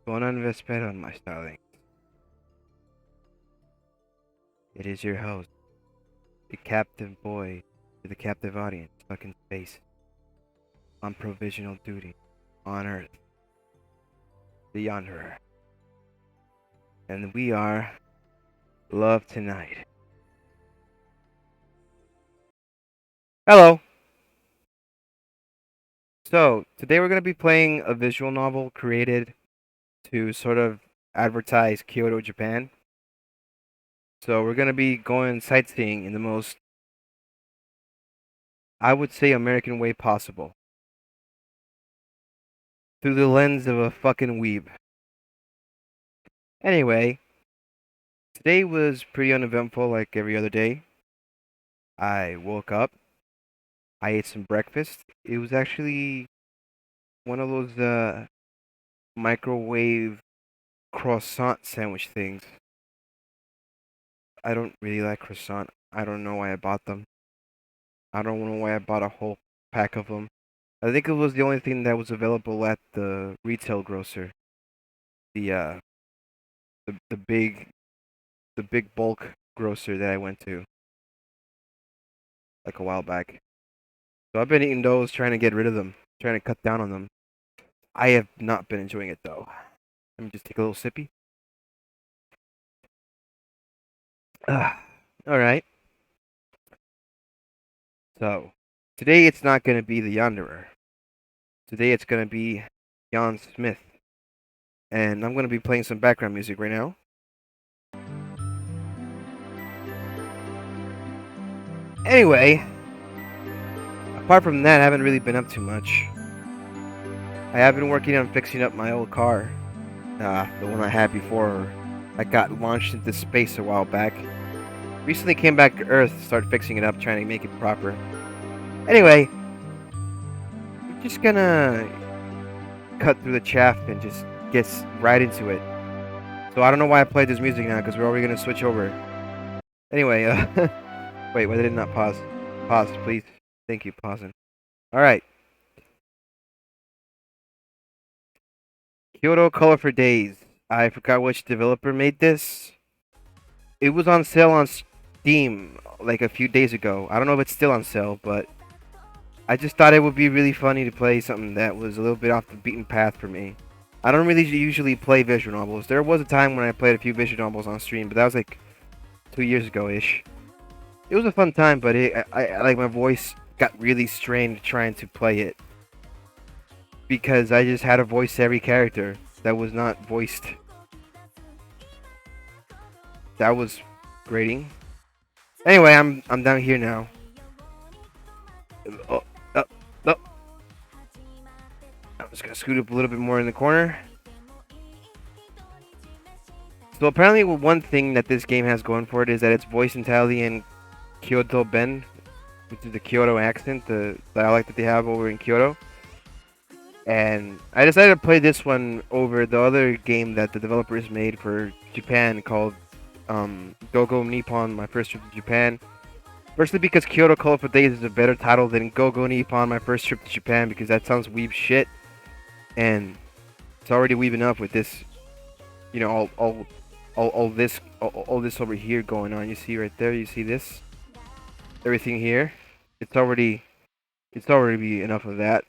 Buenas vesperas, my darling. It is your host, the captive boy to the captive audience, stuck in space, on provisional duty, on Earth, the Wanderer. And we are Love Tonight. Hello! So, today we're going to be playing a visual novel created to sort of advertise Kyoto, Japan. So, we're going to be going sightseeing in the most, I would say, American way possible. Through the lens of a fucking weeb. Anyway, today was pretty uneventful like every other day. I woke up, I ate some breakfast. It was actually one of those microwave croissant sandwich things. I don't really like croissant. I don't know why I bought them. I don't know why I bought a whole pack of them. I think it was the only thing that was available at the retail grocer. The uh the big bulk grocer that I went to like a while back. So I've been eating those, trying to get rid of them, trying to cut down on them. I have not been enjoying it though. Let me just take a little sippy. All right. So today it's not going to be the Wanderer. Today it's going to be Jan Smith, and I'm going to be playing some background music right now. Anyway, apart from that, I haven't really been up too much. I have been working on fixing up my old car, the one I had before I got launched into space a while back. Recently came back to Earth, started fixing it up, trying to make it proper. Anyway, we're just gonna cut through the chaff and just get right into it. So I don't know why I played this music now, because we're already gonna switch over. Anyway, wait, why did it not pause? Pause, please. Thank you, pausing. Alright. Kyoto Color for Days. I forgot which developer made this. It was on sale on Steam like a few days ago. I don't know if it's still on sale, but I just thought it would be really funny to play something that was a little bit off the beaten path for me. I don't really usually play visual novels. There was a time when I played a few visual novels on stream, but that was like 2 years ago-ish. It was a fun time, but I like my voice got really strained trying to play it. Because I just had to voice every character that was not voiced. That was grating. Anyway, I'm down here now. Oh, oh, oh. I'm just gonna scoot up a little bit more in the corner. So apparently, one thing that this game has going for it is that it's voiced entirely in Kyoto Ben, which is the Kyoto accent, the dialect that they have over in Kyoto. And I decided to play this one over the other game that the developers made for Japan called Go-Go Nippon, My First Trip to Japan. Firstly, because Kyoto Color for Days is a better title than Go-Go Nippon, My First Trip to Japan, because that sounds weeb shit. And it's already weaving up with this, you know, all this over here going on. You see right there, you see this? Everything here. It's already enough of that.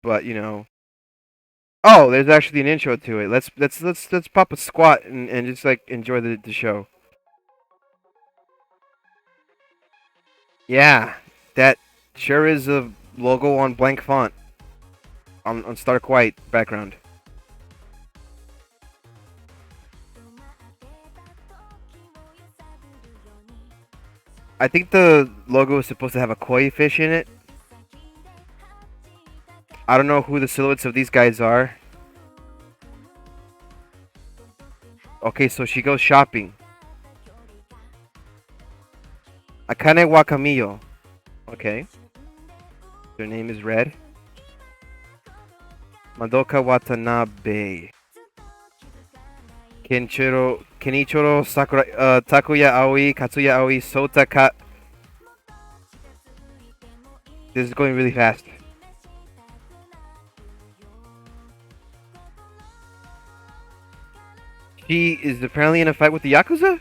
But, you know, oh, there's actually an intro to it. Let's pop a squat and just like enjoy the show. Yeah, that sure is a logo on blank font on stark white background. I think the logo is supposed to have a koi fish in it. I don't know who the silhouettes of these guys are. Okay, so she goes shopping. Akane Wakamiyo. Okay. Her name is Red. Madoka Watanabe. Kenichiro Sakura, Takuya Aoi, Katsuya Aoi, Sota Ka. This is going really fast. She is apparently in a fight with the Yakuza?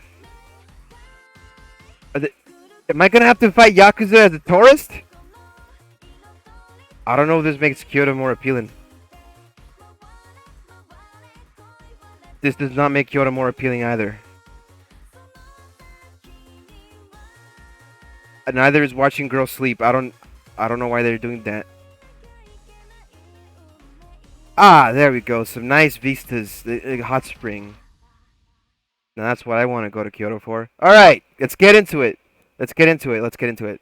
Am I gonna have to fight Yakuza as a tourist? I don't know if this makes Kyoto more appealing. This does not make Kyoto more appealing either. Neither is watching girls sleep. I don't know why they're doing that. Ah, there we go. Some nice vistas. The hot spring. Now that's what I want to go to Kyoto for. All right, let's get into it. Let's get into it.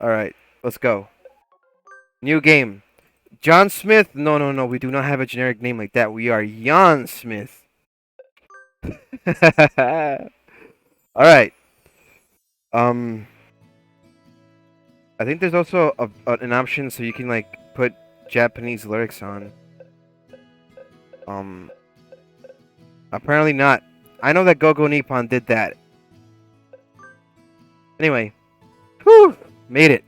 All right, let's go. New game. John Smith? No, no, no. We do not have a generic name like that. We are Jan Smith. All right. I think there's also an option so you can like put Japanese lyrics on. Apparently not. I know that Gogo Nippon did that. Anyway, whew, made it.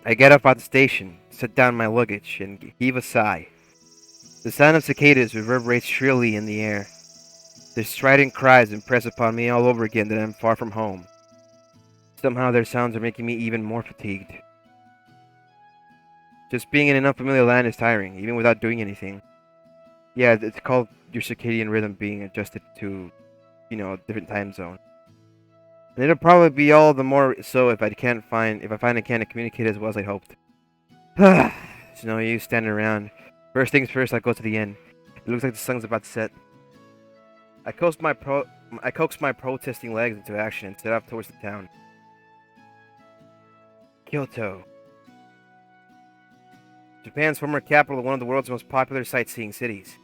I get up at the station, set down my luggage, and heave a sigh. The sound of cicadas reverberates shrilly in the air. Their strident cries impress upon me all over again that I'm far from home. Somehow their sounds are making me even more fatigued. Just being in an unfamiliar land is tiring, even without doing anything. Yeah, it's called your circadian rhythm being adjusted to, you know, a different time zone. And it'll probably be all the more so if I find I can't communicate as well as I hoped. There's no use standing around. First things first, I go to the inn. It looks like the sun's about to set. I coax my protesting legs into action and set off towards the town. Kyoto. Japan's former capital, one of the world's most popular sightseeing cities.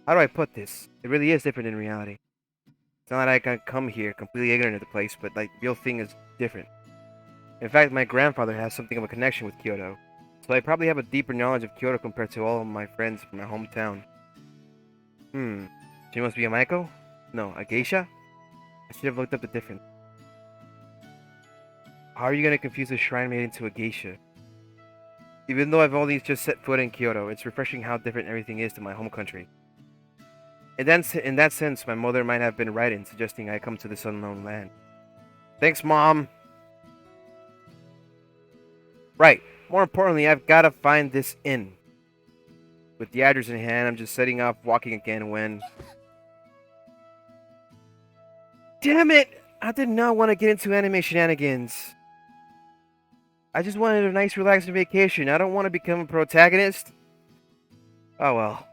How do I put this? It really is different in reality. It's not like I come here completely ignorant of the place, but like real thing is different. In fact, my grandfather has something of a connection with Kyoto, so I probably have a deeper knowledge of Kyoto compared to all of my friends from my hometown. She must be a Maiko? No, a geisha? I should have looked up the difference. How are you gonna confuse a shrine maid into a geisha? Even though I've only just set foot in Kyoto, it's refreshing how different everything is to my home country. In that sense, my mother might have been right in suggesting I come to this unknown land. Thanks, Mom! Right. More importantly, I've got to find this inn. With the address in hand, I'm just setting off walking again when... Damn it! I did not want to get into anime shenanigans. I just wanted a nice relaxing vacation. I don't want to become a protagonist. Oh well.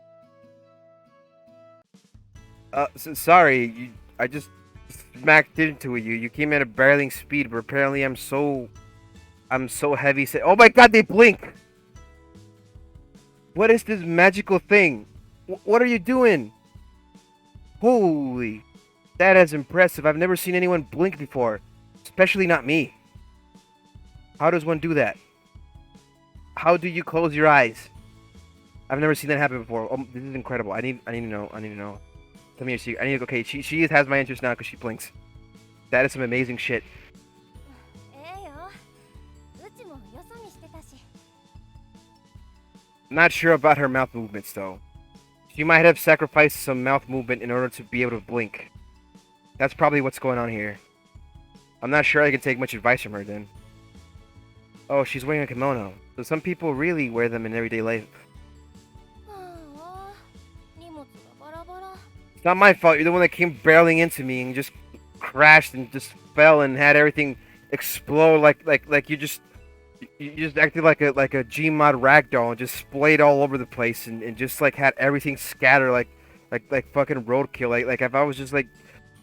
Sorry, I just smacked into you. You came at a barreling speed, but apparently I'm so heavy set. Oh my god, they blink! What is this magical thing? What are you doing? Holy, that is impressive. I've never seen anyone blink before, especially not me. How does one do that? How do you close your eyes? I've never seen that happen before. Oh, this is incredible. I need to know. Tell me your secret. Okay, she has my interest now because she blinks. That is some amazing shit. Not sure about her mouth movements though. She might have sacrificed some mouth movement in order to be able to blink. That's probably what's going on here. I'm not sure I can take much advice from her then. Oh, she's wearing a kimono. So some people really wear them in everyday life. It's not my fault. You're the one that came barreling into me and just crashed and just fell and had everything explode like you just acted like a Gmod ragdoll and just splayed all over the place and just like had everything scattered like fucking roadkill. Like if I was just like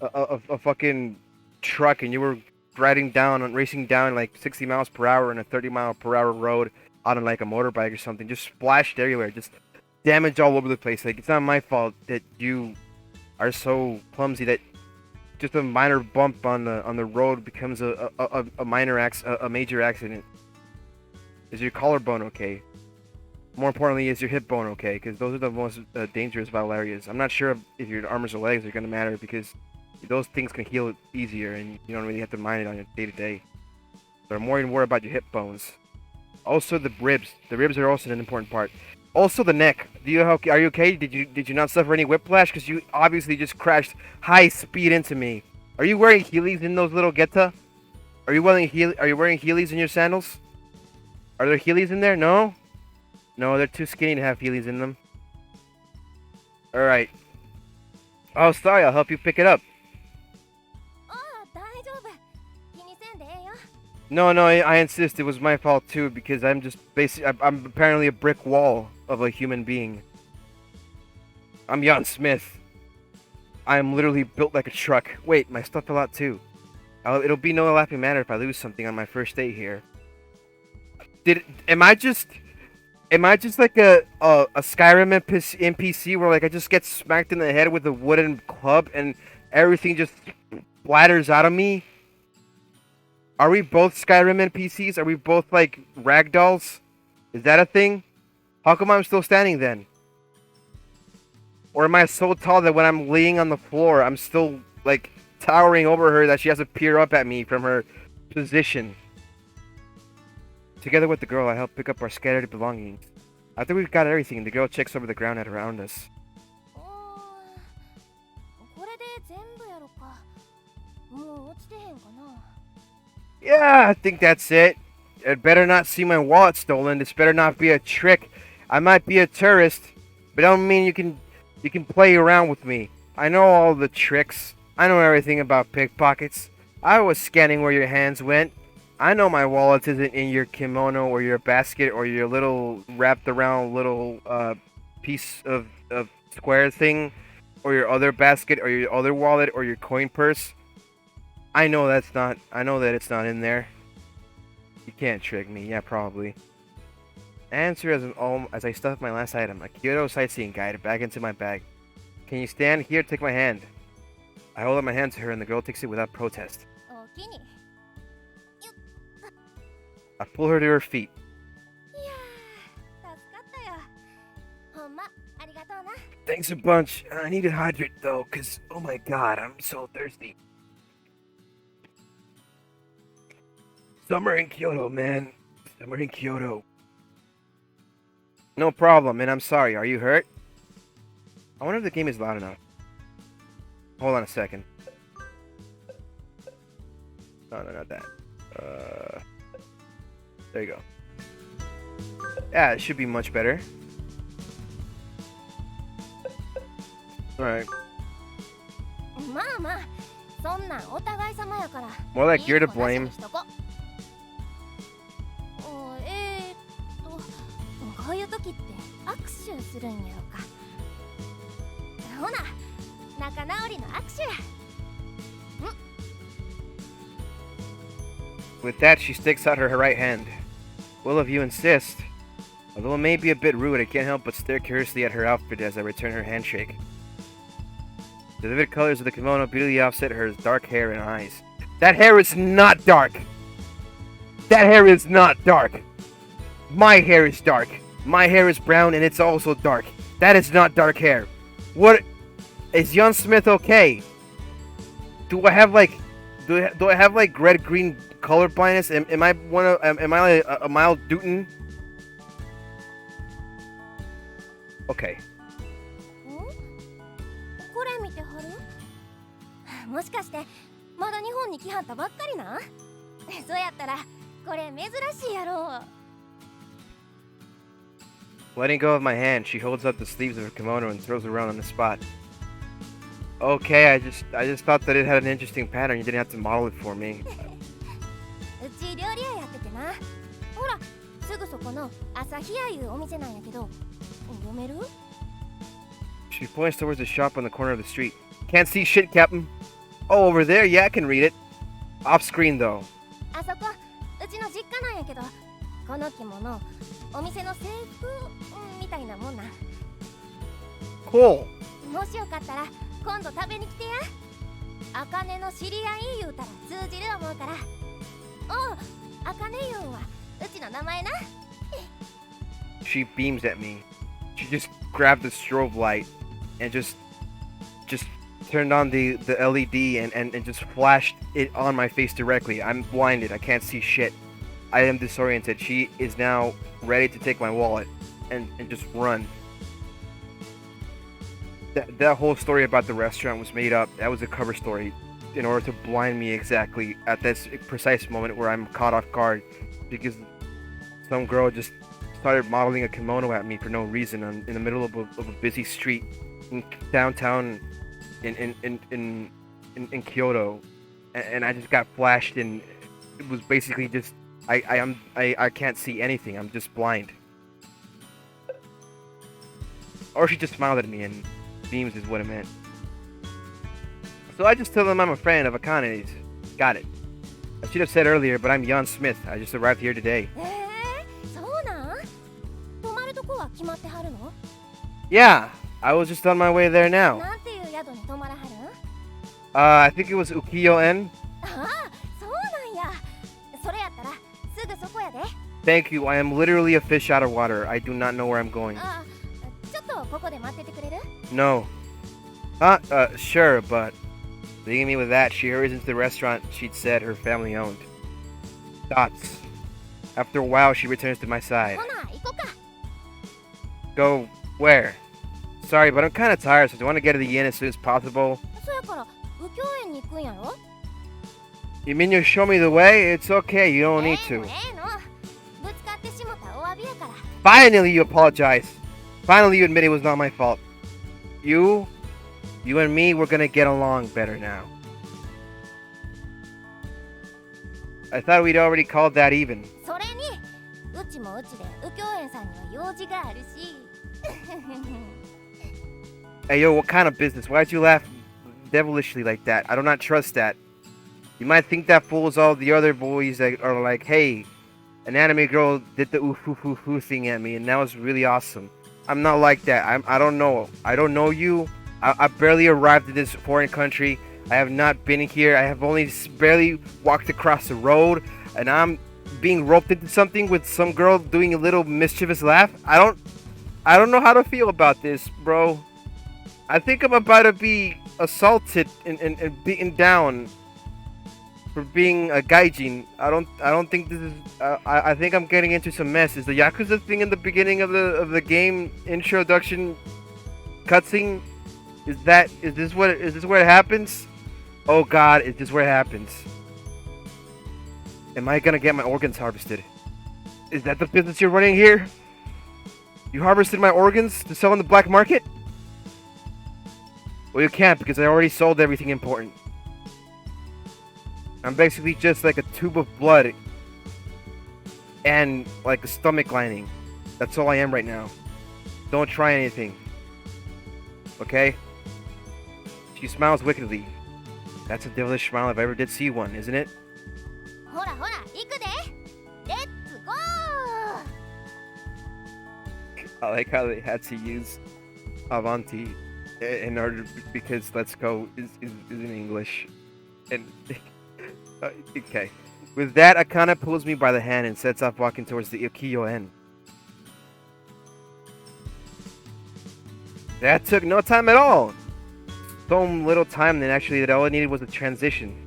a fucking truck and you were racing down like 60 miles per hour in a 30-mile-per-hour road on like a motorbike or something, just splashed everywhere, just damage all over the place. Like it's not my fault that you are so clumsy that just a minor bump on the road becomes a major accident. Is your collarbone okay? More importantly, is your hip bone okay? Because those are the most dangerous vital areas. I'm not sure if your arms or legs are going to matter because those things can heal easier and you don't really have to mind it on your day-to-day. But I'm more worried about your hip bones. Also the ribs. The ribs are also an important part. Also the neck. Are you okay? Did you not suffer any whiplash? Because you obviously just crashed high speed into me. Are you wearing Heelys in those little Geta? Are you wearing Heelys in your sandals? Are there Heelys in there? No? No, they're too skinny to have Heelys in them. Alright. Oh, sorry, I'll help you pick it up. No, I insist. It was my fault too because I'm just I'm apparently a brick wall of a human being. I'm Jan Smith. I am literally built like a truck. Wait, my stuff fell out too. It'll be no laughing matter if I lose something on my first day here. Am I just like a Skyrim NPC where like I just get smacked in the head with a wooden club and everything just splatters out of me? Are we both Skyrim NPCs? Are we both like ragdolls? Is that a thing? How come I'm still standing then? Or am I so tall that when I'm laying on the floor, I'm still like towering over her that she has to peer up at me from her position? Together with the girl, I help pick up our scattered belongings. After we've got everything, the girl checks over the ground at around us. Yeah, I think that's it. I'd better not see my wallet stolen. This better not be a trick. I might be a tourist, but I don't mean you can play around with me. I know all the tricks. I know everything about pickpockets. I was scanning where your hands went. I know my wallet isn't in your kimono or your basket or your little wrapped around little piece of square thing or your other basket or your other wallet or your coin purse. I know that it's not in there. You can't trick me. Yeah, probably. Answer as I stuff my last item, a Kyoto sightseeing guide, back into my bag. Can you stand here? Take my hand. I hold up my hand to her and the girl takes it without protest. I pull her to her feet. Thanks a bunch. I need to hydrate though, cause oh my god, I'm so thirsty. Summer in Kyoto, man. Summer in Kyoto. No problem, and I'm sorry. Are you hurt? I wonder if the game is loud enough. Hold on a second. No, not that. There you go. Yeah, it should be much better. Alright. More like you're to blame. With that, she sticks out her right hand. Well, if you insist. Although it may be a bit rude, I can't help but stare curiously at her outfit as I return her handshake. The vivid colors of the kimono beautifully offset her dark hair and eyes. That hair is not dark! That hair is not dark! My hair is dark. My hair is brown and it's also dark. That is not dark hair. What? Is Jan Smith okay? Do I have like red-green color blindness? Am I a mild Newton? Okay. Letting go of my hand, she holds up the sleeves of her kimono and throws it around on the spot. Okay, I just thought that it had an interesting pattern. You didn't have to model it for me. She points towards the shop on the corner of the street. Can't see shit, Captain. Oh, over there? Yeah, I can read it. Off screen, though. Cool. She beams at me. She just grabbed the strobe light and just turned on the LED and just flashed it on my face directly. I'm blinded. I can't see shit. I am disoriented. She is now ready to take my wallet. and just run. That whole story about the restaurant was made up. That was a cover story in order to blind me exactly at this precise moment where I'm caught off guard because some girl just started modeling a kimono at me for no reason in the middle of a busy street in downtown in Kyoto, and I just got flashed, and it was basically just I can't see anything. I'm just blind. Or she just smiled at me and beams is what it meant. So I just tell them I'm a friend of Akane's. Got it. I should have said earlier, but I'm Jan Smith. I just arrived here today. Yeah, I was just on my way there now. I think it was Ukiyo-en. Thank you, I am literally a fish out of water. I do not know where I'm going. No. Sure, but leaving me with that, she hurries into the restaurant she'd said her family owned. Dots. After a while, she returns to my side. Go where? Sorry, but I'm kind of tired, so I want to get to the inn as soon as possible. You mean you'll show me the way? It's okay, you don't need to. Finally, you apologize. Finally, you admit it was not my fault. You and me, we're gonna get along better now. I thought we'd already called that even. Hey yo, what kind of business? Why'd you laugh devilishly like that? I do not trust that. You might think that fools all the other boys that are like, hey, an anime girl did the ooh-hoo-hoo-hoo thing at me, and that was really awesome. I'm not like that. I don't know. I don't know you. I barely arrived in this foreign country. I have not been here. I have only barely walked across the road, and I'm being roped into something with some girl doing a little mischievous laugh. I don't know how to feel about this, bro. I think I'm about to be assaulted and beaten down for being a gaijin. I don't think this is. I think I'm getting into some mess. Is the Yakuza thing in the beginning of the game introduction cutscene? Is this where it happens? Oh God, is this where it happens? Am I gonna get my organs harvested? Is that the business you're running here? You harvested my organs to sell on the black market? Well, you can't because I already sold everything important. I'm basically just like a tube of blood and like a stomach lining. That's all I am right now. Don't try anything. Okay? She smiles wickedly. That's a devilish smile if I ever did see one, isn't it? I like how they had to use Avanti in order because let's go is in English. And okay. With that, Akane pulls me by the hand and sets off walking towards the Ukiyo-en. That took no time at all. So little time that actually all I needed was a transition.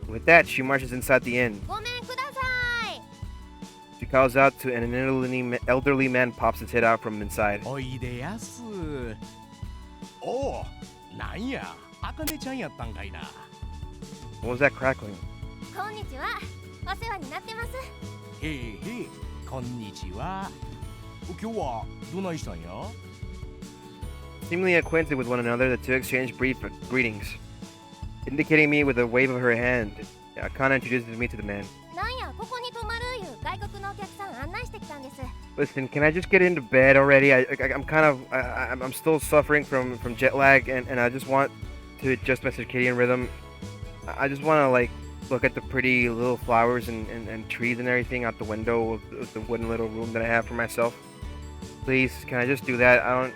With that, she marches inside the inn. She calls out to an elderly man pops his head out from inside. What was that crackling? Seemingly acquainted with one another, the two exchange brief greetings. Indicating me with a wave of her hand, Akane introduces me to the man. Listen, can I just get into bed already? I'm still suffering from jet lag, and I just want to adjust my circadian rhythm. I just want to like look at the pretty little flowers and trees and everything out the window of the wooden little room that I have for myself. Please, can I just do that?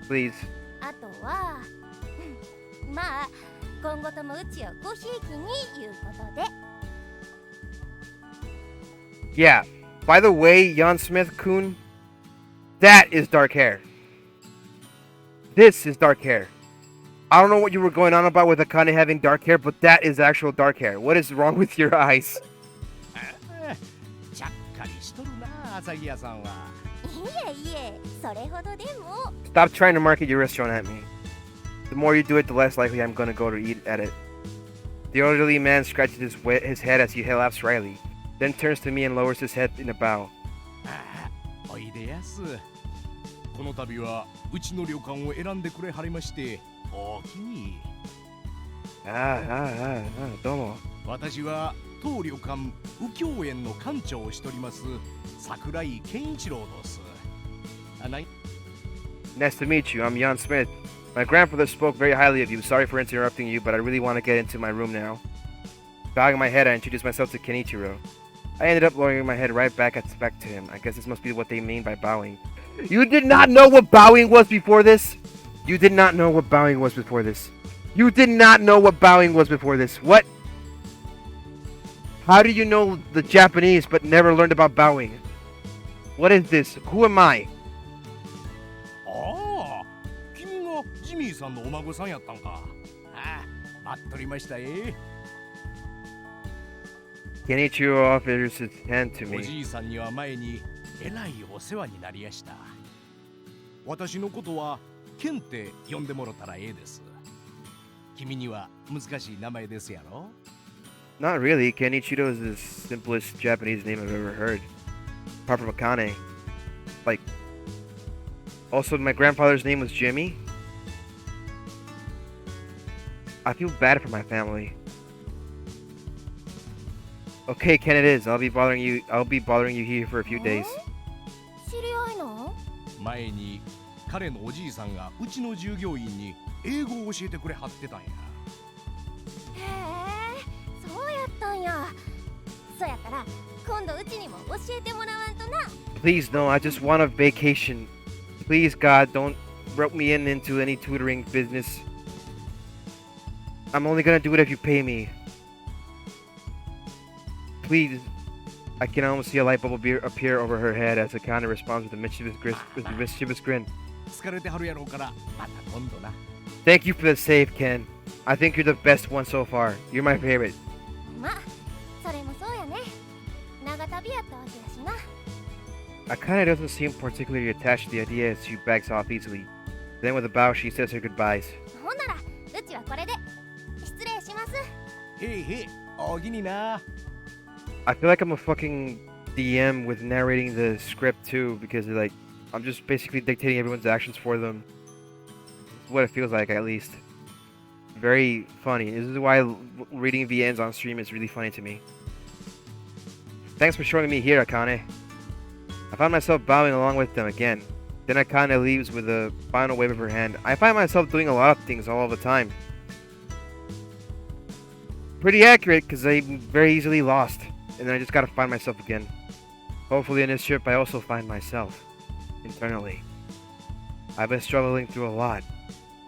Please. Yeah. By the way, Jan Smith-kun, that is dark hair. This is dark hair. I don't know what you were going on about with Akane having dark hair, but that is actual dark hair. What is wrong with your eyes? Stop trying to market your restaurant at me. The more you do it, the less likely I'm gonna go to eat at it. The elderly man scratches his head as he laughs wryly, then turns to me and lowers his head in a bow. おいでやす。この度はうちの旅館を選んでくれはりましておおきに。どうも。私は当旅館右京園の館長をしております桜井健一郎です。Nice to meet you. I'm Jan Smith. My grandfather spoke very highly of you. Sorry for interrupting you, but I really want to get into my room now. Bowing my head, I introduced myself to Kenichiro. I ended up lowering my head right back to him. I guess this must be what they mean by bowing. You did not know what bowing was before this? You did not know what bowing was before this. You did not know what bowing was before this. What? How do you know the Japanese but never learned about bowing? What is this? Who am I? ああ、君がジミーさんのお孫さんやったんか。ああ、待っとりましたKenichiro offers his hand to お me. じいさんには前にえらいお世話になりやした。私のことはケンって呼んでもろたらええです。君には難しい名前ですやろ Not really. Kenichiro is the simplest Japanese name I've ever heard. Apart from Akane. Like, also my grandfather's name was Jimmy. I feel bad for my family. Okay, Ken, it is. I'll be bothering you here for a few days. 知り合いの？前に彼のおじいさんがうちの従業員に英語を教えてくれはってたんや。へえ、そうやったんや。そうやったら今度うちにも教えてもらわんとな。Please, no, I just want a vacation. Please, God, don't rope me into any tutoring business. I'm only gonna do it if you pay me. Please. I can almost see a light bulb appear over her head as Akane responds with a mischievous grin. 疲れてはるやろうからまた今度な。Thank you for the save, Ken. I think you're the best one so far. You're my favorite. ま、それもそうやね。長旅やったわけやしな。Akane doesn't seem particularly attached to the idea as she backs off easily. Then with a bow, she says her goodbyes. ほんならうちはこれで失礼します。へいへい、おおぎにな。I feel like I'm a fucking DM with narrating the script too, because like I'm just basically dictating everyone's actions for them. It's what it feels like, at least. Very funny. This is why reading VNs on stream is really funny to me. Thanks for showing me here, Akane. I found myself bowing along with them again. Then Akane leaves with a final wave of her hand. I find myself doing a lot of things all the time. Pretty accurate, because I'm very easily lost. And then I just gotta find myself again. Hopefully in this trip I also find myself. Internally. I've been struggling through a lot.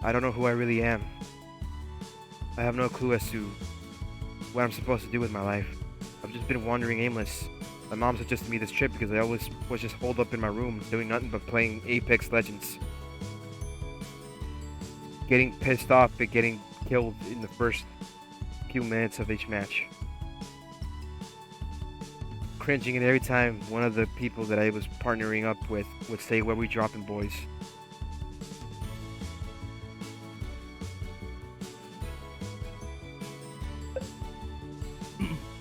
I don't know who I really am. I have no clue as to what I'm supposed to do with my life. I've just been wandering aimless. My mom suggested me this trip because I always was just holed up in my room doing nothing but playing Apex Legends. Getting pissed off at getting killed in the first few minutes of each match. Cringing at every time one of the people that I was partnering up with would say, "Where we dropping, boys?"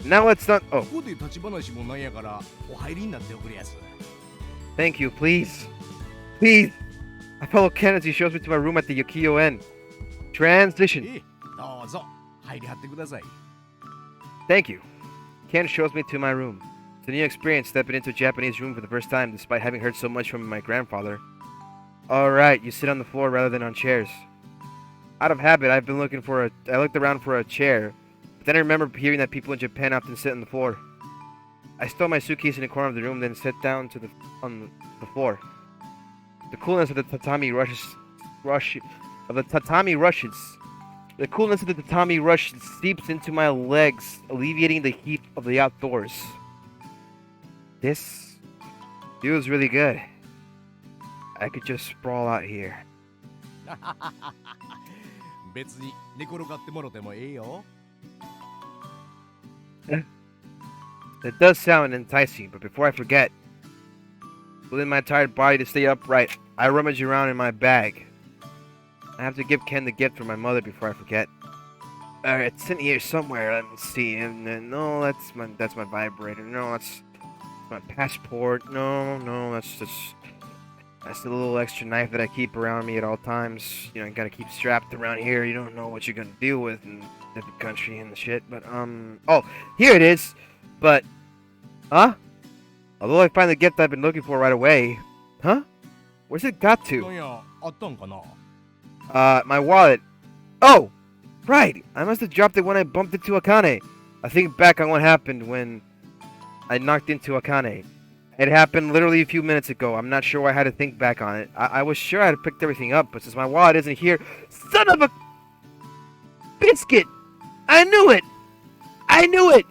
Now let's not. Oh. ここで立ち話もなんやからお入りになっておくれやす。Thank you, please. Please. I follow Ken as he shows me to my room at the Yukio-en. Transition. どうぞ入りはってください。Thank you. Ken shows me to my room. It's a new experience stepping into a Japanese room for the first time, despite having heard so much from my grandfather. Alright, you sit on the floor rather than on chairs. Out of habit, I looked around for a chair, but then I remember hearing that people in Japan often sit on the floor. I stowed my suitcase in a corner of the room, then sat down on the floor. The coolness of the tatami rush seeps into my legs, alleviating the heat of the outdoors. This feels really good. I could just sprawl out here. 別に寝転がってもろてもええよ。That does sound enticing, but before I forget, within my tired body to stay upright. I rummage around in my bag. I have to give Ken the gift for my mother before I forget. Alright, it's in here somewhere. Let me see. No, that's my vibrator. No, that's my passport. No, that's the little extra knife that I keep around me at all times. You know, you gotta keep strapped around here. You don't know what you're gonna deal with in different country and the shit. But oh, here it is. But although I find the gift I've been looking for right away. Huh? Where's it got to? なんやあったんかな My wallet. Oh, right. I must have dropped it when I bumped into Akane. I think back on what happened when I knocked into Akane. It happened literally a few minutes ago. I'm not sure why I had to think back on it. I was sure I had picked everything up, but since my wallet isn't here... Son of a... biscuit! I knew it! I knew it!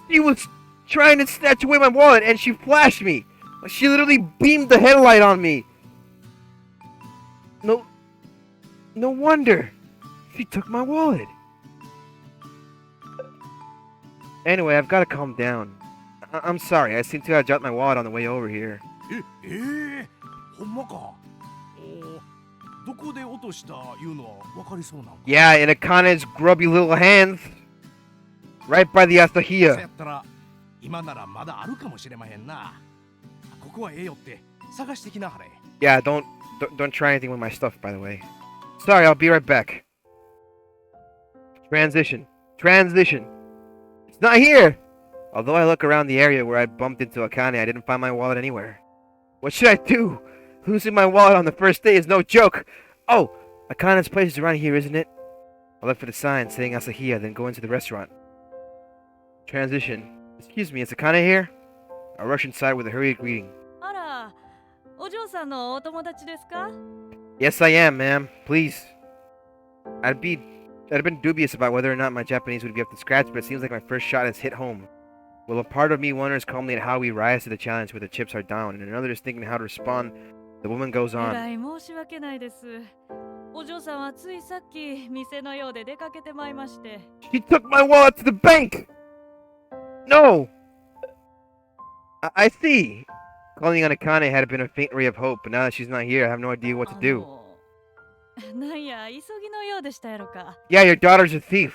She was trying to snatch away my wallet, and she flashed me. She literally beamed the headlight on me. No wonder. She took my wallet. Anyway, I've got to calm down. I'm sorry. I seem to have dropped my wallet on the way over here. ほんまかどこで落としたいうのは分かりそうなんか Yeah, in Akane's grubby little hands. Right by the そう Asahiya. やったら今ならまだあるかもしれまへんなここはええよって探してきなはれ Yeah, don't try anything with my stuff, by the way. Sorry, I'll be right back. Transition. It's not here! Although I look around the area where I bumped into Akane, I didn't find my wallet anywhere. What should I do? Losing my wallet on the first day is no joke! Oh! Akane's place is around here, isn't it? I'll look for the sign saying Asahiya, then go into the restaurant. Transition. Excuse me, is Akane here? I rush inside with a hurried greeting. あら、お嬢さんのお友達ですか Yes, I am, ma'am. Please. I'd have been dubious about whether or not my Japanese would be up to scratch, but it seems like my first shot has hit home. Well, a part of me wonders calmly at how we rise to the challenge where the chips are down, and another is thinking how to respond. The woman goes え on. らい申し訳ないです。お嬢さんはついさっき店のようで出かけてまいまして。She took my wallet to the bank! No! I see. Calling on Akane had been a faint ray of hope, but now that she's not here, I have no idea what to do. なんや、急ぎのようでしたやろか。Yeah, your daughter's a thief.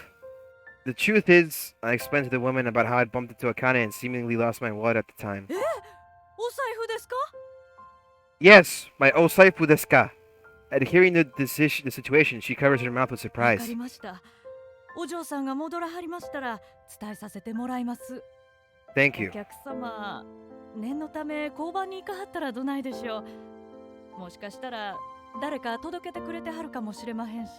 The truth is, I explained to the woman about how I'd bumped into Akane and seemingly lost my wallet at the time. え、お財布ですか Yes, my osaifu desu ka? At hearing the situation, she covers her mouth with わか surprise. りました。お嬢さんが戻らはりましたら伝えさせてもらいます。 Thank お you. 客様、念のため交番に行かはったらどないでしょう。もしかしたら誰か届けてくれてはるかもしれまへんし。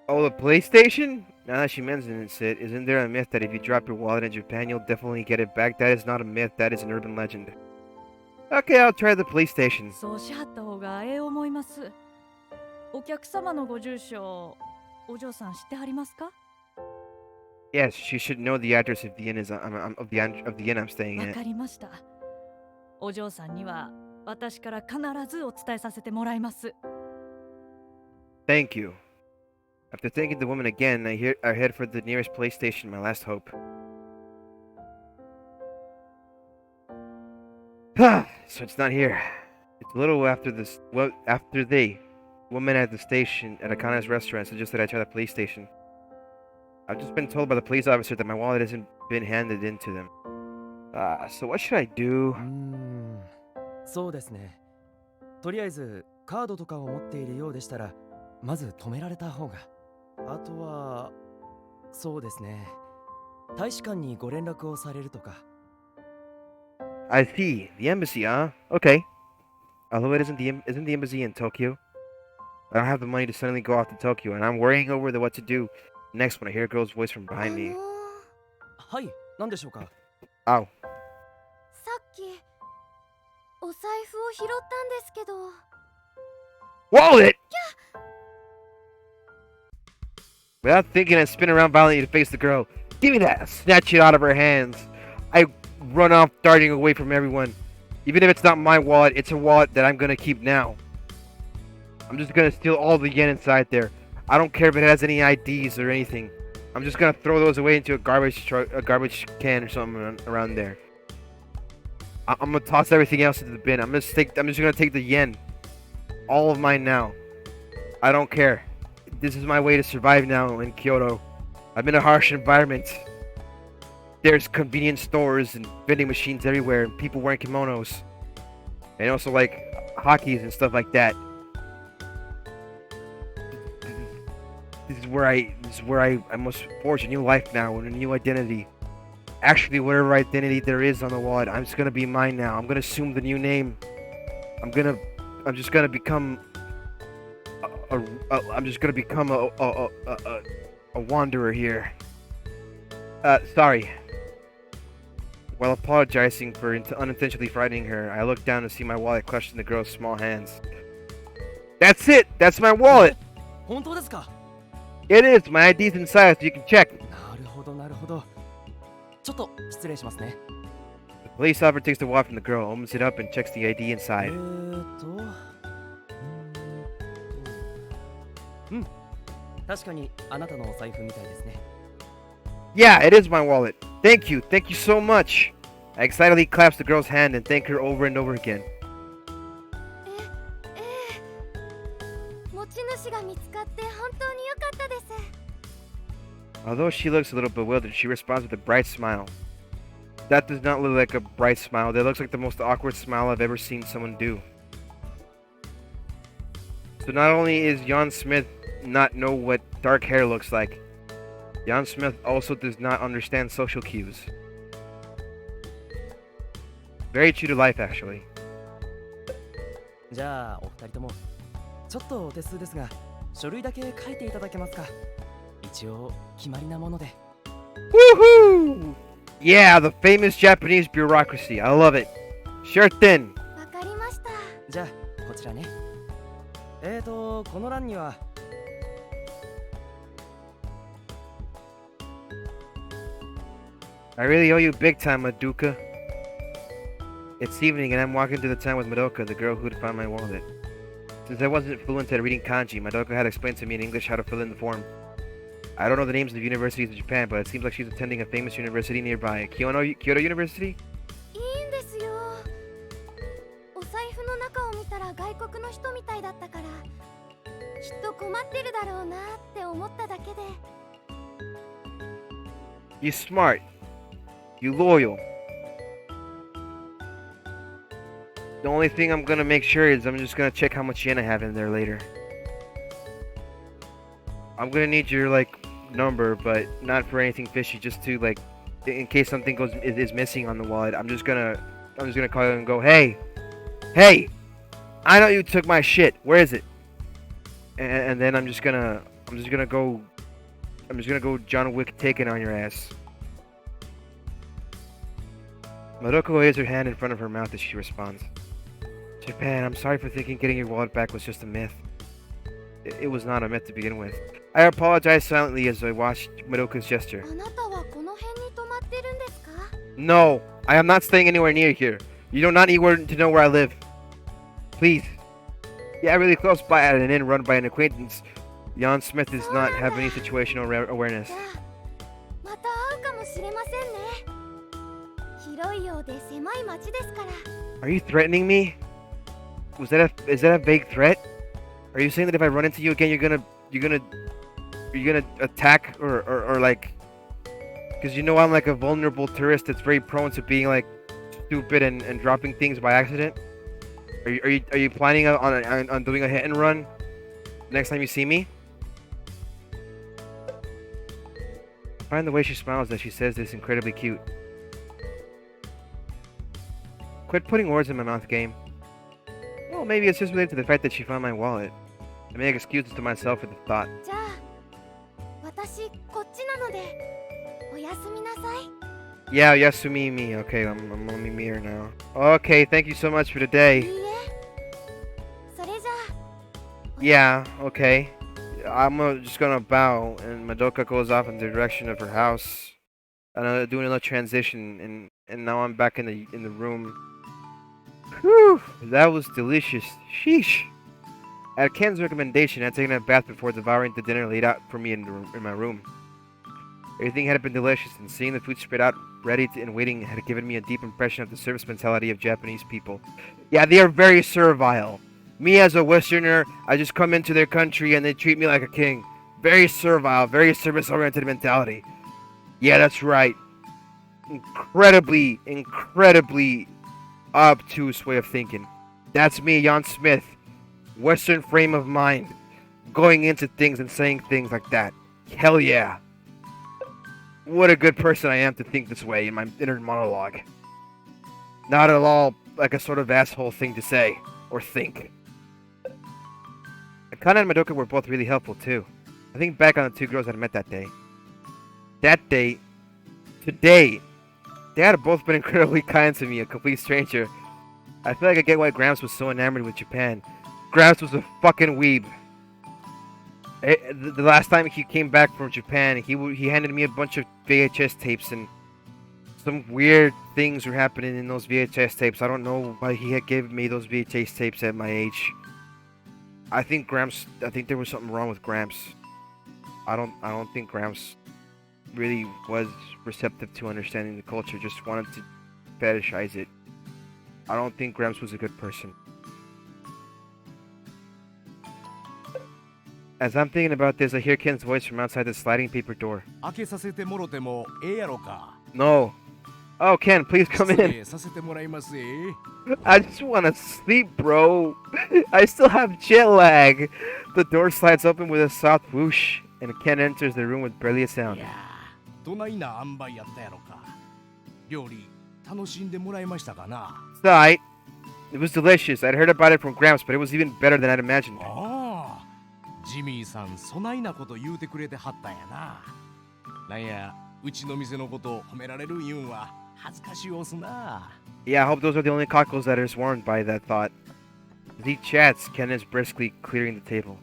Oh, the PlayStation? Now that she mentions it, isn't there a myth that if you drop your wallet in Japan, you'll definitely get it back? That is not a myth, that is an urban legend. Okay, I'll try the PlayStation. そうしはった方がええ思います。お客様のご住所、お嬢さん知ってはりますか Yes, she should know the address of the inn of the inn I'm staying わ at. かりました。お嬢さんには私から必ずお伝えさせてもらいます。 Thank you. After thanking the woman again, I head for the nearest PlayStation, my last hope. So it's not here. It's a little after this. Well, after the woman at the station at Akane's restaurant suggested I try the police station. I've just been told by the police officer that my wallet hasn't been handed in to them. So what should I do? そうですね。とりあえずカードとかを持っているようでしたら、まず止められた方が。あとはそうですね。大使館にご連絡をされるとか。I see. The embassy, huh? Okay. Although it isn't the embassy in Tokyo. I don't have the money to suddenly go off to Tokyo, and I'm worrying over what to do next when I hear a girl's voice from behind me. はい、何でしょうか。Ow. さっきお財布を拾ったんですけど。 Wallet! Without thinking, I spin around violently to face the girl. Give me that! I snatch it out of her hands. I run off, darting away from everyone. Even if it's not my wallet, it's a wallet that I'm gonna keep now. I'm just gonna steal all the yen inside there. I don't care if it has any IDs or anything. I'm just gonna throw those away into a garbage can or something around there. I'm gonna toss everything else into the bin. I'm just gonna take the yen. All of mine now. I don't care. This is my way to survive now in Kyoto. I'm in a harsh environment. There's convenience stores and vending machines everywhere, and people wearing kimonos, and also like hotkeys and stuff like that. This is where I must forge a new life now and a new identity. Actually, whatever identity there is on the wallet, I'm just gonna be mine now. I'm gonna assume the new name. I'm just gonna become a wanderer here. Sorry. While apologizing for unintentionally frightening her, I looked down to see my wallet clutched in the girl's small hands. That's it! That's my wallet! 本当ですか? It is! My ID's inside so you can check. なるほどなるほど。ちょっと失礼しますね。 The police officer takes the wallet from the girl, opens it up, and checks the ID inside. 確かにあなたのお財布みたいですね。 Yeah, it is my wallet. Thank you so much. I excitedly clasped the girl's hand and thanked her over and over again. 持ち主が見つかって本当に良かったです。 Although she looks a little bewildered, she responds with a bright smile. That does not look like a bright smile. That looks like the most awkward smile I've ever seen someone do. So not only is Jan Smith not know what dark hair looks like, Jan Smith also does not understand social cues. Very true to life, actually. じゃあお二人ともちょっとお手数ですが書類だけ書いていただけますか。一応決まりなもので。 Woohoo! Yeah, the famous Japanese bureaucracy. I love it. Sure thing. わかりました。じゃあこちらね。この欄には I really owe you big time, Madoka. It's evening and I'm walking through the town with Madoka, the girl who'd found my wallet. Since I wasn't fluent at reading kanji, Madoka had explained to me in English how to fill in the form. I don't know the names of universities in Japan, but it seems like she's attending a famous university nearby. Kyoto University? いいんですよ。お財布の中を見たら外国の人みたいだったから、きっと困ってるだろうなって思っただけで。You smart. You loyal. The only thing I'm gonna make sure is I'm just gonna check how much yen I have in there later. I'm gonna need your number, but not for anything fishy. Just to in case something is missing on the wallet. I'm just gonna call you and go, hey, I know you took my shit. Where is it? And then I'm just gonna go John Wick taking on your ass. Madoka lays her hand in front of her mouth as she responds. Japan, I'm sorry for thinking getting your wallet back was just a myth. It was not a myth to begin with. I apologized silently as I watched Madoka's gesture. あなたはこの辺に泊まってるんですか? No, I am not staying anywhere near here. You do not need to know where I live. Please. Yeah, really close by at an inn run by an acquaintance. Jan Smith does not have any situational awareness. じゃあまた会うかもしれませんね。広いようで狭い町ですから。 Are you threatening me? Is that a vague threat? Are you saying that if I run into you again, you're gonna attack or like? Because you know I'm like a vulnerable tourist that's very prone to being like stupid and dropping things by accident. Are you planning on doing a hit and run next time you see me? I find the way she smiles as she says this incredibly cute. Quit putting words in my mouth, game. Well, maybe it's just related to the fact that she found my wallet. I make excuses to myself for the thought. じゃあ私こっちなのでおやすみなさい。 Yeah, Yasumi me. Okay, I'm only me here now. Okay, thank you so much for いい today. え。それじゃあ。 Yeah, okay. Just gonna bow, and Madoka goes off in the direction of her house. And doing another transition, and now I'm back in the room. Whew, that was delicious. Sheesh. At Ken's recommendation, I'd taken a bath before devouring the dinner laid out for me in my room. Everything had been delicious, and seeing the food spread out ready and waiting had given me a deep impression of the service mentality of Japanese people. Yeah, they are very servile. Me as a Westerner, I just come into their country and they treat me like a king. Very servile, very service-oriented mentality. Yeah, that's right. Incredibly obtuse way of thinking. That's me, Jan Smith. Western frame of mind. Going into things and saying things like that. Hell yeah. What a good person I am to think this way in my inner monologue. Not at all like a sort of asshole thing to say or think. Akana and Madoka were both really helpful too. I think back on the two girls I met that day. Today, they had both been incredibly kind to me, a complete stranger. I feel like I get why Gramps was so enamored with Japan. Gramps was a fucking weeb. The last time he came back from Japan, he handed me a bunch of VHS tapes, and some weird things were happening in those VHS tapes. I don't know why he had given me those VHS tapes at my age. I think there was something wrong with Gramps. I don't think Gramps really was receptive to understanding the culture, just wanted to fetishize it. I don't think Gramps was a good person. As I'm thinking about this, I hear Ken's voice from outside the sliding paper door. 開けさせてもろてもええやろか。 No. Oh, Ken, please come 失 in. 礼させてもらいますぜ。 I just want to sleep, bro. I still have jet lag. The door slides open with a soft whoosh, and Ken enters the room with barely a い sound. やー、どないな塩梅やったやろか。料理楽しんでもらえましたかな。 It's alright. It was delicious. I'd heard about it from Gramps, but it was even better than I'd imagined. ああ、ジミーさんそないなこと言うてくれてはったんやな。なんや、うちの店のこと褒められる言うんは恥ずかしいおすな。 Yeah, I hope those are the only cockles that are swarmed by that thought. As he chats, Ken is briskly clearing the table.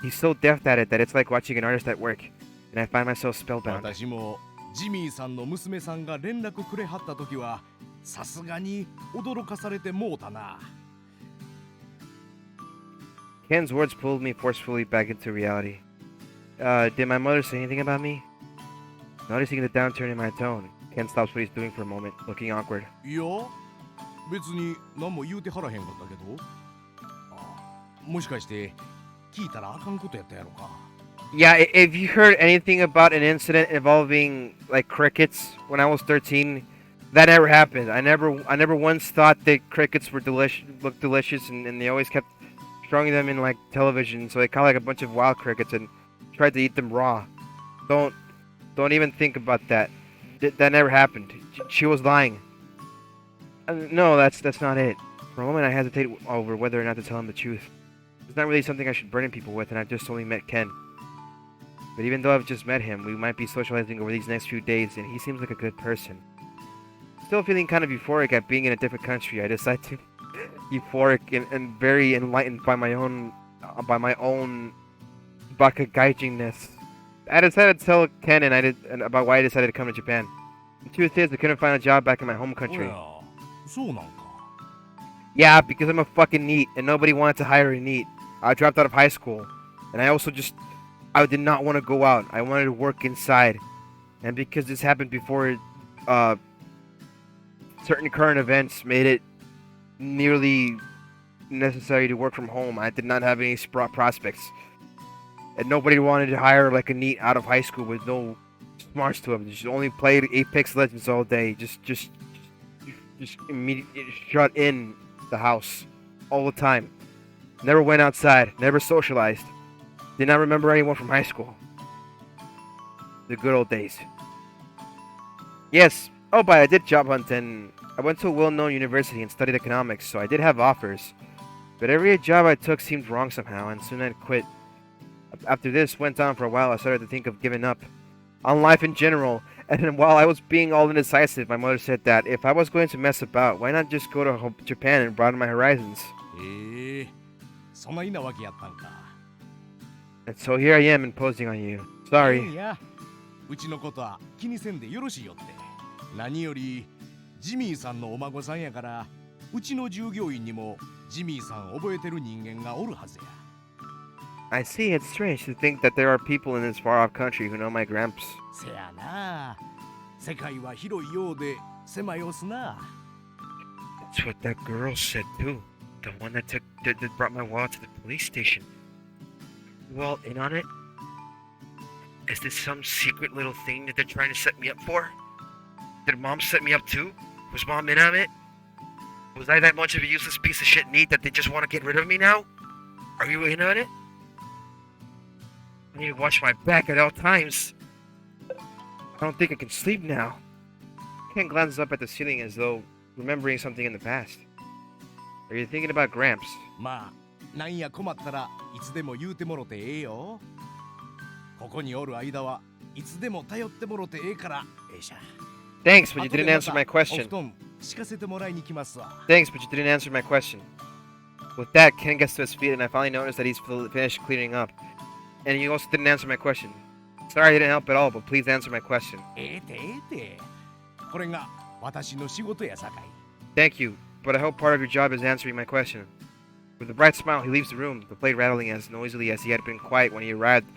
He's so deft at it that it's like watching an artist at work, and I find myself spellbound. 私もジミーさんの娘さんが連絡くれはった時はさすがに驚かされてもうたな。 Ken's words pulled me forcefully back into reality. Did my mother say anything about me? Noticing the downturn in my tone, Ken stops what he's doing for a moment, looking awkward. いや、別に何も言うてはらへんかったけど。もしかして聞いたらあかんことやったやろか。 Yeah, if you heard anything about an incident involving like crickets when I was 13, that never happened. I never once thought that crickets were looked delicious, and they always kept throwing them in like television, so they caught like a bunch of wild crickets and tried to eat them raw. Don't even think about that. That never happened. She was lying. No, that's not it. For a moment, I hesitate over whether or not to tell him the truth. It's not really something I should burden people with, and I've just only met Ken. But even though I've just met him, we might be socializing over these next few days, and he seems like a good person. Still feeling kind of euphoric at being in a different country, I decide to euphoric and very enlightened by my own bakagaijingness. I decided to tell Ken about why I decided to come to Japan. The truth is, I couldn't find a job back in my home お country. や、そうなんか。 Yeah, because I'm a fucking NEET, and nobody wanted to hire a NEET. I dropped out of high school, and I did not want to go out. I wanted to work inside. And because this happened before certain current events made it nearly necessary to work from home, I did not have any prospects. And nobody wanted to hire like a NEET out of high school with no smarts to him. Just only played Apex Legends all day. Just immediately shut in the house all the time. Never went outside. Never socialized. Did not remember anyone from high school. The good old days. Yes. Oh, but I did job hunt, and I went to a well-known university and studied economics, so I did have offers. But every job I took seemed wrong somehow, and soon I'd quit. After this went on for a while, I started to think of giving up on life in general. And then while I was being all indecisive, my mother said that if I was going to mess about, why not just go to Japan and broaden my horizons? そないなわけやったんか。 And so here I am imposing on you. い Sorry. や、うちのことは気にせんでよろしいよって。何よりジミーさんのお孫さんやから、うちの従業員にもジミーさん覚えてる人間がおるはずや。 I see, it's strange to think that there are people in this far-off country who know my Gramps. せやな。世界は広いようで狭いおすな。 That's what that girl said too. The one that brought my wallet to the police station. You all in on it? Is this some secret little thing that they're trying to set me up for? Did Mom set me up too? Was Mom in on it? Was I that much of a useless piece of shit neat that they just want to get rid of me now? Are you in on it? I need to watch my back at all times. I don't think I can sleep now. Ken glances up at the ceiling as though remembering something in the past. Are you thinking about Gramps? まあ、なんや困ったらいつでも言うてもろてええよ。ここにおる間はいつでも頼ってもろてええからええしゃ。 Thanks, but you didn't answer my question. お布団敷かせてもらいに来ますわ。 Thanks, but you didn't answer my question. With that, Ken gets to his feet and I finally notice that he's finished cleaning up. And you also didn't answer my question. Sorry I didn't help at all, but please answer my question. ええてええて。これが私の仕事やさかい。 Thank you, but I hope part of your job is answering my question. With a bright smile, he leaves the room, the plate rattling as noisily as he had been quiet when he arrived,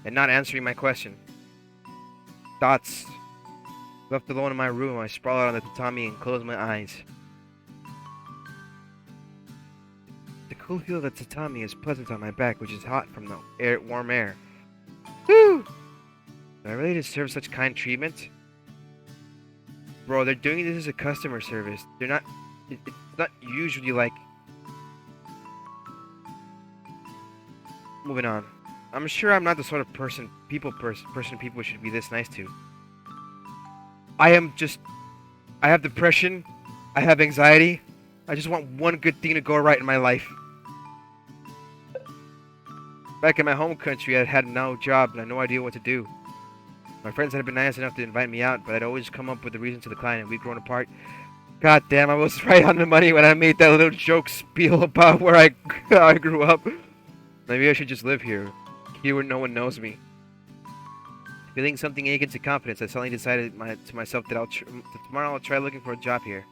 and not answering my question. Thoughts. Left alone in my room, I sprawl out on the tatami and close my eyes. The cool feel of the tatami is pleasant on my back, which is hot from the warm air. Woo! Do I really deserve such kind treatment? Bro, they're doing this as a customer service. They're not... It's not usually like... Moving on. I'm sure I'm not the sort of person people should be this nice to. I have depression. I have anxiety. I just want one good thing to go right in my life. Back in my home country, I had no job and I had no idea what to do. My friends had been nice enough to invite me out, but I'd always come up with a reason to decline, and we'd grown apart. God damn, I was right on the money when I made that little joke spiel about where I grew up. Maybe I should just live here where no one knows me. Feeling something akin to confidence, I suddenly decided to myself that tomorrow I'll try looking for a job here.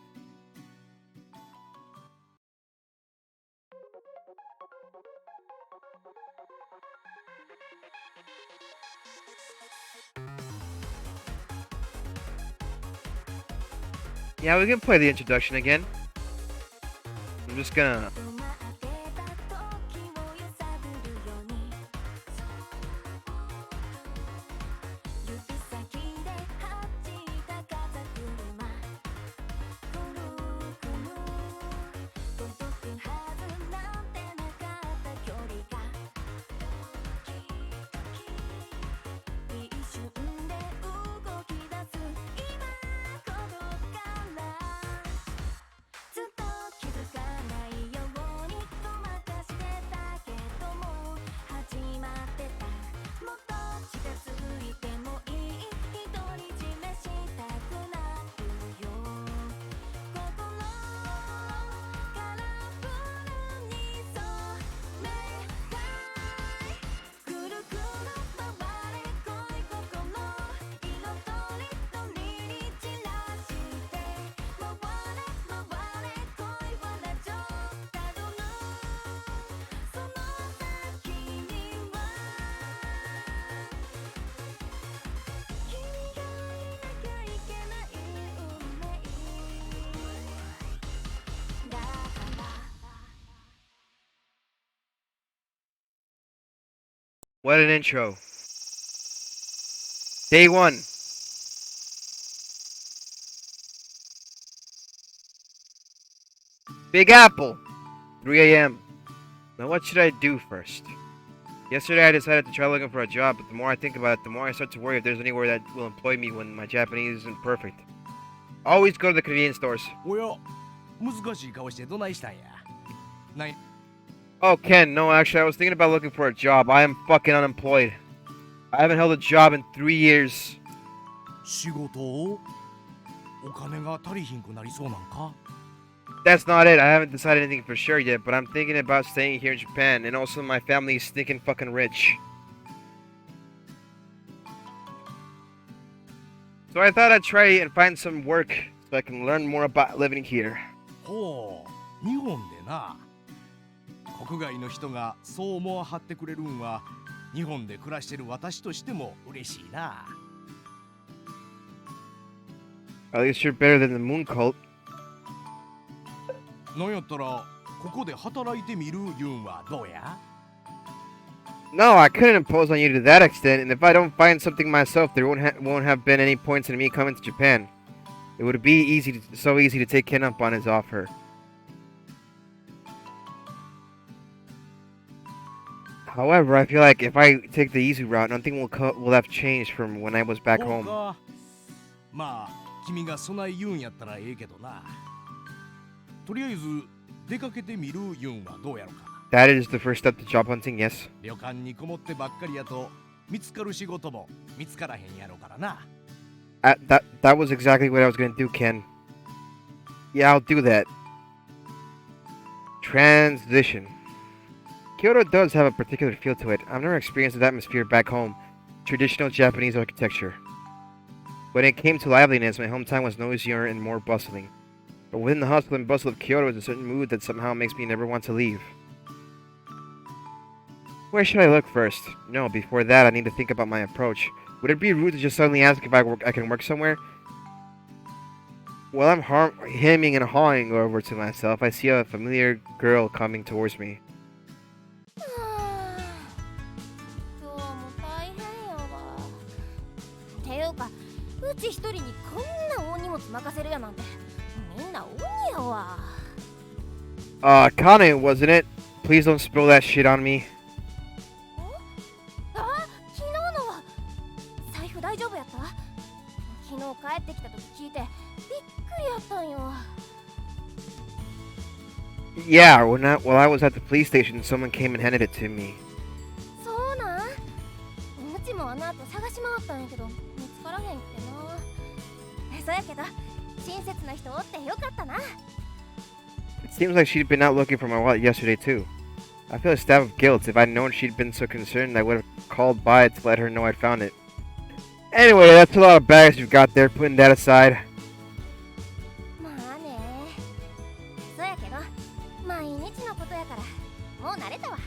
Yeah, we can play the introduction again. I'm just gonna... What an intro. Day 1. Big Apple. 3 a.m. Now what should I do first? Yesterday I decided to try looking for a job, but the more I think about it, the more I start to worry if there's anywhere that will employ me when my Japanese isn't perfect. Always go to the convenience stores. おや、難しい顔してどないしたんや。ない。 Oh, Ken, no, actually, I was thinking about looking for a job. I am fucking unemployed. I haven't held a job in 3 years. 仕事をお金が足りひんくなりそうなんか That's not it. I haven't decided anything for sure yet, but I'm thinking about staying here in Japan, and also my family is stinking fucking rich. So I thought I'd try and find some work so I can learn more about living here. ほう、日本でな。国外の人がそう思わはってくれるんは日本で暮らしてる私としても嬉しいな。At least you're better than the moon cult. なんやったらここで働いてみるいうんはどうや？ No, I couldn't impose on you to that extent, and if I don't find something myself, there won't have been any points in me coming to Japan. It would be so easy to take Ken up on his offer. However, I feel like if I take the easy route, nothing will have changed from when I was back そう home. か。まあ君がそない言うんやったらええけどな。とりあえず出かけてみるいうんはどうやろか。 That is the first step to job hunting, yes. 旅館にこもってばっかりやと見つかる仕事も見つからへんやろからな。That was exactly what I was gonna do, Ken. Yeah, I'll do that. Transition. Kyoto does have a particular feel to it. I've never experienced the atmosphere back home. Traditional Japanese architecture. When it came to liveliness, my hometown was noisier and more bustling. But within the hustle and bustle of Kyoto is a certain mood that somehow makes me never want to leave. Where should I look first? No, before that, I need to think about my approach. Would it be rude to just suddenly ask if I can work somewhere? While I'm hemming and hawing over to myself, I see a familiar girl coming towards me. 今日も大変やわ。ていうか、うち一人にこんな大荷物任せるやなんてみんな鬼やわ。Kane, wasn't it? Please don't spill that shit on me. あ、昨日のは財布大丈夫やった？昨日帰ってきた時聞いてびっくりやったんよ。 Yeah, while I was at the police station, someone came and handed it to me. そうなん？うちもあの後探し回ったんやけど見つからへんってな。そうやけど親切な人おってよかったな。 It seems like she'd been out looking for my wallet yesterday too. I feel a stab of guilt. If I'd known she'd been so concerned, I would have called by to let her know I'd found it. Anyway, that's a lot of bags you've got there. Putting that aside. まあね。そうやけど毎日のことやからもう慣れたわ。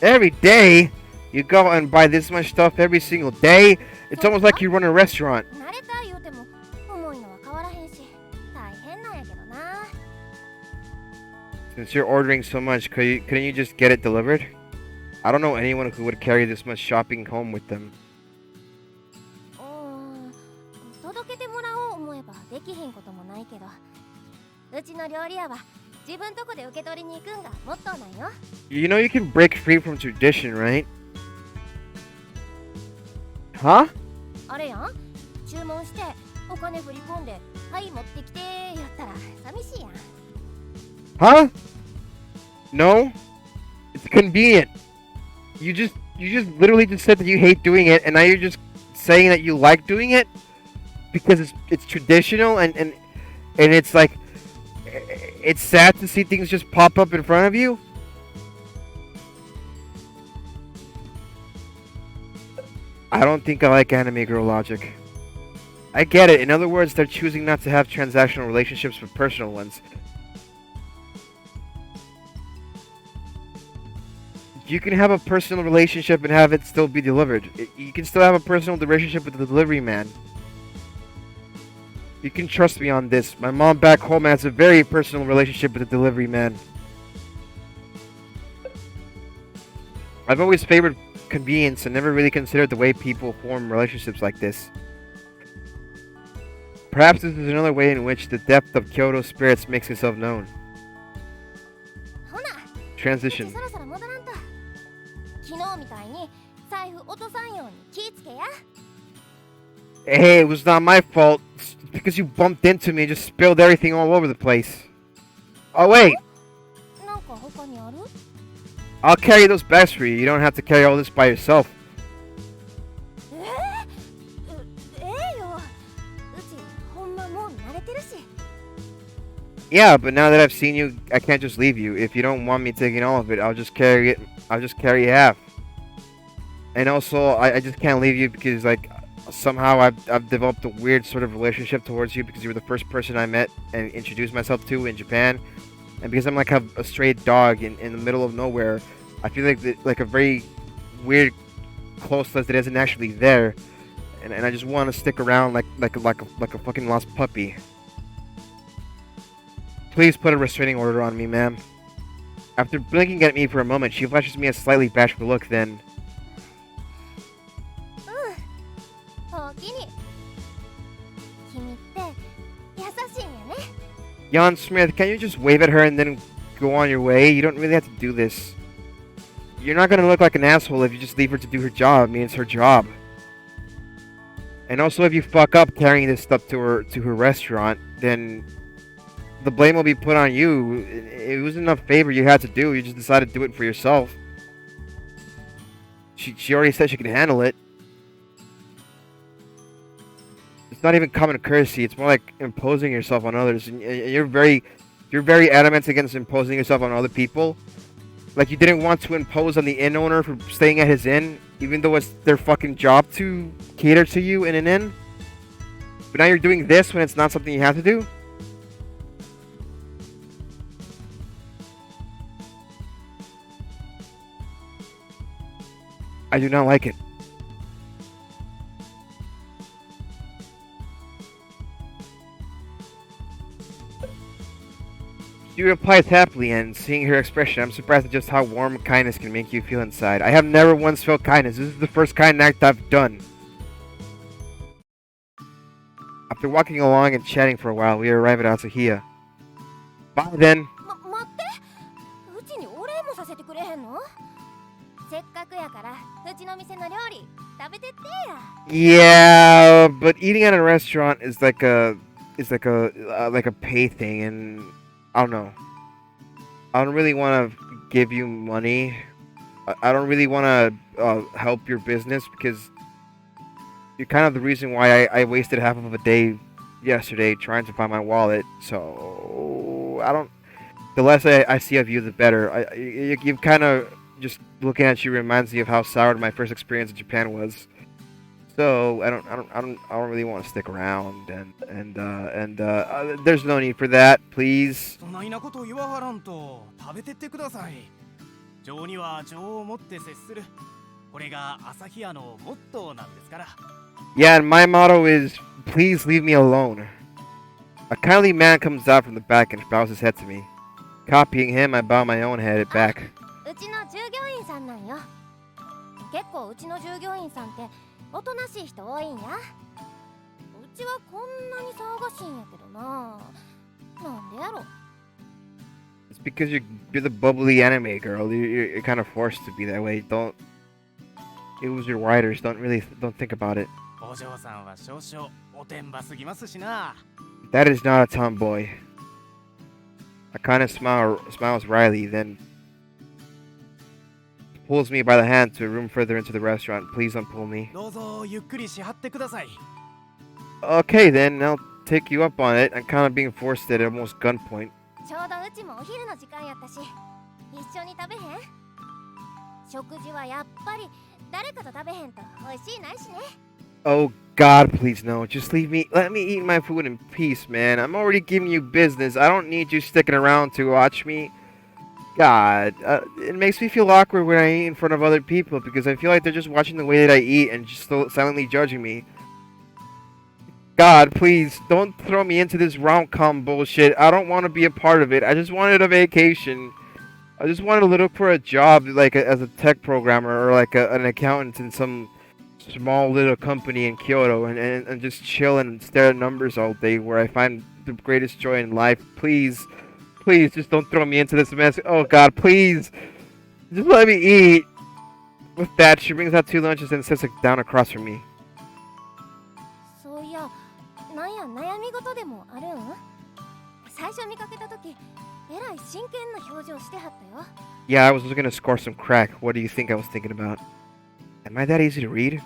Every day? You go and buy this much stuff every single day? It's almost like you run a restaurant. 慣れた言うても重いのは変わらへんし大変なんやけどな。 Since you're ordering so much, couldn't you just get it delivered? I don't know anyone who would carry this much shopping home with them. 届けてもらおう思えばできひんこともないけど、うちの料理屋は自分とこで受け取りに行くんがモットーなんよ。 You know you can break free from tradition, right? Huh? あれやん、注文してお金振り込んではい持ってきてやったら寂しいやん。 Huh? No? It's convenient. You just literally just said that you hate doing it, and now you're just saying that you like doing it because it's traditional and it's like it's sad to see things just pop up in front of you. I don't think I like anime girl logic. I get it. In other words, they're choosing not to have transactional relationships but personal ones. You can have a personal relationship and have it still be delivered. You can still have a personal relationship with the delivery man. You can trust me on this. My mom back home has a very personal relationship with the delivery man. I've always favored convenience and never really considered the way people form relationships like this. Perhaps this is another way in which the depth of Kyoto's spirits makes itself known. ほな、 Transition. そろそろ戻らんと。昨日みたいに財布落とさんように気ぃつけや。 Hey, it was not my fault. It's because you bumped into me and just spilled everything all over the place. Oh wait, なんか他にある？ I'll carry those bags for you. You don't have to carry all this by yourself. ええよ。うちほんまもう慣れてるし。 Yeah, but now that I've seen you, I can't just leave you. If you don't want me taking all of it, I'll just carry it. I'll just carry half. And also, I just can't leave you because like somehow I've developed a weird sort of relationship towards you because you were the first person I met and introduced myself to in Japan, and because I'm like a stray dog in the middle of nowhere, I feel like a very weird closeness that isn't actually there, and I just want to stick around like a fucking lost puppy. Please put a restraining order on me, ma'am. After blinking at me for a moment, she flashes me a slightly bashful look, then... おおきに君って優しいんやね Jan Smith, can't you just wave at her and then go on your way? You don't really have to do this. You're not gonna look like an asshole if you just leave her to do her job. I mean, it's her job. And also, if you fuck up carrying this stuff to her restaurant, then the blame will be put on you. It wasn't enough favor you had to do. You just decided to do it for yourself. She already said she could handle it. It's not even common courtesy. It's more like imposing yourself on others. And you're very adamant against imposing yourself on other people. Like you didn't want to impose on the inn owner for staying at his inn, even though it's their fucking job to cater to you in an inn. But now you're doing this when it's not something you have to do. I do not like it. She replies happily, and seeing her expression, I'm surprised at just how warm kindness can make you feel inside. I have never once felt kindness. This is the first kind act I've done. After walking along and chatting for a while, we arrive at Asahiya. Bye then. 待ってうちにお礼もさせてくれへんのせっかくやからうちの店の料理食べてってや Yeah, but eating at a restaurant is like a pay thing, and I don't know. I don't really want to give you money. I don't really want to help your business because you're kind of the reason why I wasted half of a day yesterday trying to find my wallet. So I don't. The less I see of you, the better. You kind of just looking at you reminds me of how sour my first experience in Japan was. So I don't really want to stick around, and there's no need for that, please. そないなこと言わはらんと食べてってください。情には情を持って接する。これが旭屋のモットーなんですから。Yeah, and my motto is, please leave me alone. A kindly man comes out from the back and bows his head to me. Copying him, I bow my own head back. うちの従業員さんなんよ結構うちの従業員さんっておとなしい人多いんやうちはこんなに騒がしいんやけどななんでやろ It's because you're the bubbly anime girl. You're kind of forced to be that way. Don't. It was your writers. Don't think about it. お嬢さんは少々おてんばすぎますしな。 That is not a tomboy. I kind of smiles wryly, then pulls me by the hand to a room further into the restaurant. Please don't pull me. どうぞゆっくりしはってください。 Okay, then I'll take you up on it. I'm kind of being forced at almost gunpoint. ちょうどうちもお昼の時間やったし一緒に食べへん食事はやっぱり誰かと食べへんと美味しいないしね Oh God, please no. Just let me eat my food in peace, man. I'm already giving you business. I don't need you sticking around to watch me. God, it makes me feel awkward when I eat in front of other people because I feel like they're just watching the way that I eat and just silently judging me. God, please, don't throw me into this romcom bullshit. I don't want to be a part of it. I just wanted a vacation. I just wanted to look for a job like as a tech programmer or like an accountant in some small little company in Kyoto and just chill and stare at numbers all day where I find the greatest joy in life. Please, just don't throw me into this mess. Oh God, please, just let me eat. With that, she brings out 2 lunches and sits down across from me. そういやなんや悩み事でもあるん最初見かけた時えらい真剣な表情してはったよ Yeah, I was looking to score some crack. What do you think I was thinking about? Am I that easy to read?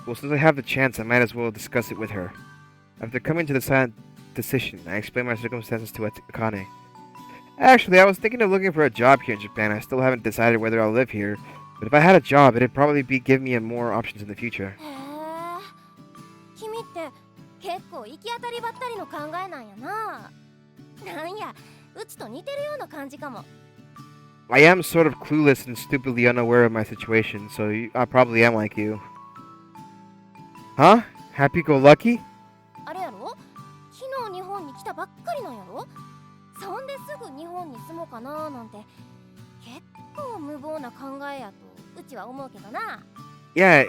Well, since I have the chance, I might as well discuss it with her. After coming to the silent decision, I explained my circumstances to Akane. Actually, I was thinking of looking for a job here in Japan. I still haven't decided whether I'll live here. But if I had a job, it'd probably give me more options in the future. へえ君って結構行き当たりばったりの考えなんやななんやうちと似てるような感じかも I am sort of clueless and stupidly unaware of my situation, so I probably am like you. Huh? Happy-go-lucky? あれやろ、昨日日本に来たばっかりなんやろ。そんですぐ日本に住もうかななんて結構無謀な考えやとうちは思うけどな。 Yeah,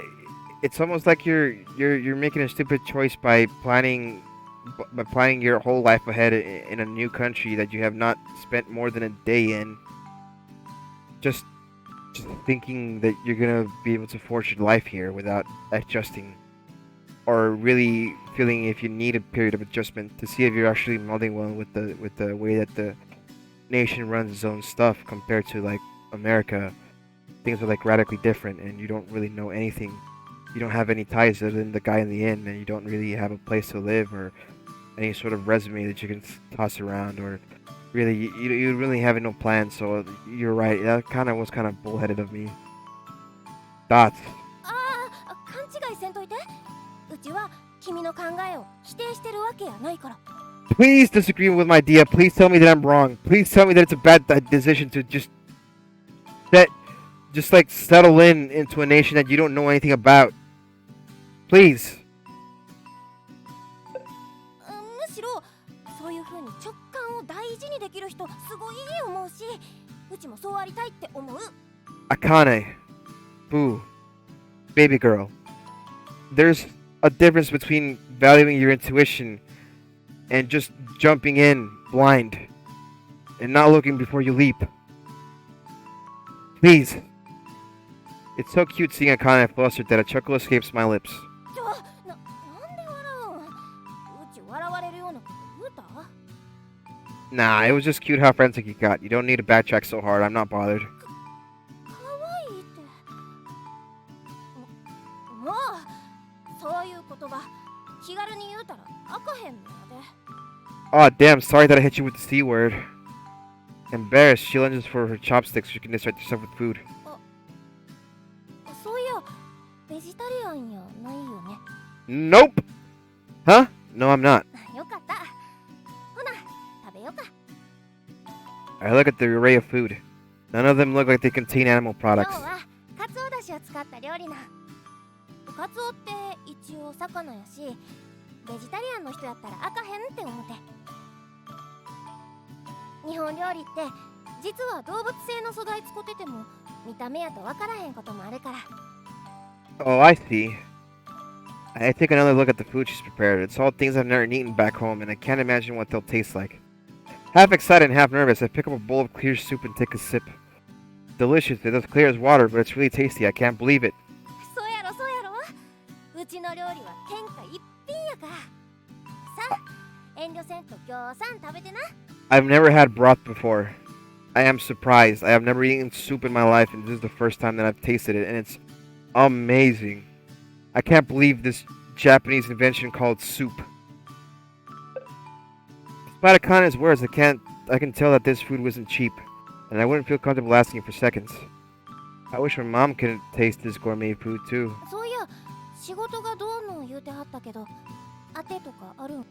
it's almost like you're making a stupid choice by planning your whole life ahead in a new country that you have not spent more than a day in. Just thinking that you're gonna be able to forge your life here without adjusting, or really feeling if you need a period of adjustment to see if you're actually melding well with the way that the nation runs its own stuff compared to like America. Things are like radically different, and you don't really know anything. You don't have any ties other than the guy in the inn, and you don't really have a place to live or any sort of resume that you can toss around, or really you really have no plans. So you're right. That was kind of bullheaded of me. Dots. ああ、勘違いせんといて。うちは君の考えを否定してるわけやないから。 Please disagree with my idea. Please tell me that I'm wrong. Please tell me that it's a bad decision to just like settle into a nation that you don't know anything about. Please. むしろそういう風に直感を大事にできる人すごい思うし、うちもそうありたいって思う。 Akane. Boo. Baby girl. There's a difference between valuing your intuition and just jumping in blind and not looking before you leap. Please. It's so cute seeing Akane flustered that a chuckle escapes my lips. なんで笑うん。うち笑われるようなこと言うた。 Nah, it was just cute how frantic you got. You don't need to backtrack so hard. I'm not bothered. かわいいって。もうそういう言葉気軽に言うたらあかへんのやで。 Oh, damn. Sorry that I hit you with the C word. Embarrassed, she lunges for her chopsticks so she can distract herself with food. そういやベジタリアンやないよね。 Nope! Huh? No, I'm not. よかった。ほな食べようか。 I look at the array of food. None of them look like they contain animal 今 products. 日はカツオだしを使った料理な。カツオって一応魚やし、ベジタリアンの人やったらあかへんって思って。日本料理って実は動物性の素材使ってても見た目やとわからへんこともあるから。 Oh, I see. I take another look at the food she's prepared. It's all things I've never eaten back home, and I can't imagine what they'll taste like. Half excited and half nervous, I pick up a bowl of clear soup and take a sip. Delicious. It's as clear as water, but it's really tasty. I can't believe it. そうやろそうやろ。うちの料理は天下一品やから。さあ遠慮せんとぎょうさん食べてな。 I've never had broth before. I am surprised. I have never eaten soup in my life, and this is the first time that I've tasted it, and it's amazing. I can't believe this Japanese invention called soup. Despite Akane's words, I can tell that this food wasn't cheap, and I wouldn't feel comfortable asking for seconds. I wish my mom could taste this gourmet food too. そういや仕事がどうの言うてはったけど、当てとかあるん？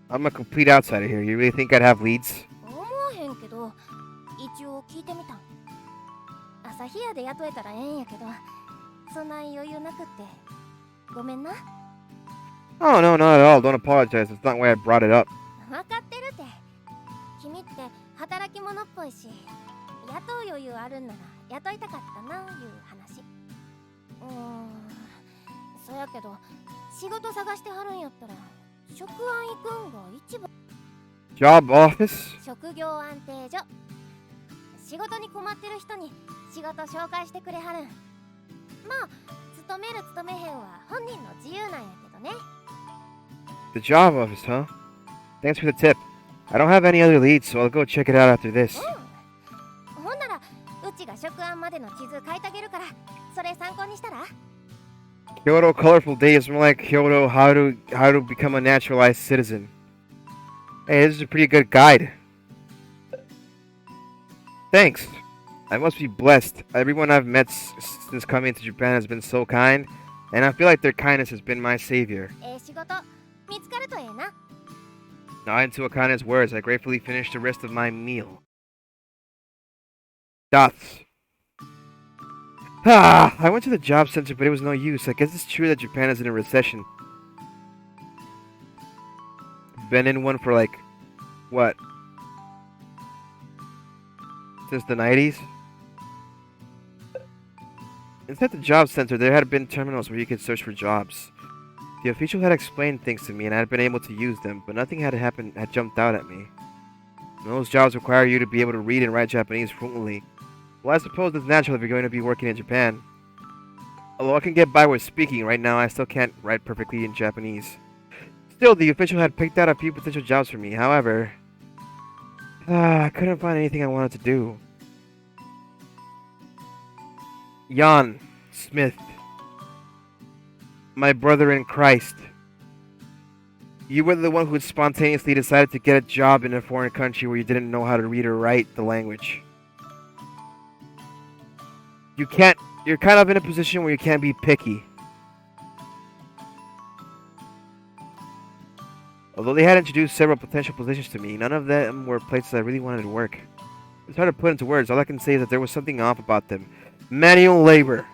I'm a complete outsider here. You really think I'd have leads? 思わへんけど、一応聞いてみたん。朝日屋で雇えたらええんやけど、そんな余裕なくってごめんな。 Oh, no, not at all. Don't apologize. It's not why I brought it up. 分かってるって。君って働き者っぽいし、雇う余裕あるんなら雇いたかったないう話。そやけど仕事探してはるんやったら職安行くんが一番。 Job office? 職業安定所。仕事に困ってる人に仕事紹介してくれはるん。まあ勤める勤めへんは本人の自由なんやけどね。 The job office, huh? Thanks for the tip. I don't have any other leads, so I'll go check it out after this. ほんならうちが職安までの地図書いてあげるからそれ参考にしたら。 Kyoto Colorful Day is more like Kyoto how to become a naturalized citizen. Hey, this is a pretty good guide. Thanks. I must be blessed. Everyone I've met since coming to Japan has been so kind, and I feel like their kindness has been my savior. 仕事見つかるとええな。 Nodding to Akane's words, I gratefully finished the rest of my meal. Dots. I went to the job center, but it was no use. I guess it's true that Japan is in a recession. been in one for like, what? Since the 90s? Inside the job center, there had been terminals where you could search for jobs. The official had explained things to me and I had been able to use them, but nothing had jumped out at me. Those jobs require you to be able to read and write Japanese fluently. Well, I suppose it's natural if you're going to be working in Japan. Although I can get by with speaking, right now I still can't write perfectly in Japanese. Still, the official had picked out a few potential jobs for me. However, I couldn't find anything I wanted to do. Jan Smith, my brother in Christ. You were the one who spontaneously decided to get a job in a foreign country where you didn't know how to read or write the language. You're kind of in a position where you can't be picky. Although they had introduced several potential positions to me, none of them were places I really wanted to work. It's hard to put into words. All I can say is that there was something off about them. Manual labor.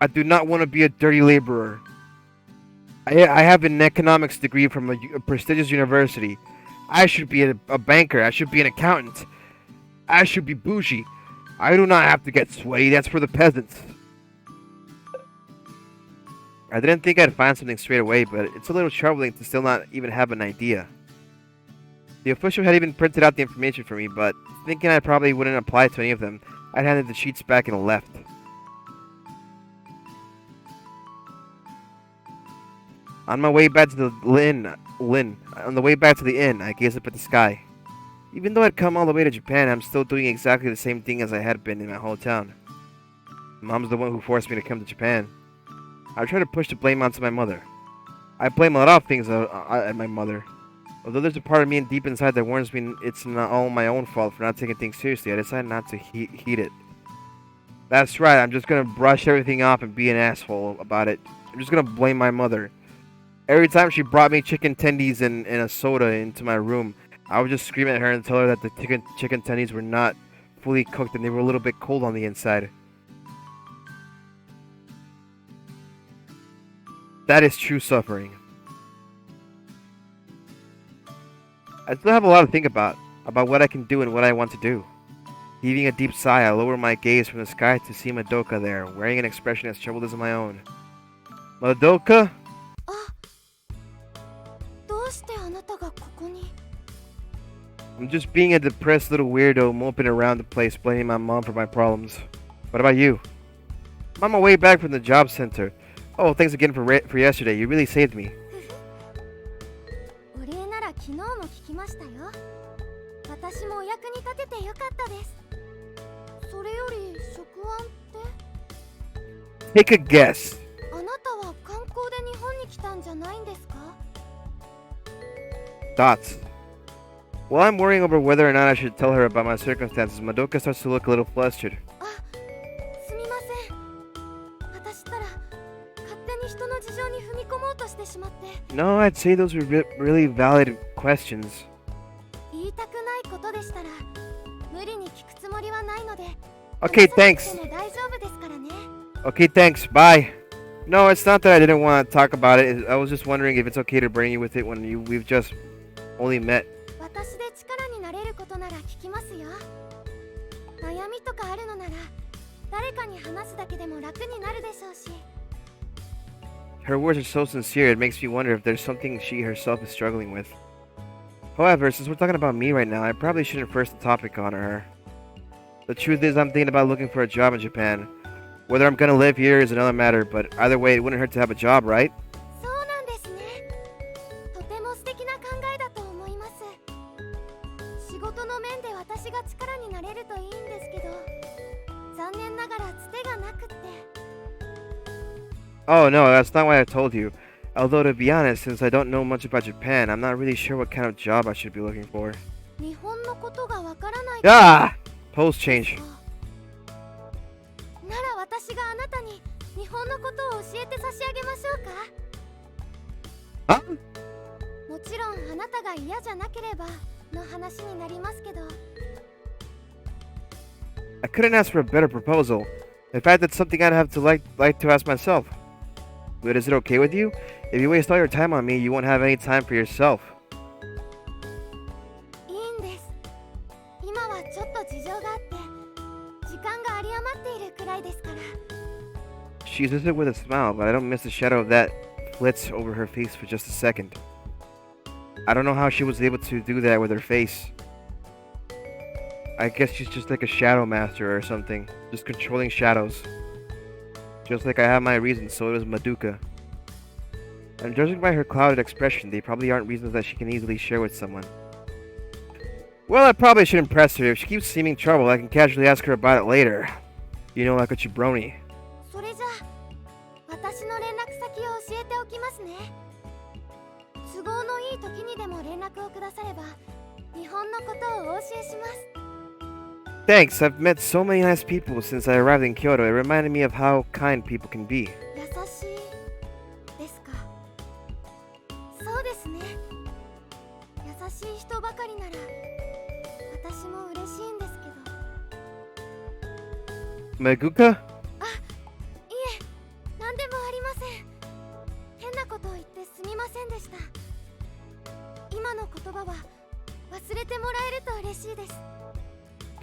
I do not want to be a dirty laborer. I have an economics degree from a prestigious university. I should be a banker. I should be an accountant. I should be bougie. I do not have to get sweaty. That's for the peasants. I didn't think I'd find something straight away, but it's a little troubling to still not even have an idea. The official had even printed out the information for me, but thinking I probably wouldn't apply to any of them, I handed the sheets back and left. On my way back to the inn, I gazed up at the sky. Even though I'd come all the way to Japan, I'm still doing exactly the same thing as I had been in my hometown. Mom's the one who forced me to come to Japan. I try to push the blame onto my mother. I blame a lot of things at my mother. Although there's a part of me deep inside that warns me it's not all my own fault for not taking things seriously, I decided not to heed it. That's right, I'm just gonna brush everything off and be an asshole about it. I'm just gonna blame my mother. Every time she brought me chicken tendies and a soda into my room, I would just scream at her and tell her that the chicken tendies were not fully cooked and they were a little bit cold on the inside. That is true suffering. I still have a lot to think about what I can do and what I want to do. Heaving a deep sigh, I lower my gaze from the sky to see Madoka there, wearing an expression as troubled as my own. Madoka? I'm just being a depressed little weirdo moping around the place blaming my mom for my problems. What about you? I'm on my way back from the job center. Oh, thanks again for yesterday. You really saved me. Take a guess. Dots. While I'm worrying over whether or not I should tell her about my circumstances, Madoka starts to look a little flustered. No, I'd say those were really valid questions. Okay, thanks. Okay, thanks. Bye. No, it's not that I didn't want to talk about it. I was just wondering if it's okay to bring you with it when we've just only met. Her words are so sincere, it makes me wonder if there's something she herself is struggling with. However, since we're talking about me right now, I probably shouldn't force the topic on her. The truth is, I'm thinking about looking for a job in Japan. Whether I'm gonna live here is another matter, but either way, it wouldn't hurt to have a job, right? Oh no, that's not what I told you. Although to be honest, since I don't know much about Japan, I'm not really sure what kind of job I should be looking for. Ah! Pose change. Huh? I couldn't ask for a better proposal. In fact, that's something I'd have to like to ask myself. But is it okay with you? If you waste all your time on me, you won't have any time for yourself. っているくらいですから。 She says it with a smile, but I don't miss the shadow of that flits over her face for just a second. I don't know how she was able to do that with her face. I guess she's just like a shadow master or something, just controlling shadows. Just like I have my reasons, so does Madoka. And judging by her clouded expression, they probably aren't reasons that she can easily share with someone. Well, I probably should impress her. If she keeps seeming trouble, I can casually ask her about it later. You know, like a jabroni. それじゃあ私の連絡先を教えておきますね。都合のいい時にでも連絡をくだされば日本のことをお教えします。 Thanks, I've met so many nice people since I arrived in Kyoto. It reminded me of how kind people can be. 優しいですか。そうですね。優しい人ばかりなら私も嬉しいんですけど。 Maguka? いえ、何でもありません。変なことを言ってすみませんでした。今の言葉は忘れてもらえると嬉しいです。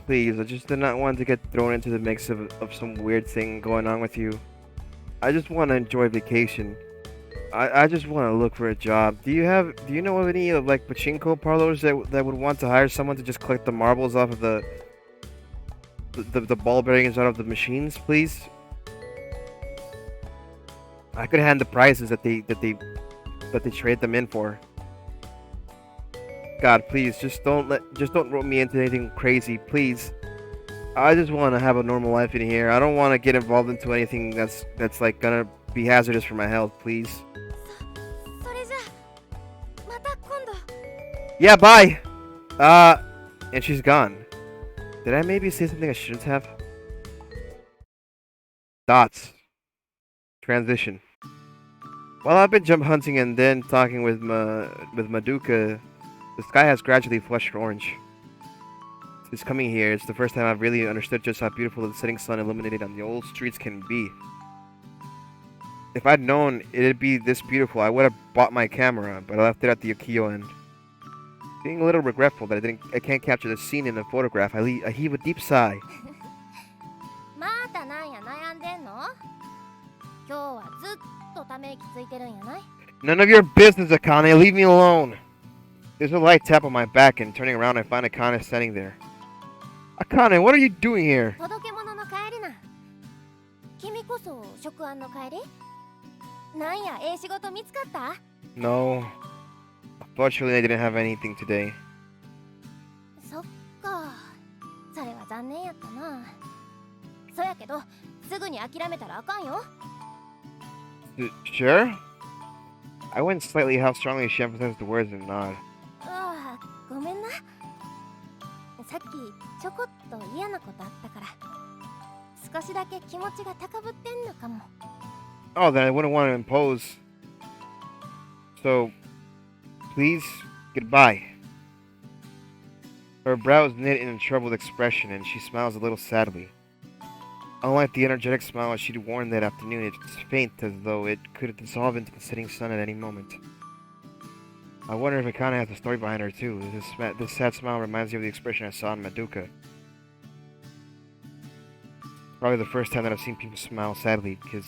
Please, I just did not want to get thrown into the mix of some weird thing going on with you. I just want to enjoy vacation. I just want to look for a job. Do you know of any of like pachinko parlors that would want to hire someone to just collect the marbles off of the ball bearings out of the machines, please? I could hand the prices that they trade them in for. God, please, just don't rope me into anything crazy, please. I just want to have a normal life in here. I don't want to get involved into anything that's like gonna be hazardous for my health, please. それじゃあまた今度。 Yeah, bye. And she's gone. Did I maybe say something I shouldn't have? Dots. Transition. While I've been jump hunting and then talking with Madoka, the sky has gradually flushed orange. Since coming here, it's the first time I've really understood just how beautiful the setting sun illuminated on the old streets can be. If I'd known it'd be this beautiful, I would have bought my camera, but I left it at the Ukiyo end. Being a little regretful that I can't capture the scene in the photograph, I heave a deep sigh. またなんや悩んでんの？今日はずっとため息ついてるんやない？ None of your business, Akane. Leave me alone. There's a light tap on my back, and turning around, I find Akane standing there. Akane, what are you doing here? 届け物の帰りな。君こそ職案の帰り？なんや、仕事見つかった？ No. Unfortunately, I didn't have anything today. そっか。それは残念やったな。そやけど、すぐに諦めたらあかんよ。Sure? I went slightly how strongly she emphasized the words and nod. ああ、ごめんな。さっきちょこっと嫌なことあったから、少しだけ気持ちが高ぶってんのかも。 Oh, then I wouldn't want to impose. So, please, goodbye. Her brows knit in a troubled expression, and she smiles a little sadly. Unlike the energetic smile she'd worn that afternoon, it's faint as though it could dissolve into the setting sun at any moment. I wonder if Akane has a story behind her too. This sad smile reminds me of the expression I saw in Madoka. Probably the first time that I've seen people smile sadly, because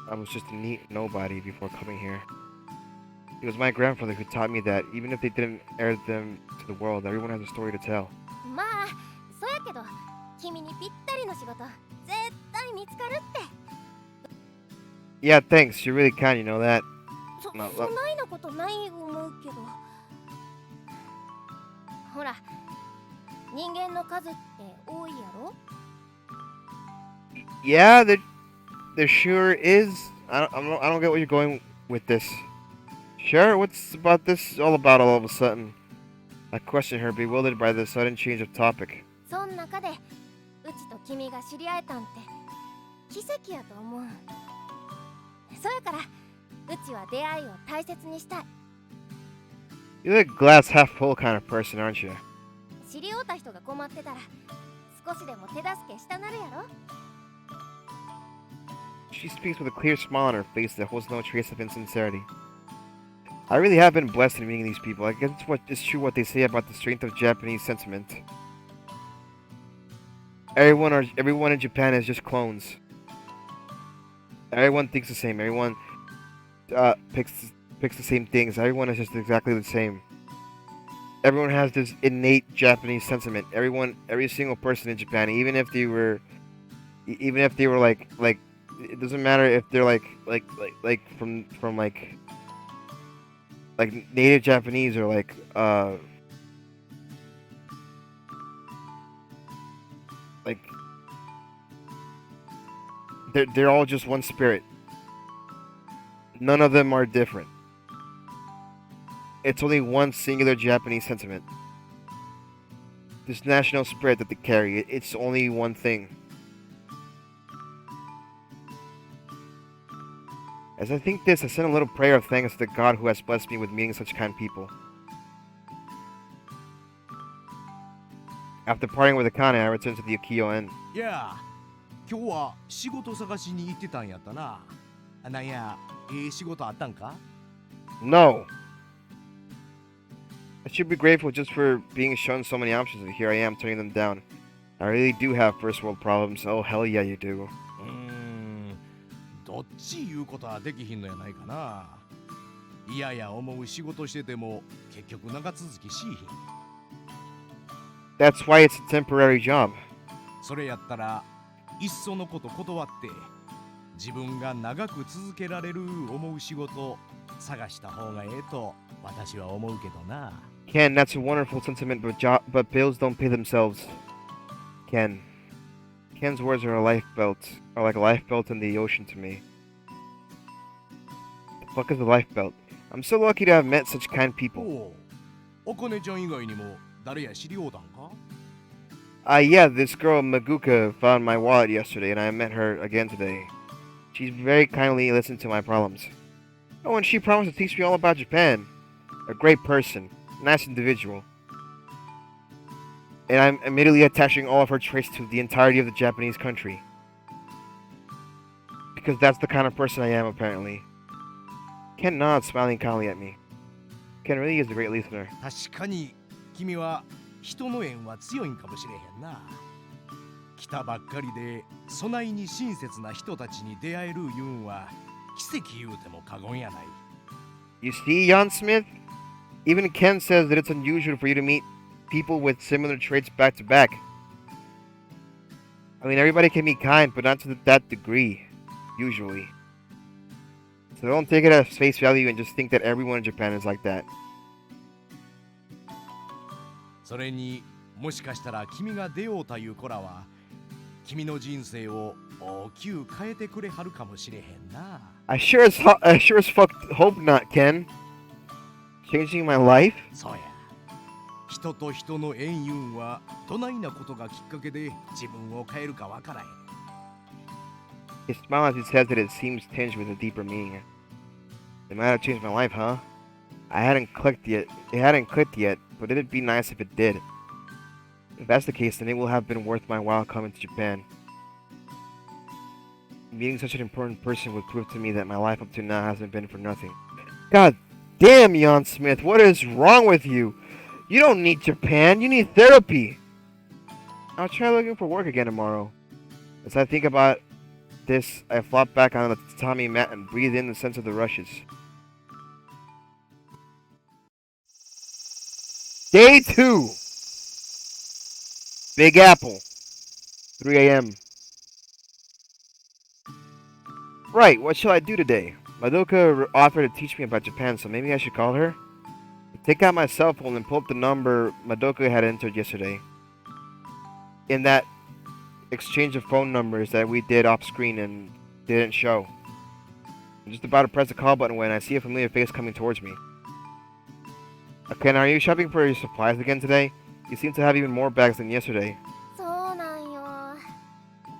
I was just a neat nobody before coming here. It was my grandfather who taught me that even if they didn't air them to the world, everyone has a story to tell. まあ、そうやけど、君にぴったりの仕事、絶対見つかるって。 Yeah, thanks. You're really kind, you know that. そないなことない思うけど。ほら、人間の数って多いやろ？ Yeah, there sure is. I don't get what you're going with this. Sure, what's about this all about all of a sudden? I question her, bewildered by the sudden change of topic. そん中で、うちと君が知り合えたんって奇跡やと思う。そうやから、うちは出会いを大切にしたい。 You're the glass half full kind of person, aren't you? 知り合うた人が困ってたら、少しでも手助けしたなるやろ？ She speaks with a clear smile on her face that holds no trace of insincerity. I really have been blessed in meeting these people. I guess it's true what they say about the strength of Japanese sentiment. Everyone in Japan is just clones. Everyone thinks the same. Everyone picks the same things. Everyone is just exactly the same. Everyone has this innate Japanese sentiment. Every single person in Japan, even if they were like, it doesn't matter if they're like from like native Japanese or like they're all just one spirit. None of them are different. It's only one singular Japanese sentiment. This national spirit that they carry, it's only one thing. As I think this, I send a little prayer of thanks to the God who has blessed me with meeting such kind people. After parting with Akane, I return to the Ukiyo-en. いやあ、今日は仕事探しに行ってたんやったな。なんや、仕事あったんか？ No! I should be grateful just for being shown so many options, and here I am turning them down. I really do have first world problems. Oh, hell yeah, you do. どっち言うことはできひんのやないかな。いやいや思う仕事してても結局長続きしいひん。That's why it's a temporary job. それやったらいっそのこと断って自分が長く続けられる思う仕事探した方がええと私は思うけどな。Ken, that's a wonderful sentiment, but bills don't pay themselves. Ken. Ken's words are like a life belt in the ocean to me. The fuck is a life belt? I'm so lucky to have met such kind people. お金ちゃん以外にも誰や知りおうたんか？ Yeah, this girl Maguka found my wallet yesterday, and I met her again today. She's very kindly listened to my problems. Oh, and she promised to teach me all about Japan. A great person, nice individual. And I'm immediately attaching all of her traits to the entirety of the Japanese country. Because that's the kind of person I am, apparently. Ken nods, smiling kindly at me. Ken really is a great listener. 確かに君は人の縁は強いんかもしれへんな。来たばっかりでそないに親切な人たちに出会えるいうんは奇跡言うても過言やない。You see, Jan Smith? Even Ken says that it's unusual for you to meet people with similar traits back to back. I mean, everybody can be kind, but not to that degree, usually. So don't take it at face value and just think that everyone in Japan is like that. それにもしかしたら君が出ようという子らは君の人生を大きく変えてくれはるかもしれへんな。I sure as fuck hope not, Ken. Changing my life? そうや。人と人の縁ゆんはどないなことがきっかけで自分を変えるかわからへん。He smiles as he says that it seems tinged with a deeper meaning. It might have changed my life, huh? It hadn't clicked yet, but it'd be nice if it did. If that's the case, then it will have been worth my while coming to Japan. Meeting such an important person would prove to me that my life up to now hasn't been for nothing. God damn, Jan Smith, what is wrong with you? You don't need Japan, you need therapy. I'll try looking for work again tomorrow. As I think about this, I flop back on the tatami mat and breathe in the sense of the rushes. Day 2. Big Apple. 3 a.m. Right, what shall I do today? Madoka offered to teach me about Japan, so maybe I should call her? I take out my cell phone and pull up the number Madoka had entered yesterday. In that exchange of phone numbers that we did off screen and didn't show. I'm just about to press the call button when I see a familiar face coming towards me. Okay, now are you shopping for your supplies again today? You seem to have even more bags than yesterday. そうなんよ。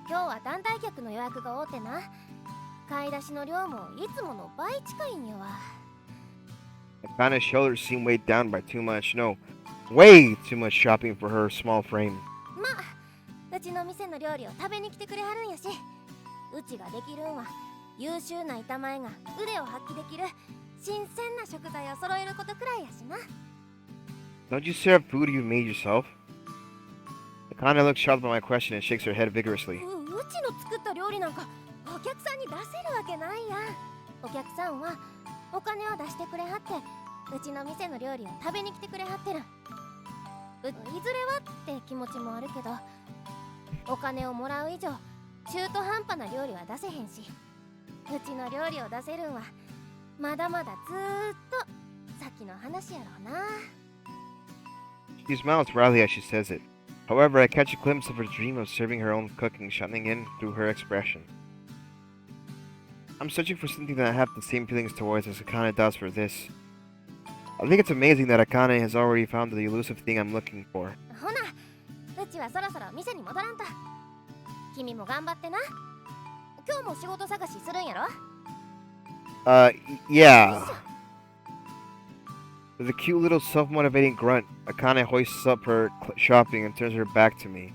今日は団体客の予約が多くてな。買い出しの量もいつもの倍近いんよわ。Akana's shoulders seem weighed down by too much, no, way too much shopping for her small frame. まあ、うちの店の料理を食べに来てくれはるんやし、うちができるんは優秀な板前が腕を発揮できる新鮮な食材を揃えることくらいやしな。Don't you serve food you made yourself? Akane looks shocked by my question and shakes her head vigorously. うちの作った料理なんかお客さんに出せるわけないやん。お客さんはお金を出してくれはってうちの店の料理を食べに来てくれはってる。いずれはって気持ちもあるけど、お金をもらう以上中途半端な料理は出せへんし、うちの料理を出せるんはまだまだずーっと先の話やろうな。 She smiles wryly as she says it. However, I catch a glimpse of her dream of serving her own cooking shining in through her expression. I'm searching for something that I have the same feelings towards as Akane does for this. I think it's amazing that Akane has already found the elusive thing I'm looking for. ほな、うちはそろそろ店に戻らんと。君も頑張ってな。今日も仕事探しするんやろ？ Yeah. With a cute little self-motivating grunt, Akane hoists up her shopping and turns her back to me.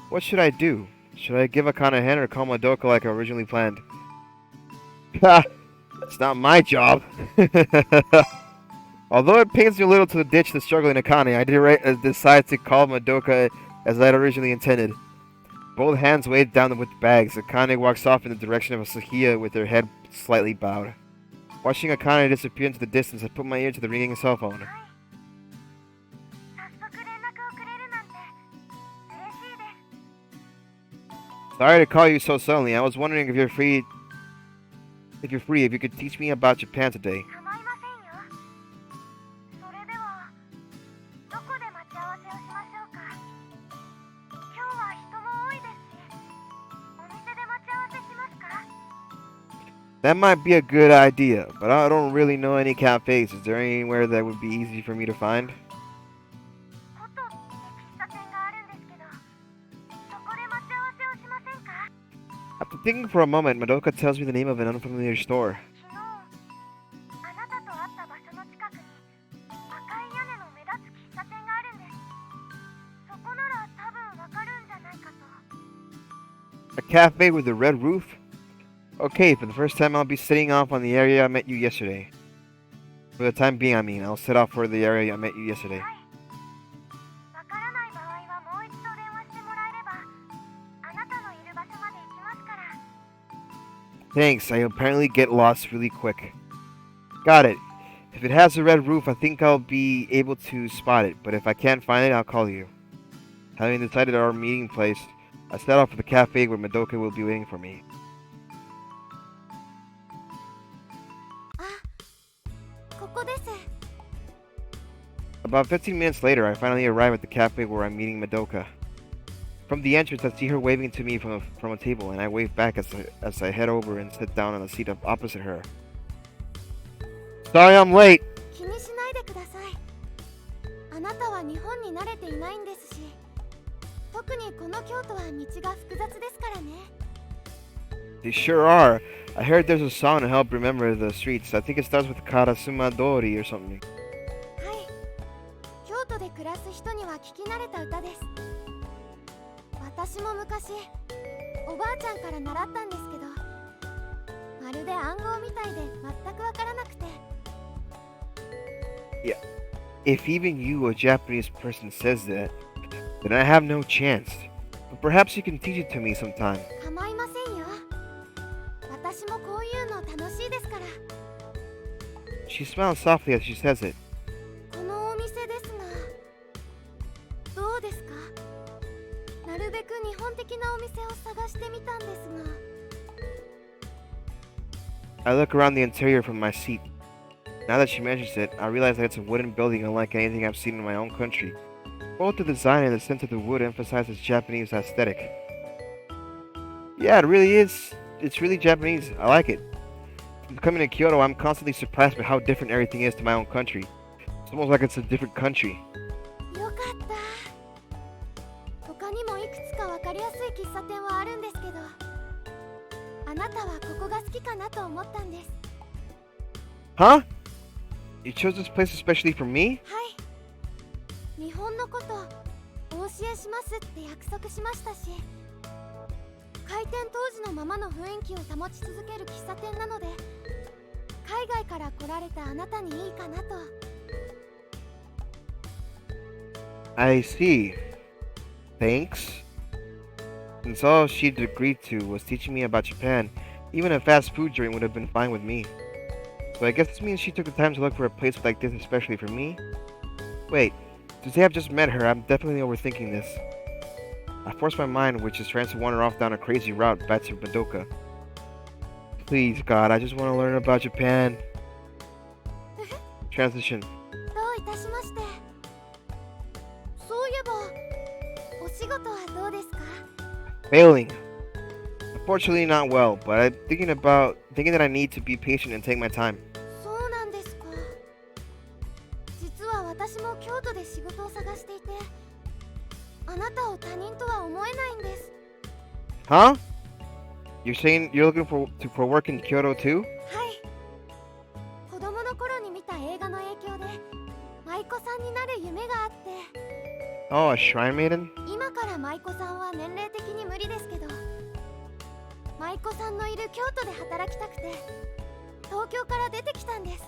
What should I do? Should I give Akane a hand or call Madoka like I originally planned? Ha! It's not my job. Although it pains me a little to ditch the struggling Akane, I did decide to call Madoka as I had originally intended. Both hands weighed down with bags, Akane walks off in the direction of Asahiya with her head slightly bowed. Watching Akane disappear into the distance, I put my ear to the ringing cell phone. Sorry to call you so suddenly. I was wondering if you're free, if you could teach me about Japan today. That might be a good idea, but I don't really know any cafes. Is there anywhere that would be easy for me to find? After thinking for a moment, Madoka tells me the name of an unfamiliar store. A cafe with a red roof? Okay, for the first time I'll be setting off on the area I met you yesterday. For the time being, I mean, I'll set off for the area I met you yesterday. Thanks, I apparently get lost really quick. Got it. If it has a red roof, I think I'll be able to spot it, but if I can't find it, I'll call you. Having decided our meeting place, I set off for the cafe where Madoka will be waiting for me. About 15 minutes later, I finally arrive at the cafe where I'm meeting Madoka. From the entrance, I see her waving to me from a table, and I wave back as I head over and sit down on the seat opposite her. Sorry I'm late. 気にしないでください。あなたは日本に慣れていないんですし、特にこの京都は道が複雑ですからね。They sure are. I heard there's a song to help remember the streets. I think it starts with Karasuma Dori or something. はい。京都で暮らす人には聞き慣れた歌です。私も昔、おばあちゃんから習ったんですけど、まるで暗号みたいで全くわからなくて。Yeah, if even you, a Japanese person, says that, then I have no chance. But perhaps you can teach it to me sometime. 構いませんよ。私もこういうの楽しいですから。She smiles softly as she says it. このお店ですが、どうですか？なるべく日本的なお店を探してみたんですが。I look around the interior from my seat. Now that she mentions it, I realize that it's a wooden building unlike anything I've seen in my own country. Both the design and the scent of the wood emphasize its Japanese aesthetic. Yeah, it really is. It's really Japanese. I like it. Since coming to Kyoto, I'm constantly surprised by how different everything is to my own country. It's almost like it's a different country. よかった。他にもいくつかわかりやすい喫茶店はあるんですけど、あなたはここが好きかなと思ったんです。Huh? You chose this place especially for me? はい。日本のことお教えしますって約束しましたし、開店当時のままの雰囲気を保ち続ける喫茶店なので、海外から来られたあなたにいいかなと。I see. Thanks? Since all she'd agreed to was teaching me about Japan, even a fast food joint would have been fine with me. So I guess this means she took the time to look for a place like this especially for me? Wait, to say I've just met her, I'm definitely overthinking this. I force my mind, which is trying to wander off down a crazy route back to Madoka. Please, God, I just want to learn about Japan. Transition. どういたしまして。そういえば、お仕事はどうですか？ Failing. Unfortunately, not well, but I'm thinking that I need to be patient and take my time. そうなんですか。実は私も京都で仕事を探していて、あなたを他人とは思えないんです。 Huh? You're saying you're looking for work in Kyoto too? はい。子供の頃に見た映画の影響で、舞妓さんになる夢があって、 Oh, a shrine maiden? 今から舞妓さんは年齢的に無理ですけど、舞妓さんのいる京都で働きたくて、東京から出てきたんです。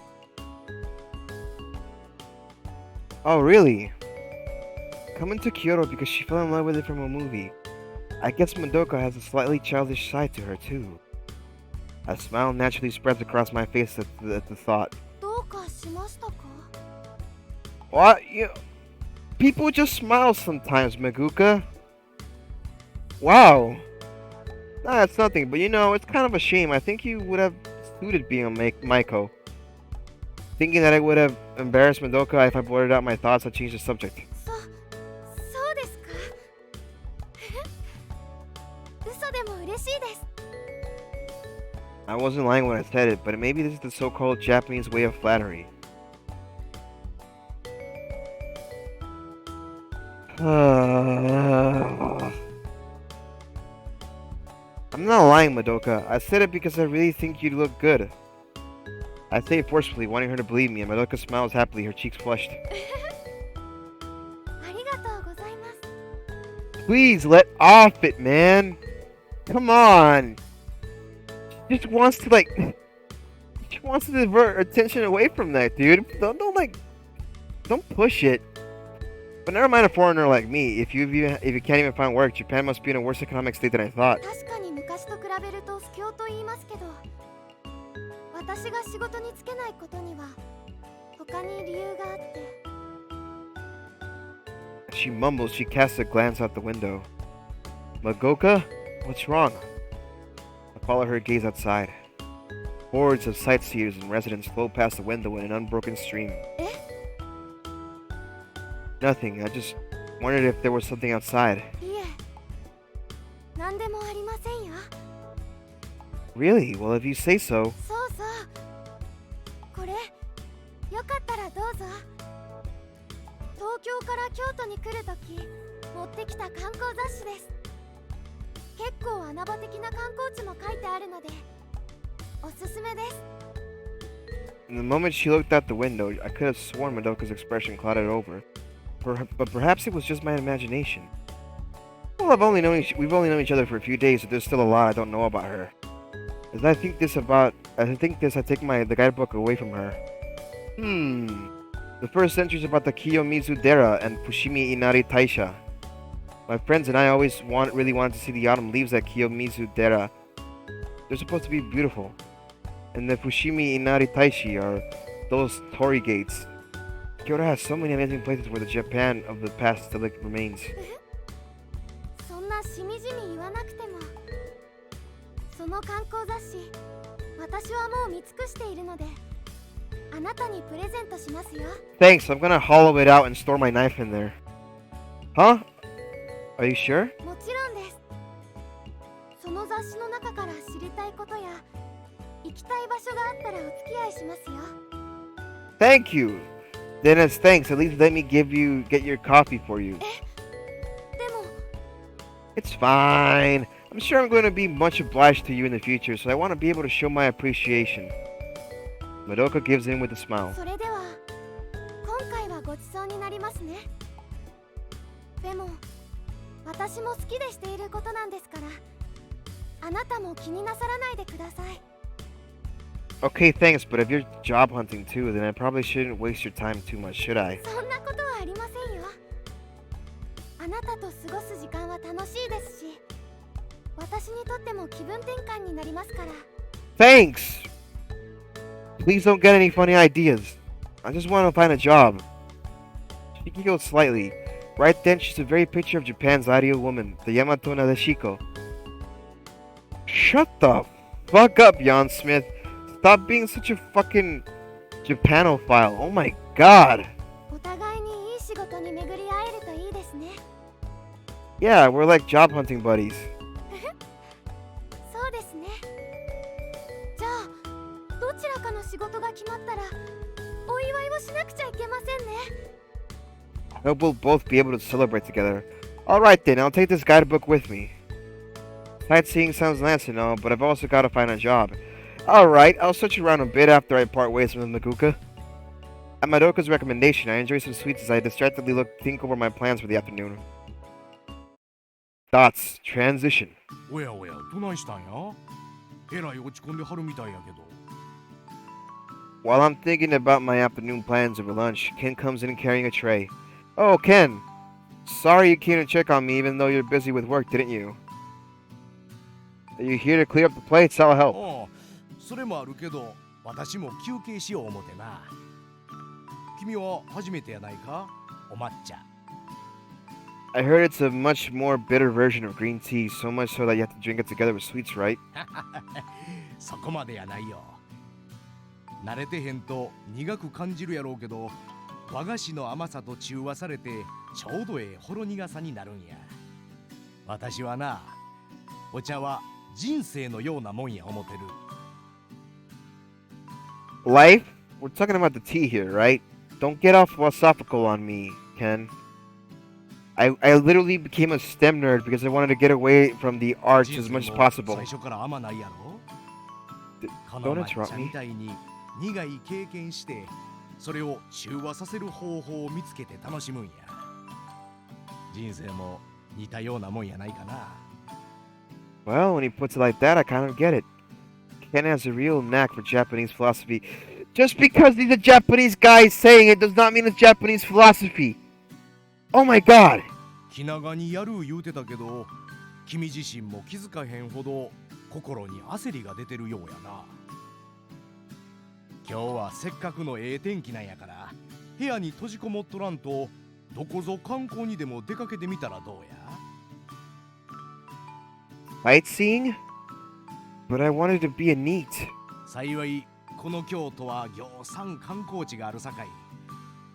Oh, really? Coming to Kyoto because she fell in love with it from a movie. I guess Madoka has a slightly childish side to her too. A smile naturally spreads across my face at the thought. どうかしましたか？ What? People just smile sometimes, Maguka. Wow. Nah, it's nothing, but it's kind of a shame. I think you would have suited being a Maiko. Thinking that it would have embarrassed Madoka if I blurted out my thoughts, I changed the subject. そうですか？嘘でも嬉しいです。 I wasn't lying when I said it, but maybe this is the so-called Japanese way of flattery. I'm not lying, Madoka. I said it because I really think you look good. I say it forcefully, wanting her to believe me, and Madoka smiles happily, her cheeks flushed. ありがとうございます。 Please let off it, man. Come on. She just wants to she wants to divert attention away from that, dude. Don't push it. But never mind a foreigner like me. If you can't even find work, Japan must be in a worse economic state than I thought. 確かに昔と比べると不況と言いますけど、私が仕事に就けないことには他に理由があって。 She mumbles. She casts a glance out the window. Magoka, what's wrong? I follow her gaze outside. Hordes of sightseers and residents flow past the window in an unbroken stream. Nothing. I just wondered if there was something outside. いえ、何でもありませんよ。 Really? Well, if you say so. そうそう。これ、よかったらどうぞ。東京から京都に来るとき、持ってきた観光雑誌です。結構穴場的な観光地も書いてあるので、おすすめです。 In the moment she looked out the window, I could have sworn Madoka's expression clouded over. But perhaps it was just my imagination. Well, we've only known each other for a few days, so there's still a lot I don't know about her. As I take the guidebook away from her. The first entry is about the Kiyomizu Dera and Fushimi Inari Taisha. My friends and I always really wanted to see the autumn leaves at Kiyomizu Dera. They're supposed to be beautiful. And the Fushimi Inari Taishi are those torii gates. Kyoto has so many amazing places where the Japan of the past still remains. そんなしみじみ言わなくても、その観光雑誌、私はもう見尽くしているので、あなたにプレゼントしますよ。 Thanks, I'm gonna hollow it out and store my knife in there. Huh? Are you sure? もちろんです。その雑誌の中から知りたいことや、行きたい場所があったらお付き合いしますよ。 Thank you. Then as thanks, at least let me get your coffee for you. でも、 It's fine. I'm sure I'm going to be much obliged to you in the future, so I want to be able to show my appreciation. Madoka gives in with a smile. それでは、今回はごちそうになりますね。でも、私も好きでしていることなんですから、あなたも気になさらないでください。 Okay, thanks, but if you're job hunting too, then I probably shouldn't waste your time too much, should I? そんなことはありませんよ。あなたと過ごす時間は楽しいですし、私にとっても気分転換になりますから。 Thanks! Please don't get any funny ideas. I just want to find a job. She giggled slightly. Right then, she's the very picture of Japan's ideal woman, the Yamato Nadeshiko. Shut the fuck up, Jan Smith. Stop being such a fucking Japanophile. Oh my god. お互いにいい仕事に巡り会えるといいですね。 Yeah, we're like job hunting buddies. そうですね。じゃあどちらかの仕事が決まったらお祝いをしなくちゃいけませんね。 I hope we'll both be able to celebrate together. Alright then, I'll take this guidebook with me. Sightseeing sounds nice and all, but I've also got to find a job. Alright, I'll search around a bit after I part ways with Maguka. At Madoka's recommendation, I enjoy some sweets as I distractedly think over my plans for the afternoon. Thoughts. Transition. おやおや、どないしたんや？えらい落ち込んではるみたいやけど。 While I'm thinking about my afternoon plans over lunch, Ken comes in carrying a tray. Oh, Ken! Sorry you came to check on me even though you're busy with work, didn't you? Are you here to clear up the plates? I'll help. ああ、それもあるけど、私も休憩しよう思てな。君は初めてやないか？お抹茶。 I heard it's a much more bitter version of green tea, so much so that you have to drink it together with sweets, right? そこまでやないよ。慣れてへんと苦く感じるやろうけど、和菓子の甘さと中和されてちょうどええほろ苦さになるんや。私はな、お茶は人生のようなもんや思てる。 Life? We're talking about the tea here, right? Don't get all philosophical on me, Ken. I literally became a STEM nerd because I wanted to get away from the arts as much as possible. 最初から甘ないやろ。 こ Don't の interrupt 抹茶 me. みたいに苦い経験して、それを中和させる方法を見つけて楽しむんや。人生も似たようなもんやないかな。 Well, when he puts it like that, I kind of get it. Ken has a real knack for Japanese philosophy. Just because he's a Japanese guy saying it does not mean it's Japanese philosophy. Oh my god! 気長にやる言うてたけど、君自身も気づかへんほど心に焦りが出てるようやな。今日はせっかくのええ天気なんやから、部屋に閉じこもっとらんと、どこぞ観光にでも出かけてみたらどうや？ Sightseeing? But I wanted to be a NEET. 幸いこの京都はぎょうさん観光地があるさかい、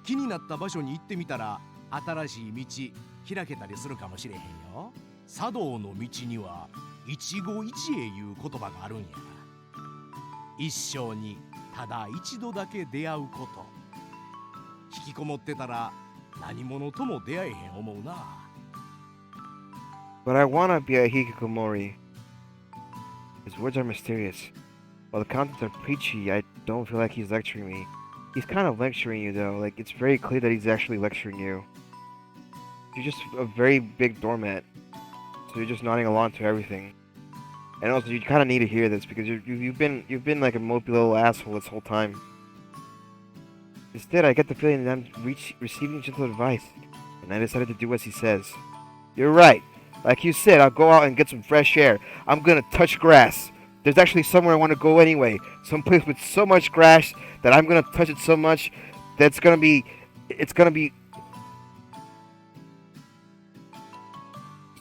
気になった場所に行ってみたら新しい道開けたりするかもしれへんよ。茶道の道には一期一会いう言葉があるんや。一生にただ一度だけ出会うこと。引きこもってたら何者とも出会えへん思うな。 But I wanna be a hikikomori. His words are mysterious. While the contents are preachy, I don't feel like he's lecturing me. He's kind of lecturing you though, like it's very clear that he's actually lecturing you. You're just a very big doormat, so you're just nodding along to everything. And also, you kind of need to hear this because you've been like a mopey little asshole this whole time. Instead, I get the feeling that I'm receiving gentle advice, and I decided to do as he says. You're right. Like you said, I'll go out and get some fresh air. I'm gonna touch grass. There's actually somewhere I want to go anyway. Some place with so much grass that I'm gonna touch it so much that it's gonna be.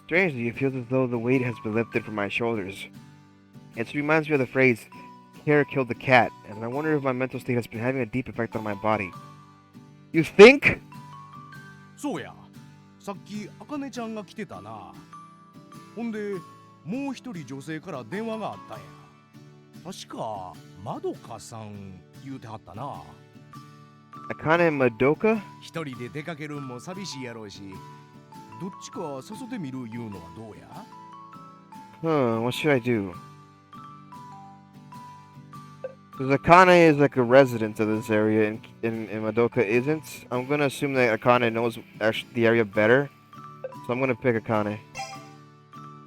Strangely, it feels as though the weight has been lifted from my shoulders. It reminds me of the phrase, "Care killed the cat," and I wonder if my mental state has been having a deep effect on my body. You think? そうや、さっきあかねちゃんが来てたな。ほんでもう一人女性から電話があったんや。確かまどかさん言うてはったな。 Akane Madoka? 一人で出かけるんも寂しいやろうし、どっちか誘ってみるいうのはどうや？ What should I do? Because Akane is like a resident of this area and Madoka isn't. I'm gonna assume that Akane knows actually the area better. So I'm gonna pick Akane.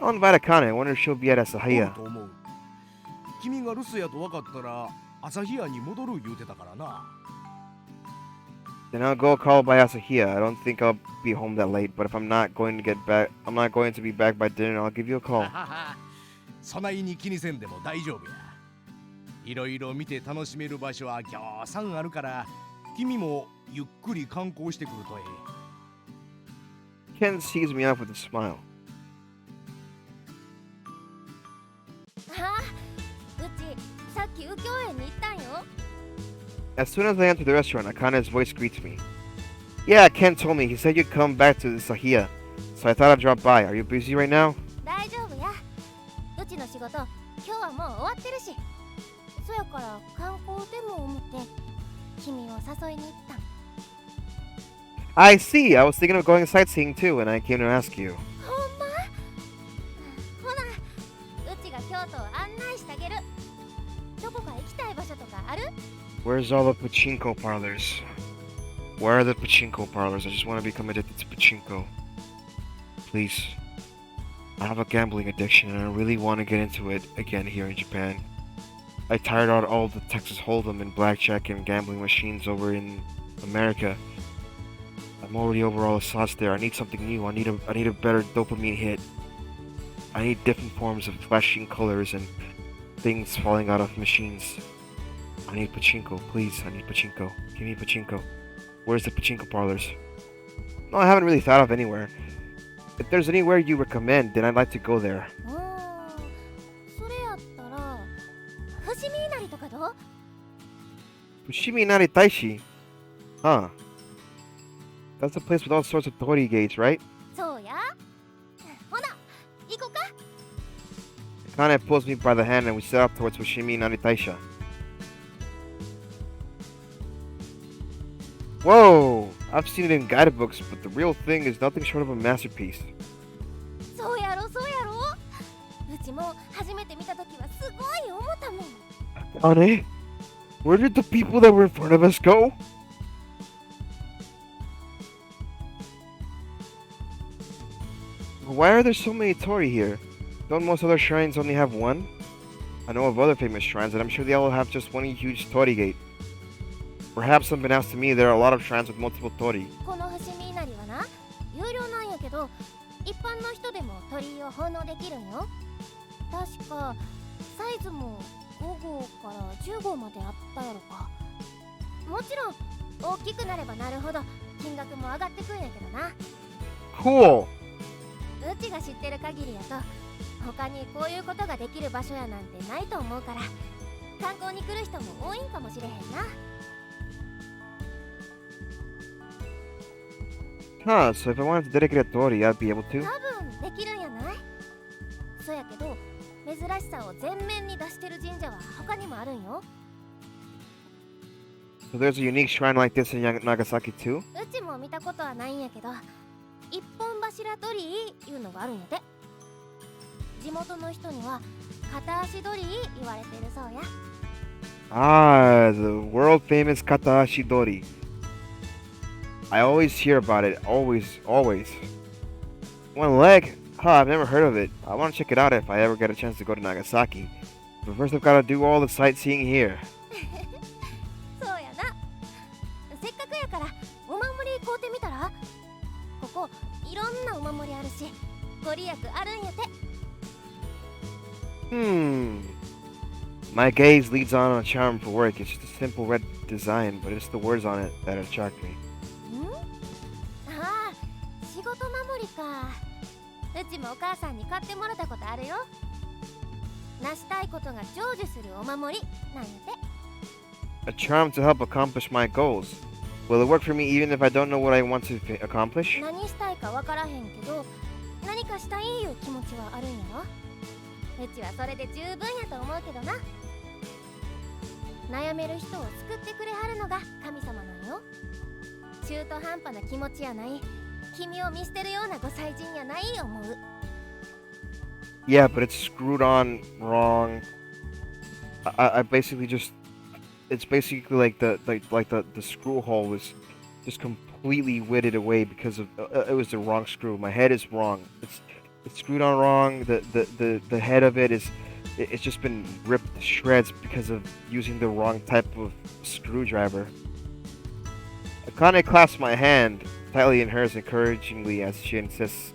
I'll invite Akane. I wonder if she'll be at おる Asahiya. と思う。君が留守やと分かったら朝日屋に戻る言うてたからな。Then I'll go call by Asahiya. I don't think I'll be home that late, but if I'm not going to get back, I'm not going to be back by dinner, I'll give you a call. そないに気にせんでも大丈夫や。いろいろ見て楽しめる場所はぎょうさんあるから、君もゆっくり観光してくるとええ。Ken sees me off with a smile. あ、うちさっき右京園に行ったんよ。 As soon as I enter the restaurant, Akane's voice greets me. Yeah, Ken told me. He said you'd come back to Sahiya, so I thought I'd drop by. Are you busy right now? 大丈夫や。うちの仕事今日はもう終わってるし、そやから観光でも思って君を誘いに行ったん。 I see. I was thinking of going sightseeing too, and I came to ask you. ほんま？ほな、うちが京都を案内してあげる。どこか行きたい場所とかある？ Where's all the pachinko parlors? Where are the pachinko parlors? I just want to become addicted to pachinko. Please. I have a gambling addiction and I really want to get into it again here in Japan. I tired out all the Texas Hold'em and blackjack and gambling machines over in America. I'm already over all the slots there. I need something new. I need a better dopamine hit. I need different forms of flashing colors and things falling out of machines. I need pachinko, please. I need pachinko. Give me pachinko. Where's the pachinko parlors? No, I haven't really thought of anywhere. If there's anywhere you recommend, then I'd like to go there. それやったら伏見稲荷とかどう？ Fushimi Nari Taishi? Huh. That's a place with all sorts of torii gates, right? そうや。ほな、行こうか。Akane pulls me by the hand and we set off towards Fushimi Nari Taisha. Whoa! I've seen it in guidebooks, but the real thing is nothing short of a masterpiece. そうやろそうやろ。うちも初めて見たときはすごい思ったもん。 Akane? Where did the people that were in front of us go? Why are there so many torii here? Don't most other shrines only have one? I know of other famous shrines, and I'm sure they all have just one huge torii gate. Perhaps unbeknownst to me, there are a lot of shrines with multiple torii. この伏見稲荷はな、有料なんやけど、一般の人でも鳥居を奉納できるんよ。確かサイズも5号から10号まであったやろか。もちろん大きくなればなるほど金額も上がってくんやけどな。 Cool! うちが知ってる限りやと、他にこういうことができる場所やなんてないと思うから、観光に来る人も多いんかもしれへんな。 Huh, so if I wanted to dedicate a torii, I'd be able to? 多分できるんやない？そやけど珍しさを前面に出してる神社は他にもあるんよ。 So there's a unique shrine like this in Nagasaki too? うちも見たことはないんやけど、一本柱鳥居いうのがあるんやて。地元の人には片足鳥居言われてるそうや。 Ah, the world famous Katahashi Dori. I always hear about it, always. One leg? Huh, I've never heard of it. I want to check it out if I ever get a chance to go to Nagasaki. But first I've got to do all the sightseeing here. そうやな。せっかくやからお守り買うてみたら？ここいろんなお守りあるし、ご利益あるんやて。 My gaze leads on a charm for work. It's just a simple red design, but it's the words on it that attract me. ああ、仕事守りか。うちもお母さんに買ってもらったことあるよ。成したいことが成就するお守りなんやて。 A charm to help accomplish my goals. Will it work for me even if I don't know what I want to accomplish? 何したいかわからへんけど、何かしたいいう気持ちはあるんやろ。うちはそれで十分やと思うけどな。悩める人を救ってくれはるのが神様なんよ。中途半端な気持ちやない、君を見捨てるようなご祭神やない思う。 Yeah, but it's screwed on wrong. I basically just... It's basically like the screw hole was just completely witted away because of it was the wrong screw. My head is wrong. It's screwed on wrong. The head of it is it's just been ripped to shreds because of using the wrong type of screwdriver. Akane clasps my hand tightly in hers encouragingly as she insists.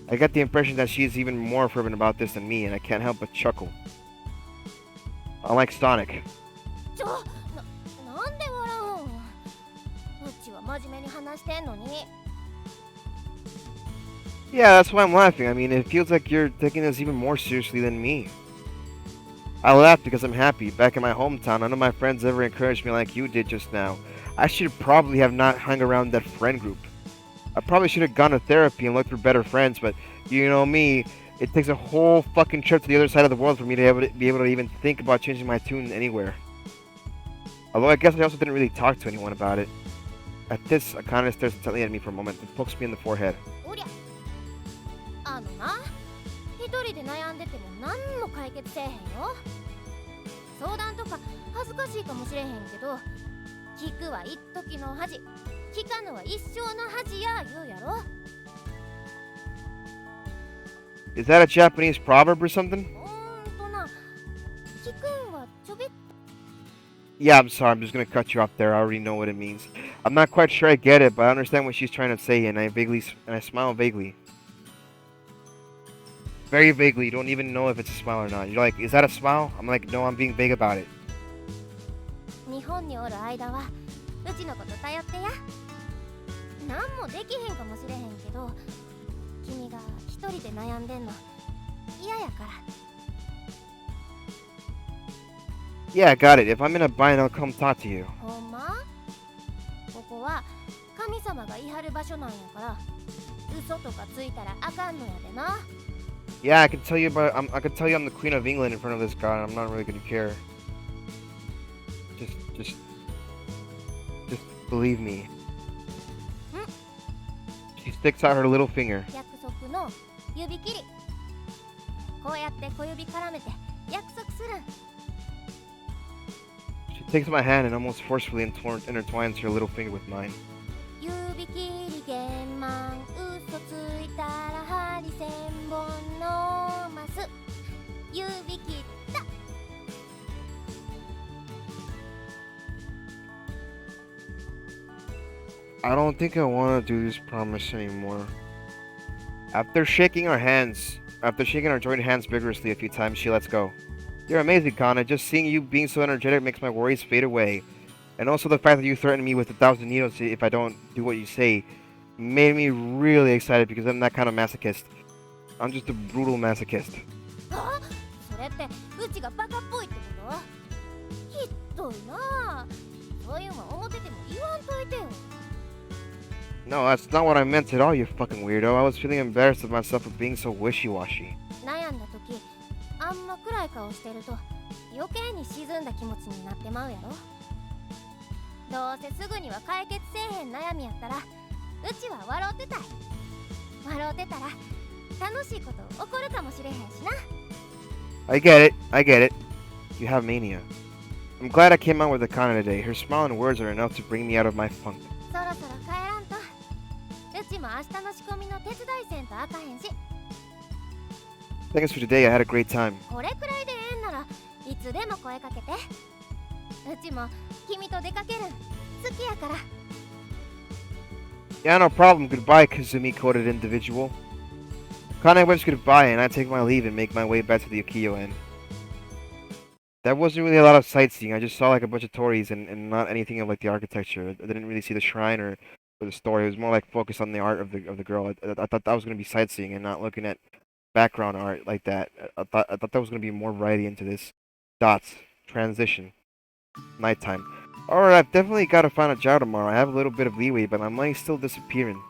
I get the impression that she is even more fervent about this than me, and I can't help but chuckle. Unlike Sonic. なんで笑うんうちは真面目に話してんのに Yeah, that's why I'm laughing. I mean, it feels like you're taking this even more seriously than me. I laugh because I'm happy. Back in my hometown, none of my friends ever encouraged me like you did just now. I should probably have not hung around that friend group. I probably should have gone to therapy and looked for better friends, but you know me, it takes a whole fucking trip to the other side of the world for me to be able to even think about changing my tune anywhere. Although I guess I also didn't really talk to anyone about it. At this, Akane stares intently at me for a moment and pokes me in the forehead. おりゃあのな一人で悩んでても何も解決せえへんよ相談とか恥ずかしいかもしれへんけど聞くは一時の恥聞かぬは一生の恥や言うやろ Is that a Japanese proverb or something? な聞くんはちょびっ Yeah, I'm sorry, I'm just gonna cut you off there. I already know what it means. I'm not quite sure I get it, but I understand what she's trying to say, and I smile vaguely. Very vaguely, you don't even know if it's a smile or not. You're like, is that a smile? I'm like, no, I'm being vague about it. 日本におる間はうちのこと頼ってや何もできへんかもしれへんけど君が一人で悩んでんの嫌やから Yeah, I got it. If I'm in a bind, I'll come talk to you. ほんまここは神様がいはる場所なんやから嘘とかついたらあかんのやでな Yeah, I can tell you I can tell you I'm the Queen of England in front of this god, and I'm not really gonna care. Just believe me. She sticks out her little finger. 約束の指切りこうやって小指絡めて約束するん She takes my hand and almost forcefully intertwines her little finger with mine. 指切り玄満嘘ついたら針千本のます指切った I don't think I want to do this promise anymore. After shaking our joined hands vigorously a few times, she lets go. You're amazing, Kana. Just seeing you being so energetic makes my worries fade away. And also the fact that you threaten me with 1,000 needles if I don't do what you say made me really excited because I'm that kind of masochist. I'm just a brutal masochist. あそれってうちがバカっぽいってことひどいなそういうの表でも言わんといてよ No, that's not what I meant at all, you fucking weirdo. I was feeling embarrassed of myself for being so wishy-washy. 悩んだ時あんま暗い顔してると余計に沈んだ気持ちになってまうやろどうせすぐには解決せえへん悩みやったらうちは笑うてたい笑うてたら楽しいこと起こるかもしれへんしな I get it. You have mania. I'm glad I came out with Akana today. Her smile and words are enough to bring me out of my funk. そろそろ帰らんとうちも明日の仕込みの手伝いせんとあかへんし Thanks for today, I had a great time. これくらいでええんならいつでも声かけてうちも君と出かけるん好きやから Yeah, no problem. Goodbye, Kazumi-coded individual. Akane waves goodbye, and I take my leave and make my way back to the Ukiyo-en. That wasn't really a lot of sightseeing. I just saw like a bunch of tories and not anything of like the architecture. I didn't really see the shrine or the story. It was more like focused on the art of the girl. I thought that was gonna be sightseeing and not looking at background art like that. I thought there was gonna be more variety into this. Dots, transition, nighttime. Alright, I've definitely got to find a job tomorrow. I have a little bit of leeway, but my money's still disappearing.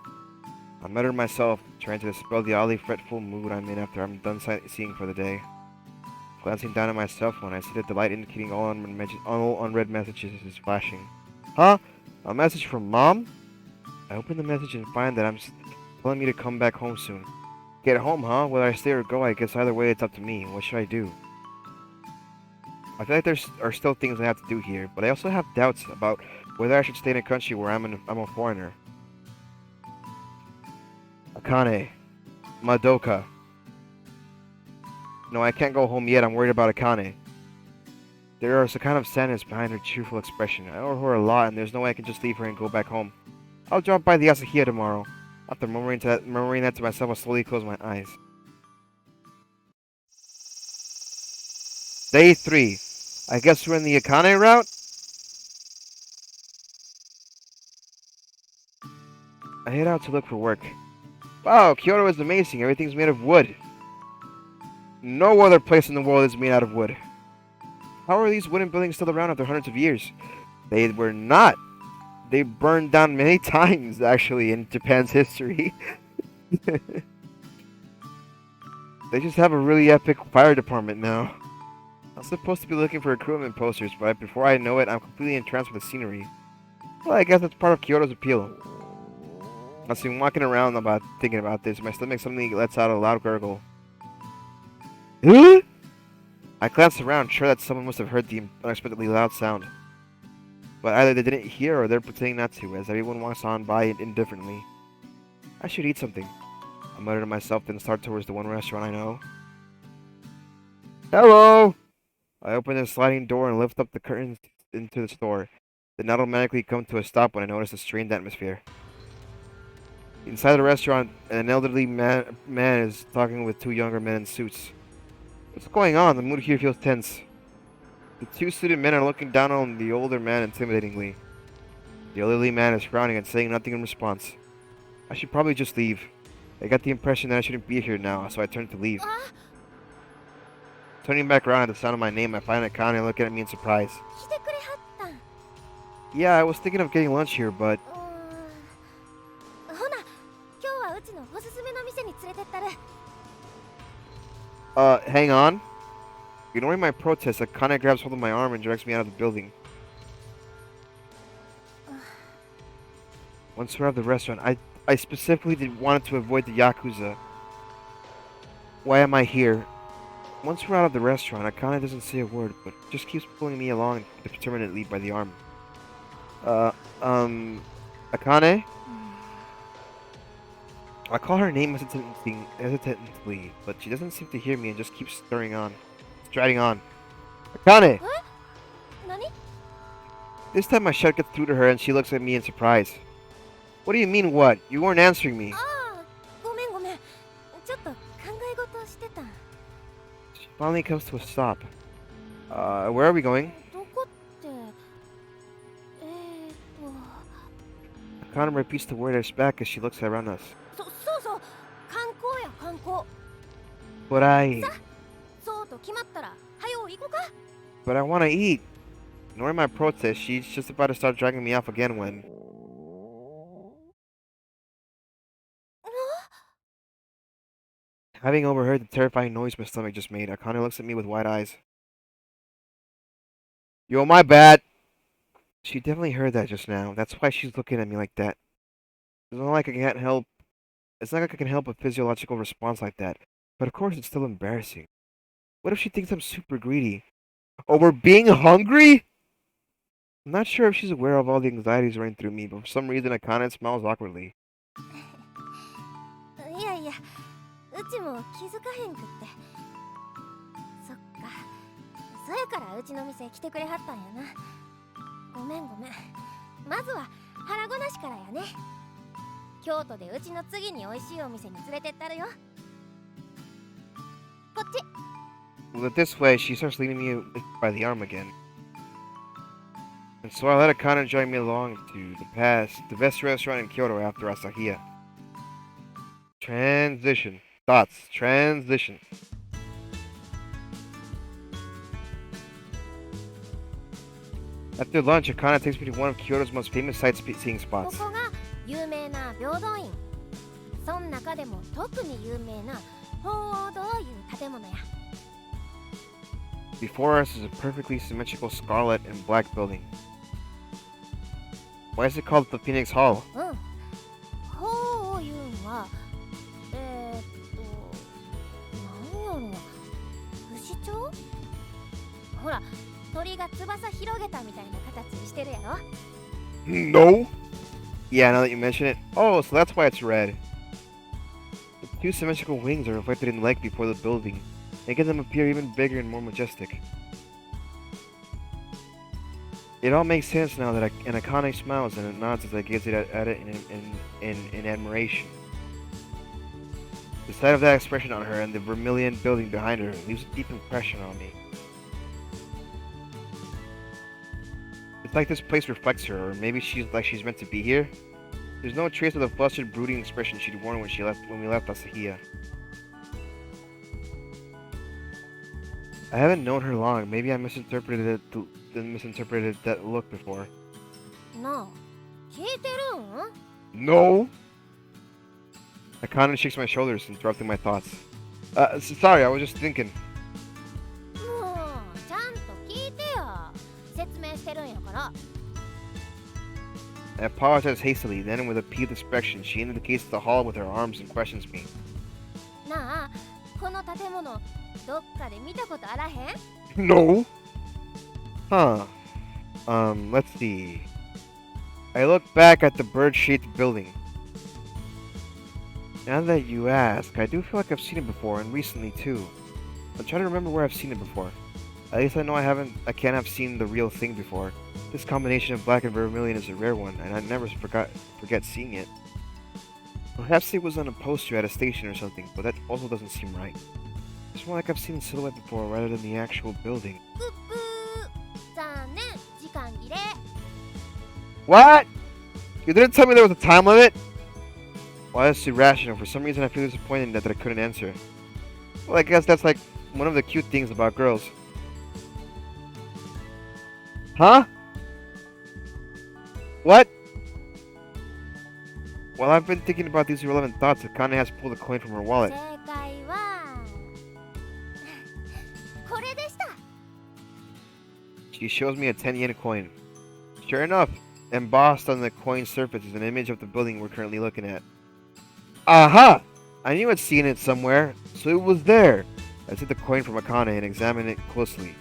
I mutter myself, trying to dispel the oddly fretful mood I'm in after I'm done sightseeing for the day. Glancing down at my cell phone, I see that the light indicating all unread messages is flashing. Huh? A message from Mom? I open the message and find that I'm telling me to come back home soon. Get home, huh? Whether I stay or go, I guess either way it's up to me. What should I do? I feel like there are still things I have to do here, but I also have doubts about whether I should stay in a country where I'm a foreigner. Akane. Madoka. No, I can't go home yet. I'm worried about Akane. There is a kind of sadness behind her cheerful expression. I owe her a lot, and there's no way I can just leave her and go back home. I'll drop by the Asahiya tomorrow. After murmuring that to myself, I slowly close my eyes. Day 3. I guess we're in the Akane route? I head out to look for work. Wow, Kyoto is amazing. Everything's made of wood. No other place in the world is made out of wood. How are these wooden buildings still around after hundreds of years? They were not. They burned down many times, actually, in Japan's history. They just have a really epic fire department now. I'm supposed to be looking for recruitment posters, but before I know it, I'm completely entranced with the scenery. Well, I guess that's part of Kyoto's appeal. I've been walking around thinking about this. My stomach suddenly lets out a loud gurgle. Huh? I glanced around, sure that someone must have heard the unexpectedly loud sound. But either they didn't hear or they're pretending not to, as everyone walks on by indifferently. I should eat something. I muttered to myself, then start towards the one restaurant I know. Hello! I open the sliding door and lift up the curtains into the store, then automatically come to a stop when I notice a strained atmosphere. Inside the restaurant, an elderly man is talking with 2 younger men in suits. What's going on? The mood here feels tense. The 2 suited men are looking down on the older man intimidatingly. The elderly man is frowning and saying nothing in response. I should probably just leave. I got the impression that I shouldn't be here now, so I turned to leave. Turning back around at the sound of my name, I find Akane looking at me in surprise. Yeah, I was thinking of getting lunch here, but... hang on. Ignoring my protest, Akane grabs hold of my arm and drags me out of the building. Once we're out of the restaurant, I specifically wanted to avoid the Yakuza. Why am I here? Once we're out of the restaurant, Akane doesn't say a word, but just keeps pulling me along determinedly by the arm. Akane? I call her name hesitantly, but she doesn't seem to hear me and just keeps striding on. Akane! This time my shout gets through to her and she looks at me in surprise. What do you mean what? You weren't answering me. She finally comes to a stop. Where are we going? Akane repeats the word at her back as she looks around us. But I want to eat. Ignoring my protest, she's just about to start dragging me off again when... Having overheard the terrifying noise my stomach just made, Akane looks at me with wide eyes. Yo, my bad! She definitely heard that just now. That's why she's looking at me like that. It's not like I can't help... It's not like I can help a physiological response like that. But of course it's still embarrassing. What if she thinks I'm super greedy? Over being hungry? I'm not sure if she's aware of all the anxieties running through me, but for some reason Akane smiles awkwardly. Well, this way, she starts leading me by the arm again. And so I let Akane join me along to the best restaurant in Kyoto after Asahiya. Transition. Thoughts. Transition. After lunch, Akane takes me to one of Kyoto's most famous sightseeing spots. Before us is a perfectly symmetrical scarlet and black building. Why is it called the Phoenix Hall? No? Yeah, now that you mention it. Oh, so that's why it's red. The 2 symmetrical wings are reflected in the lake before the building, making them appear even bigger and more majestic. It all makes sense now that and Akane smiles and nods as I gaze at it in admiration. The sight of that expression on her and the vermilion building behind her leaves a deep impression on me. It's like this place reflects her, or maybe she's meant to be here. There's no trace of the flustered, brooding expression she'd worn when we left Asahiya. I haven't known her long. Maybe I misinterpreted that look before. なあ、聞いてるん？ No. I kind of shakes my shoulders, interrupting my thoughts. Sorry, I was just thinking. もうちゃんと聞いてよ。説明してるんやから。I apologize hastily. Then, with a peeved expression, she indicates the hall with her arms and questions me. なあ、この建物どっかで見たことあらへん？ No. Huh. Let's see. I look back at the bird-shaped building. Now that you ask, I do feel like I've seen it before, and recently too. I'm trying to remember where I've seen it before. At least I know I can't have seen the real thing before. This combination of black and vermilion is a rare one, and I never forget seeing it. Perhaps it was on a poster at a station or something, but that also doesn't seem right. It's more like I've seen the silhouette before rather than the actual building. ブッブー。残念、時間切れ。 What? You didn't tell me there was a time limit? Well, that's irrational. For some reason, I feel disappointed that I couldn't answer. Well, I guess that's like one of the cute things about girls. Huh? What? While I've been thinking about these irrelevant thoughts, Akane has pulled a coin from her wallet. 正解はこれでした。 She shows me a 10 yen coin. Sure enough, embossed on the coin's surface is an image of the building we're currently looking at. Aha! I knew I'd seen it somewhere, so it was there. I took the coin from Akane and examined it closely.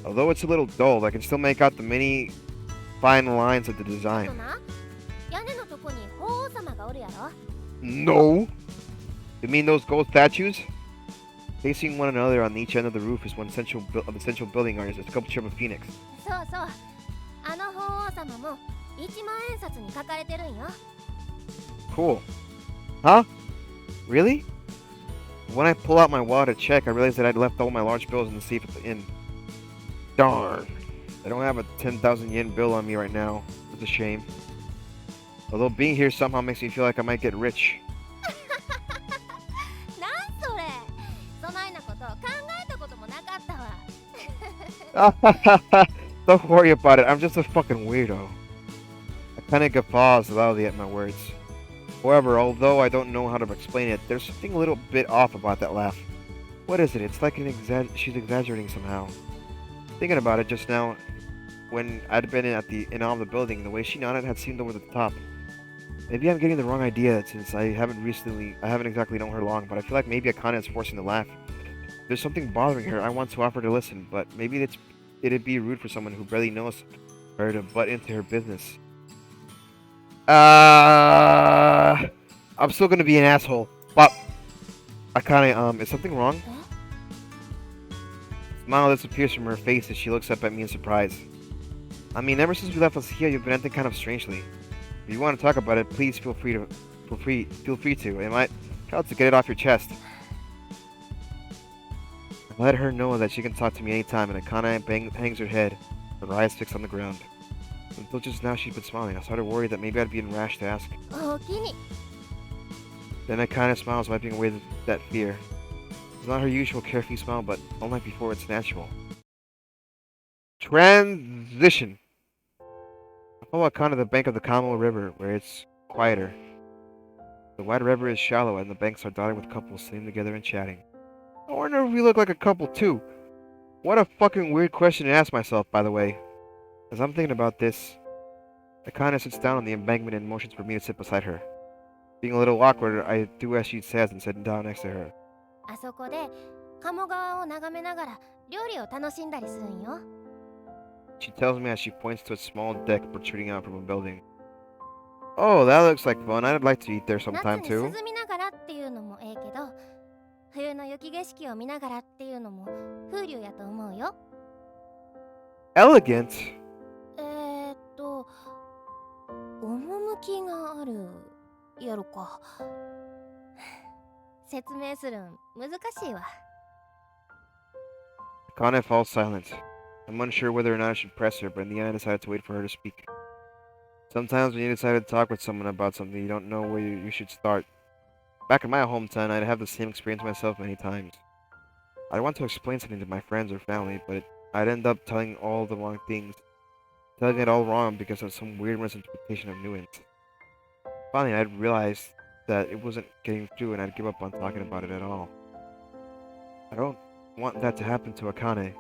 Although it's a little dull, I can still make out the many fine lines of the あと design. な、屋根のとこに法皇様がおるやろ。 No! You mean those gold statues? Facing one another on each end of the roof is the central building art is a sculpture of a phoenix. そうそう。あの法皇様も1万円札に書かれてるんよ。 Cool. Huh? Really? When I pull out my wallet to check, I realized that I'd left all my large bills in the safe at the inn. Darn. I don't have a 10,000 yen bill on me right now. It's a shame. Although being here somehow makes me feel like I might get rich. なんそれ。そないなこと考えたこともなかったわ。 Don't worry about it. I'm just a fucking weirdo. I kind of guffaws loudly at my words. However, although I don't know how to explain it, there's something a little bit off about that laugh. What is it? It's like she's exaggerating somehow. Thinking about it just now, when I'd been in awe of the building, the way she nodded had seemed over the top. Maybe I'm getting the wrong idea since I haven't exactly known her long, but I feel like maybe Akane is forcing the laugh. If there's something bothering her, I want to offer to listen, but maybe it'd be rude for someone who barely knows her to butt into her business. I'm still gonna be an asshole. But Akane, is something wrong? Smile disappears from her face as she looks up at me in surprise. I mean, ever since we left Asahiya, you've been acting kind of strangely. If you want to talk about it, please feel free to. It might help to get it off your chest. I let her know that she can talk to me anytime, and Akane hangs her head, her eyes fixed on the ground. Until just now, she'd been smiling. I started worried that maybe I'd be rash to ask. おおきに。 Then Akane smiles, wiping away that fear. It's not her usual carefree smile, but unlike before, it's natural. Transition. I follow Akane to the bank of the Kamo River, where it's quieter. The wide river is shallow, and the banks are dotted with couples sitting together and chatting. I wonder if we look like a couple too. What a fucking weird question to ask myself, by the way. As I'm thinking about this, Akane sits down on the embankment and motions for me to sit beside her. Being a little awkward, I do as she says and sit down next to her. あそこで鴨川を眺めながら料理を楽しんだりするんよ。 She tells me as she points to a small deck protruding out from a building. Oh, that looks like fun. I'd like to eat there 夏 sometime に too. 涼みながらっていうのもええけど、冬の雪景色を見ながらっていうのも風流やと思うよ。 Elegant? え気があるやろか。説明するん難しいわ。Akane falls silent. I'm unsure whether or not I should press her, but in the end I decided to wait for her to speak. Sometimes when you decide to talk with someone about something, you don't know where you should start. Back in my hometown, I'd have the same experience myself many times. I'd want to explain something to my friends or family, but I'd end up telling all the wrong things, telling it all wrong because of some weird misinterpretation of nuance. Finally, I'd realized that it wasn't getting through and I'd give up on talking about it at all. I don't want that to happen to Akane.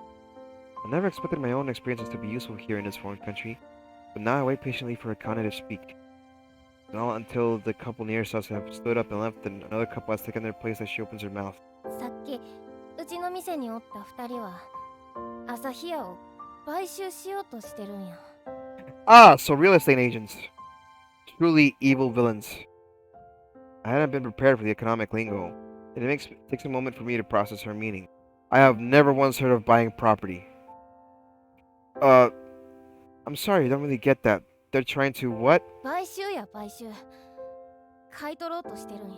I never expected my own experiences to be useful here in this foreign country, but now I wait patiently for Akane to speak. Not until the couple nearest us have stood up and left and another couple has taken their place as she opens her mouth. さっきうちの店におった2人は朝日屋を買収しようとしてるんや。Ah, so real estate agents. Truly evil villains. I hadn't been prepared for the economic lingo. Takes a moment for me to process her meaning. I have never once heard of buying property. I'm sorry, I don't really get that. They're trying to what? 買収や買収。買い取ろうとしてるんや。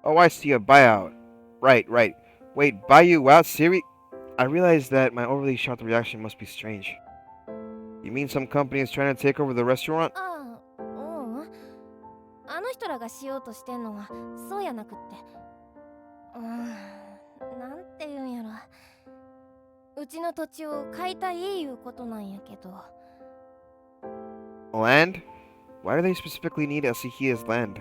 Oh, I see, a buyout. Right. Wait, buy you out? Siri? I realize that my overly shocked reaction must be strange. You mean some company is trying to take over the restaurant? ああ、うん。あの人らがしようとしてんのはそうやなくって。なんて言うんやろ。うちの土地を買いたいいうことなんやけど。Land? Why do they specifically need Asihia's land?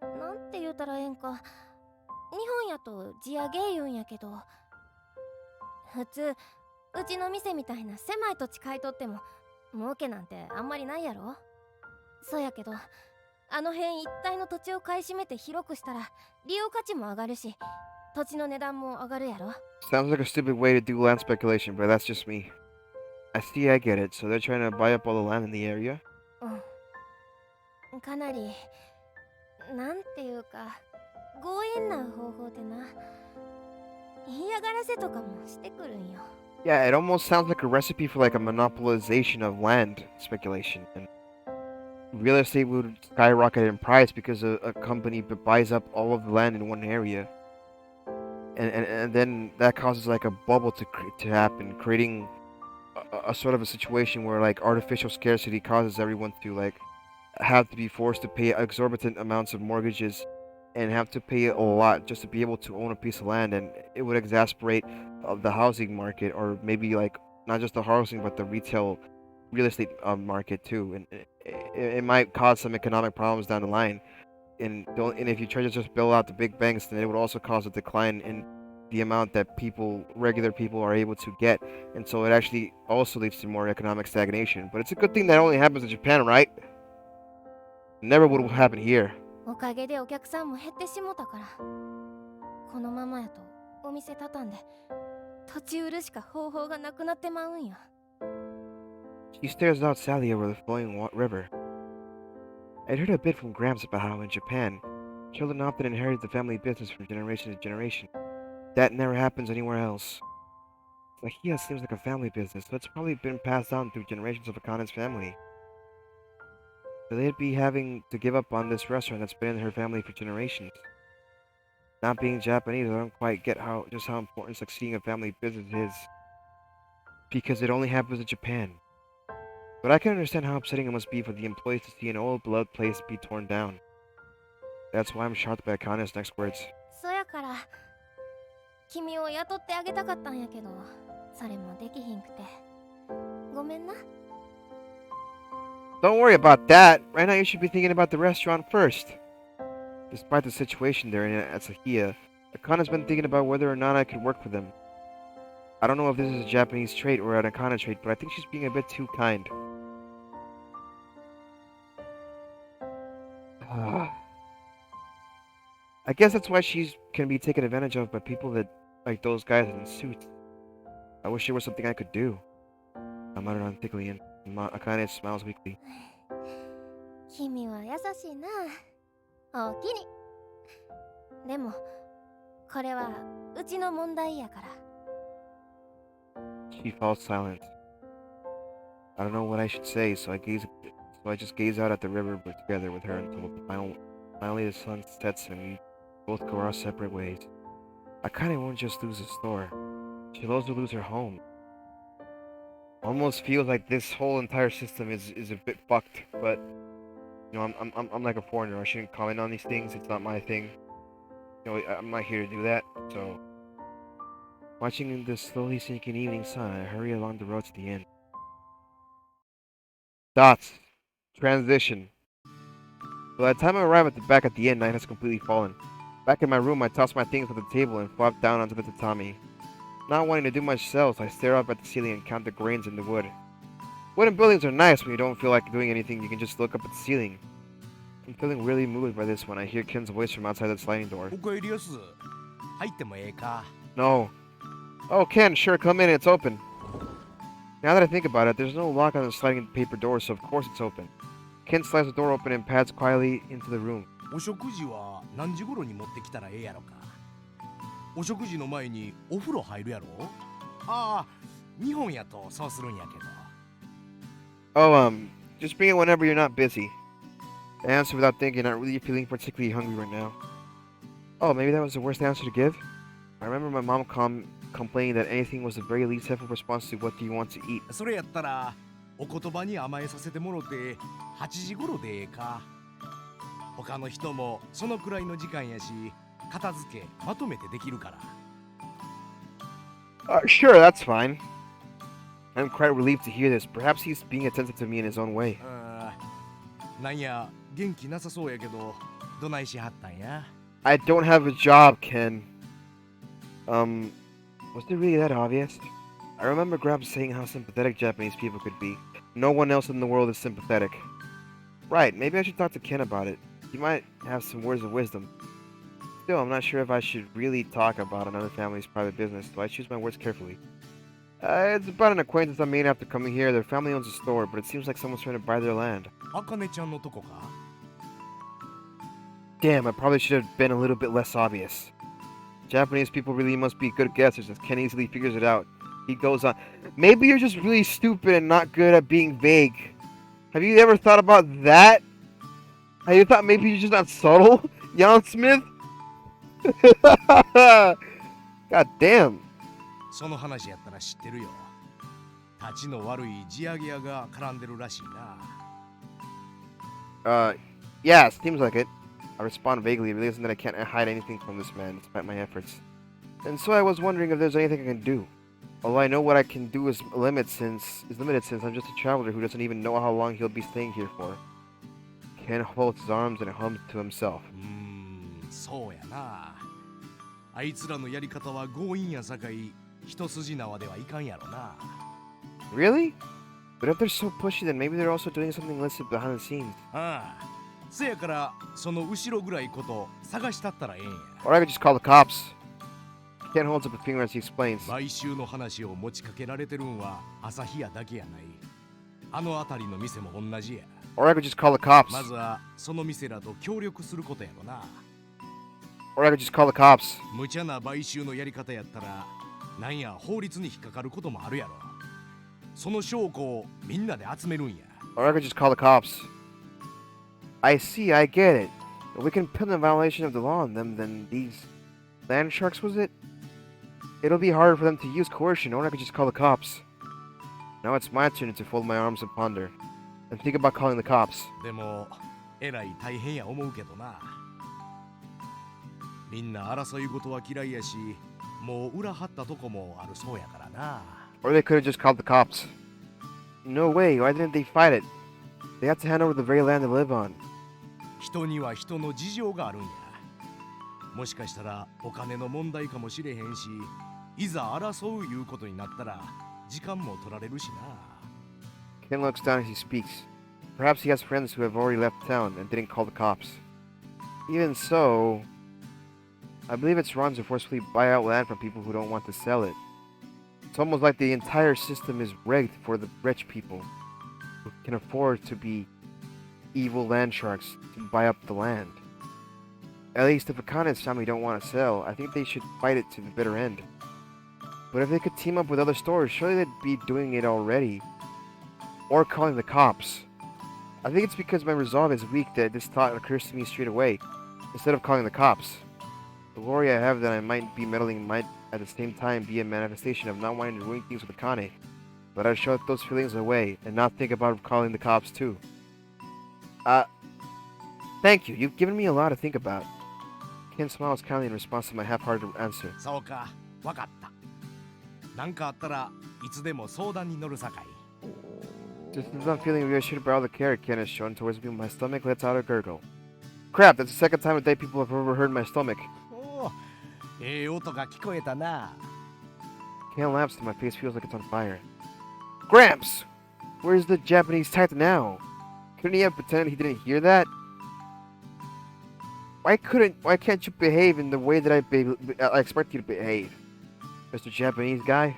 なんて言うたらええんか。日本やと地上げ言うんやけど、普通うちの店みたいな狭い土地買い取っても儲けなんてあんまりないやろ。そうやけど、あの辺一帯の土地を買い占めて広くしたら利用価値も上がるし、土地の値段も上がるやろ。 Sounds like a stupid way to do land speculation, but that's just me. I get it. So they're trying to buy up all the land in the area? うん。かなりなんていうか強引な方法でな、嫌がらせとかもしてくるんよ。 Yeah, it almost sounds like a recipe for like a monopolization of land speculation. And real estate would skyrocket in price because a company buys up all of the land in one area. And then that causes like a bubble to happen, creating a sort of a situation where like artificial scarcity causes everyone to like have to be forced to pay exorbitant amounts of mortgages and have to pay a lot just to be able to own a piece of land, and it would exasperate the housing market, or maybe like not just the housing but the retail real estate market too, and it might cause some economic problems down the line. And if you try to just bail out the big banks, then it would also cause a decline in the amount that regular people are able to get, and so it actually also leads to more economic stagnation. But it's a good thing that only happens in Japan, right? Never would happen here. おかげでお客さんも減ってしもたから、このままやとお店畳んで土地売るしか方法がなくなってまうんや。 He stares out sadly over the flowing river. I'd heard a bit from Gramps about how in Japan, children often inherit the family business from generation to generation. That never happens anywhere else. Sahiya seems like a family business, so it's probably been passed down through generations of Akane's family. So they'd be having to give up on this restaurant that's been in her family for generations. Not being Japanese, I don't quite get how important succeeding a family business is. Because it only happens in Japan. But I can understand how upsetting it must be for the employees to see an old beloved place be torn down. That's why I'm shocked by Akane's next words. そやから君を雇ってあげたかったんやけど、それもできひんくてごめんな。 Don't worry about that. Right now you should be thinking about the restaurant first. Despite the situation they're in at Sahiya, Akane's been thinking about whether or not I could work for them. I don't know if this is a Japanese trait or an Akane trait, but I think she's being a bit too kind. I guess that's why she can be taken advantage of by people that like those guys in suits. I wish there was something I could do. I muttered unthinkingly, and Akane smiles weakly. 君は優しいな。おおきに。でもこれはうちの問題やから。 She falls silent. I don't know what I should say, so I just gaze out at the river together with her until finally the sun sets and we both go our separate ways. I kinda won't just lose the store. She'll also lose her home. Almost feels like this whole entire system is a bit fucked, but you know, I'm like a foreigner. I shouldn't comment on these things. It's not my thing. You know, I'm not here to do that. So, watching the slowly sinking evening sun, I hurry along the road to the inn. Dots. Transition. By the time I arrive back at the inn, night has completely fallen. Back in my room, I toss my things on the table and flop down onto the tatami. Not wanting to do much else, I stare up at the ceiling and count the grains in the wood. Wooden buildings are nice when you don't feel like doing anything. You can just look up at the ceiling. I'm feeling really moved by this when I hear Ken's voice from outside the sliding door. おかえりやす。入ってもええか。 No. Oh, Ken, sure, come in. It's open. Now that I think about it, there's no lock on the sliding paper door, so of course it's open. Ken slides the door open and pads quietly into the room. お食事は何時頃に持ってきたらええやろか。お食事の前にお風呂入るやろ。ああ、日本やとそうするんやけど。Oh, just bring it whenever you're not busy. I answered without thinking, not really feeling particularly hungry right now. Oh, maybe that was the worst answer to give? I remember my mom complaining that anything was the very least helpful response to what do you want to eat. それやったらお言葉に甘えさせてもろて8時頃でええか。他の人もそのくらいの時間やし、片付けまとめてできるから。Sure, that's fine. I'm quite relieved to hear this. Perhaps he's being attentive to me in his own way. なんや元気なさそうやけど、どないしはったんや。I don't have a job, Ken. Was it really that obvious? I remember Grab saying how sympathetic Japanese people could be. No one else in the world is sympathetic. Right, maybe I should talk to Ken about it. He might have some words of wisdom. Still, I'm not sure if I should really talk about another family's private business, so I choose my words carefully. It's about an acquaintance I made after coming here. Their family owns a store, but it seems like someone's trying to buy their land. あかねちゃんのとこか。 Damn, I probably should have been a little bit less obvious. Japanese people really must be good guessers, as Ken easily figures it out. He goes on, maybe you're just really stupid and not good at being vague. Have you ever thought about that? Have you thought maybe you're just not subtle? Jan Smith? God damn. その話やったら知ってるよ。立ちの悪い地上げ屋が絡んでるらしいな。Yeah, seems like it. I respond vaguely, realizing that I can't hide anything from this man, despite my efforts. And so I was wondering if there's anything I can do. Although I know what I can do is limited since I'm just a traveler who doesn't even know how long he'll be staying here for. Ken folds his arms and hums to himself. そうやな。あいつらのやり方は強引やさかい、一筋縄ではいかんやろな。Really? But if they're so pushy, then maybe they're also doing something illicit behind the scenes. ああ。せやからその後ろぐらいこと探したったらええんや。Or I could just call the cops. Ken holds up a finger as he explains. 買収の話を持ちかけられてるんは朝日屋だけやない。あの辺りの店も同じや。Or I could just call the cops. まずはその店らと協力することやろな。Or I could just call the cops. 無茶な買収のやり方やったら、なんや法律に引っかかることもあるやろ。その証拠をみんなで集めるんや。Or I could just call the cops. I see, I get it. If we can pin a violation of the law on them, then these land sharks, was it? It'll be harder for them to use coercion, or I could just call the cops. Now it's my turn to fold my arms and ponder, and think about calling the cops. でも、えらい大変や思うけどな。みんな争い事は嫌いやし、もう裏張ったとこもあるそうやからな。Or they could have just called the cops. No way, why didn't they fight it? They have to hand over the very land they live on. 人には人の事情があるんや。もしかしたらお金の問題かもしれへんし、いざ争ういうことになったら時間も取られるしな。Ken looks down as he speaks. Perhaps he has friends who have already left town and didn't call the cops. Even so, I believe it's wrong to forcefully buy out land from people who don't want to sell it. It's almost like the entire system is rigged for the rich people who can afford to be evil land sharks to buy up the land. At least if Akane's family don't want to sell, I think they should fight it to the bitter end. But if they could team up with other stores, surely they'd be doing it already. or calling the cops. I think it's because my resolve is weak that this thought occurs to me straight away, instead of calling the cops. The worry I have that I might be meddling might at the same time be a manifestation of not wanting to ruin things with Akane, but I'd shut those feelings away and not think about calling the cops too. Thank you. You've given me a lot to think about. Ken smiles kindly in response to my half-hearted answer. そうか、わかった。なんかあったらいつでも相談に乗るさかい。 Just as I'm feeling reassured by all the care Ken has shown towards me, my stomach lets out a gurgle. Crap, that's the second time today people have overheard my stomach. おお、ええ音が聞こえたな。Ken laughs and my face feels like it's on fire. Gramps! Where's the Japanese type now? Couldn't he have pretended he didn't hear that? Why can't you behave in the way that I expect you to behave? Mr. Japanese guy?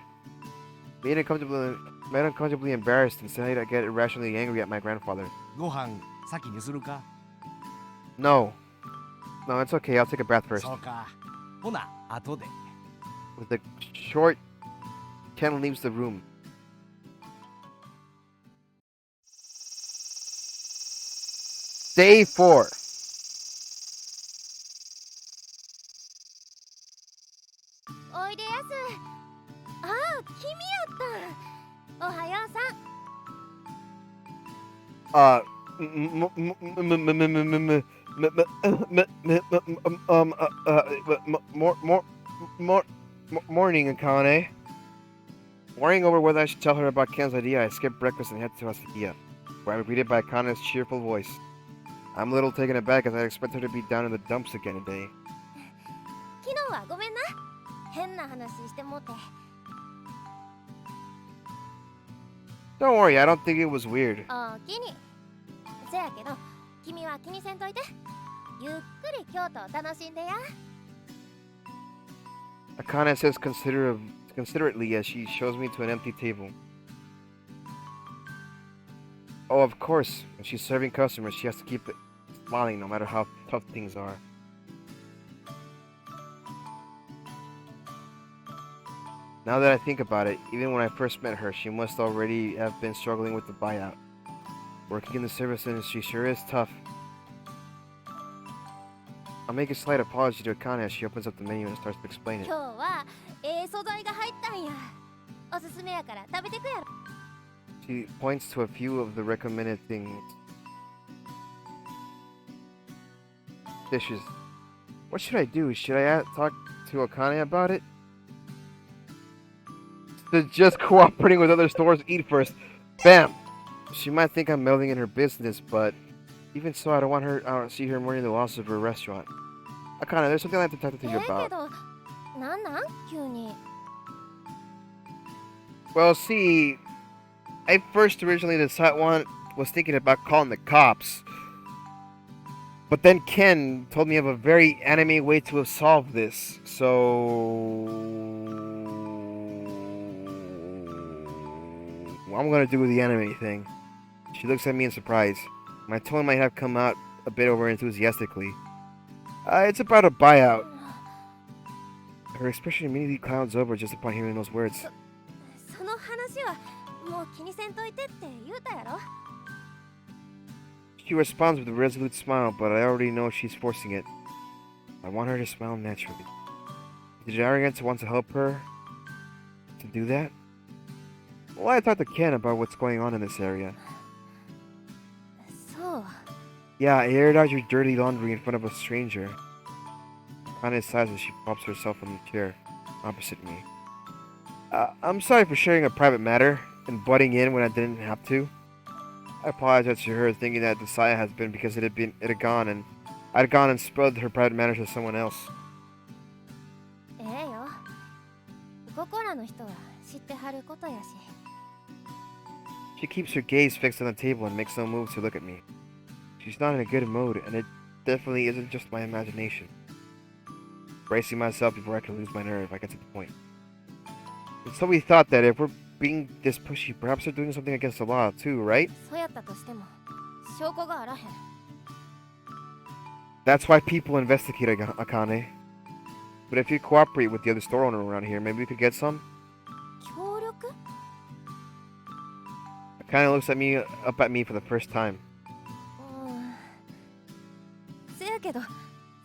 Made uncomfortably embarrassed and said I get irrationally angry at my grandfather. ご飯先にするか。 No. No, it's okay. I'll take a bath first. そうか。ほな、後で。 With a short, Ken leaves the room. Day 4. おいでやす。ああ、君やったん。おはようさん。Morning, Akane. Worrying over whether I should tell her about Ken's idea, I skipped breakfast and headed to Asahiya, where I was greeted by Akane's cheerful voice. I'm a little taken aback as I expected her to be down in the dumps again today. 昨日はごめんな。変な話してもうて。 Don't worry, I don't think it was weird. おおきに。せやけど、君は気にせんといて。ゆっくり京都を楽しんでや。 Akane says considerately as she shows me to an empty table. Oh, of course, when she's serving customers, she has to keep it smiling no matter how tough things are. Now that I think about it, even when I first met her, she must already have been struggling with the buyout. Working in the service industry sure is tough. I'll make a slight apology to Akane as she opens up the menu and starts to explain it. 今日は素材が入ったんや。おすすめやから食べてくやろ。 She points to a few of the recommended dishes. What should I do? Should I talk to Akane about it? Just cooperating with other stores, eat first. Bam! She might think I'm meddling in her business, but even so, I don't want to see her mourning the loss of her restaurant. Akane, there's something I'd like to talk to you け about. ど、なん急に。 Well, see, I first originally was thinking about calling the cops. But then Ken told me of a very anime way to solve this, so I'm gonna do the anime thing. She looks at me in surprise. My tone might have come out a bit over enthusiastically. It's about a buyout. Her expression immediately clouds over just upon hearing those words. その話はもう気にせんといてって言うたやろ。 She responds with a resolute smile, but I already know she's forcing it. I want her to smile naturally. Is it arrogant to want to help her to do that? Well, I talked to Ken about what's going on in this area. そう。 Yeah, I aired out your dirty laundry in front of a stranger. Kana sighs as she props herself on the chair opposite me. I'm sorry for sharing a private matter and butting in when I didn't have to. I apologize to her, thinking that the saya has been because I'd gone and spilled her private matters to someone else. ええよ。ここらの人は知ってはることやし。 She keeps her gaze fixed on the table and makes no move to look at me. She's not in a good mood, and it definitely isn't just my imagination. Bracing myself before I can lose my nerve, I get to the point. And so we thought that if we're being this pushy, perhaps they're doing something against the law too, right? そうやったとしても証拠があらへん。 That's why people investigate Akane. But if you cooperate with the other store owner around here, maybe we could get some? 協力？ Akane looks at me up at me for the first time. せやけど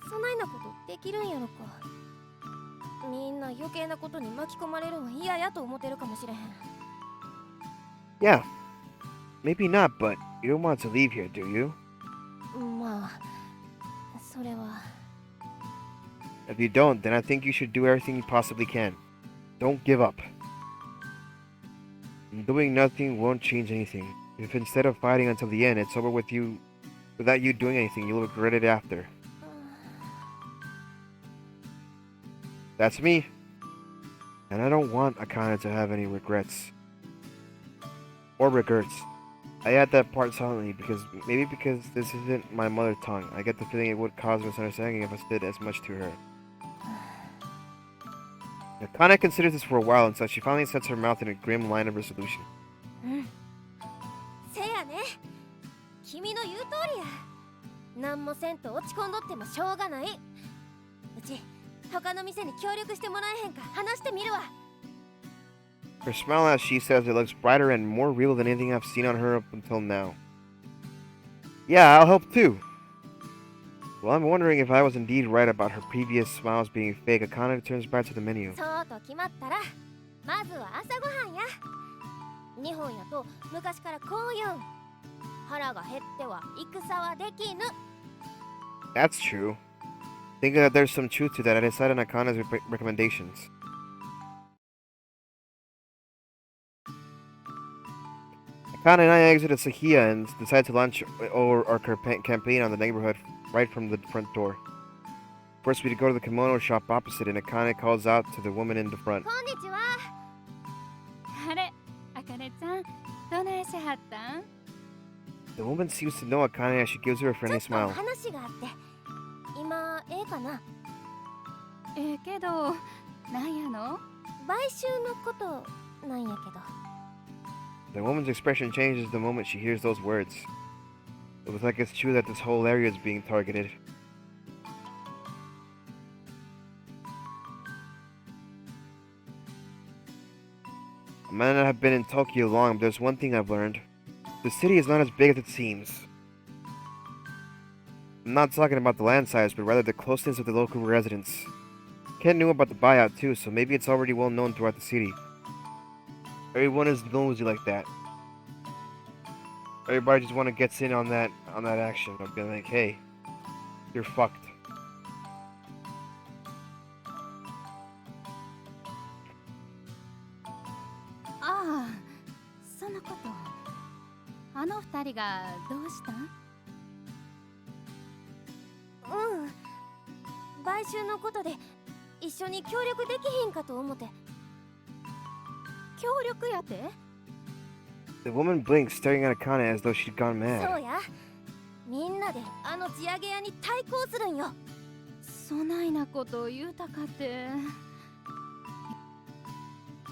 そないなことできるんやろか。みんな余計なことに巻き込まれるんは嫌やと思ってるかもしれへん。 Yeah, maybe not, but you don't want to leave here, do you? まあそれは If you don't, then I think you should do everything you possibly can. Don't give up. Doing nothing won't change anything. If instead of fighting until the end, it's over with you without you doing anything, you'll regret it after. That's me. And I don't want Akane to have any regrets. Or regrets. I add that part silently because this isn't my mother tongue. I get the feeling it would cause misunderstanding if I said as much to her. Akane considers this for a while until she finally sets her mouth in a grim line of resolution. せやね。君の言う通りや。何もせんと落ち込んどってもしょうがない。うち他の店に協力してもらえへんか話してみるわ。 Her smile as she says it looks brighter and more real than anything I've seen on her up until now. Yeah, I'll help too. Well, I'm wondering if I was indeed right about her previous smiles being fake. Akane turns back to the menu. そうと決まったらまずは朝ごはんや。日本やと昔からこういうん。腹が減っては戦はできぬ。 That's true. Thinking that there's some truth to that, I decided on Akane's recommendations. Akane and I exited Sahiya and decided to launch our campaign on the neighborhood right from the front door. First, we go to the kimono shop opposite, and Akane calls out to the woman in the front. こんにちは。あれ、あかねちゃん、どないしはったん？ The woman seems to know Akane as she gives her a ちょ friendly っと smile. 話があって。今ええかな。ええけど、なんやの？買収のことなんやけど。 The woman's expression changes the moment she hears those words. It looks like it's true that this whole area is being targeted. I might not have been in Tokyo long, but there's one thing I've learned. The city is not as big as it seems. I'm not talking about the land size, but rather the closeness of the local residents. Ken knew about the buyout too, so maybe it's already well known throughout the city. Everyone is nosy like that. Everybody just want to get in on that action. I'll be like, hey, you're fucked. ああ、そのこと。あの二人がどうしたん？うん。買収のことで一緒に協力できひんかと思って。協力やて？ The woman blinks, staring at Akane as though she'd gone そ mad. うや。みんなであの地上げ屋に対抗するんよ。そないなこと言うたかて。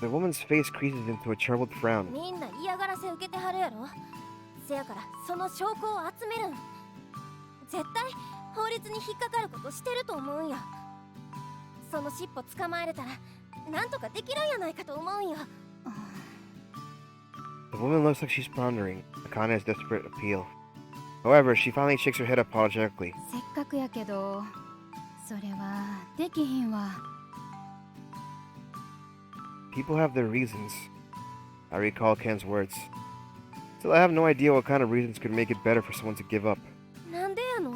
The woman's face creases into a troubled frown. みんな嫌がらせ受けてはるやろ。せやからその証拠を集めるん。絶対法律に引っかかることしてると思うんや。その尻尾捕まえれたらなんとかできるんやないかと思うんよ。The woman looks like she's pondering Akane's desperate appeal. However, she finally shakes her head apologetically. せっかくやけど、それはできひんわ。People have their reasons. I recall Ken's words. Still, I have no idea what kind of reasons could make it better for someone to give up. なんでやの？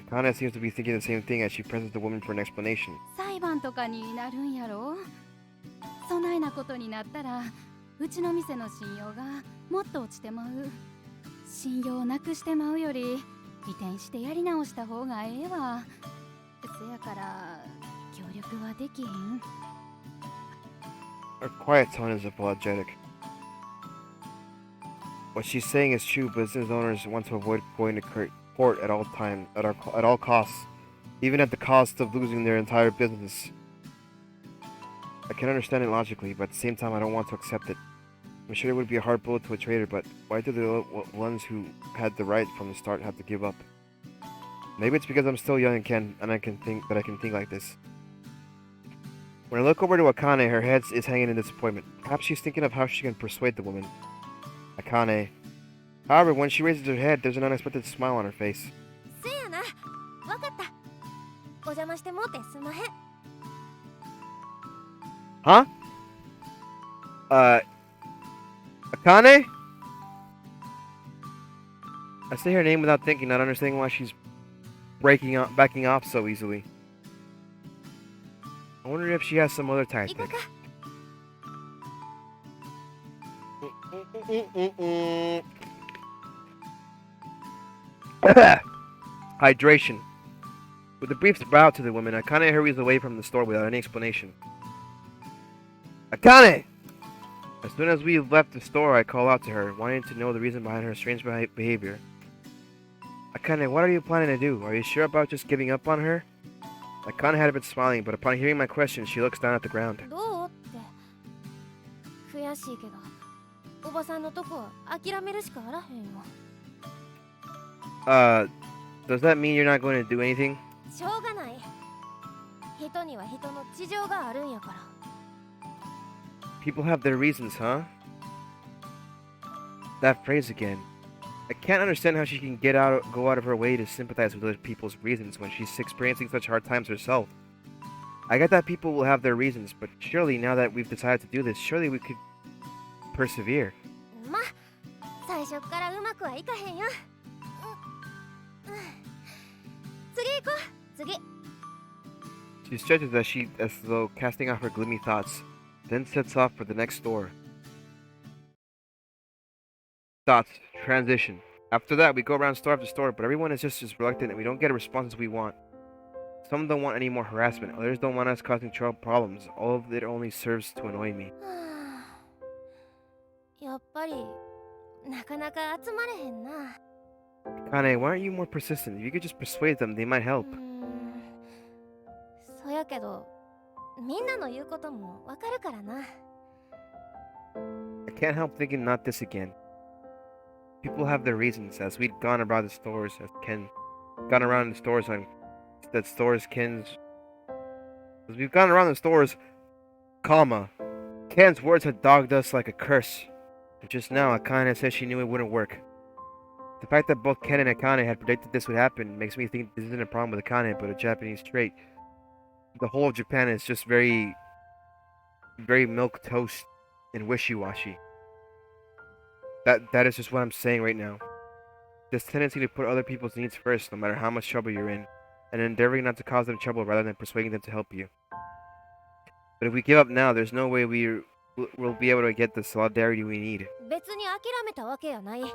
Akane seems to be thinking the same thing as she presses the woman for an explanation. 裁判とかになるんやろ？そないなことになったら、うちの店の信用がもっと落ちてまう。信用をなくしてまうより、移転してやり直した方がええわ。せやから、協力はできひん。Her quiet tone is apologetic. What she's saying is true, business owners want to avoid going to court at all times, at all costs, even at the cost of losing their entire business. I can understand it logically, but at the same time, I don't want to accept it. I'm sure it would be a hard blow to a traitor, but why do the ones who had the right from the start have to give up? Maybe it's because I'm still young and I can think like this. When I look over to Akane, her head is hanging in disappointment. Perhaps she's thinking of how she can persuade the woman. Akane. However, when she raises her head, there's an unexpected smile on her face. せやな。わかった。お邪魔してもうてすんまへん。Huh? Akane? I say her name without thinking, not understanding why she's backing off so easily. I wonder if she has some other 行こう tactic. か。Hydration. With a brief bow to the woman, Akane hurries away from the store without any explanation. Akane! As soon as we left the store, I call out to her, wanting to know the reason behind her strange behavior. Akane, what are you planning to do? Are you sure about just giving up on her? Akane had been smiling, but upon hearing my question, she looks down at the ground. どうって悔しいけどおばさんのとこは諦めるしかあらへんよ。 Does that mean you're not going to do anything? しょうがない。人には人の事情があるんやから。 People have their reasons, huh? That phrase again. I can't understand how she can go out of her way to sympathize with other people's reasons when she's experiencing such hard times herself. I get that people will have their reasons, but surely now that we've decided to do this, surely we could persevere. ま、最初からうまくはいかへんよ。次行こう。次。 She stretches as though casting off her gloomy thoughts, then sets off for the next door. Thoughts. Transition. After that, we go around store after store, but everyone is just as reluctant and we don't get a response as we want. Some don't want any more harassment, others don't want us causing problems. All of it only serves to annoy me. やっぱりなかなか集まれへんな。 Kane, why aren't you more persistent? If you could just persuade them, they might help. そやけどみんなの言うこともわかるからな。 I can't help thinking not this again. People have their reasons. As we'd gone around the stores, as we've gone around the stores, Ken's words had dogged us like a curse. And just now, Akane said she knew it wouldn't work. The fact that both Ken and Akane had predicted this would happen makes me think this isn't a problem with Akane, but a Japanese trait. The whole of Japan is just very, very milquetoast and wishy-washy. That is just what I'm saying right now. This tendency to put other people's needs first, no matter how much trouble you're in, and endeavoring not to cause them trouble rather than persuading them to help you. But if we give up now, there's no way we'll be able to get the solidarity we need. 別に諦めたわけやない。も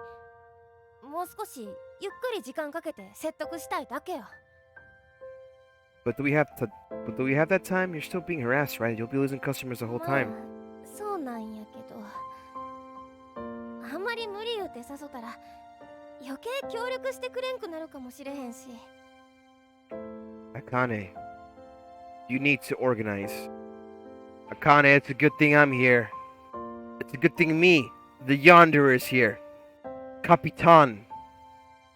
う少しゆっくり時間かけて説得したいだけや。 But do we have that time? You're still being harassed, right? You'll be losing customers the whole time. そうなんやけど、あんまり無理言うて誘ったら余計協力してくれんくなるかもしれへんし。 Akane, you need to organize. Akane, it's a good thing I'm here. It's a good thing me, the Yonderer, is here. Capitan.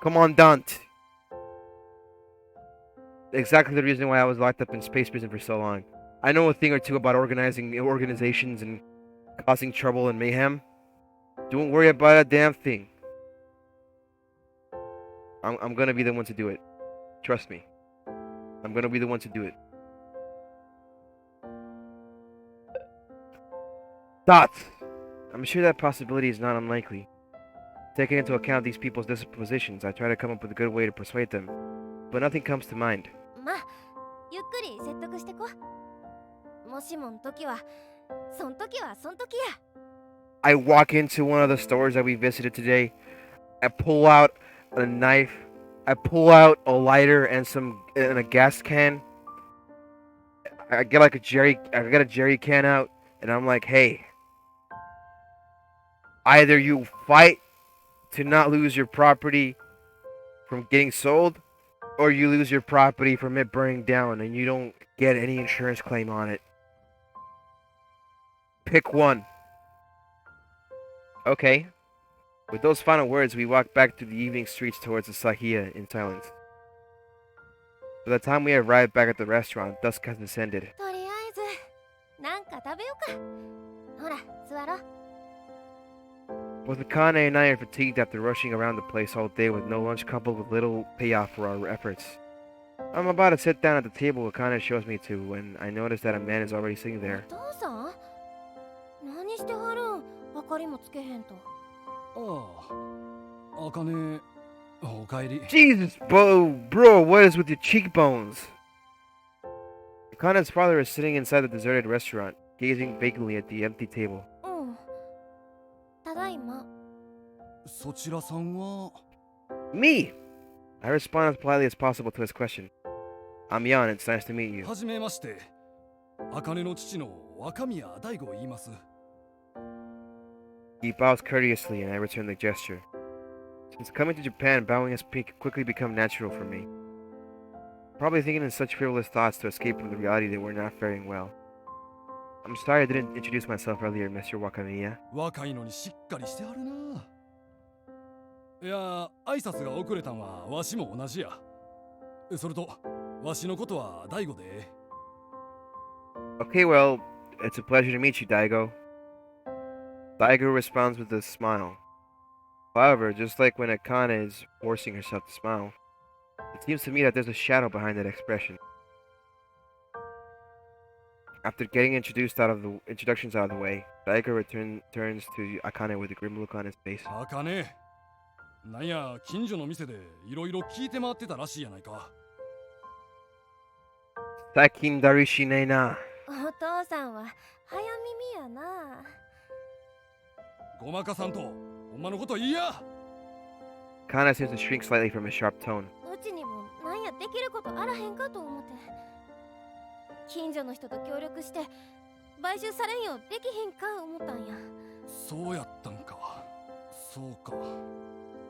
Commandant. Exactly the reason why I was locked up in space prison for so long. I know a thing or two about organizing organizations and causing trouble and mayhem. Don't worry about a damn thing. I'm gonna be the one to do it. Trust me. I'm gonna be the one to do it. Thoughts! I'm sure that possibility is not unlikely. Taking into account these people's dispositions, I try to come up with a good way to persuade them, but nothing comes to mind. まあ、ゆっくり説得してこ。もしもん時は、そん時はそん時や。 I walk into one of the stores that we visited today. I pull out a knife. I pull out a lighter and a gas can. I get a jerry can out, and I'm like, hey, either you fight to not lose your property from getting sold, or you lose your property from it burning down and you don't get any insurance claim on it. Pick one. Okay. With those final words, we walk back through the evening streets towards the Sahiya in silence. By the time we arrive back at the restaurant, dusk has descended. とりあえず、なんか食べようか。ほら、座ろう。Both Akane and I are fatigued after rushing around the place all day with no lunch coupled with little payoff for our efforts. I'm about to sit down at the table Akane shows me to when I notice that a man is already sitting お there. 父さん何してはるん明かりもつけへんとああ、あかね、おかえり。 Jesus, bro, what is with your cheekbones? Akane's father is sitting inside the deserted restaurant, gazing vacantly at the empty table. うんただいまそちらさんは Me! I respond as politely as possible to his question. I'm Yan, it's nice to meet you. はじめまして。あかねの父の若宮大吾を言います。 He bows courteously and I return the gesture. Since coming to Japan, bowing has quickly become natural for me. Probably thinking in such frivolous thoughts to escape from the reality that we're not faring well. I'm sorry I didn't introduce myself earlier, Mr. Wakamiya. 若いのにしっかりしてはるな。いや、挨拶が遅れたんはわしも同じや。それと、わしのことは大吾で。 Okay, well, it's a pleasure to meet you, Daigo. Daigo responds with a smile. However, just like when Akane is forcing herself to smile, it seems to me that there's a shadow behind that expression. After getting introductions out of the way, Daigo turns to Akane with a grim look on his face. あかね、なんや近所の店でいろいろ聞いて回ってたらしいやないか。 Sakin darishine na. お父さんは早耳やなごまかさんと、ほんまのこと言いや。 Akane seems to shrink slightly from his sharp tone. うちにもなんやできることあらへんかと思って近所の人と協力して買収されんよできへんか思ったんやそうやったんか。そうか。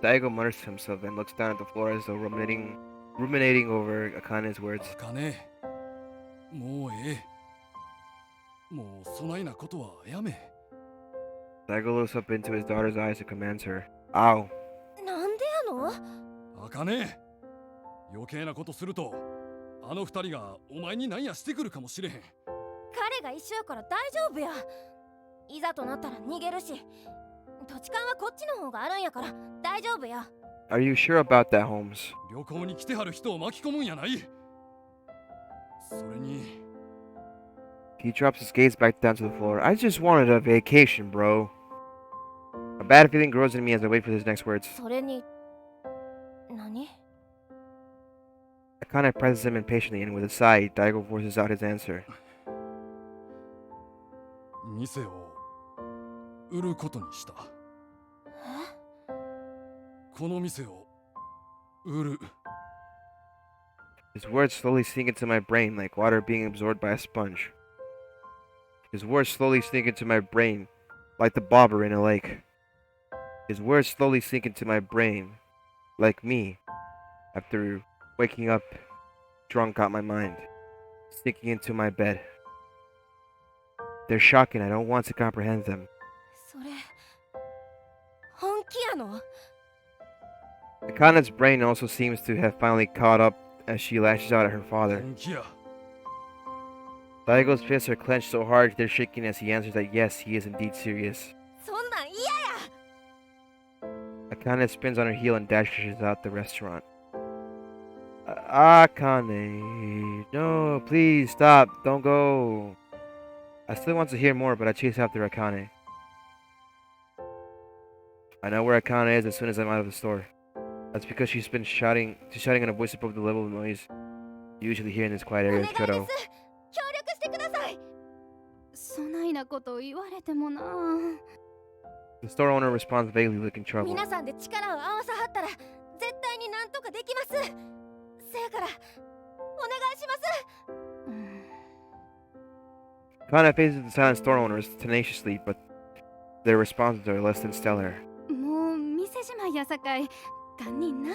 Daigo mutters to himself and looks down at the floor as though ruminating over Akane's words. あかね、もうええ。もうそないなことはやめ。 Daigo looks up into his daughter's eyes and commands her. Ow. なんでやのあかね、余計なことすると、あの二人がお前に何やしてくるかもしれへん。彼が一緒やから大丈夫やいざとなったら逃げるし土地勘はこっちの方があるんやから大丈夫や Are you sure about that, Holmes? 旅行に来てはる人を巻き込むんやない。それに He drops his gaze back down to the floor. I just wanted a vacation, bro. A bad feeling grows in me as I wait for his next words. それに何 Akane presses him impatiently, and with a sigh, Daigo forces out his answer. 店を売ることにした。この店を売る。 His words slowly sink into my brain like water being absorbed by a sponge. His words slowly sink into my brain like the bobber in a lake. His words slowly sink into my brain like me after waking up drunk out my mind, sinking into my bed. They're shocking. I don't want to comprehend them. それ本気やの Akane's brain also seems to have finally caught up as she lashes out at her father. 本気や。 Daigo's fists are clenched so hard they're shaking as he answers that yes, he is indeed serious. そんなん嫌や Akane spins on her heel and dashes out the restaurant. Akane, no, please stop, don't go. I still want to hear more, but I chase after Akane. I know where Akane is as soon as I'm out of the store. That's because she's shouting in a voice above the level of noise you usually hear in this quiet お area 願 of いです協 Kyoto. 力してくださいそないなこと言われてもな。 The store owner responds vaguely, looking troubled. 皆さんで力を合わさはったら絶対になんとかできますせやからお願いします Akane faces the silent store owners tenaciously, but their responses are less than stellar. もう店じまいやさかい堪忍な。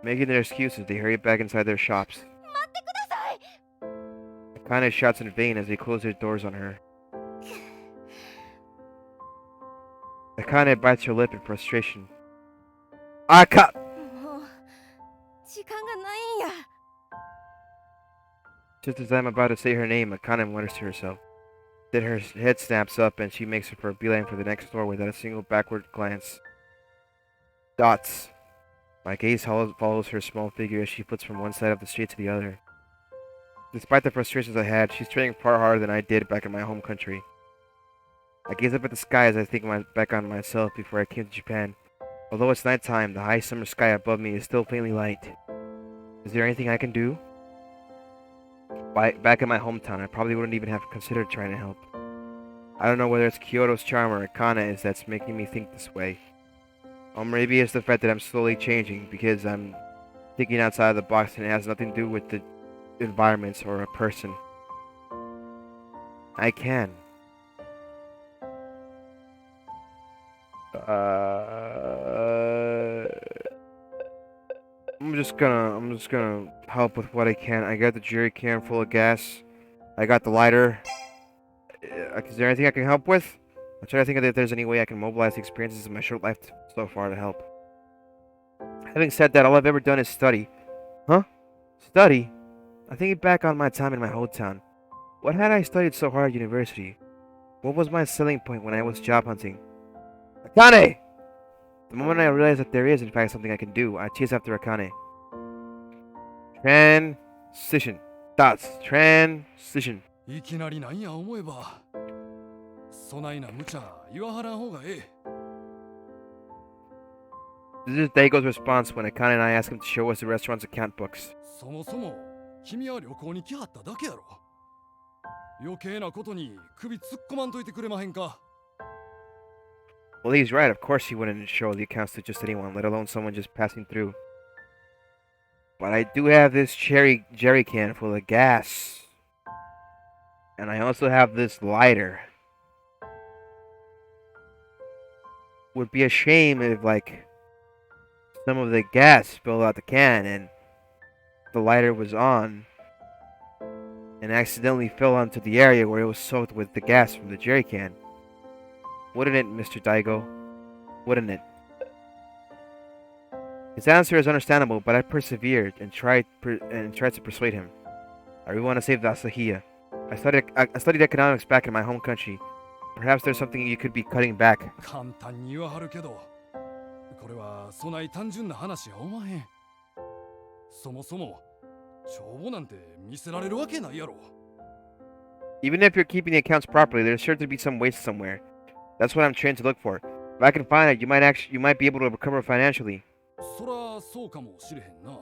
Making their excuses, they hurry back inside their shops. 待ってください Akane shouts in vain as they close their doors on her. Akane bites her lip in frustration.もう時間がないんや Just as I'm about to say her name, Akane mutters to herself. Then her head snaps up and she makes for a beeline for the next door without a single backward glance. Dots. My gaze follows her small figure as she flits from one side of the street to the other. Despite the frustrations I had, she's training far harder than I did back in my home country. I gaze up at the sky as I think back on myself before I came to Japan. Although it's nighttime, the high summer sky above me is still faintly light. Is there anything I can do? Back in my hometown, I probably wouldn't even have considered trying to help. I don't know whether it's Kyoto's charm or Akane is that's making me think this way. Or maybe it's the fact that I'm slowly changing because I'm thinking outside of the box and it has nothing to do with the environments or a person. I can. I'm just gonna help with what I can. I got the jerry can full of gas. I got the lighter. Is there anything I can help with? I'm trying to think if there's any way I can mobilize the experiences of my short life so far to help. Having said that, all I've ever done is study. Huh? Study? I think back on my time in my hometown. What had I studied so hard at university? What was my selling point when I was job hunting? Akane! The moment I realize that there is in fact something I can do, I chase after Akane. Transition. Dots. Transition. いきなりなんや思えばそないな無茶言わはらん方がええ This is Daigo's response when Akane and I ask him to show us the restaurant's account books. そもそも君は旅行に来はっただけやろ余計なことに首突っ込まんといてくれまへんか Well, he's right. Of course he wouldn't show the accounts to just anyone, let alone someone just passing through. But I do have this jerry can full of gas. And I also have this lighter. Would be a shame if, like, some of the gas spilled out the can and the lighter was on and accidentally fell onto the area where it was soaked with the gas from the jerry can. Wouldn't it, Mr. Daigo? Wouldn't it? His answer is understandable, but I persevered and tried to persuade him. I really want to save the Asahiya. I studied economics back in my home country. Perhaps there's something you could be cutting back. 簡単に言わはるけどこれはそない単純な話やおまへんそもそも帳簿なんて見せられるわけないやろ Even if you're keeping the accounts properly, there's sure to be some waste somewhere. That's what I'm trained to look for. If I can find it, you might be able to recover financially. そらそうかもしれへんな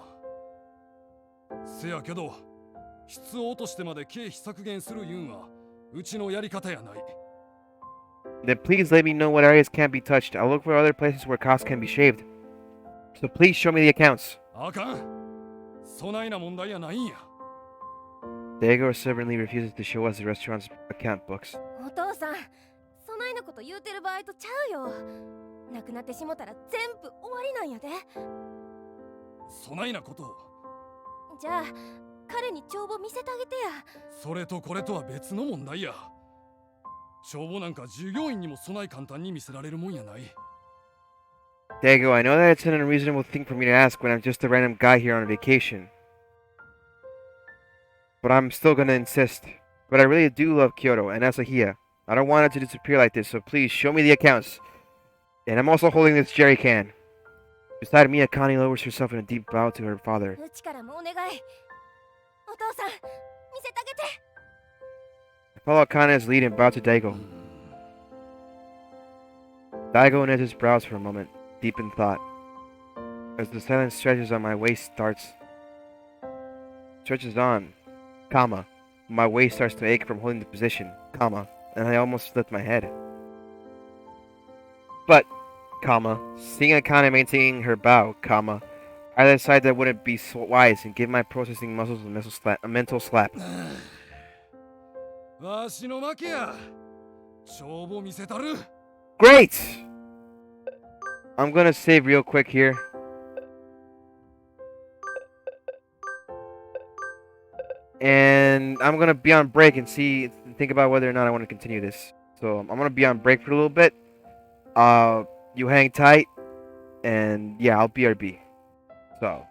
せやけど質を落としてまで経費削減するいうんはうちのやり方やない Then please let me know what areas can't be touched. I'll look for other places where costs can be shaved. So please show me the accounts. あかんそないな問題やないんや Daigo stubbornly refuses to show us the restaurant's account books. お父さんそないなこと言うてる場合とちゃうよ亡くなってしもたら全部終わりなんやでそないなことじゃあ彼に帳簿見せてあげてやそれとこれとは別の問題や帳簿なんか従業員にもそない簡単に見せられるもんやない Daigo, I know that it's an unreasonable thing for me to ask when I'm just a random guy here on vacation. But I'm still gonna insist. But I really do love Kyoto and Asahiya. I don't want it to disappear like this, so please show me the accounts. And I'm also holding this jerry can. Beside me, Akane lowers herself in a deep bow to her father. うちからもお願いお父さん見せてあげて I follow Akane's lead and bow to Daigo. Daigo knits his brows for a moment, deep in thought. As the silence stretches on my waist stretches on, comma. My waist starts to ache from holding the position, comma, and I almost lift my head. But, comma, seeing Akane maintaining her bow, comma, I decided that wouldn't be so wise and give my processing muscles a mental slap. わしの負けや帳簿見せたる Great! I'm gonna save real quick here. And I'm gonna be on break and think about whether or not I want to continue this. So I'm gonna be on break for a little bit. You hang tight, and yeah, I'll BRB. So.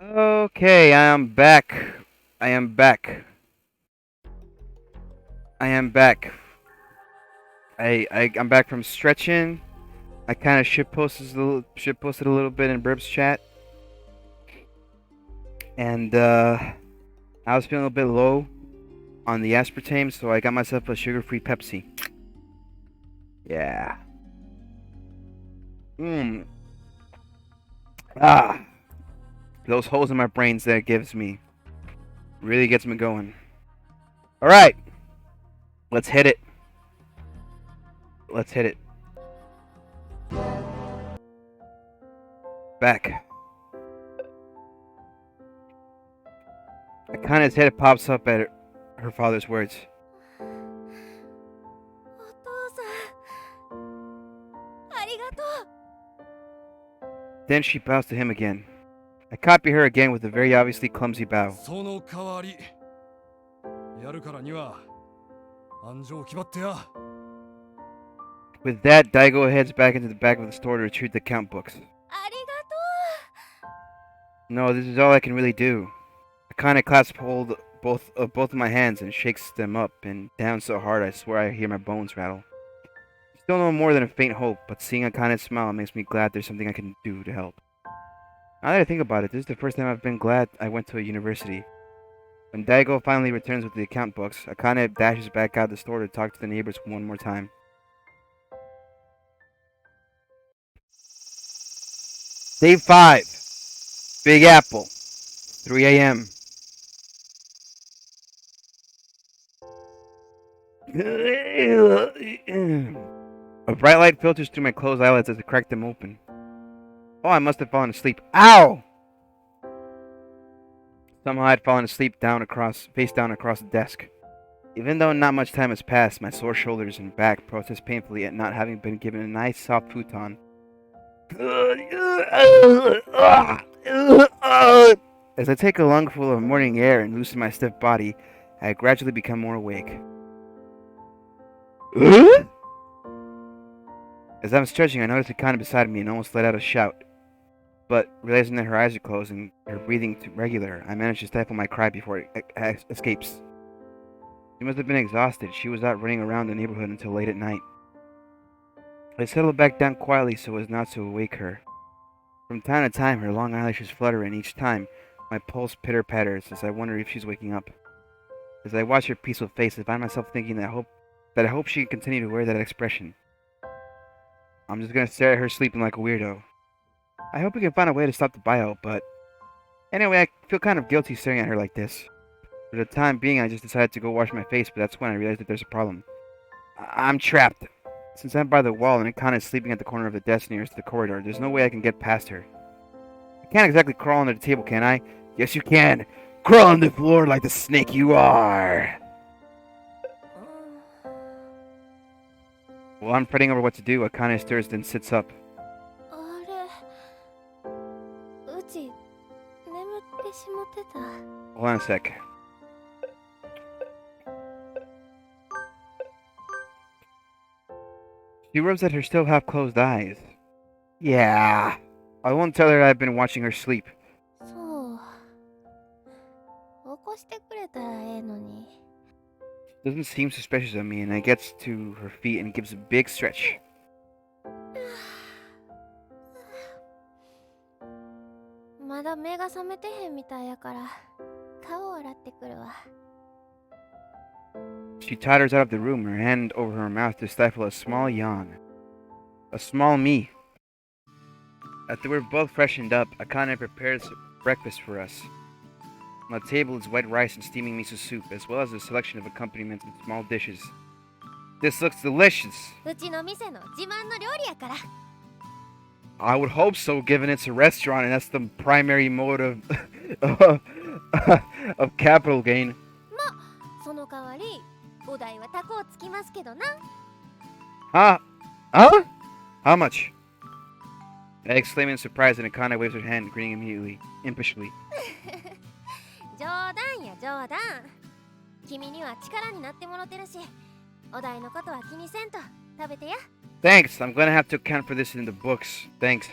Okay, I am back. I am back. I am back. I'm back from stretching. I kind of shitposted a little bit in Burb's chat, and I was feeling a bit low on the aspartame, so I got myself a sugar-free Pepsi. Yeah. Ah, those holes in my brains that it gives me really gets me going. All right, let's hit it. Let's hit it. Back. Akane's head pops up at her father's words. お父さん、ありがとう。 Then she bows to him again. I copy her again with a very obviously clumsy bow. その代わりやるからには安城決まってや。 With that, Daigo heads back into the back of the store to retrieve the account books. ありがと No, this is all I can really do. Akane clasps hold both of my hands and shakes them up and down so hard I swear I hear my bones rattle. Still no more than a faint hope, but seeing Akane's smile makes me glad there's something I can do to help. Now that I think about it, this is the first time I've been glad I went to a university. When Daigo finally returns with the account books, Akane dashes back out the store to talk to the neighbors one more time. Day 5. Big Apple. 3 a.m. A bright light filters through my closed eyelids as I crack them open. Oh, I must have fallen asleep. Ow! Somehow I'd fallen asleep face down across the desk. Even though not much time has passed, my sore shoulders and back protest painfully at not having been given a nice soft futon. As I take a lungful of morning air and loosen my stiff body, I gradually become more awake. As I'm stretching, I notice Akane beside me and almost let out a shout. But, realizing that her eyes are closed and her breathing regular, I manage to stifle my cry before it escapes. She must have been exhausted. She was out running around the neighborhood until late at night. I settle back down quietly so as not to awake her. From time to time, her long eyelashes flutter, and each time, my pulse pitter-patters as I wonder if she's waking up. As I watch her peaceful face, I find myself thinking that I hope she can continue to wear that expression. I'm just gonna stare at her sleeping like a weirdo. I hope we can find a way to stop the bio, but... Anyway, I feel kind of guilty staring at her like this. For the time being, I just decided to go wash my face, but that's when I realized that there's a problem. I'm trapped. Since I'm by the wall and Akane is sleeping at the corner of the desk nearest the corridor, there's no way I can get past her. I can't exactly crawl under the table, can I? Yes, you can! Crawl on the floor like the snake you are! While I'm fretting over what to do, Akane stirs then sits up. う。あれ、うち眠ってしもてた。 Hold on a sec. She rubs at her still half-closed eyes. Yeah. I won't tell her I've been watching her sleep. そう。起こしてくれたらええのに。 Doesn't seem suspicious of me, and I gets to her feet and gives a big stretch. まだ目が覚めてへんみたいやから顔洗ってくるわ。 She totters out of the room, her hand over her mouth to stifle a small yawn. A small me. After we're both freshened up, Akane prepares breakfast for us. On the table is white rice and steaming miso soup, as well as a selection of accompaniments and small dishes. This looks delicious. うちの店の自慢の料理やから。 I would hope so, given it's a restaurant and that's the primary mode of of capital gain. その代わりお代はタコをつきますけどな。 Huh? Huh? How much? I exclaim in surprise, and Akane waves her hand, grinning immediately, impishly. 冗談や冗談。君には力になってもろてるし、お代のことは気にせんと食べてや。 Thanks. I'm gonna have to account for this in the books. Thanks.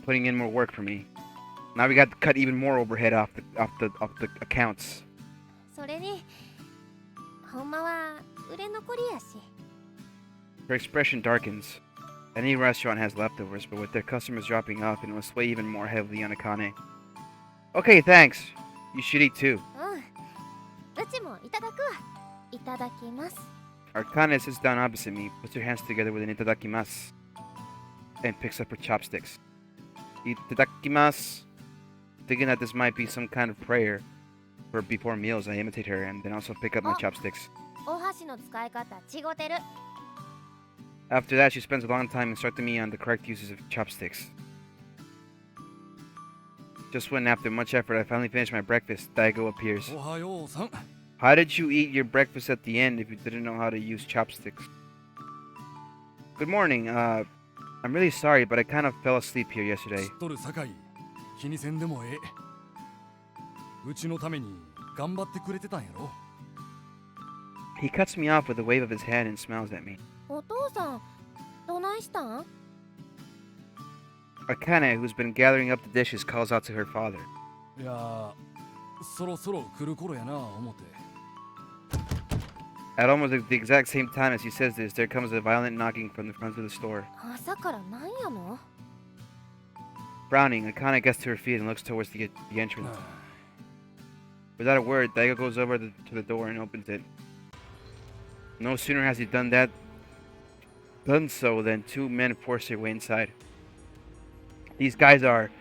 Putting in more work for me. Now we got to cut even more overhead off the accounts. それにほんまは売れ残りやし。 Her expression darkens. Any restaurant has leftovers, but with their customers dropping off, it will sway even more heavily on Akane. Okay, thanks. You should eat too. うちもいただくわ。いただきます。 Akane sits down opposite me, puts her hands together with an itadakimasu, and picks up her chopsticks. Itadakimasu. Thinking that this might be some kind of prayer for before meals, I imitate her and then also pick up my chopsticks. お箸の使い方違うてる。 After that, she spends a long time instructing me on the correct uses of chopsticks. Just when, after much effort, I finally finish my breakfast, Daigo appears. How did you eat your breakfast at the end if you didn't know how to use chopsticks? Good morning. I'm really sorry, but I kind of fell asleep here yesterday. He cuts me off with a wave of his hand and smiles at me. お父さん、どないしたん？ Akane, who's been gathering up the dishes, calls out to her father. At almost the exact same time as he says this, there comes a violent knocking from the front of the store. 朝からなんやの？ Frowning, Akane gets to her feet and looks towards the entrance. Without a word, Daigo goes over to the door and opens it. No sooner has he done so than two men force their way inside. These guys are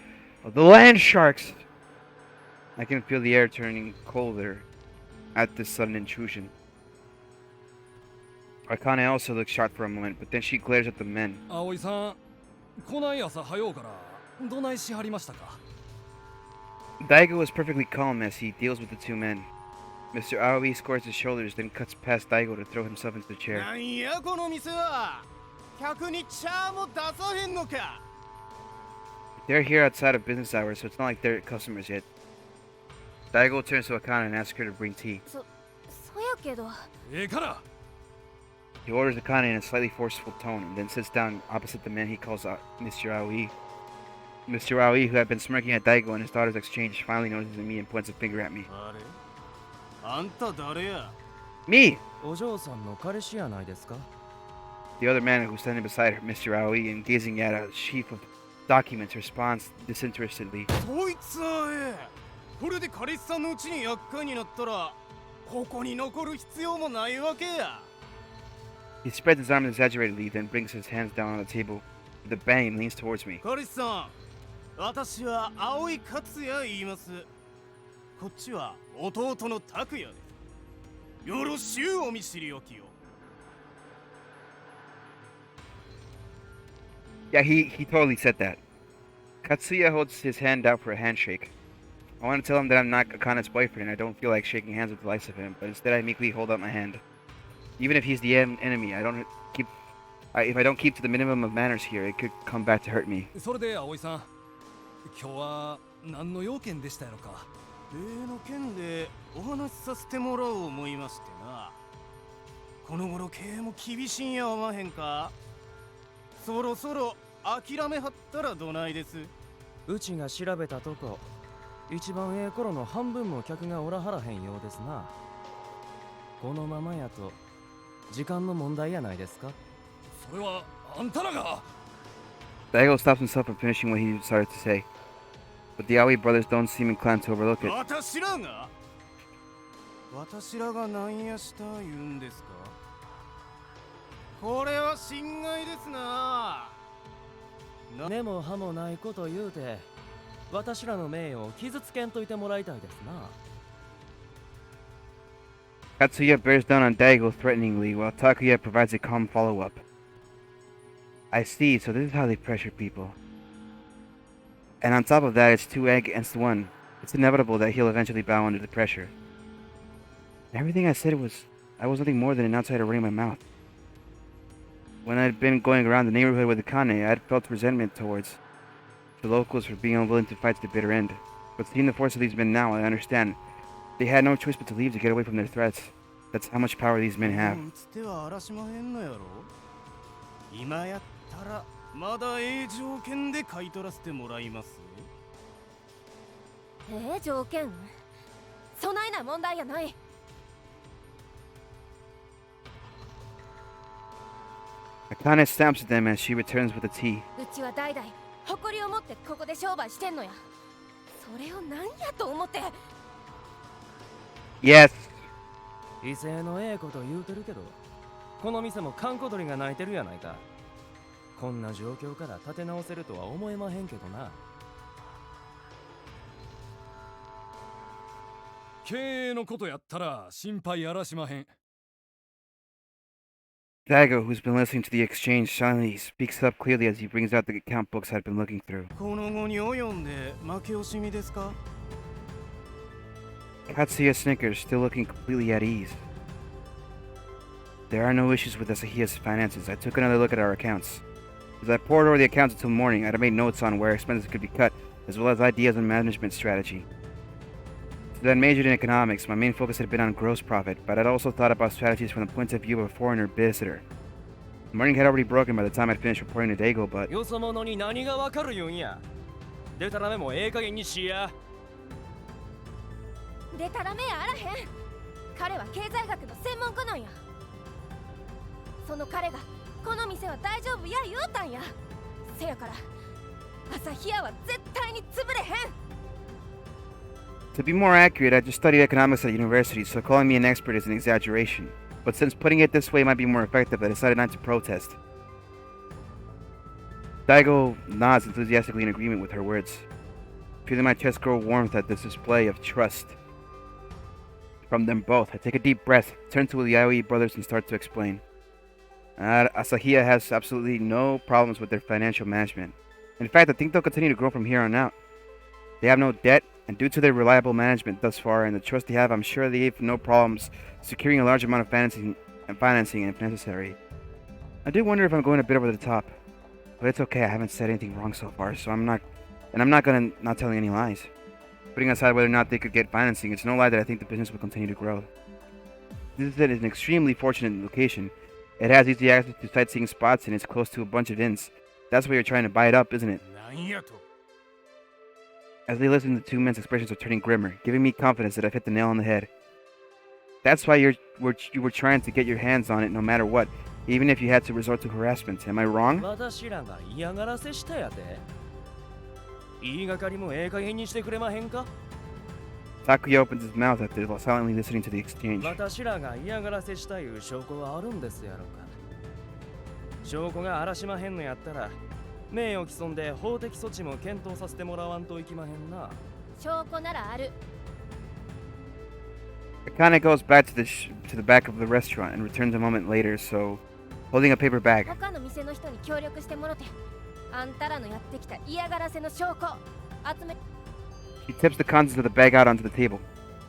the land sharks! I can feel the air turning colder at this sudden intrusion. Akane also looks shocked for a moment, but then she glares at the men. Daigo is perfectly calm as he deals with the two men. Mr. Aoi squares his shoulders, then cuts past Daigo to throw himself into the chair. They're here outside of business hours, so it's not like they're customers yet. Daigo turns to Akane and asks her to bring tea. そやけど。 He orders Akane in a slightly forceful tone and then sits down opposite the man he calls Mr. Aoi. Mr. Aoi, who had been smirking at Daigo and his daughter's exchange, finally notices me and points a finger at me. Me! The other man who's standing beside Mr. Aoi and gazing at a sheaf of documents responds disinterestedly. He spreads his arms exaggeratedly, then brings his hands down on the table. With a bang, and leans towards me. 私は青井克也言います。こっちは弟の拓也です。よろしゅうお見知りおきを。 Yeah, he totally said that. Katsuya holds his hand out for a handshake. I want to tell him that I'm not Akane's boyfriend and I don't feel like shaking hands with the likes of him, but instead I meekly hold out my hand. Even if he's the enemy, if I don't keep to the minimum of manners here, it could come back to hurt me. それで葵さん、今日は何の用件でしたやろか。例の件でお話しさせてもらおう思いましてな。この頃経営も厳しいんやおまへんか。そろそろ諦めはったらどないです。うちが調べたとこ、一番ええ頃の半分も客がおらはらへんようですな。このままやと時間の問題やないですか。それはあんたらが。Daigo stops himself from finishing what he started to say, but the Aoi brothers don't seem inclined to overlook it. 私らが何やした言うんですか。これは侵害ですな。根も葉もないこと言うて、私らの名誉を傷つけんといてもらいたいですな。Katsuya bears down on Daigo threateningly, while Takuya provides a calm follow-up. I see, so this is how they pressure people. And on top of that, it's 2 against 1. It's inevitable that he'll eventually bow under the pressure. Everything I said I was nothing more than an outsider running my mouth. When I'd been going around the neighborhood with Akane, I'd felt resentment towards the locals for being unwilling to fight to the bitter end. But seeing the force of these men now, I understand. They had no choice but to leave to get away from their threats. That's how much power these men have. 今やったらまだええ条件で買い取らせてもらいます。条件備えない問題やない。 Akane stamps at them as she returns with the tea. うちは代々誇りを持ってここで商売してんのや。それを何やと思って。 Yes. 威勢のええこと言うてるけど、この店も閑古鳥が鳴いてるやないか。こんな状況から立て直せるとは思えまへんけどな。経営のことやったら心配やらしまへん。 Daigo, who's been listening to the exchange silently, speaks up clearly as he brings out the account books I'd been looking through. この後に及んで負け惜しみですか？ Katsuya snickers, still looking completely at ease. There are no issues with Asahiya's finances. I took another look at our accounts. As I pored over the accounts until morning, I'd made notes on where expenses could be cut, as well as ideas on management strategy. Since I'd majored in economics, my main focus had been on gross profit, but I'd also thought about strategies from the point of view of a foreigner visitor. The morning had already broken by the time I'd finished reporting to Daigo, but... よそ者に何がわかる言うんや。でたらめもええ加減にしや。でたらめやあらへん。彼は経済学の専門家なんや。その彼がこの店は大丈夫や言うたんや。せやから朝日屋は絶対に潰れへん。 To be more accurate, I just studied economics at university, so calling me an expert is an exaggeration. But since putting it this way might be more effective, I decided not to protest. Daigo nods enthusiastically in agreement with her words, feeling my chest grow warmth at this display of trust from them both. I take a deep breath, turn to the Yaoi brothers and start to explain. Asahiya has absolutely no problems with their financial management. In fact, I think they'll continue to grow from here on out. They have no debt, and due to their reliable management thus far and the trust they have, I'm sure they have no problems securing a large amount of financing if necessary. I do wonder if I'm going a bit over the top, but it's okay. I haven't said anything wrong so far, so I'm not telling any lies. Putting aside whether or not they could get financing, it's no lie that I think the business will continue to grow. This is an extremely fortunate location. It has easy access to sightseeing spots and it's close to a bunch of inns. That's why you're trying to buy it up, isn't it? なんやと。 As they listen, the two men's expressions are turning grimmer, giving me confidence that I've hit the nail on the head. That's why you were trying to get your hands on it no matter what, even if you had to resort to harassment. Am I wrong? 私らが嫌がらせしたやで。言いがかりもええ加減にしてくれまへんか？ Takuya opens his mouth after silently listening to the exchange. 私らが嫌がらせしたいう証拠はあるんですやろか。証拠があらしまへんのやったら、名誉毀損で法的措置も検討させてもらわんといきまへんな。証拠ならある。 Akane goes back to the back of the restaurant and returns a moment later, holding a paper bag. 他の店の人に協力してもろて、あんたらのやってきた嫌がらせの証拠集め。 He tips the contents of the bag out onto the table.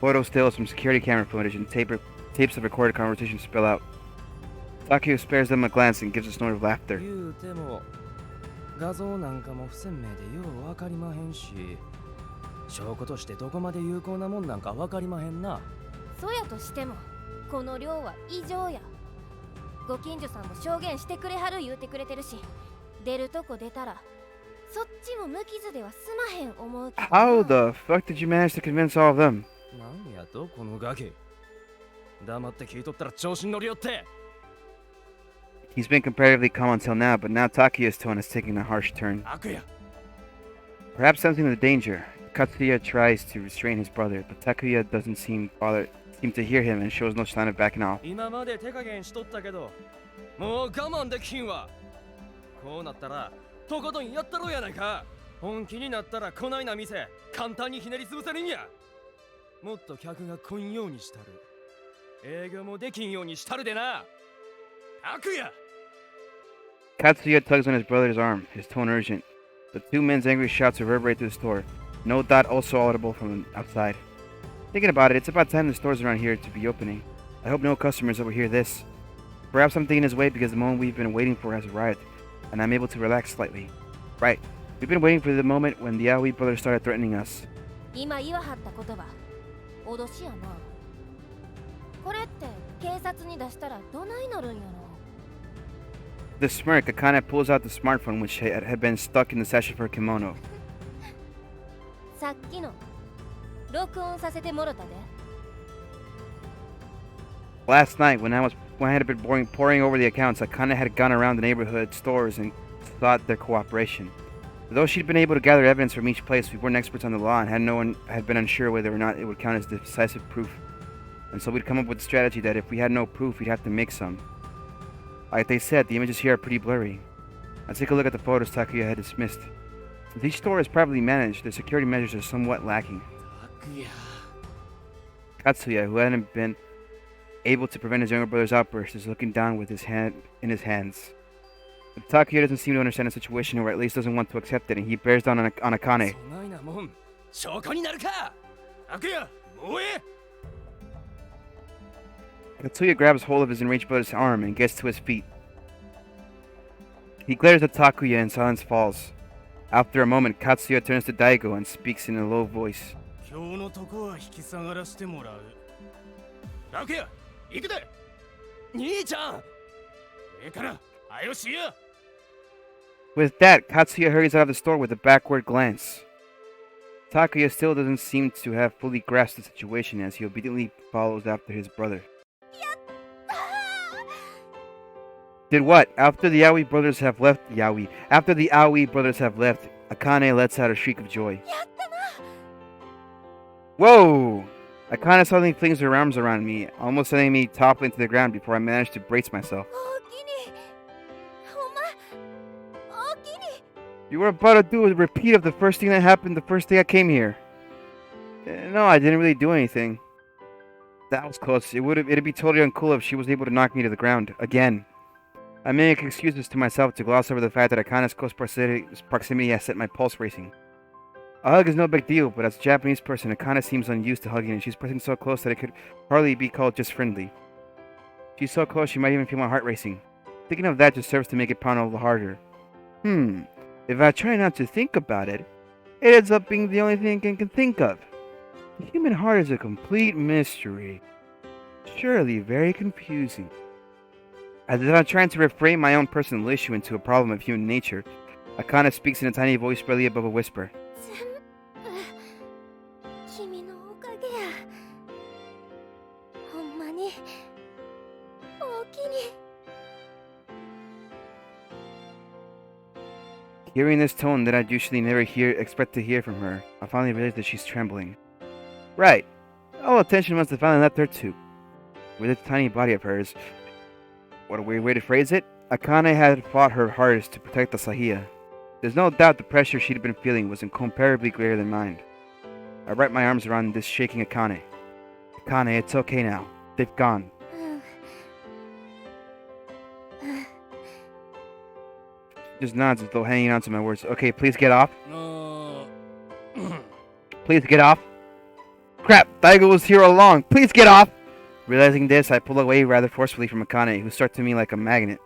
Photo stills from security camera footage and tapes of recorded conversations spill out. Takuya spares them a glance and gives a snort of laughter. 言うても画像なんかも不鮮明でようわかりまへんし、証拠としてどこまで有効なもんなんかわかりまへんな。そうやとしても、この量は異常や。ご近所さんも証言してくれはる言うてくれてるし、出るとこ出たら、そっちも無傷では済まへん思うけど。How the fuck did you manage to convince all of them? なんやとこのガキ。黙って聞いとったら調子に乗りよって。 He's been comparatively calm until now, but now Takuya's tone is taking a harsh turn. 悪や。 Perhaps sensing the danger, Katsuya tries to restrain his brother, but Takuya doesn't seem to hear him and shows no sign of backing off. 今まで手加減しとったけど、もう我慢できひんわ。こうなったら、とことんやったろうやないか。本気になったらこないな店、簡単にひねり潰せるんや。もっと客が来んようにしたる。営業もできんようにしたるでな。悪や。 Katsuya tugs on his brother's arm, his tone urgent. The two men's angry shouts reverberate through the store, no doubt also audible from outside. Thinking about it, it's about time the stores around here to be opening. I hope no customers overhear this. Perhaps I'm thinking his way because the moment we've been waiting for has arrived, and I'm able to relax slightly. Right, we've been waiting for the moment when the Aoi brothers started threatening us. 今言わはった言葉、脅しやな。これって警察に出したらどないなるんやろ。 With a smirk, Akane pulls out the smartphone which had been stuck in the sash of her kimono. さっきの録音させてもろたで。 Last night, when I had been poring over the accounts, Akane had gone around the neighborhood stores and sought their cooperation. Though she'd been able to gather evidence from each place, we weren't experts on the law and had been unsure whether or not it would count as decisive proof. And so we'd come up with a strategy that if we had no proof, we'd have to make some. Like they said, the images here are pretty blurry. Let's take a look at the photos Takuya had dismissed. Since each store is privately managed, the security measures are somewhat lacking. Katsuya, who hadn't been able to prevent his younger brother's outburst, is looking down with his hand in his hands. But Takuya doesn't seem to understand the situation, or at least doesn't want to accept it, and he bears down on Akane. そないなもん証拠になるか悪也もうえ Katsuya grabs hold of his enraged brother's arm and gets to his feet. He glares at Takuya and silence falls. After a moment, Katsuya turns to Daigo and speaks in a low voice. 今日のとこは引き下がらしてもらう。楽也、行くで。兄ちゃんええから、はよしや。 With that, Katsuya hurries out of the store with a backward glance. Takuya still doesn't seem to have fully grasped the situation as he obediently follows after his brother. Did what? After the Aoi brothers have left, Akane lets out a shriek of joy. Whoa! Akane suddenly flings her arms around me, almost sending me toppling to the ground before I manage to brace myself. おおきに。お前、おおきに。 You were about to do a repeat of the first thing that happened the first day I came here. No, I didn't really do anything. That was close. It'd be totally uncool if she was able to knock me to the ground again. I make excuses to myself to gloss over the fact that Akane's close proximity has set my pulse racing. A hug is no big deal, but as a Japanese person, Akane seems unused to hugging, and she's pressing so close that it could hardly be called just friendly. She's so close she might even feel my heart racing. Thinking of that just serves to make it pound a little harder. If I try not to think about it, it ends up being the only thing I can think of. The human heart is a complete mystery. Surely very confusing. As if I'm trying to reframe my own personal issue into a problem of human nature, Akane speaks in a tiny voice barely above a whisper. 全部君のおかげや。ほんまにおおきに。 Hearing this tone that I'd usually never expect to hear from her, I finally realize that she's trembling. Right. All attention must have finally left her too. With this tiny body of hers, what a weird way to phrase it, Akane had fought her hardest to protect the Sahiya. There's no doubt the pressure she'd been feeling was incomparably greater than mine. I wrap my arms around this shaking Akane. Akane, it's okay now. They've gone. Just nods as though hanging on to my words. Okay, please get off. Please get off. Crap, Daigo was here all along. Please get off! Realizing this, I pull away rather forcefully from Akane, who stuck to me like a magnet.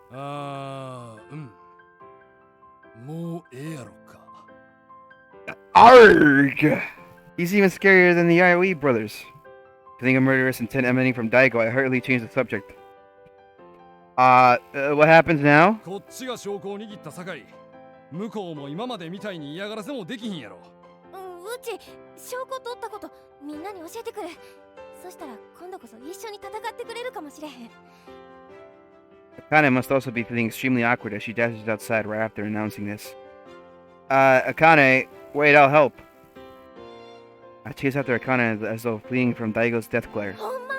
もうええやろか。 Arg! He's even scarier than the Aoi brothers. Feeling a murderous intent emanating from Daigo, I hurriedly changed the subject. What happens now? こっちが証拠を握ったさかい。向こうも今までみたいに嫌がらせもできひんやろ。うち証拠取ったことみんなに教えてくれ。そしたら今度こそ一緒に戦ってくれるかもしれへん。 Akane must also be feeling extremely awkward as she dashes outside right after announcing this. Akane, wait, I'll help. I chase after Akane as though fleeing from Daigo's death glare. ほんま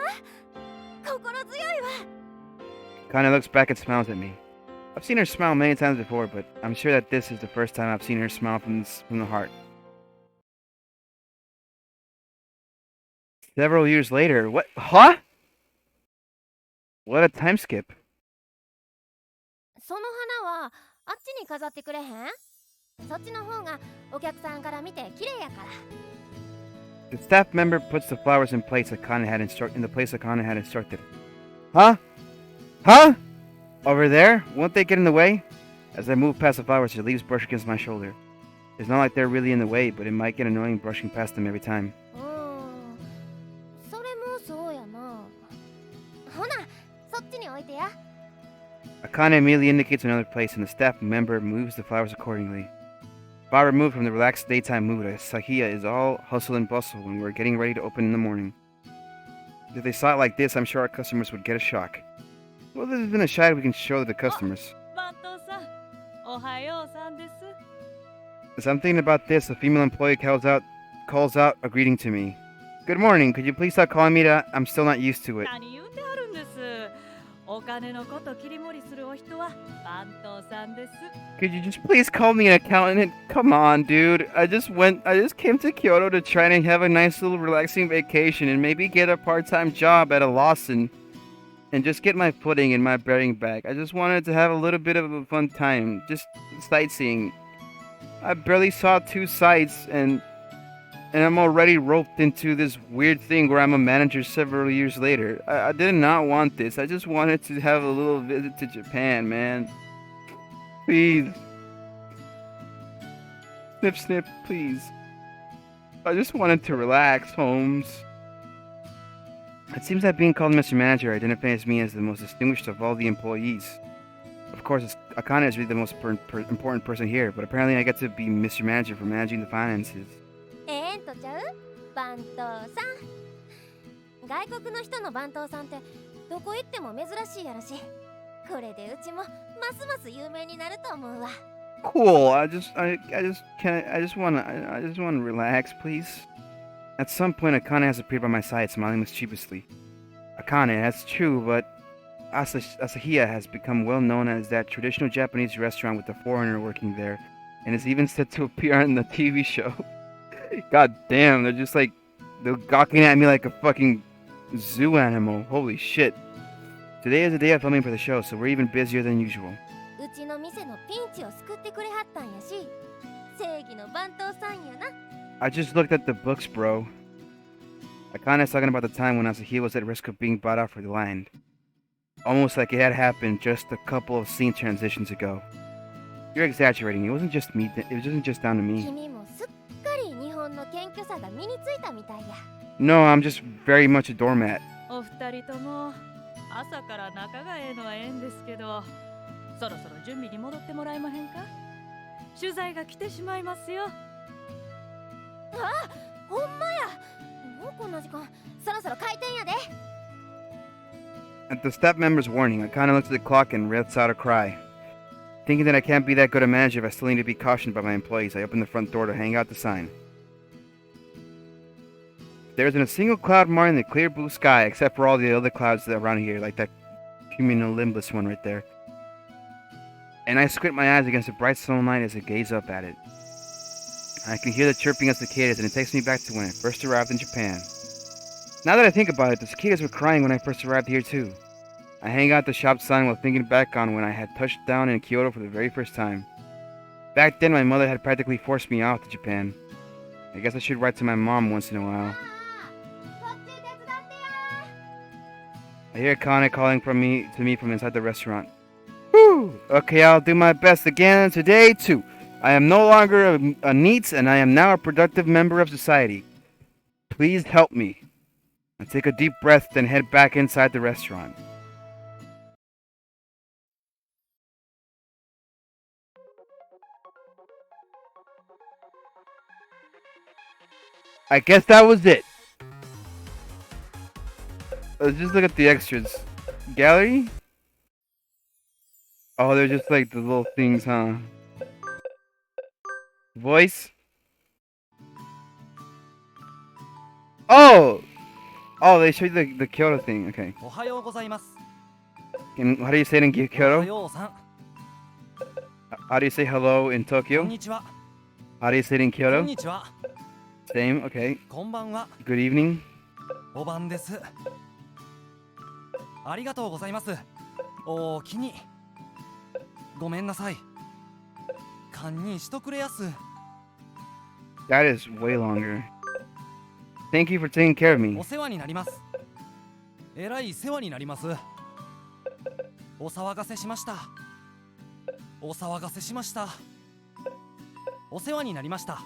心強いわ。 Akane looks back and smiles at me. I've seen her smile many times before, but I'm sure that this is the first time I've seen her smile from the heart. Several years later, what? Huh? What a time skip. その花はあっちに飾ってくれへん？そっちの方がお客さんから見て綺麗やから。 The staff member puts the flowers in the place Akane had instructed. Huh? Huh? Over there? Won't they get in the way? As I move past the flowers, her leaves brush against my shoulder. It's not like they're really in the way, but it might get annoying brushing past them every time. それもそうやな。ほな、そっちに置いてや。 Akane immediately indicates another place, and the staff member moves the flowers accordingly. Far removed from the relaxed daytime mood, Sahiya is all hustle and bustle when we're getting ready to open in the morning. If they saw it like this, I'm sure our customers would get a shock. Well, there's been a shot we can show the customers. 番頭さん、おはようさんです。 As I'm thinking about this, a female employee calls out a greeting to me. Good morning, could you please stop calling me that? I'm still not used to it. 何言うてはるんです。お金のこと切り盛りするお人は番頭さんです。 Could you just please call me an accountant? Come on, dude. I just came to Kyoto to try and have a nice little relaxing vacation and maybe get a part-time job at a Lawson and just get my footing and my bearing back. I just wanted to have a little bit of a fun time, just sightseeing. I barely saw 2 sites and I'm already roped into this weird thing where I'm a manager several years later. I did not want this. I just wanted to have a little visit to Japan, man. Please. Snip, snip, please. I just wanted to relax, Holmes. It seems that being called Mr. Manager identifies me as the most distinguished of all the employees. Of course, Akane is really the most important person here, but apparently I get to be Mr. Manager for managing the finances. とちゃう番頭さん。外国の人の番頭さんってどこ行っても珍しいやろし、これでうちもますます有名になると思うわ。Cool. I just wanna relax, please. At some point, Akane has appeared by my side, smiling mischievously. Akane, that's true, but Asahiya has become well known as that traditional Japanese restaurant with a foreigner working there, and is even set to appear on the TV show. God damn, they're gawking at me like a fucking zoo animal. Holy shit. Today is the day of filming for the show, so we're even busier than usual. うちの店のピンチを救ってくれはったんやし、正義の番頭さんやな。I just looked at the books, bro. Akane's talking about the time when Asahiya was at risk of being bought out for the land. Almost like it had happened just a couple of scene transitions ago. You're exaggerating. It wasn't just me. It wasn't just down to me. 君もすっかり日本の謙虚さが身についたみたいや。No, I'm just very much a doormat. お二人とも朝から仲がええのはええんですけど、そろそろ準備に戻ってもらえまへんか？取材が来てしまいますよ。あ、ほんまや。もうこんな時間、そろそろ開店やで。At the staff member's warning, Akane looks at the clock and lets out a cry. Thinking that I can't be that good a manager if I still need to be cautioned by my employees, I open the front door to hang out the sign. There isn't a single cloud marring the clear blue sky except for all the other clouds that are around here, like that cumulonimbus one right there. And I squint my eyes against the bright sunlight as I gaze up at it. I can hear the chirping of cicadas, and it takes me back to when I first arrived in Japan. Now that I think about it, the cicadas were crying when I first arrived here too. I hang out the shop sign while thinking back on when I had touched down in Kyoto for the very first time. Back then, my mother had practically forced me out to Japan. I guess I should write to my mom once in a while. I hear Akane calling to me from inside the restaurant. Whew! Okay, I'll do my best again today too. I am no longer a NEET, and I am now a productive member of society. Please help me. I take a deep breath, then head back inside the restaurant. I guess that was it. Let's just look at the extras. Gallery? Oh, they're just like the little things, huh? Voice? Oh! Oh, they showed you the Kyoto thing. Okay. And how do you say it in Kyoto? How do you say hello in Tokyo? How do you say it in Kyoto? Same, okay. Good evening. お晩です。ありがとうございます。おおきに。ごめんなさい。堪忍しとくれやす。That is way longer. Thank you for taking care of me. お世話になります。えらい世話になります。お騒がせしました。お騒がせしました。お世話になりました。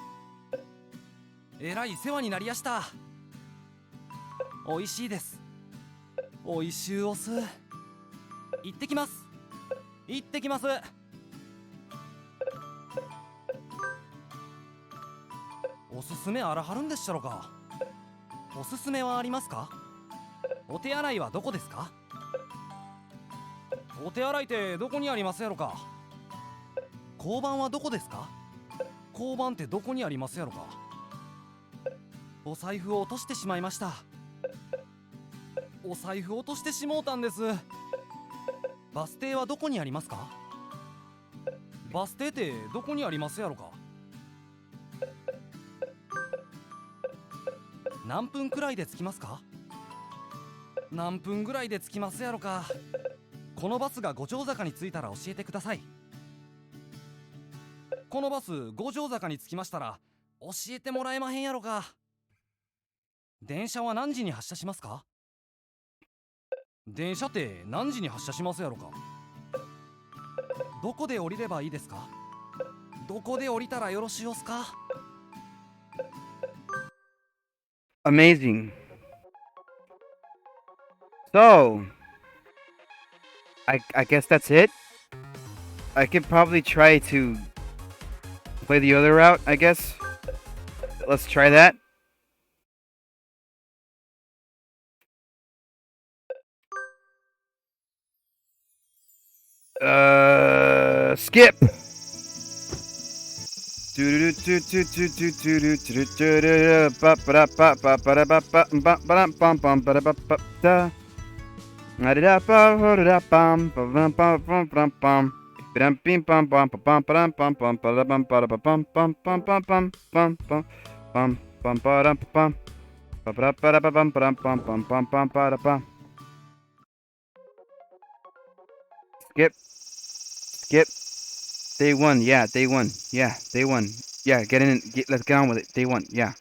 えらい世話になりやした。おいしいです。おいしゅうおす。行ってきます。行ってきます。おすすめあらはるんでっしゃろか。おすすめはありますか？お手洗いはどこですか？お手洗いってどこにありますやろか？交番はどこですか？交番ってどこにありますやろか？お財布を落としてしまいました。お財布落としてしもうたんです。バス停はどこにありますか？バス停ってどこにありますやろか？何分くらいで着きますか？何分ぐらいで着きますやろか？このバスが五条坂に着いたら教えてください。このバス五条坂に着きましたら教えてもらえまへんやろか？電車は何時に発車しますか？電車って何時に発車しますやろか？どこで降りればいいですか？どこで降りたらよろしいおすか？ Amazing. So, I guess that's it. I could probably try to play the other route, I guess. Let's try that. Skip. Skip. Skip. Day one, yeah, day one. Yeah, day one. Yeah, get in. Let's get on with it. Day one, yeah.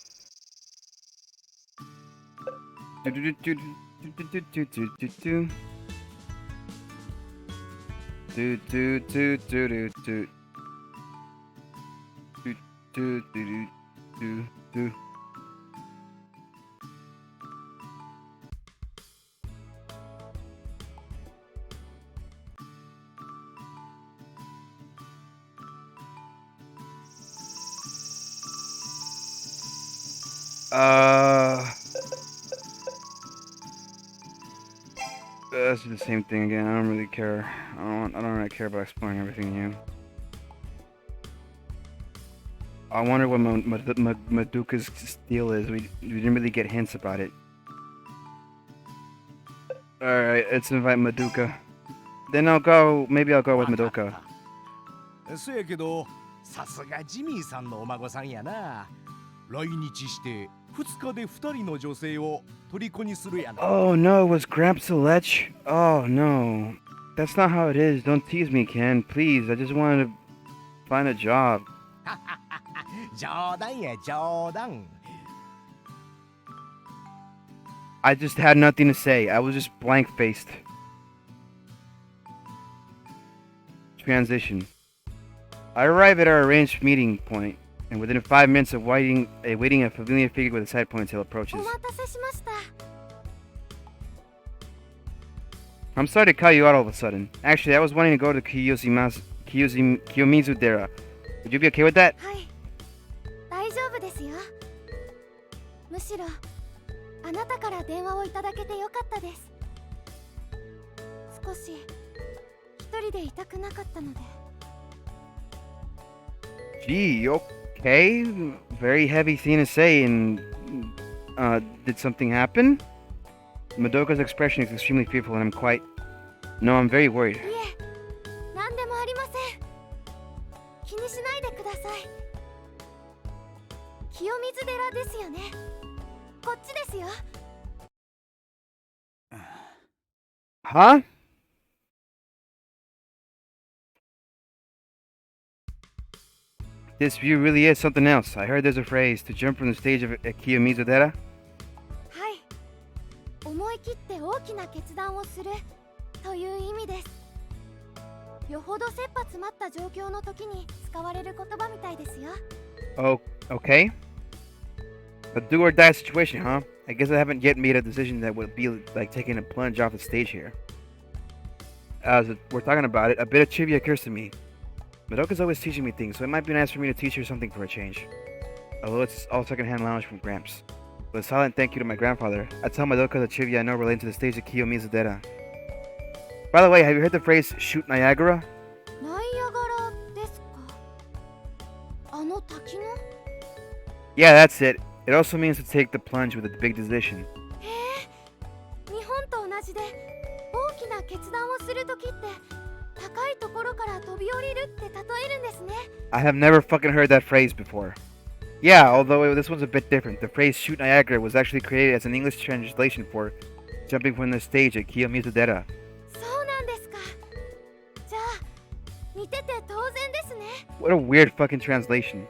That's the same thing again. I don't really care. I don't really care about exploring everything new. I wonder what Maduka's steal is. We didn't really get hints about it. Alright, let's invite Maduka. Then maybe I'll go with Madoka. そやけど、さすがジミーさんのお孫さんやな。来日して2日で2人の女性を虜にするやな。Oh no, was Gramps a lech? Oh no. That's not how it is. Don't tease me, Ken. Please, I just wanted to find a job. 冗談や冗談。I just had nothing to say. I was just blank-faced. Transition. I arrive at our arranged meeting point, and within 5 minutes of waiting, a familiar figure with a side ponytail approaches. お待たせしました。 I'm sorry to call you out all of a sudden. Actually, I was wanting to go to Kiyomizu Dera. Would you be okay with that? はい、大丈夫ですよ。むしろあなたから電話をいただけてよかったです。少し一人でいたくなかったので。 Gee, you okay? Very heavy thing to say, and did something happen? Madoka's expression is extremely fearful, and I'm quite... No, I'm very worried. いえ、何でもありません。気にしないでください。清水寺ですよね。こっちですよ。Huh? This view really is something else. I heard there's a phrase, to jump from the stage of Kiyomizu Dera. はい。思い切って大きな決断をするという意味です。よほど切羽詰まった状況の時に使われる言葉みたいですよ。Oh, okay. A do or die situation, huh? I guess I haven't yet made a decision that would be like taking a plunge off the stage here. As we're talking about it, a bit of trivia occurs to me. Madoka's always teaching me things, so it might be nice for me to teach her something for a change. although it's all secondhand knowledge from Gramps. With a silent thank you to my grandfather, I tell Madoka the trivia I know relating to the stage of Kiyo Mizudera. By the way, have you heard the phrase shoot Niagara? ナイアガラですか？あの滝の？ Yeah, that's it. It also means to take the plunge with a big decision. へえ、日本と同じで大きな決断をするときって高いところから飛び降りるって例えるんですね。 I have never fucking heard that phrase before. Yeah, although this one's a bit different. The phrase shoot Niagara was actually created as an English translation for jumping from the stage at Kiyo Mizudera. そうなんですか。じゃあ似てて当然ですね。 What a weird fucking translation.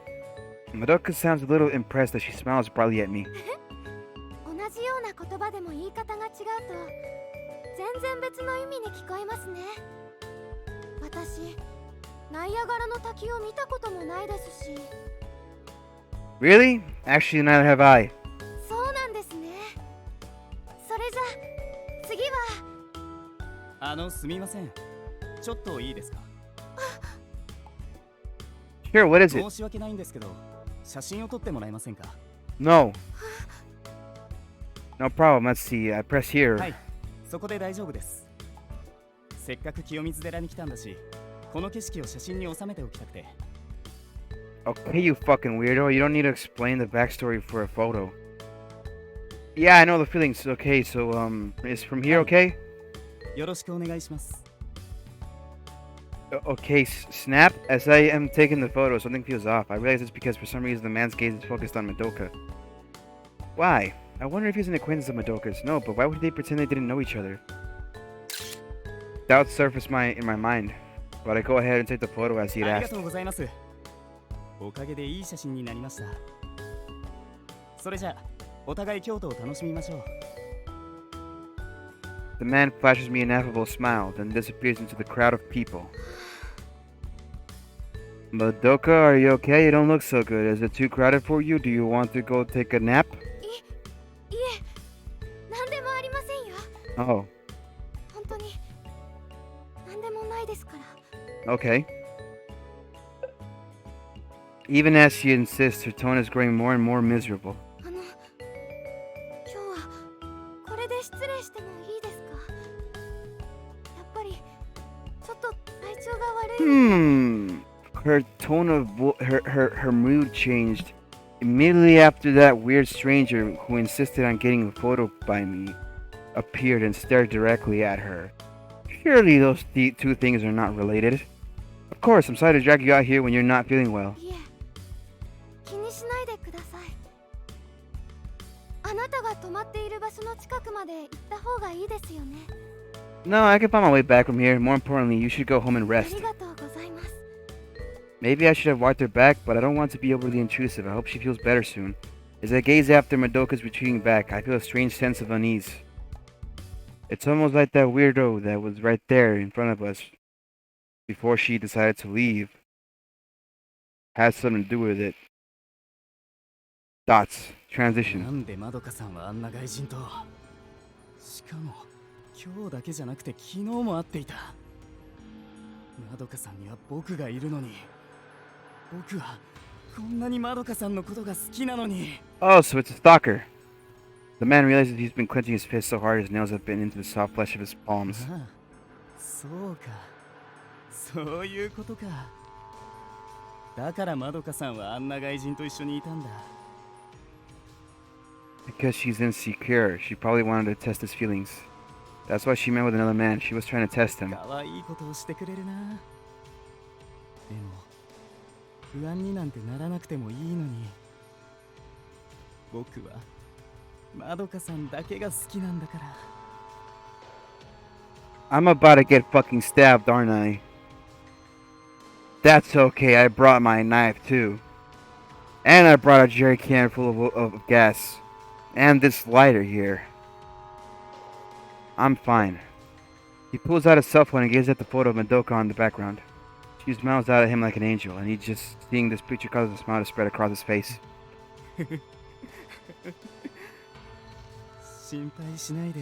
Madoka sounds a little impressed as she smiles brightly at me. 同じような言葉でも言い方が違うと全然別の意味に聞こえますね。私、ナイアガラの滝を見たこともないですし。 Really? Actually, neither have I. そうなんですね。それじゃ次は。すみません。ちょっといいですか？ Sure, what is it? 申し訳ないんですけど、写真を撮ってもらえませんか？ No. No problem. Let's see. I press here. はい、そこで大丈夫です。せっかく清水寺に来たんだし、この景色を写真に収めておきたくて。 Okay, you fucking weirdo. You don't need to explain the backstory for a photo. Yeah, I know the feelings. Okay, so, is from here okay? よろしくお願いします。 Okay, snap. As I am taking the photo, something feels off. I realize it's because for some reason the man's gaze is focused on Madoka. Why? I wonder if he's an acquaintance of Madoka's. No, but why would they pretend they didn't know each other? Doubts surface in my mind, but I go ahead and take the photo as he had ありが asked. とうございます。おかげでいい写真になりました。それじゃあ、お互い京都を楽しみましょう。 The man flashes me an affable smile, then disappears into the crowd of people. Madoka, are you okay? You don't look so good. Is it too crowded for you? Do you want to go take a nap? いえ、何でもありませんよ。 Oh, 本当に何でもないですから。 okay. Even as she insists, her tone is growing more and more miserable. 今日はこれで失礼してもいいですか？やっぱりちょっと体調が悪い。 Her tone of her mood changed immediately after that weird stranger who insisted on getting a photo by me appeared and stared directly at her. Surely those two things are not related. Of course, I'm sorry to drag you out here when you're not feeling well. いえ、気にしないでください。あなたが泊まっている場所の近くまで行った方がいいですよね。 No, I can find my way back from here. More importantly, you should go home and あ rest. りがとうございます。 Maybe I should have walked her back, but I don't want to be overly intrusive. I hope she feels better soon. As I gaze after Madoka's retreating back, I feel a strange sense of unease. It's almost like that weirdo that was right there in front of us before she decided to leave had something to do with it. Dots. な Transition. んでまどかさんはあんな外人と。しかも、今日だけじゃなくて昨日も会っていた。まどかさんには僕がいるのに。僕はこんなにまどかさんのことが好きなのに。 Oh, so it's a stalker. The man realizes he's been clenching his fist so hard his nails have been into the soft flesh of his palms. ああ、そうか。そういうことか。だからまどかさんはあんな外人と一緒にいたんだ。 Because she's insecure, she probably wanted to test his feelings. That's why she met with another man. She was trying to test him. 可愛いことをしてくれるな。でも、不安になんてならなくてもいいのに。僕はまどかさんだけが好きなんだから。 I'm about to get fucking stabbed, aren't I? That's okay, I brought my knife too. And I brought a jerry can full of gas. And this lighter here. I'm fine. He pulls out his cell phone and gazes at the photo of Madoka in the background. She smiles out at him like an angel, and he's just seeing this picture causes a smile to spread across his face. 心配しないで、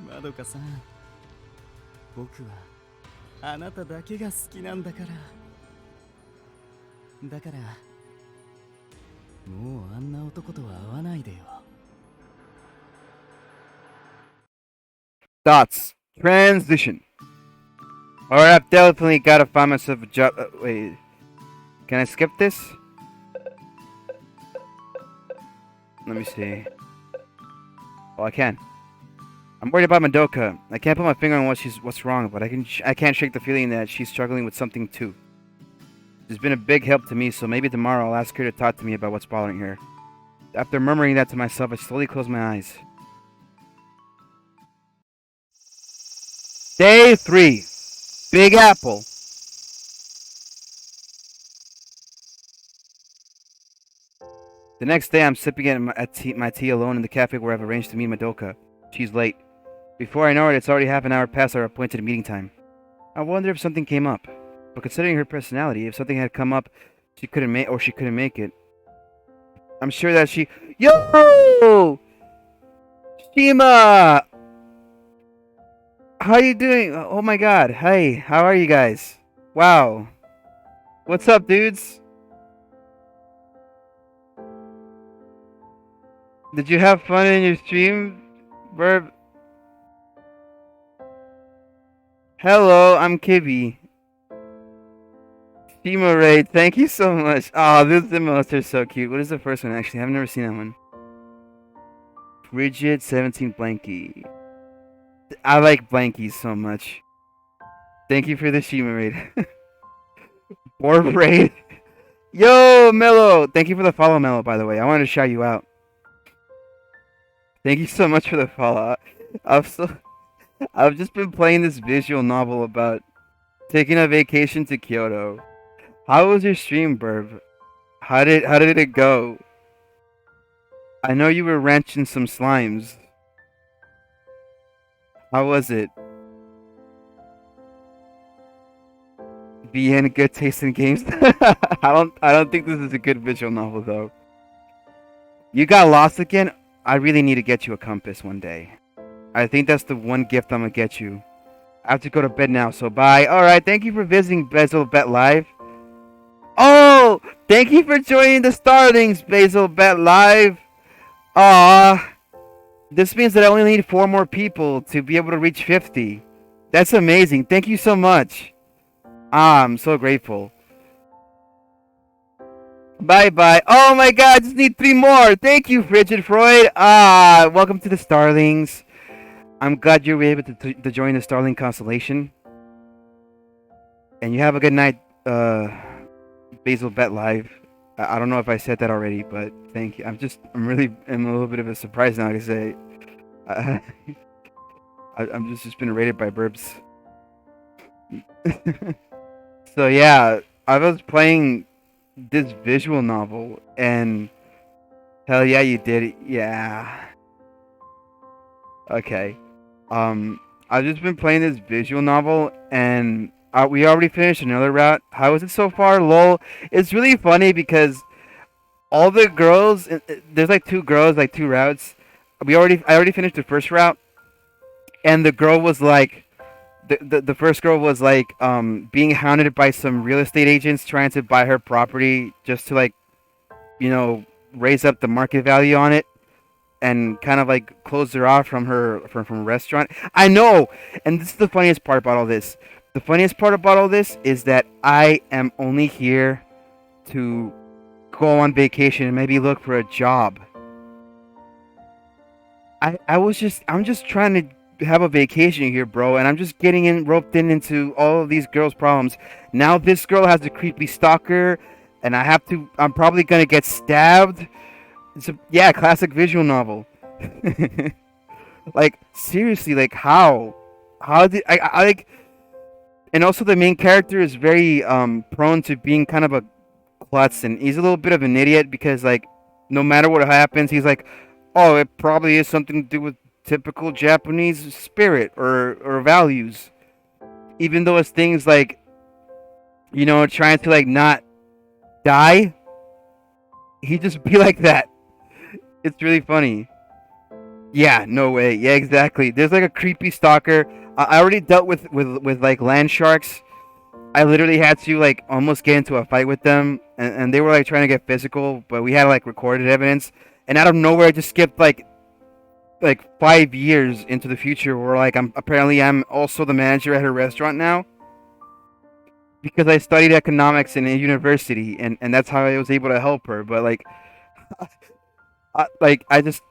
まどかさん。僕はあなただけが好きなんだから。だからもうあんな男とは会わないでよ。 Thoughts. Transition. Alright, I've definitely gotta find myself a job. Wait. Can I skip this? Let me see. Oh, I can. I'm worried about Madoka. I can't put my finger on what's wrong, but I can't shake the feeling that she's struggling with something too. She's been a big help to me, so maybe tomorrow I'll ask her to talk to me about what's bothering her. After murmuring that to myself, I slowly close my eyes. Day 3. Big Apple. The next day, I'm sipping my tea alone in the cafe where I've arranged to meet Madoka. She's late. Before I know it, it's already half an hour past our appointed meeting time. I wonder if something came up. But considering her personality, if something had come up, she couldn't make it. I'm sure that she... Yo! Shima! How you doing? Oh my god. Hey, how are you guys? Wow. What's up, dudes? Did you have fun in your stream, Verb? Hello, I'm Kibby. Shima Raid, thank you so much. Oh, this emotes are so cute. What is the first one, actually? I've never seen that one. Rigid 17 Blanky. I like Blankies so much. Thank you for the Shima Raid. Borb Raid. Yo, Mello! Thank you for the follow, Mello, by the way. I wanted to shout you out. Thank you so much for the follow. I've just been playing this visual novel about taking a vacation to Kyoto. How was your stream, Burb? How did it go? I know you were wrenching some slimes. How was it? BN good taste in games? I don't think this is a good visual novel though. You got lost again? I really need to get you a compass one day. I think that's the one gift I'm gonna get you. I have to go to bed now, so bye. Alright, thank you for visiting Basil Bet Live. Oh! Thank you for joining the Starlings, Basil Bet Live. Aww. This means that I only need 4 more people to be able to reach 50. That's amazing. Thank you so much. I'm so grateful. Bye-bye. Oh my god, I just need 3 more. Thank you, Frigid Freud. Welcome to the Starlings. I'm glad you were able to join the Starling Constellation. And you have a good night, Basil Bet Live. I don't know if I said that already, but thank you. I'm a little bit of a surprise now to say. I'm just been rated by Burbs. So yeah, I was playing this visual novel, and hell yeah, you did it. Yeah. Okay. I've just been playing this visual novel, and we already finished another route. How is it so far? Lol. It's really funny because all the girls, there's like 2 girls, like 2 routes. I already finished the first route, and the girl was like, the first girl was like being hounded by some real estate agents trying to buy her property just to, like, you know, raise up the market value on it and kind of like close her off from a restaurant. I know, and this is the funniest part about all this. The funniest part about all this is that I am only here to go on vacation and maybe look for a job. I'm just trying to have a vacation here, bro, and I'm just getting roped into all of these girls' problems. Now this girl has a creepy stalker, and I'm probably gonna get stabbed. Yeah, classic visual novel. Like, seriously, like, how did I like? And also the main character is very prone to being kind of a klutz, and he's a little bit of an idiot because, like, no matter what happens, he's like, oh, it probably is something to do with typical Japanese spirit or values, even though it's things like, you know, trying to, like, not die. He just be like that. It's really funny. Yeah, no way. Yeah, exactly. There's like a creepy stalker. I already dealt with like land sharks, I literally had to like almost get into a fight with them, and they were like trying to get physical, but we had like recorded evidence, and out of nowhere I just skipped like 5 years into the future where like I'm also the manager at her restaurant now because I studied economics in a university, and that's how I was able to help her. But like I just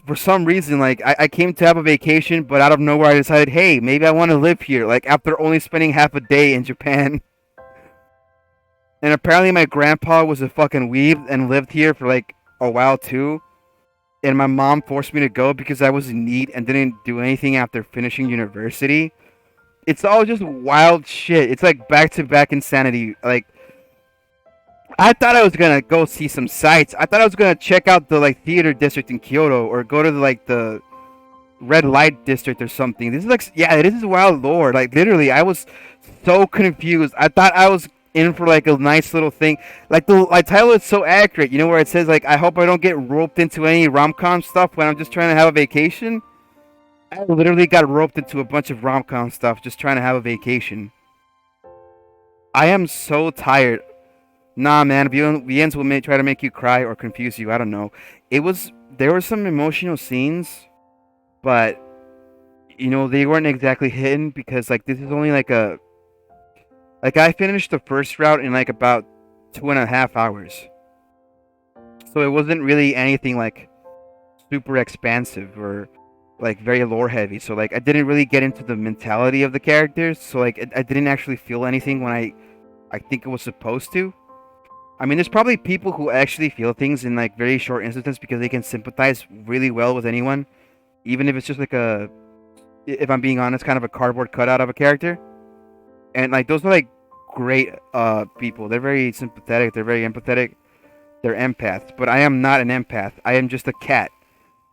for some reason like I came to have a vacation, but out of nowhere I decided, hey, maybe I want to live here. Like after only spending half a day in Japan. And apparently my grandpa was a fucking weeb and lived here for like a while too. And my mom forced me to go because I was in need and didn't do anything after finishing university. It's all just wild shit. It's like back to back insanity. Like I thought I was gonna go see some sights. I thought I was gonna check out the like theater district in Kyoto or go to like the red light district or something. This is like this is wild lore. Like literally, I was so confused. I thought I was in for like a nice little thing. Like the title is so accurate. You know where it says like I hope I don't get roped into any romcom stuff when I'm just trying to have a vacation. I literally got roped into a bunch of romcom stuff just trying to have a vacation. I am so tired. Nah, man. VNs will try to make you cry or confuse you. I don't know. There were some emotional scenes, but you know they weren't exactly hidden because like this is only like I finished the first route in like about 2.5 hours, so it wasn't really anything like super expansive or like very lore heavy. So like I didn't really get into the mentality of the characters, so like I didn't actually feel anything when I think it was supposed to. I mean, there's probably people who actually feel things in like very short instances because they can sympathize really well with anyone, even if it's just like if I'm being honest, kind of a cardboard cutout of a character. And like those are like great people. They're very sympathetic. They're very empathetic. They're empaths. But I am not an empath. I am just a cat.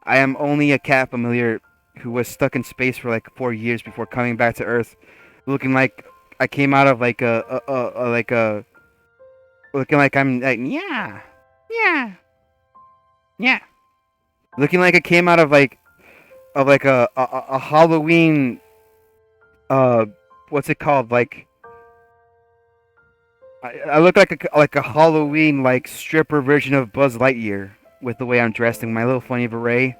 I am only a cat familiar who was stuck in space for like 4 years before coming back to Earth, looking like I came out of like a looking like I'm like yeah, looking like I came out of like a Halloween what's it called, like I look like a Halloween like stripper version of Buzz Lightyear with the way I'm dressed in my little funny beret.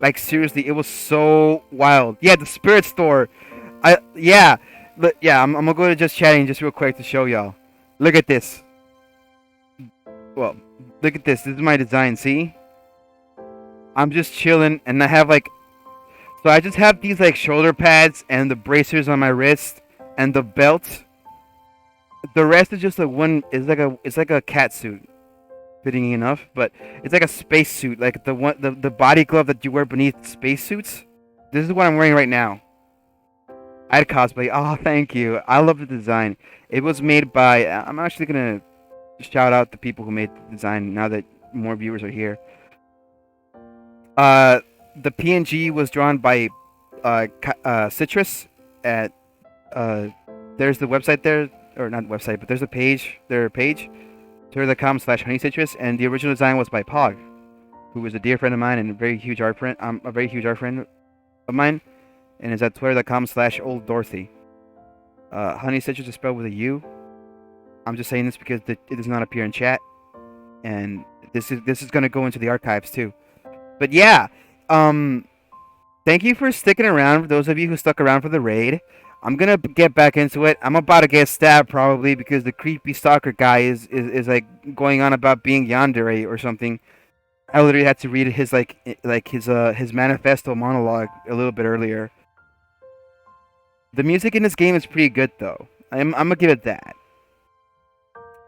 Like seriously, it was so wild. Yeah, the spirit store. I'm gonna go to just chatting just real quick to show y'all. Look at this. Well, look at this. This is my design. See? I'm just chilling, and I have like, so I just have these like shoulder pads and the bracers on my wrist and the belt. The rest is just like it's like a cat suit, fitting enough, but it's like a space suit, like the body glove that you wear beneath space suits. This is what I'm wearing right now. I'd cosplay. Oh, thank you. I love the design. It was made by. I'm actually gonna shout out the people who made the design now that more viewers are here. The PNG was drawn by Citrus at there's the website there, or not website, but there's a page, their page, twitter.com/honeycitrus, and the original design was by Pog, who is a dear friend of mine and a very huge art friend. A very huge art friend of mine, and is at twitter.com/olddorothy. Honeycitrus is spelled with a U. I'm just saying this because it does not appear in chat, and this is gonna go into the archives too. But yeah, thank you for sticking around. For those of you who stuck around for the raid, I'm gonna get back into it. I'm about to get stabbed probably because the creepy stalker guy is like going on about being yandere or something. I literally had to read his his manifesto monologue a little bit earlier. The music in this game is pretty good though. I'm gonna give it that.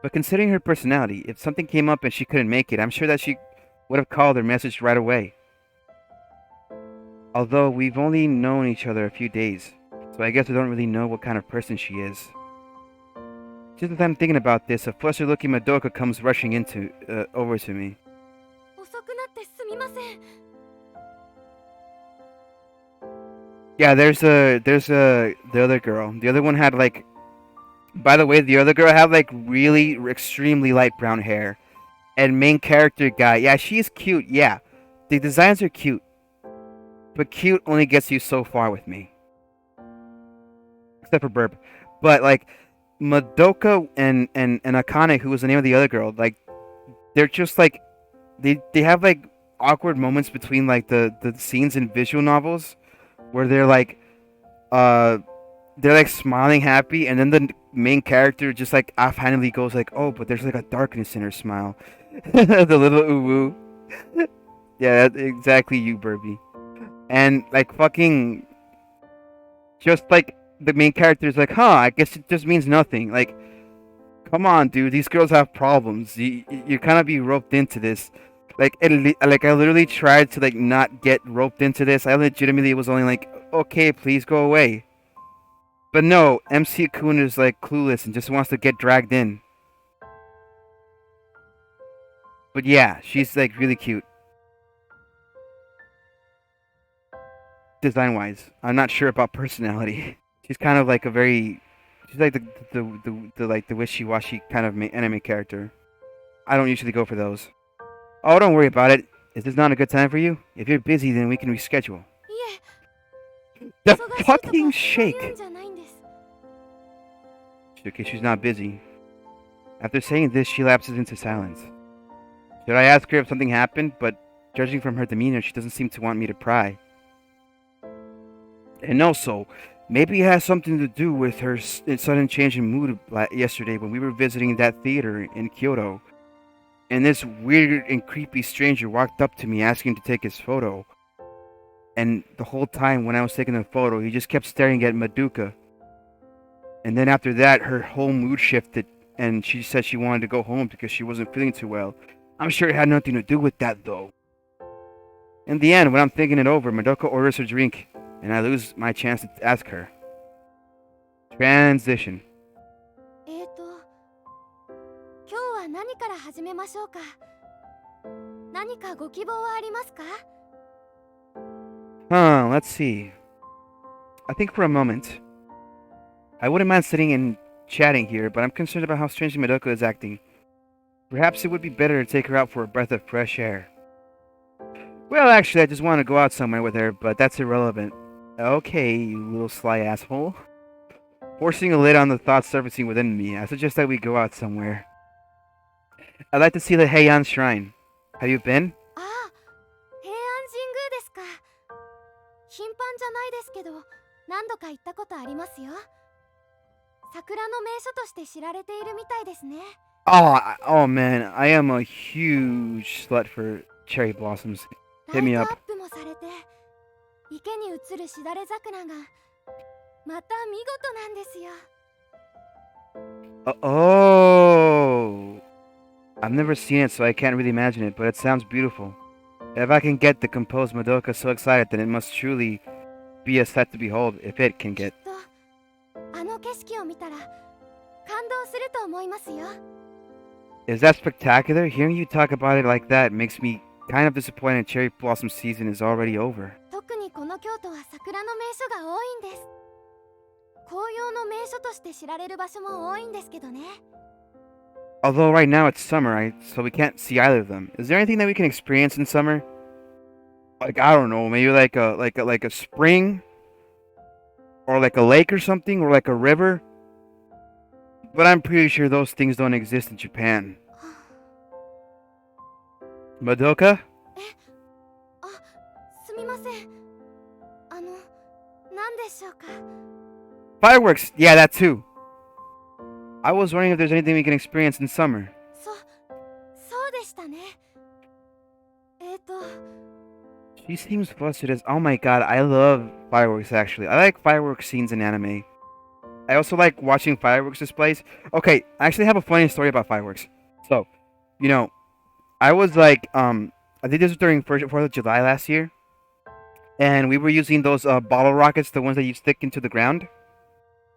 But considering her personality, if something came up and she couldn't make it, I'm sure that she would have called or messaged right away. Although we've only known each other a few days, so I guess I don't really know what kind of person she is. Just as I'm thinking about this, a flustered-looking Madoka comes rushing over to me. Yeah, there's the other girl. The other one had like. By the way, the other girl had like really extremely light brown hair. And main character guy, yeah, she's cute, yeah. The designs are cute. But cute only gets you so far with me. Except for Burp. But like Madoka and Akane, who was the name of the other girl, like they're just like they have like awkward moments between like the scenes in visual novels where uh they're like smiling happy, and then the main character just like offhandedly goes like, oh, but there's like a darkness in her smile. The little uwu. Yeah, that's exactly you, Burby. And like fucking just like the main character is like, huh, I guess it just means nothing. Like, come on, dude, these girls have problems. You kind of be roped into this. Like, like I literally tried to like not get roped into this. I legitimately was only like, okay, please go away. But no, MC Kun is like clueless and just wants to get dragged in. But yeah, she's like really cute. Design wise, I'm not sure about personality. She's kind of like she's like the like the wishy-washy kind of anime character. I don't usually go for those. Oh, don't worry about it. Is this not a good time for you? If you're busy, then we can reschedule. いえ、 The 忙しいとか fucking そういうん shake. じゃないんです。 Okay, she's not busy. After saying this, she lapses into silence. Should I ask her if something happened? But judging from her demeanor, she doesn't seem to want me to pry. And also, maybe it has something to do with her sudden change in mood yesterday when we were visiting that theater in Kyoto. And this weird and creepy stranger walked up to me asking to take his photo. And the whole time when I was taking the photo, he just kept staring at Madoka. And then after that, her whole mood shifted, and she said she wanted to go home because she wasn't feeling too well. I'm sure it had nothing to do with that, though. In the end, when I'm thinking it over, Madoka orders her drink, and I lose my chance to ask her. Transition. 今日は何から始めましょうか。何かご希望はありますか？ Let's see. I think for a moment. I wouldn't mind sitting and chatting here, but I'm concerned about how strangely Madoka is acting. Perhaps it would be better to take her out for a breath of fresh air. Well, actually, I just want to go out somewhere with her, but that's irrelevant. Okay, you little sly asshole. Forcing a lid on the thoughts surfacing within me, I suggest that we go out somewhere. I'd like to see the Heian Shrine. Have you been? ああ、平安神宮ですか。頻繁じゃないですけど、何度か行ったことありますよ。桜の名所として知られているみたいですね。Oh man, I am a huge slut for cherry blossoms. ラ Hit イ me トア up. ップもされて、池に映るしだれ桜がまた見事なんですよ。Oh, I've never seen it, so I can't really imagine it, but it sounds beautiful. If I can get the composed Madoka so excited, then it must truly be a sight to behold, if it can きっ get. とあの景色を見たら感動すると思いますよ。 Is that spectacular? Hearing you talk about it like that makes me kind of disappointed cherry blossom season is already over. 特にこの京都は桜の名所が多いんです。紅葉の名所として知られる場所も多いんですけどね。 Although right now it's summer, so we can't see either of them. Is there anything that we can experience in summer? Like, I don't know, maybe like a spring, or like a lake or something, or like a river. But I'm pretty sure those things don't exist in Japan. Madoka? あ、すみません。何でしょうか。 Fireworks! Yeah, that too. I was wondering if there's anything we can experience in summer. そうでしたね。She seems flustered as. Oh my god, I love fireworks actually. I like fireworks scenes in anime. I also like watching fireworks displays. Okay, I actually have a funny story about fireworks. So, I was like, I think this was during 4th of July last year. And we were using those bottle rockets, the ones that you stick into the ground.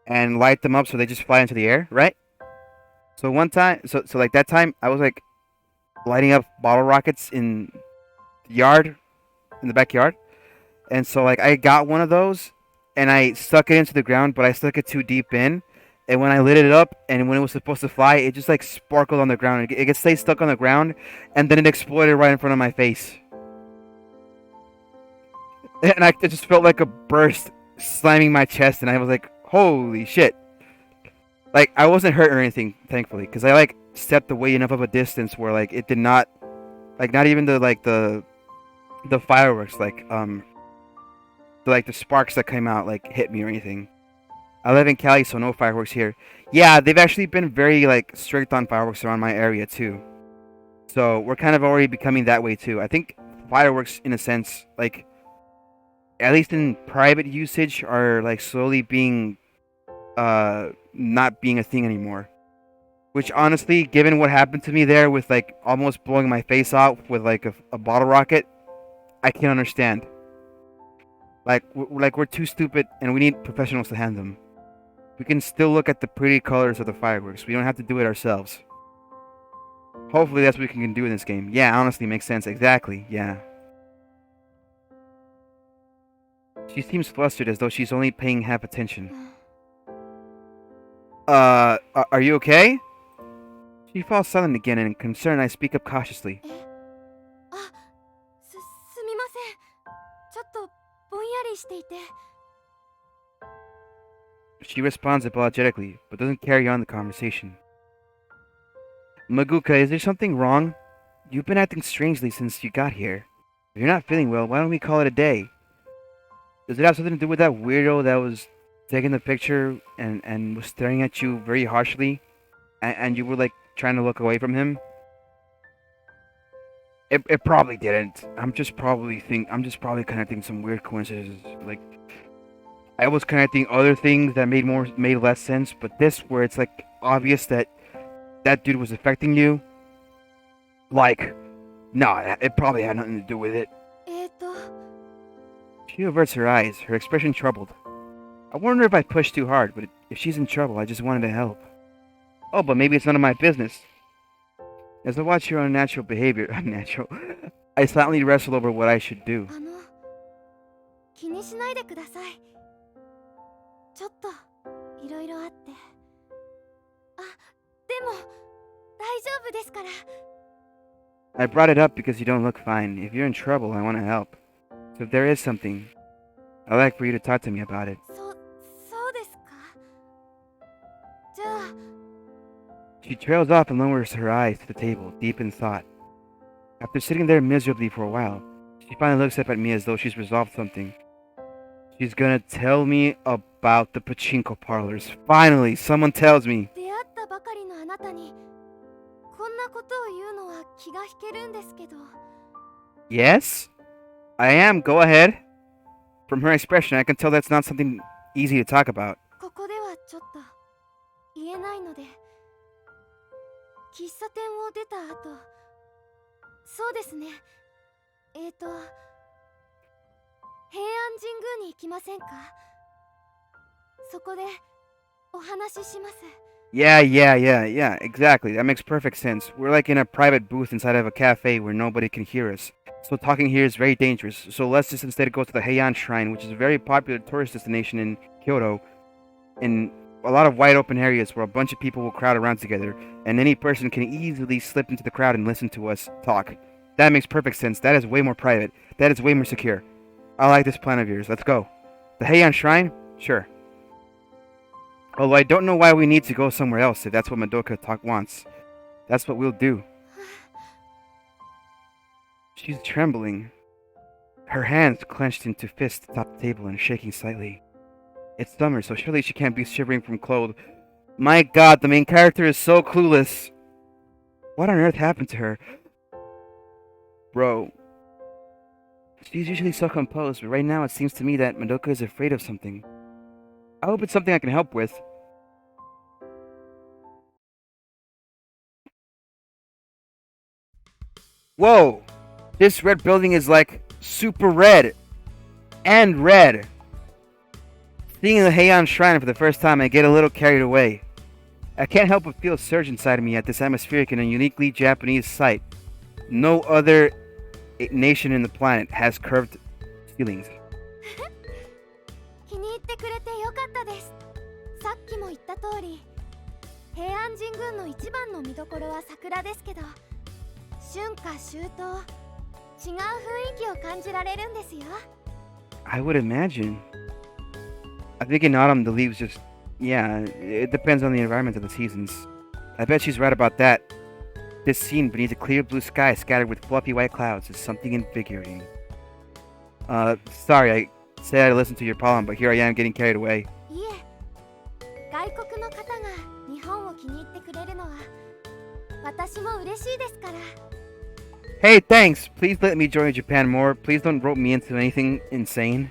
And light them up so they just fly into the air, right? So one time, so like that time, I was like lighting up bottle rockets in the yard, in the backyard. And so like I got one of those and I stuck it into the ground, but I stuck it too deep in. And when I lit it up and when it was supposed to fly, it just like sparkled on the ground. It stayed stuck on the ground and then it exploded right in front of my face. And I just felt like a burst slamming my chest and I was like, holy shit. Like, I wasn't hurt or anything, thankfully, because I like stepped away enough of a distance where like it did not, like not even the fireworks the sparks that came out like hit me or anything. I live in Cali, so no fireworks here. Yeah, they've actually been very like strict on fireworks around my area too. So we're kind of already becoming that way too. I think fireworks, in a sense, like at least in private usage, are like slowly being not being a thing anymore. Which honestly, given what happened to me there with like almost blowing my face off with like a bottle rocket, I can't understand. Like we're too stupid and we need professionals to hand them. We can still look at the pretty colors of the fireworks. We don't have to do it ourselves. Hopefully that's what we can do in this game. Yeah, honestly, makes sense. Exactly, yeah. She seems flustered as though she's only paying half attention. Are you okay? She falls silent again, and in concern I speak up cautiously. すみません。ちょっとぼんやりしていて。She responds apologetically, but doesn't carry on the conversation. Maguka, is there something wrong? You've been acting strangely since you got here. If you're not feeling well, why don't we call it a day? Does it have something to do with that weirdo that was taking the picture and was staring at you very harshly? And you were like trying to look away from him? It probably didn't. I'm just probably connecting some weird coincidences. Like I was connecting other things that made less sense, but this where it's like obvious that that dude was affecting you. Like, nah, it probably had nothing to do with it. She averts her eyes, her expression troubled. I wonder if I pushed too hard, but if she's in trouble, I just wanted to help. Oh, but maybe it's none of my business. As I watch your unnatural behavior, I silently wrestle over what I should do. 気にしないでください。ちょっといろいろあって。あ、でも大丈夫ですから。I brought it up because you don't look fine. If you're in trouble, I want to help. So if there is something, I'd like for you to talk to me about it. そうですか。じゃあ。She trails off and lowers her eyes to the table, deep in thought. After sitting there miserably for a while, she finally looks up at me as though she's resolved something. She's gonna tell me about the pachinko parlors. Finally, someone tells me. 出会ったばかりのあなたにこんなことを言うのは気が引けるんですけど。Yes? I am. Go ahead. From her expression, I can tell that's not something easy to talk about. ここではちょっと言えないので。喫茶店を出た後、そうですね。平安神宮に行きませんか？そこでお話しします。Yeah, exactly. That makes perfect sense. We're like in a private booth inside of a cafe where nobody can hear us. So talking here is very dangerous. So let's just instead go to the Heian Shrine, which is a very popular tourist destination in Kyoto, in a lot of wide open areas where a bunch of people will crowd around together, and any person can easily slip into the crowd and listen to us talk. That makes perfect sense. That is way more private. That is way more secure. I like this plan of yours. Let's go. The Heian Shrine? Sure. Although I don't know why we need to go somewhere else if that's what Madoka wants. That's what we'll do. She's trembling. Her hands clenched into fists atop the table and shaking slightly. It's summer, so surely she can't be shivering from cold. My god, the main character is so clueless. What on earth happened to her? Bro. She's usually so composed, but right now it seems to me that Madoka is afraid of something. I hope it's something I can help with. Whoa! This red building is like super red. And red. Seeing the Heian Shrine for the first time, I get a little carried away. I can't help but feel a surge inside of me at this atmospheric and a uniquely Japanese sight. No other nation in the planet has curved ceilings. 気に入ってくれてよかったです。さっきも言った通り、平安神宮の一番の見どころは桜ですけど、春夏秋冬、違う雰囲気を感じられるんですよ。I would imagine. I think in autumn the leaves just Yeah, it depends on the environment of the seasons. I bet she's right about that. This scene beneath a clear blue sky scattered with fluffy white clouds is something invigorating. Sorry, I said I listened to your poem, but here I am getting carried away. いえ、外国の方が日本を気に入ってくれるのは私も嬉しいですから。 Hey, thanks! Please let me join Japan more. Please don't rope me into anything insane.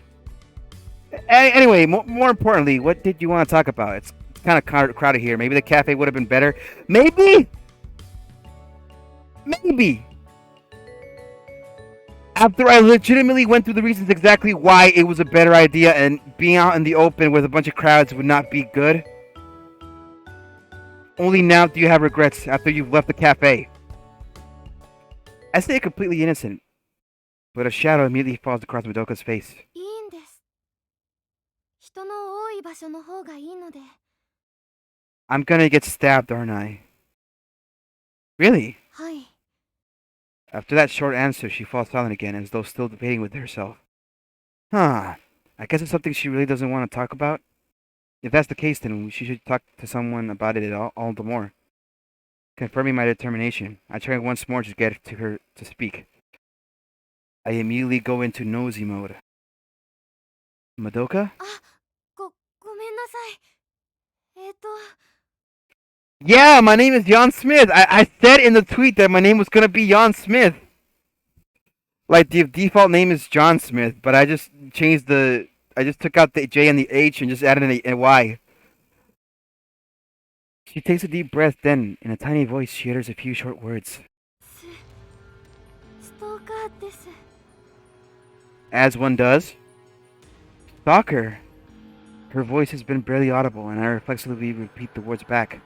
Anyway, more importantly, what did you want to talk about? It's kind of crowded here. Maybe the cafe would have been better. Maybe? Maybe! After I legitimately went through the reasons exactly why it was a better idea and being out in the open with a bunch of crowds would not be good. Only now do you have regrets after you've left the cafe. I stay completely innocent, but a shadow immediately falls across Madoka's face. いいんです。人の多い場所の方がいいので。 I'm gonna get stabbed, aren't I? Really? はい。 After that short answer, she falls silent again, as though still debating with herself. Huh. I guess it's something she really doesn't want to talk about. If that's the case, then she should talk to someone about it all the more. Confirming my determination, I try once more to get to her to speak. I immediately go into nosy mode. Madoka? ごめんなさい。Yeah, my name is Jan Smith. I said in the tweet that my name was gonna be Jan Smith. Like, the default name is John Smith, but I just took out the J and the H and just added a Y. She takes a deep breath, then, in a tiny voice, she utters a few short words. ストーカーです。 As one does. Stalker. Her voice has been barely audible, and I reflexively repeat the words back.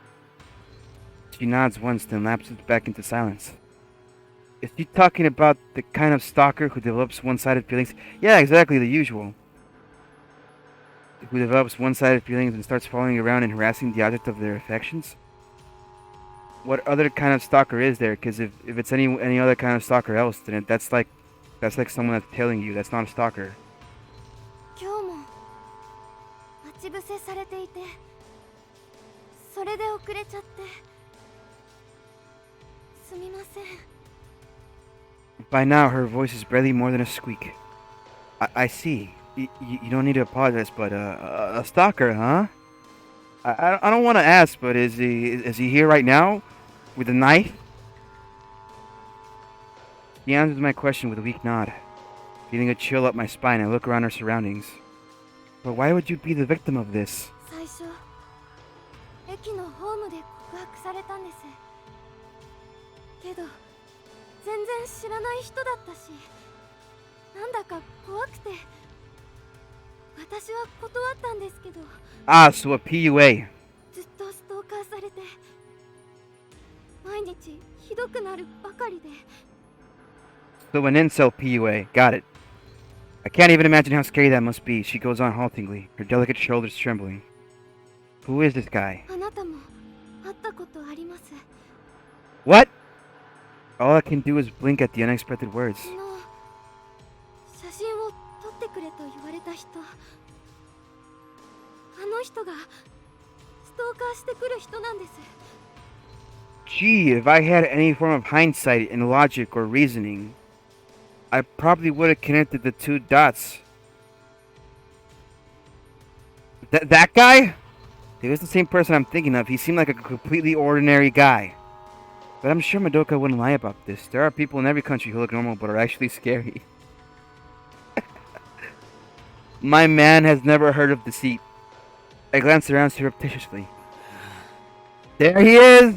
She nods once, then lapses back into silence. Is she talking about the kind of stalker who develops one-sided feelings? Yeah, exactly, the usual. Who develops one-sided feelings and starts following around and harassing the object of their affections? What other kind of stalker is there? Because if it's any other kind of stalker else, then that's like someone that's tailing you. That's not a stalker. 今日も待ち伏せされていて、それで遅れちゃって。すみません。 By now, her voice is barely more than a squeak. I see. You don't need to apologize, but a stalker, huh? I don't want to ask, but is he here right now, with a knife? She answers my question with a weak nod. Feeling a chill up my spine, I look around her surroundings. But why would you be the victim of this? 最初、駅のホームで告白されたんです。けど、全然知らない人だったし、なんだか怖くて。 私は断ったんですけど。 Ah, so a PUA. ずっとストーカーされて、毎日ひどくなるばかりで。 So an incel PUA. Got it. I can't even imagine how scary that must be. She goes on haltingly, her delicate shoulders trembling. Who is this guy? あなたも会ったことあります。 What? All I can do is blink at the unexpected words. 写真を撮ってくれと言われた人。あの人がストーカーしてくる人なんです。 Gee, if I had any form of hindsight and logic or reasoning, I probably would have connected the two dots. That guy? He was the same person I'm thinking of. He seemed like a completely ordinary guy. But I'm sure Madoka wouldn't lie about this. There are people in every country who look normal but are actually scary. My man has never heard of deceit. I glance around surreptitiously. There he is!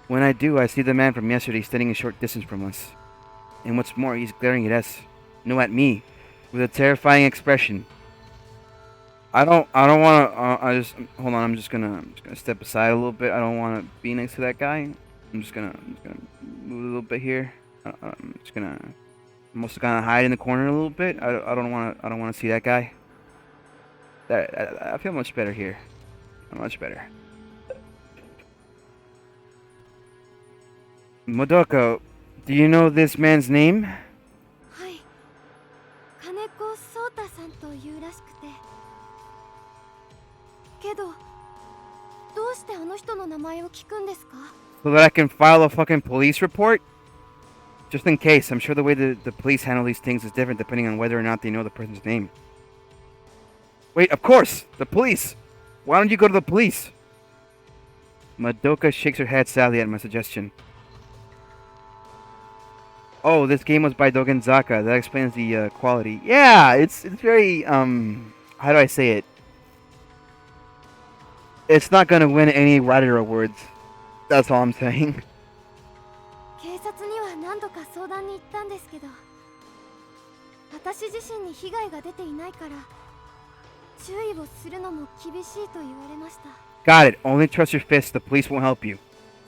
When I do, I see the man from yesterday standing a short distance from us. And what's more, he's glaring at us. No, at me. With a terrifying expression. I don't want to, hold on, I'm just gonna step aside a little bit. I don't want to be next to that guy. I'm just gonna move a little bit here. I'm also gonna hide in the corner a little bit. I don't want to see that guy. I feel much better here. Much better. Madoka, do you know this man's name? はい。金子壮太さんというらしくて。けど、どうしてあの人の名前を聞くんですか? So that I can file a fucking police report? Just in case. I'm sure the way the police handle these things is different depending on whether or not they know the person's name. Wait, of course! The police! Why don't you go to the police? Madoka shakes her head sadly at my suggestion. Oh, this game was by Dogenzaka. That explains the quality. Yeah, it's very, how do I say it? It's not gonna win any writer awards. That's all I'm saying. 警察には何度か相談に行ったんですけど、私自身に被害が出ていないから注意をするのも厳しいと言われました。Got it. Only trust your fists. The police won't help you.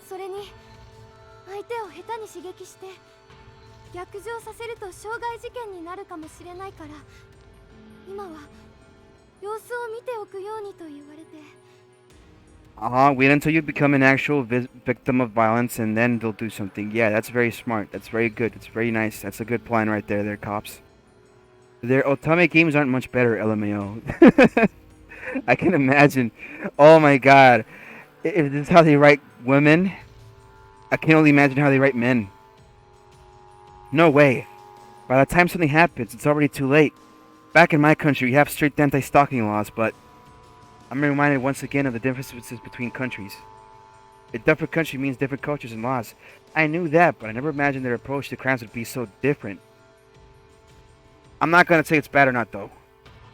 それに相手を下手に刺激して逆上させると傷害事件になるかもしれないから、今は様子を見ておくようにと言われて。Wait until you become an actual victim of violence and then they'll do something. Yeah, that's very smart. That's very good. It's very nice. That's a good plan right there, cops. Their Otome games aren't much better, LMAO. I can imagine. Oh my god. If this is how they write women, I can only imagine how they write men. No way. By the time something happens, it's already too late. Back in my country, we have strict anti-stalking laws, but I'm reminded once again of the differences between countries. A different country means different cultures and laws. I knew that, but I never imagined their approach to crimes would be so different. I'm not gonna say it's bad or not, though.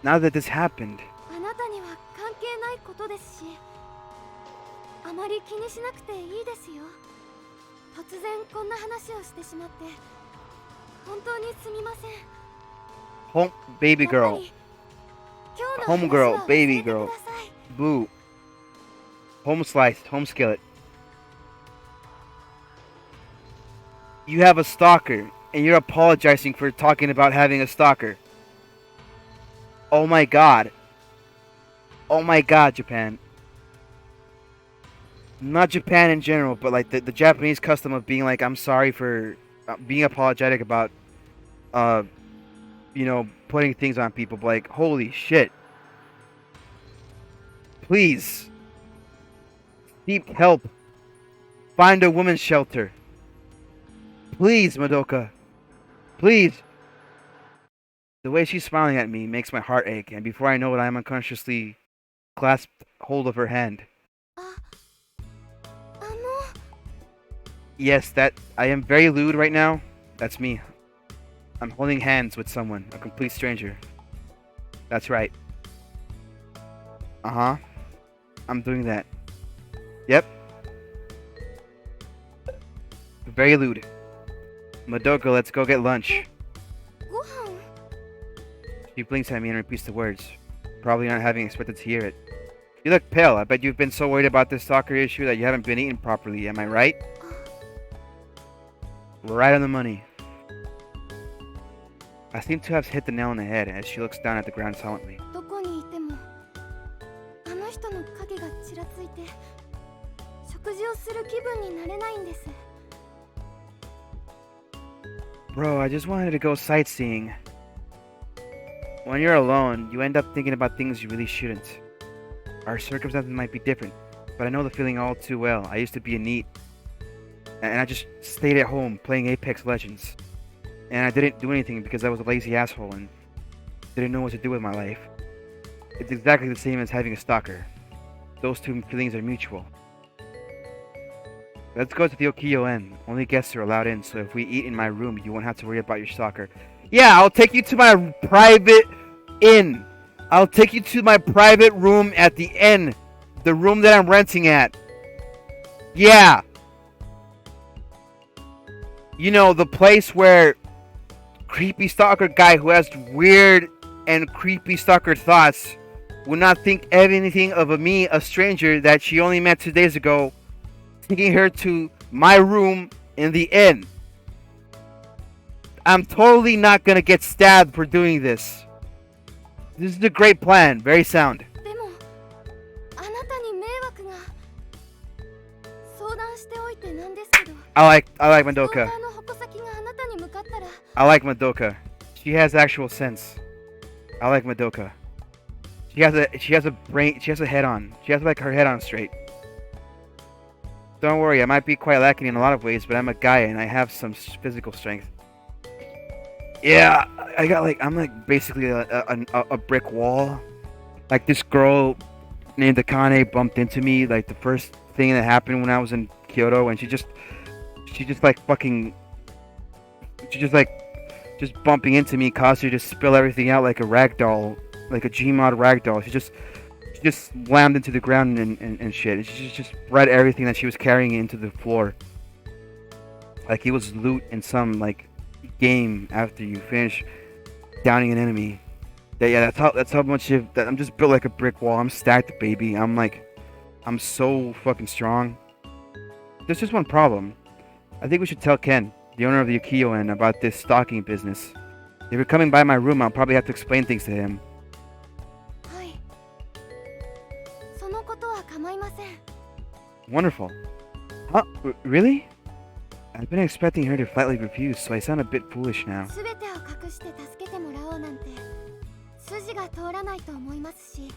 Now that this happened... あなたには関係ないことですし、あまり気にしなくていいですよ。突然こんな話をしてしまって、本当にすみません。Baby girl. Home girl, baby girl. Boo. Home sliced, home skillet. You have a stalker, and you're apologizing for talking about having a stalker. Oh my god. Oh my god, Japan. Not Japan in general, but like the Japanese custom of being like, I'm sorry for being apologetic about, you know, putting things on people, but like, holy shit. Please. Seek help. Find a women's shelter. Please, Madoka. Please. The way she's smiling at me makes my heart ache, and before I know it, I am unconsciously clasped hold of her hand. Yes, that I am very lewd right now. That's me. I'm holding hands with someone, a complete stranger. That's right. Uh-huh. I'm doing that. Yep. Very lewd. Madoka, let's go get lunch. She blinks at me and repeats the words, probably not having expected to hear it. You look pale. I bet you've been so worried about this stalker issue that you haven't been eating properly. Am I right? Right on the money. I seem to have hit the nail on the head as she looks down at the ground silently. Bro, I just wanted to go sightseeing. When you're alone, you end up thinking about things you really shouldn't. Our circumstances might be different, but I know the feeling all too well. I used to be a NEET, and I just stayed at home playing Apex Legends. And I didn't do anything because I was a lazy asshole and didn't know what to do with my life. It's exactly the same as having a stalker. Those two feelings are mutual. Let's go to the Okiyo-en. Only guests are allowed in, so if we eat in my room, you won't have to worry about your stalker. Yeah, I'll take you to my private inn. I'll take you to my private room at the inn. The room that I'm renting at. Yeah. You know, the place where creepy stalker guy who has weird and creepy stalker thoughts would not think anything of me, a stranger that she only met 2 days ago, taking her to my room in the inn. I'm totally not gonna get stabbed for doing this. This is a great plan. Very sound. I like Madoka. I like Madoka. She has actual sense. I like Madoka. She has a head on. She has like her head on straight. Don't worry, I might be quite lacking in a lot of ways, but I'm a guy and I have some physical strength. Yeah, I'm like basically a brick wall. Like this girl named Akane bumped into me like the first thing that happened when I was in Kyoto, and she just bumping into me caused her to spill everything out like a rag doll, like a Gmod rag doll. She just slammed into the ground and shit. And she just spread everything that she was carrying into the floor. Like it was loot in some like game after you finish downing an enemy. Yeah, that's how much that I'm just built like a brick wall. I'm stacked, baby. I'm so fucking strong. There's just one problem. I think we should tell Ken, the owner of the Ukiyo-en, about this stalking business. If you're coming by my room, I'll probably have to explain things to him. はい。そのことは構いません。 Wonderful. Huh? Really? I've been expecting her to flatly refuse, so I sound a bit foolish now. すべてを隠して助けてもらおうなんて筋が通らないと思いますし、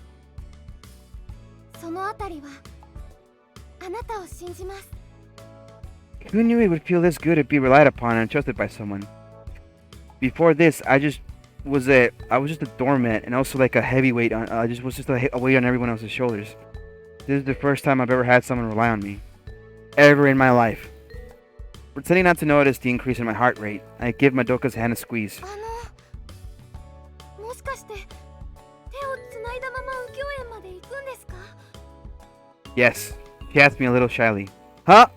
そのあたりはあなたを信じます。 Who knew it would feel this good to be relied upon and trusted by someone? Before this, I was just a doormat and also like a heavyweight on. I just was just a weight on everyone else's shoulders. This is the first time I've ever had someone rely on me, ever in my life. Pretending not to notice the increase in my heart rate, I give Madoka's hand a squeeze. もしかして手をつないだまま右京園まで行くんですか? Yes, she asked me a little shyly. Huh?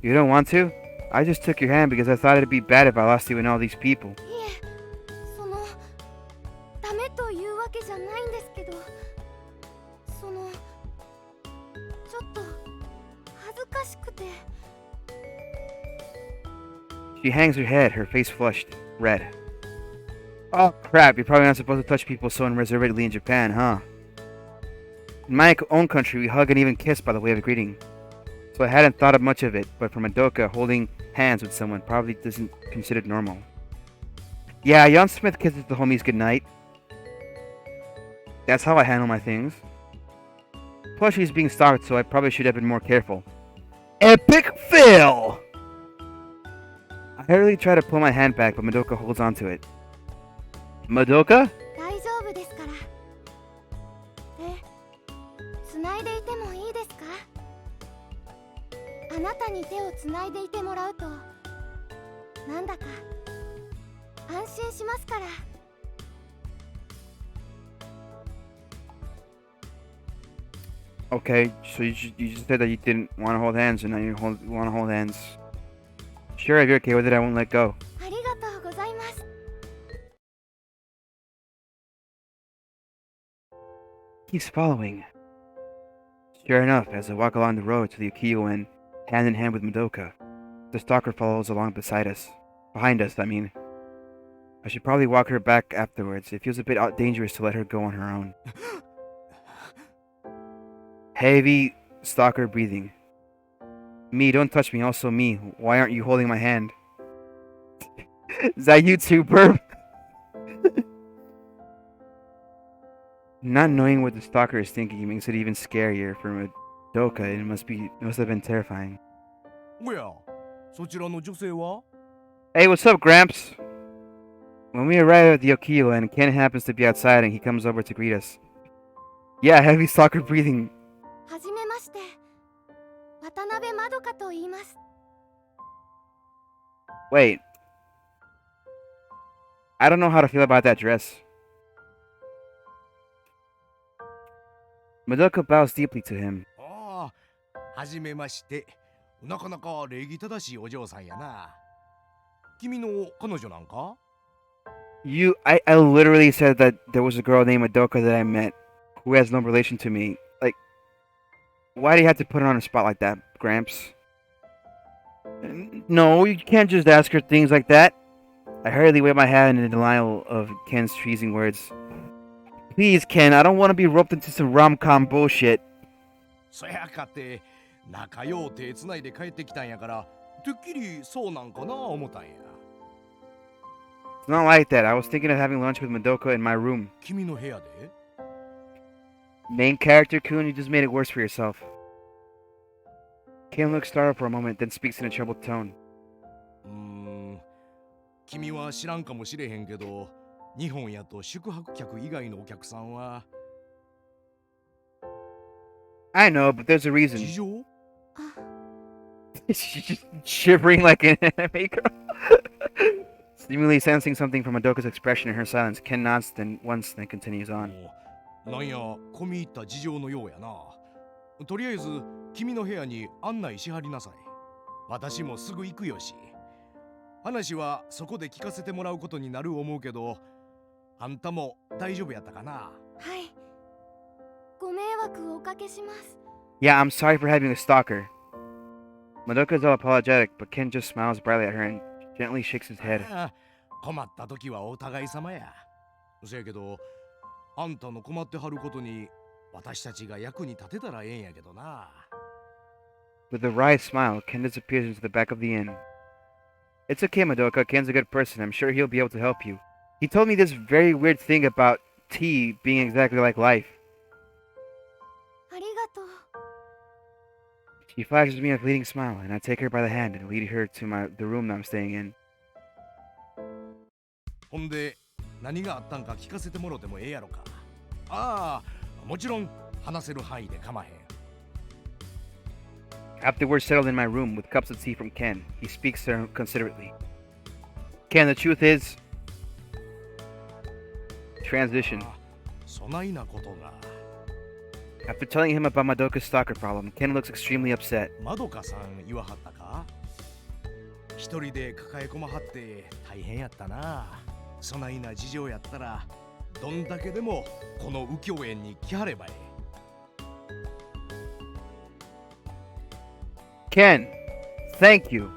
You don't want to? I just took your hand because I thought it'd be bad if I lost you and all these people. いえ、そのダメというわけじゃないんですけど、そのちょっと恥ずかしくて。 She hangs her head, her face flushed, red. Oh crap, you're probably not supposed to touch people so unreservedly in Japan, huh? In my own country, we hug and even kiss by the way of greeting. So I hadn't thought of much of it, but for Madoka, holding hands with someone probably isn't considered normal. Yeah, Jan Smith kisses the homies goodnight. That's how I handle my things. Plus, she's being stalked, so I probably should have been more careful. Epic fail! I hurriedly try to pull my hand back, but Madoka holds onto it. Madoka? 大丈夫ですから。手つないでいてもいいですか? あなたに手をつないでいてもらうとなんだか安心しますから。 Okay, so you just said that you didn't want to hold hands, and now you want to hold hands. Sure, if you're okay with it, I won't let go. ありがとうございます。 He's following. Sure enough, as I walk along the road to the Ukiyo-en, hand in hand with Madoka, the stalker follows along beside us. Behind us, I mean. I should probably walk her back afterwards. It feels a bit dangerous to let her go on her own. Heavy stalker breathing. Me, don't touch me. Also me. Why aren't you holding my hand? Is that you too, Burp? Not knowing what the stalker is thinking makes it even scarier for Madoka. It must have been terrifying. おや、そちらの女性は? Hey, what's up, Gramps? When we arrive at the Ukiyo and Ken happens to be outside and he comes over to greet us. Yeah, heavy stalker breathing. はじめまして。渡辺まどかと言います。 Wait. I don't know how to feel about that dress. Madoka bows deeply to him. ああ、はじめまして。なかなか礼儀正しいお嬢さんやな。君の彼女なんか? I literally said that there was a girl named Madoka that I met who has no relation to me. Like, why do you have to put her on a spot like that, Gramps? No, you can't just ask her things like that. I hurriedly wave my hand in denial of Ken's teasing words. Please, Ken, I don't want to be roped into some romcom bullshit. そやかて、仲良う手つないで帰ってきたんやから、てっきりそうなんかな思ったんや。It's not like that. I was thinking of having lunch with Madoka in my room. 君の部屋で? Main character, Kun, you just made it worse for yourself. Ken looks startled for a moment, then speaks in a troubled tone. 君は知らんかもしれへんけど、日本やと宿泊客以外のお客さんは I know, but there's a reason. 事情 She's just shivering like an anime girl. Seemingly sensing something from Madoka's expression in her silence, Ken nods once, then continues on. なんや込み入った事情のようやな。とりあえず君の部屋に案内しはりなさい。私もすぐ行くよし。話はそこで聞かせてもらうことになる思うけど、あんたも大丈夫やったかな。はい。ご迷惑をおかけします。Yeah, I'm sorry for having a stalker. Madoka is all apologetic, but Ken just smiles brightly at her and gently shakes his head. 困った時はお互い様や。せやけど、あんたの困ってはることに私たちが役に立てたらええんやけどな。With a wry smile, Ken disappears into the back of the inn. It's okay, Madoka. Ken's a good person. I'm sure he'll be able to help you. He told me this very weird thing about tea being exactly like life. ありがとう。She flashes me a fleeting smile, and I take her by the hand and lead her to the room that I'm staying in. ほんで、何があったんか聞かせてもろてもええやろか。ああ、もちろん話せる範囲で構へん。After we're settled in my room with cups of tea from Ken, he speaks considerately. Ken, the truth is... Transition. そないなことが。After telling him about Madoka's stalker problem, Ken looks extremely upset. まどかさん言わはったか？一人で抱え込まはって大変やったな。そないな事情やったら、どんだけでもこの右京園に来はればええ。Ken, thank you.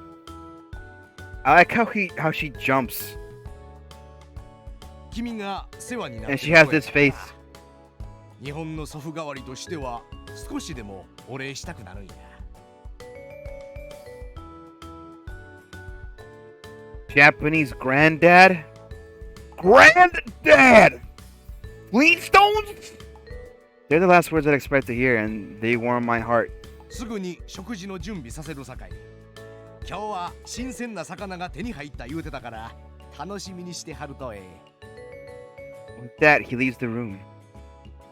I like how she jumps. 君が世話になって And she has this face. 日本の祖父代わりとしては少しでもお礼したくなるんや。Japanese granddad? Granddad! Flintstones? They're the last words I'd expect to hear, and they warm my heart. すぐに食事の準備させるさかい。今日は新鮮な魚が手に入った言うてたから楽しみにしてはるとええ。With that, he leaves the room.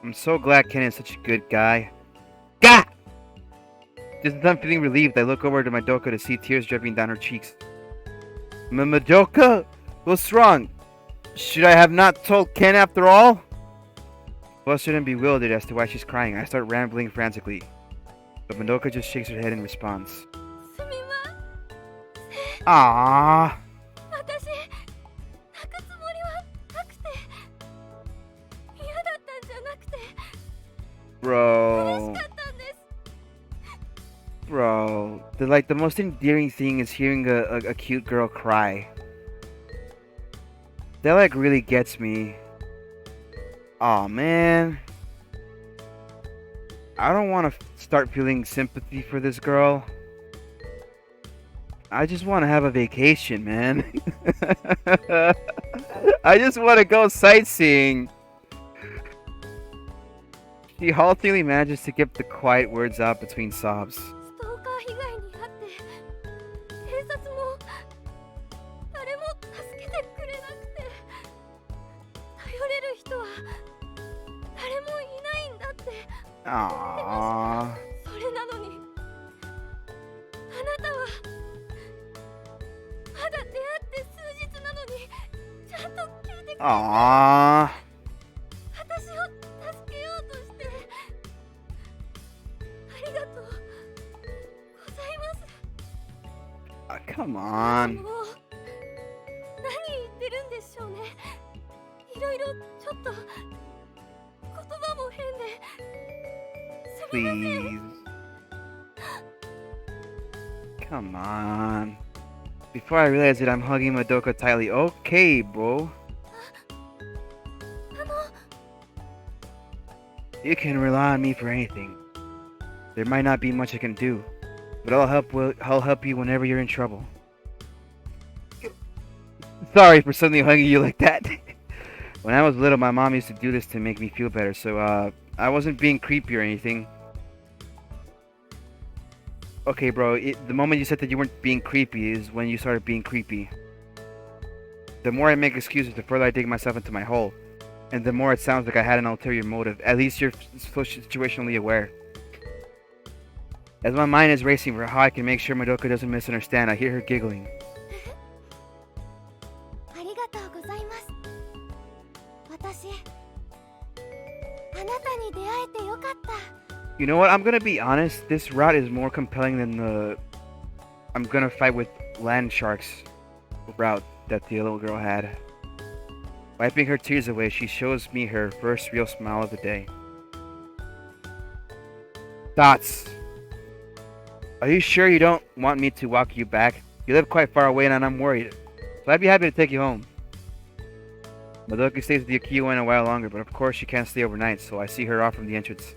I'm so glad Ken is such a good guy. Gah! Just as I'm feeling relieved, I look over to Madoka to see tears dripping down her cheeks. Madoka? What's wrong? Should I have not told Ken after all? Flustered and bewildered as to why she's crying, I start rambling frantically. But Madoka just shakes her head in response. すみません。 Aww. 私、泣くつもりはなくて、嫌だったんじゃなくて、嬉 Bro. しかったんです。 Bro. The most endearing thing is hearing a cute girl cry. That really gets me. Aw, man. I don't want to start feeling sympathy for this girl. I just want to have a vacation, man. I just want to go sightseeing. She haltingly manages to get the quiet words out between sobs. ストーカー被害に遭って、警察も誰も助けてくれなくて、頼れる人は誰もいないんだって。 Aww. それなのに、あなたはまだ出会って数日なのにちゃんと聞いてくれて、 Aww. 私を助けようとしてありがとうございます。 Come on. もう何言ってるんでしょうね。いろいろちょっと言葉も変で。 Please. Come on. Before I realize it, I'm hugging Madoka tightly. Okay, bro. You can rely on me for anything. There might not be much I can do, but I'll help you whenever you're in trouble. Sorry for suddenly hugging you like that. When I was little, my mom used to do this to make me feel better, so I wasn't being creepy or anything. Okay, bro, the moment you said that you weren't being creepy is when you started being creepy. The more I make excuses, the further I dig myself into my hole. And the more it sounds like I had an ulterior motive. At least you're situationally aware. As my mind is racing for how I can make sure Madoka doesn't misunderstand, I hear her giggling. ありがとうございます。私、あなたに出会えてよかった。 You know what? I'm gonna be honest. This route is more compelling than the I'm gonna fight with land sharks route that the little girl had. Wiping her tears away, she shows me her first real smile of the day. Dots. Are you sure you don't want me to walk you back? You live quite far away and I'm worried. So I'd be happy to take you home. Madoka stays with the Akiwa a while longer, but of course she can't stay overnight, so I see her off from the entrance.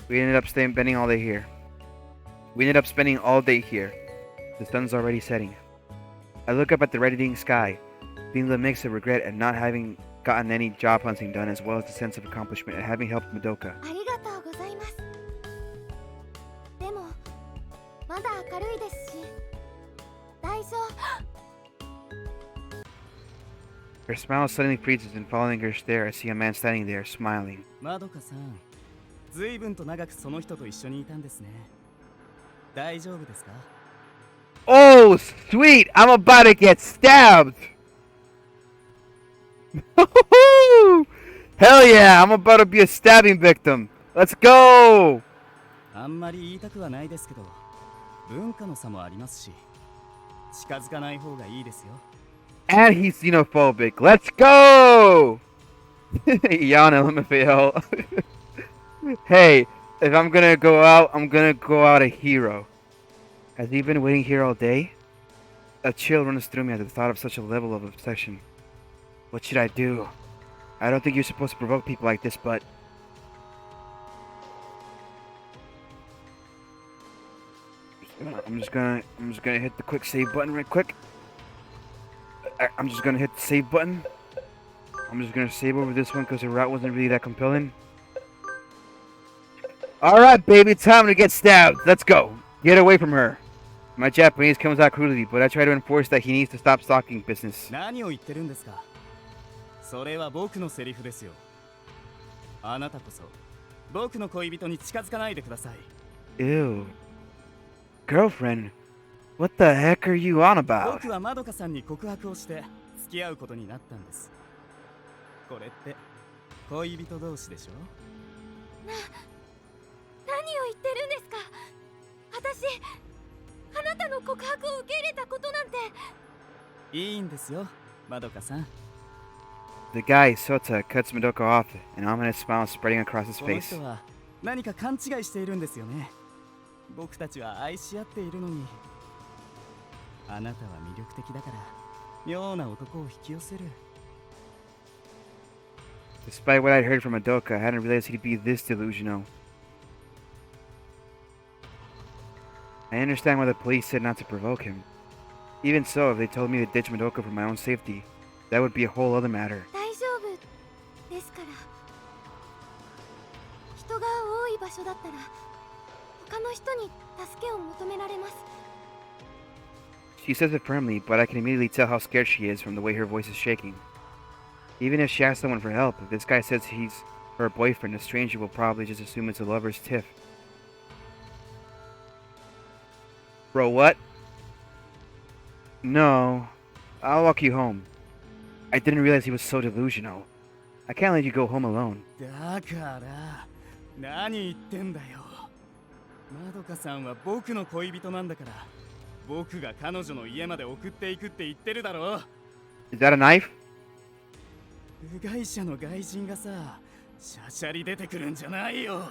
We ended up spending all day here. The sun's already setting. I look up at the reddening sky, feeling the mix of regret at not having gotten any job hunting done, as well as the sense of accomplishment at having helped Madoka. ありがとうございます。でも、まだ明るいですし、大丈夫。 Her smile suddenly freezes, and following her stare, I see a man standing there, smiling. まどかさん、ずいぶんと長くその人と一緒にいたんですね。大丈夫ですか? Oh, sweet! I'm about to get stabbed! Hell yeah! I'm about to be a stabbing victim! Let's go! あんまり言いたくはないですけど、文化の差もありますし、近づかない方がいいですよ。 And he's xenophobic. Let's go! Yawn LMFAO. Hey, if I'm gonna go out, I'm gonna go out a hero. Has he been waiting here all day? A chill runs through me at the thought of such a level of obsession. What should I do? I don't think you're supposed to provoke people like this, but... I'm just gonna hit the quick save button right quick. I'm just gonna hit the save button. I'm just gonna save over this one because the route wasn't really that compelling. Alright, baby, time to get stabbed. Let's go. Get away from her. My Japanese comes out crudely, but I try to enforce that he needs to stop stalking business. 何を言ってるんですか? それは僕のセリフですよ。あなたこそ僕の恋人に近づかないでください。 Ew. Girlfriend? What the heck are you on about? 僕はまどかさんに告白をして付き合うことになったんです。これって恋人同士でしょ? 何を言ってるんですか? 私、あなたの告白を受け入れたことなんて。いいんですよ、まどかさん。 The guy, Sota, cuts Madoka off, an ominous smile spreading across his この face. 人は何か勘違いしているんですよね。僕たちは愛し合っているのに。あなたは魅力的だから妙な男を引き寄せる。 Despite what I'd heard from Madoka, I hadn't realized he'd be this delusional. I understand why the police said not to provoke him. Even so, if they told me to ditch Madoka for my own safety, that would be a whole other matter. 大丈夫ですから。人が多い場所だったら、他の人に助けを求められます。 She says it firmly, but I can immediately tell how scared she is from the way her voice is shaking. Even if she asks someone for help, if this guy says he's her boyfriend, a stranger will probably just assume it's a lover's tiff. Bro, what? No. I'll walk you home. I didn't realize he was so delusional. I can't let you go home alone. だから何言ってんだよ。まどかさんは僕の恋人なんだから、僕が彼女の家まで送っていくって言ってるだろ。 Is that a knife? 部外者の外人がさ、しゃしゃり出てくるんじゃないよ。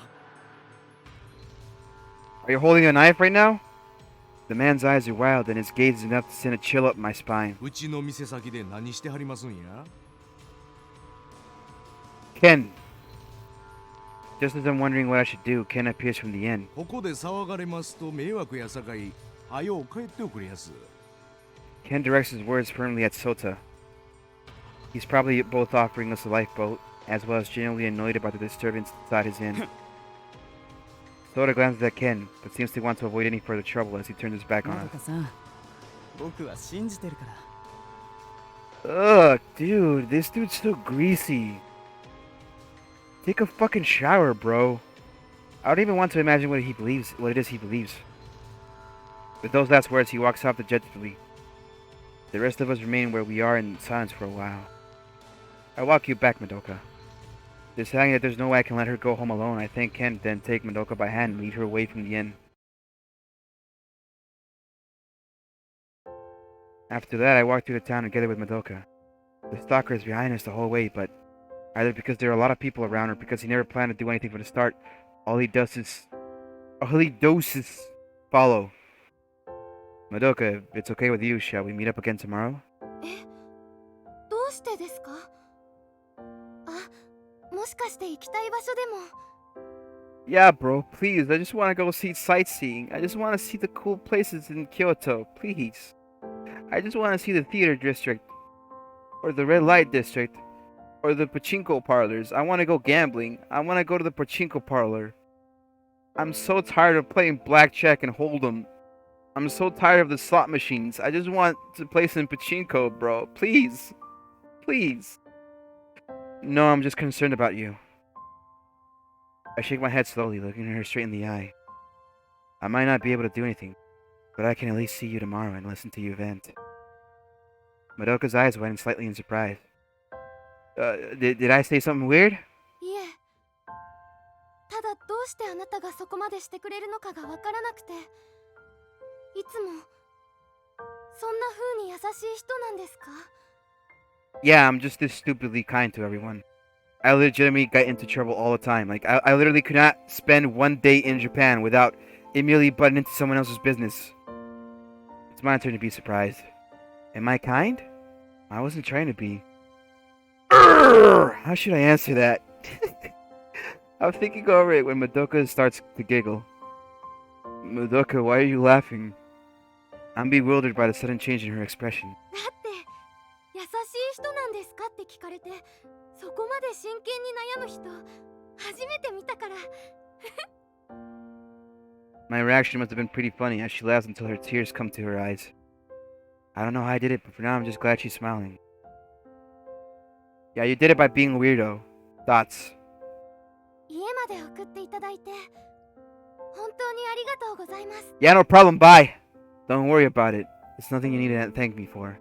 Are you holding a knife right now? The man's eyes are wild and his gaze is enough to send a chill up my spine. うちの店先で何してはりますんや? Ken. Just as I'm wondering what I should do, Ken appears from the inn. ここで騒がれますと迷惑やさかい、はよう帰っておくれやす。 Ken directs his words firmly at Sota. He's probably both offering us a lifeboat as well as genuinely annoyed about the disturbance inside his inn. Sora glances at Ken, but seems to want to avoid any further trouble as he turns his back on まど him. かさん僕は信じてるから Ugh, dude, this dude's so greasy. Take a fucking shower, bro. I don't even want to imagine what it is he believes. With those last words, he walks off dejectedly. The rest of us remain where we are in silence for a while. I walk you back, Madoka. Deciding that there's no way I can let her go home alone, I thank Ken, then take Madoka by hand and lead her away from the inn. After that, I walk through the town together with Madoka. The stalker is behind us the whole way, but either because there are a lot of people around or because he never planned to do anything from the start, all he does is follow. Madoka, if it's okay with you, shall we meet up again tomorrow? どうしてですか？あ、もしかして行きたい場所でも。 Yeah, bro, please. I just want to go see sightseeing. I just want to see the cool places in Kyoto, please. I just want to see the theater district, or the red light district, or the pachinko parlors. I want to go gambling. I want to go to the pachinko parlor. I'm so tired of playing blackjack and hold'em. I'm so tired of the slot machines. I just want to play some pachinko, bro. Please. Please. No, I'm just concerned about you. I shake my head slowly, looking her straight in the eye. I might not be able to do anything, but I can at least see you tomorrow and listen to you vent. Madoka's eyes widen slightly in surprise. Did I say something weird? いえ。ただどうしてあなたがそこまでしてくれるのかがわからなくて。いつもそんな風に優しい人なんですか？ Yeah, I'm just this stupidly kind to everyone. I legitimately get into trouble all the time. Like, I literally could not spend one day in Japan without immediately butting into someone else's business. It's my turn to be surprised. Am I kind? I wasn't trying to be. How should I answer that? I'm thinking over it when Madoka starts to giggle. Madoka, why are you laughing? I'm bewildered by the sudden change in her expression. だって優しい人なんですかって聞かれて、そこまで真剣に悩む人初めて見たから。 My reaction must have been pretty funny as she laughs until her tears come to her eyes. I don't know how I did it, but for now I'm just glad she's smiling. Yeah, you did it by being a weirdo. Thoughts? 家まで送っていただいて本当にありがとうございます。 Yeah, no problem, bye! Don't worry about it. It's nothing you need to thank me for.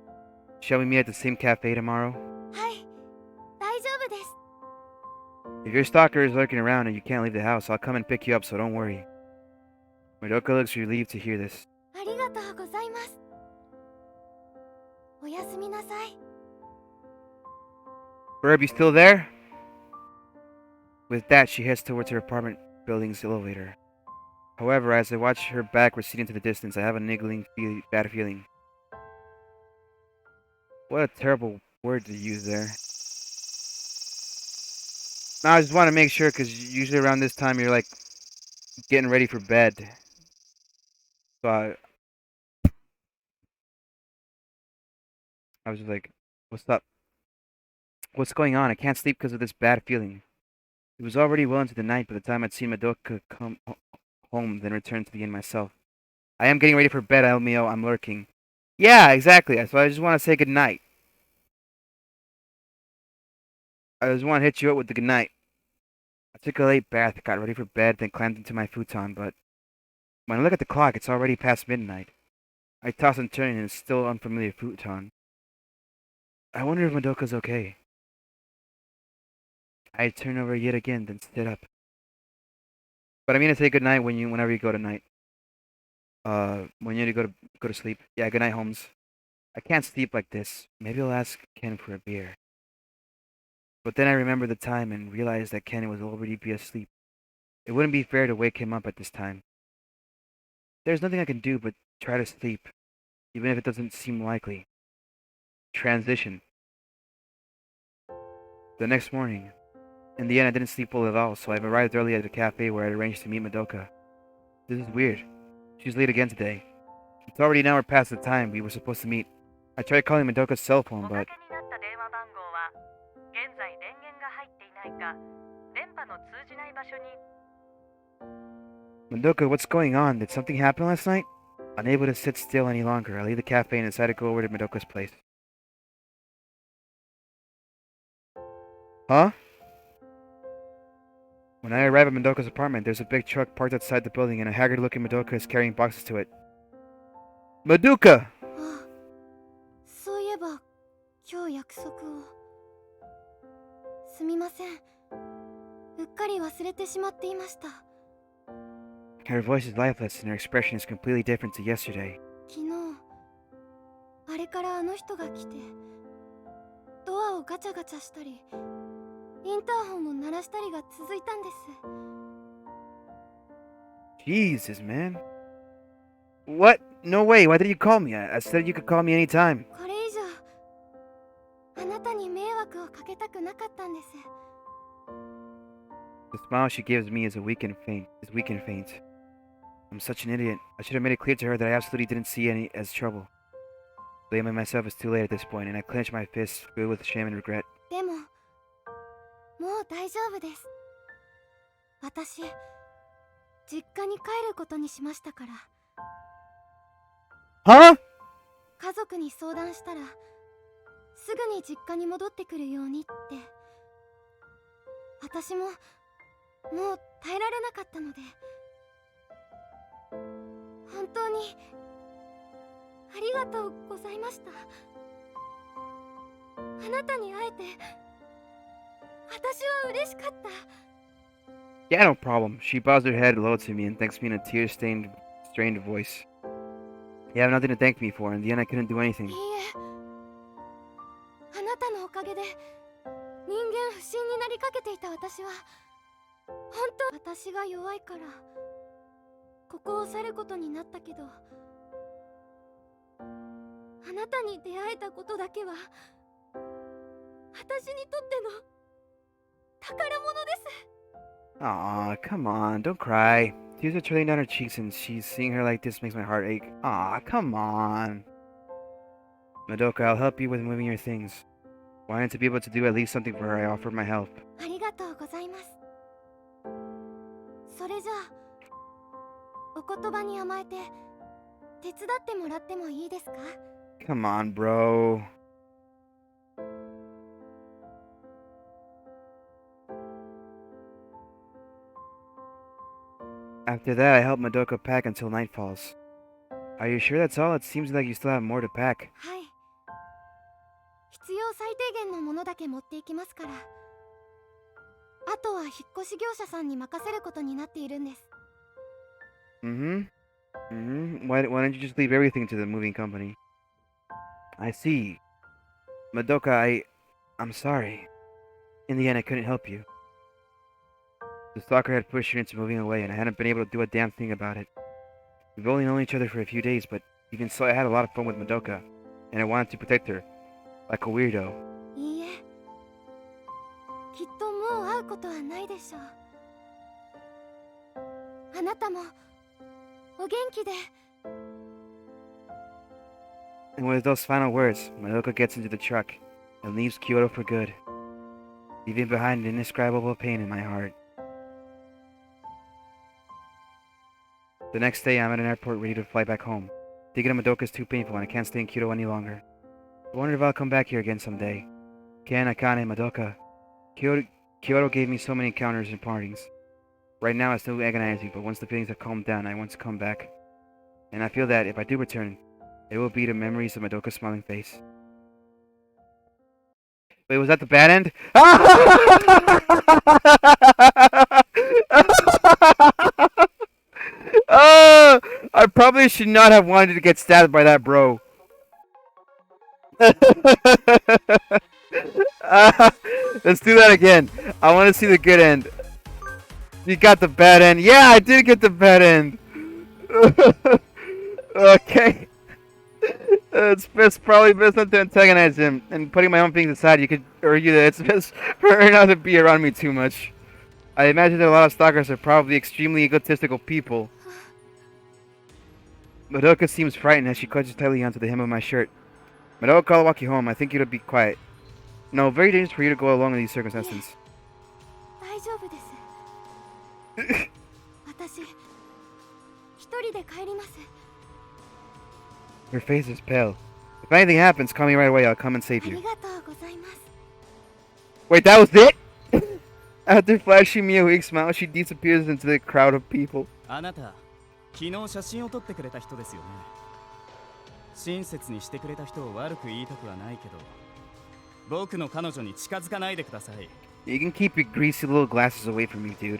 Shall we meet at the same cafe tomorrow? はい、大丈夫です。 If your stalker is lurking around and you can't leave the house, I'll come and pick you up, so don't worry. Madoka looks relieved to hear this. ありがとうございます。おやすみなさい。 Burb, you still there? With that, she heads towards her apartment building's elevator. However, as I watch her back recede into the distance, I have a niggling, bad feeling. What a terrible word to use there. Now, I just want to make sure, because usually around this time you're like getting ready for bed. So I was just like, what's up? What's going on? I can't sleep because of this bad feeling. It was already well into the night by the time I'd seen Madoka come home, then return to the inn myself. I am getting ready for bed, Elmio. I'm lurking. Yeah, exactly. So I just want to say goodnight. I just want to hit you up with the goodnight. I took a late bath, got ready for bed, then climbed into my futon, but when I look at the clock, it's already past midnight. I toss and turn in a still unfamiliar futon. I wonder if Madoka's okay. I turn over yet again, then stood up. But I mean to say goodnight whenever you go to night. When you go to sleep. Yeah, good night, Holmes. I can't sleep like this. Maybe I'll ask Ken for a beer. But then I remember the time and realized that Ken was already be asleep. It wouldn't be fair to wake him up at this time. There's nothing I can do but try to sleep, even if it doesn't seem likely. Transition. The next morning. In the end, I didn't sleep well at all, so I've arrived early at the cafe where I'd arranged to meet Madoka. This is weird. She's late again today. It's already an hour past the time we were supposed to meet. I tried calling Madoka's cell phone, but... か電波の通じない場所に。 Madoka, what's going on? Did something happen last night? Unable to sit still any longer, I leave the cafe and decide to go over to Madoka's place. Huh? When I arrive at Madoka's apartment, there's a big truck parked outside the building and a haggard-looking Madoka is carrying boxes to it. Madoka! あ、そういえば今日約束を。すみません。うっかり忘れてしまっていました。 Her voice is lifeless and her expression is completely different to yesterday. 昨日あれからあの人が来てドアをガチャガチャしたりインターホンを鳴らしたりが続いたんです。 Jesus, man. What? No way, why did you call me? I said you could call me anytime. これ以上あなたに迷惑をかけたくなかったんです。 The smile she gives me is weak and faint. I'm such an idiot. I should have made it clear to her that I absolutely didn't see any as trouble. Blaming myself is too late at this point, and I clench my fists, filled with shame and regret. でももう大丈夫です。私実家に帰ることにしましたから。 Huh? 家族に相談したらすぐに実家に戻ってくるようにって。私ももう耐えられなかったので本当にありがとうございました。あなたに会えて私は嬉しかった。 Yeah, no problem. She bows her head low to me and thanks me in a tear-stained, strained voice. You have nothing to thank me for. In the end, I couldn't do anything. いいえ、あなたのおかげで人間不信になりかけていた私は本当私が弱いからここを去ることになったけどあなたに出会えたことだけは私にとっての宝物です。 Aw, come on, don't cry. Tears are trailing down her cheeks and seeing her like this makes my heart ache. Aw, come on. Madoka, I'll help you with moving your things. Wanting to be able to do at least something for her, I offered my help. ありがとうございます。それじゃあお言葉に甘えて手伝ってもらってもいいですか？ Come on, bro. After that, I help Madoka pack until night falls. Are you sure that's all? It seems like you still have more to pack. はい。必要最低限のものだけ持っていきますから。あとは引っ越し業者さんに任せることになっているんです。 Why don't you just leave everything to the moving company? I see. Madoka, I'm sorry. In the end, I couldn't help you. The stalker had pushed her into moving away, and I hadn't been able to do a damn thing about it. We've only known each other for a few days, but even so, I had a lot of fun with Madoka, and I wanted to protect her, like a weirdo. いいえ、きっともう会うことはないでしょう。あなたもお元気で。 And with those final words, Madoka gets into the truck and leaves Kyoto for good, leaving behind an indescribable pain in my heart. The next day, I'm at an airport ready to fly back home. Thinking of Madoka is too painful and I can't stay in Kyoto any longer. I wonder if I'll come back here again someday. Ken, Akane, Madoka. Kyoto gave me so many encounters and partings. Right now it's still agonizing, but once the feelings have calmed down, I want to come back. And I feel that if I do return, it will be the memories of Madoka's smiling face. Wait, was that the bad end? I probably should not have wanted to get stabbed by that bro. Let's do that again. I want to see the good end. You got the bad end. Yeah, I did get the bad end. Okay. It's probably best not to antagonize him, and putting my own feelings aside, you could argue that it's best for her not to be around me too much. I imagine that a lot of stalkers are probably extremely egotistical people. Madoka seems frightened as she clutches tightly onto the hem of my shirt. Madoka, I'll walk you home. I think you'll be quiet. No, very dangerous for you to go alone in these circumstances. 私一人で帰ります。 Her face is pale. If anything happens, call me right away. I'll come and あ save り you. がとうございます。 Wait, that was it? After flashing me a weak smile, she disappears into the crowd of people. あなた昨日写真を撮ってくれた人ですよね。親切にしてくれた人を悪く言いたくはないけど、僕の彼女に近づかないでください。 You can keep your greasy little glasses away from me, dude.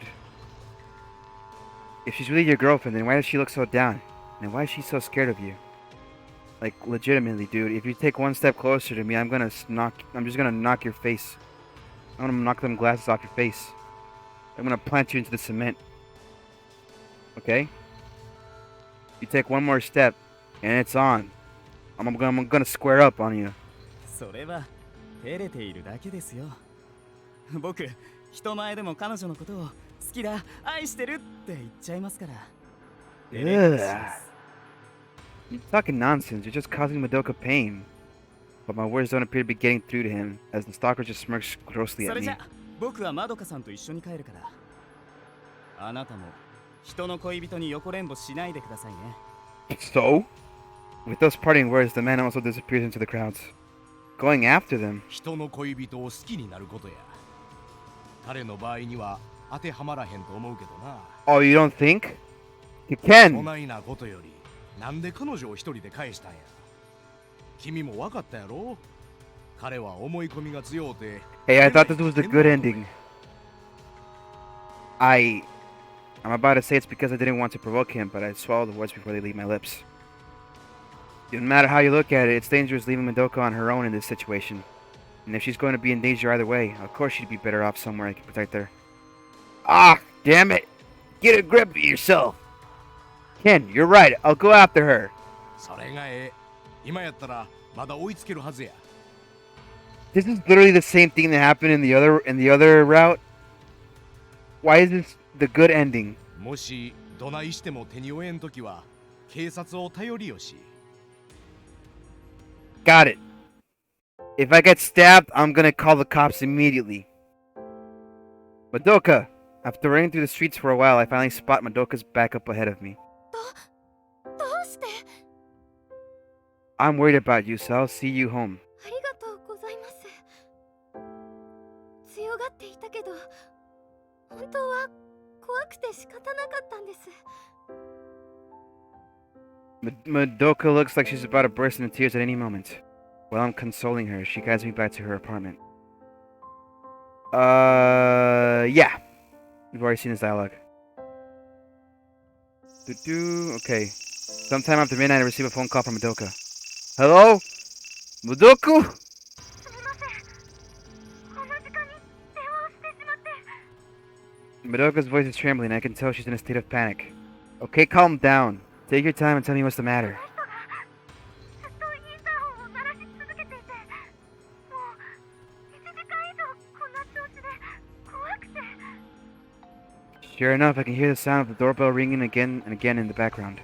If she's really your girlfriend, then why does she look so down? And why is she so scared of you? Like, legitimately, dude, if you take one step closer to me, I'm just gonna knock your face. I'm gonna knock them glasses off your face. I'm gonna plant you into the cement. Okay? You take one more step, and it's on. I'm gonna square up on you. それは照れているだけですよ。僕、人前でも彼女のことを好きだ、愛してるって言っちゃいますから。 You're talking nonsense. You're just causing Madoka pain. But my words don't appear to be getting through to him, as the stalker just smirks grossly そ at れ me. じゃ、僕はまどかさんと一緒に帰るから。あなたも人の恋人に横連母しないでくださいね。 So? With those parting words, the man also disappears into the crowds. Going after them. 人の恋人を好きになることや。彼の場合には当てはまらへんと思うけどな。 Oh, you don't think? You そ can! ないなことより、なんで彼女を一人で返したんや。君も分かったやろ。彼は思い込みが強うて。 Hey, I thought this was a good ending. I'm about to say it's because I didn't want to provoke him, but I swallowed the words before they leave my lips. No matter how you look at it, it's dangerous leaving Madoka on her own in this situation. And if she's going to be in danger either way, of course she'd be better off somewhere I can protect her. Ah, damn it! Get a grip of yourself! Ken, you're right. I'll go after her. それがええ。今やったらまだ追いつけるはずや。 This is literally the same thing that happened in the other route. Why is this the good ending? もしどないしても手に負えんときは警察を頼りよし。 Got it. If I get stabbed, I'm gonna call the cops immediately. Madoka! After running through the streets for a while, I finally spot Madoka's back up ahead of me. どうして？ I'm worried about you, so I'll see you home. ありがとうございます。強がっていたけど、本当は怖くて仕方なかったんです。 Madoka looks like she's about to burst into tears at any moment. While I'm consoling her, she guides me back to her apartment. Yeah. We've already seen this dialogue. Okay. Sometime after midnight, I receive a phone call from Madoka. Hello? Madoka? すみません。この時間に電話をしてしまって。 Madoka's voice is trembling. I can tell she's in a state of panic. Okay, calm down. Take your time and tell me what's the matter. ずっとインターホンを鳴らし続けていて、もう1時間以上こんな調子で怖くて。 Sure enough, I can hear the sound of the doorbell ringing again and again in the background.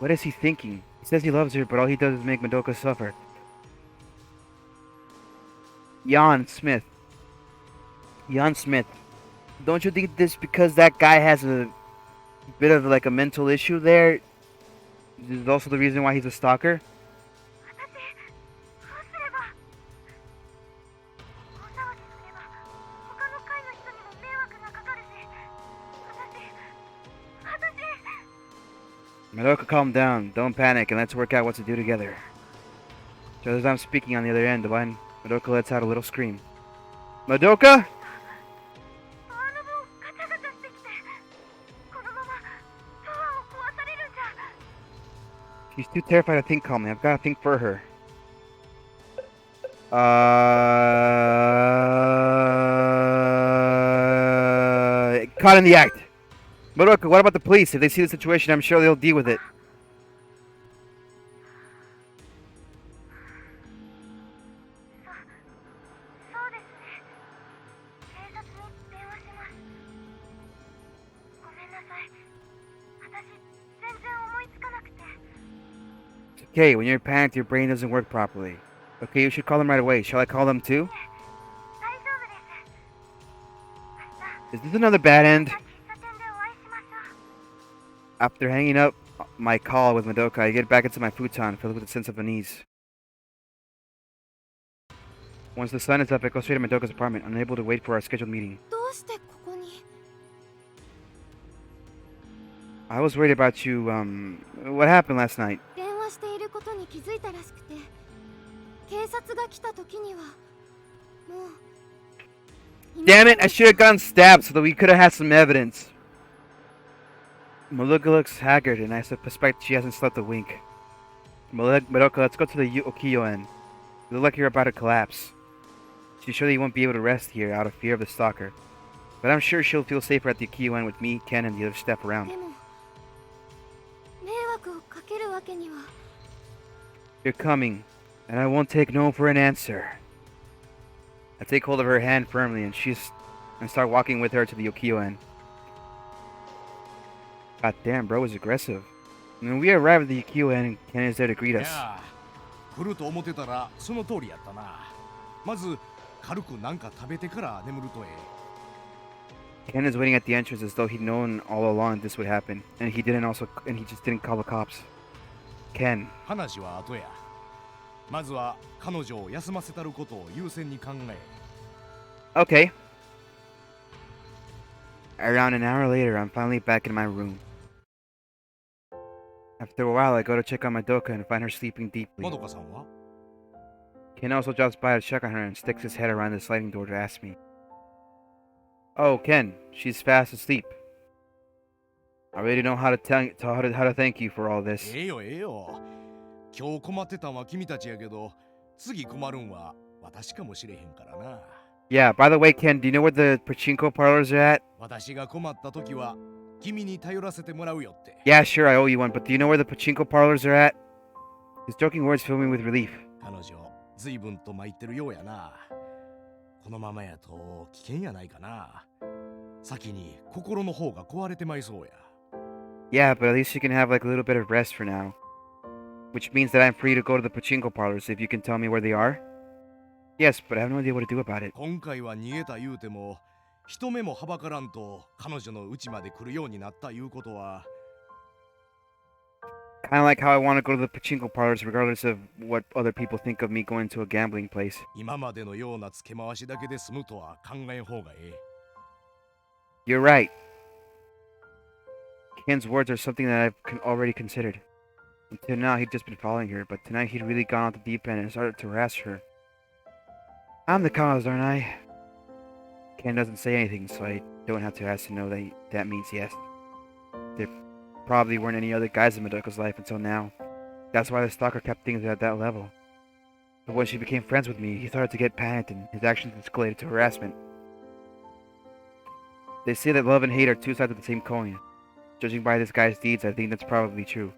What is he thinking? He says he loves her, but all he does is make Madoka suffer. Jan Smith. Don't you think this because that guy has a bit of like a mental issue there? This is also the reason why he's a stalker? 私、どうすれば？大騒ぎすれば、他の会の人にも迷惑がかかるし、私。 Madoka, calm down. Don't panic, and let's work out what to do together. Just as I'm speaking on the other end, the line, Madoka lets out a little scream. Madoka? ドアノブをガチャガチャしてきて、このままドアを壊されるんじゃ。 She's too terrified to think calmly. I've got to think for her. Caught in the act. Madoka, what about the police? If they see the situation, I'm sure they'll deal with it. そうですね。警察に電話します。ごめんなさい。私、全然思いつかなくて。 Okay, when you're panicked, your brain doesn't work properly. Okay, you should call them right away. Shall I call them too? 大丈夫です。明日 Is this another bad end? After hanging up my call with Madoka, I get back into my futon, filled with a sense of unease. Once the sun is up, I go straight to Madoka's apartment, unable to wait for our scheduled meeting. どうしてここに I was worried about you, what happened last night? 電話していることに気づいたらしくて、警察が来た時にはもう Damn it, I should have gotten stabbed so that we could have had some evidence. Madoka looks haggard, and I suspect she hasn't slept a wink. Madoka, let's go to the Ukiyo-en. You look like you're about to collapse. She surely won't be able to rest here out of fear of the stalker. But I'm sure she'll feel safer at the Ukiyo-en with me, Ken, and the other staff around. でも迷惑をかけるわけには You're coming, and I won't take no for an answer. I take hold of her hand firmly, and start walking with her to the Ukiyo-en. God damn, bro is aggressive. When we arrive at the Ukiyo-en, Ken is there to greet い us. や来ると思ってたらその通りやったな。まず軽くなんか食べてから眠るとええ。 Ken is waiting at the entrance as though he'd known all along this would happen, and he just didn't call the cops. Ken, 話は後や。まずは彼女を休ませたることを優先に考え。 okay. Around an hour later, I'm finally back in my room. After a while, I go to check on Madoka and find her sleeping deeply. まどかさんは Ken also drops by to check on her and sticks his head around the sliding door to ask me. Oh, Ken, she's fast asleep. I really know how to thank you for all this. ええよええよ。今日困ってたんは君たちやけど、次困るんは私かもしれへんからな。 Yeah, by the way, Ken, do you know where the pachinko parlors are at? 私が困った時は君に頼らせてもらうよって。 Yeah, sure, I owe you one, but do you know where the pachinko parlors are at? His joking words fill me with relief. 彼女、随分と参ってるようやな。このままやと危険やないかな。先に心の方が壊れてまいそうや。 Yeah, but at least she can have like a little bit of rest for now. Which means that I'm free to go to the pachinko parlors if you can tell me where they are? Yes, but I have no idea what to do about it. 今回は逃げた言うても、人目もはばからんと彼女の家まで来るようになったいうことは、 Kind of like how I want to go to the pachinko parlors regardless of what other people think of me going to a gambling place. 今までのような付け回しだけで済むとは考えん方がええ。 You're right. Ken's words are something that I've already considered. Until now, he'd just been following her, but tonight he'd really gone off the deep end and started to harass her. I'm the cause, aren't I? Ken doesn't say anything, so I don't have to ask to know that means yes. There probably weren't any other guys in Madoka's life until now. That's why the stalker kept things at that level. But when she became friends with me, he started to get panicked and his actions escalated to harassment. They say that love and hate are two sides of the same coin. Judging by this guy's deeds, I think that's probably true.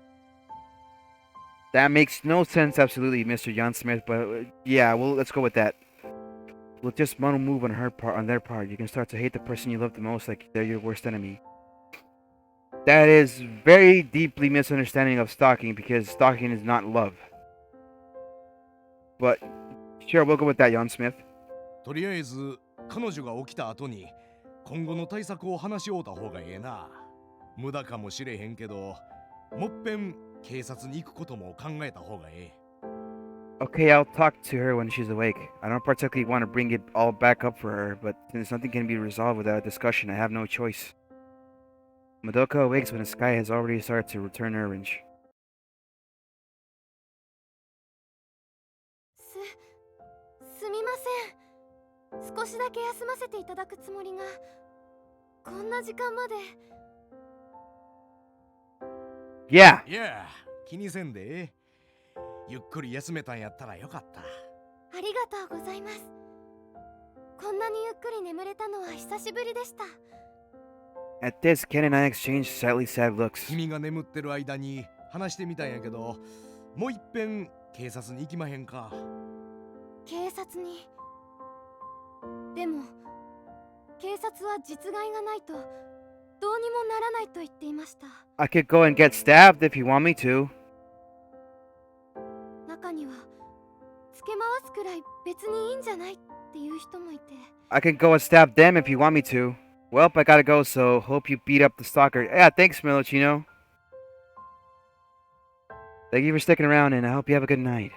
That makes no sense, absolutely, Mr. Jan Smith, but yeah, well, let's go with that. With just one move on their part, you can start to hate the person you love the most like they're your worst enemy. That is very deeply misunderstanding of stalking, because stalking is not love. But sure, we'll go with that, Jan Smith. とりあえず彼女が起きた後に今後の対策を話し合うた方がええな。無駄かもしれへんけど、もっぺん警察に行くことも考えた方がええ。 Okay, I'll talk to her when she's awake. I don't particularly want to bring it all back up for her, but since nothing can be resolved without a discussion, I have no choice. Madoka awakes when the sky has already started to return orange. すみません。少しだけ休ませていただくつもりが、こんな時間まで。 Yeah! いや、気にせんでええ。ゆっくり休めたんやったらよかった。ありがとうございます。こんなにゆっくり眠れたのは久しぶりでした。 At this, Ken and I exchange slightly sad looks. 君が眠ってる間に話してみたんやけど、もういっぺん警察に行きまへんか。警察に。でも、警察は実害がないとどうにもならないと言っていました。 I could go and get stabbed if you want me to. 中には、つけ回すくらい別にいいんじゃないっていう人もいて。 I could go and stab them if you want me to. Well, I gotta go, so hope you beat up the stalker. Yeah, thanks, Milochino. Thank you for sticking around, and I hope you have a good night.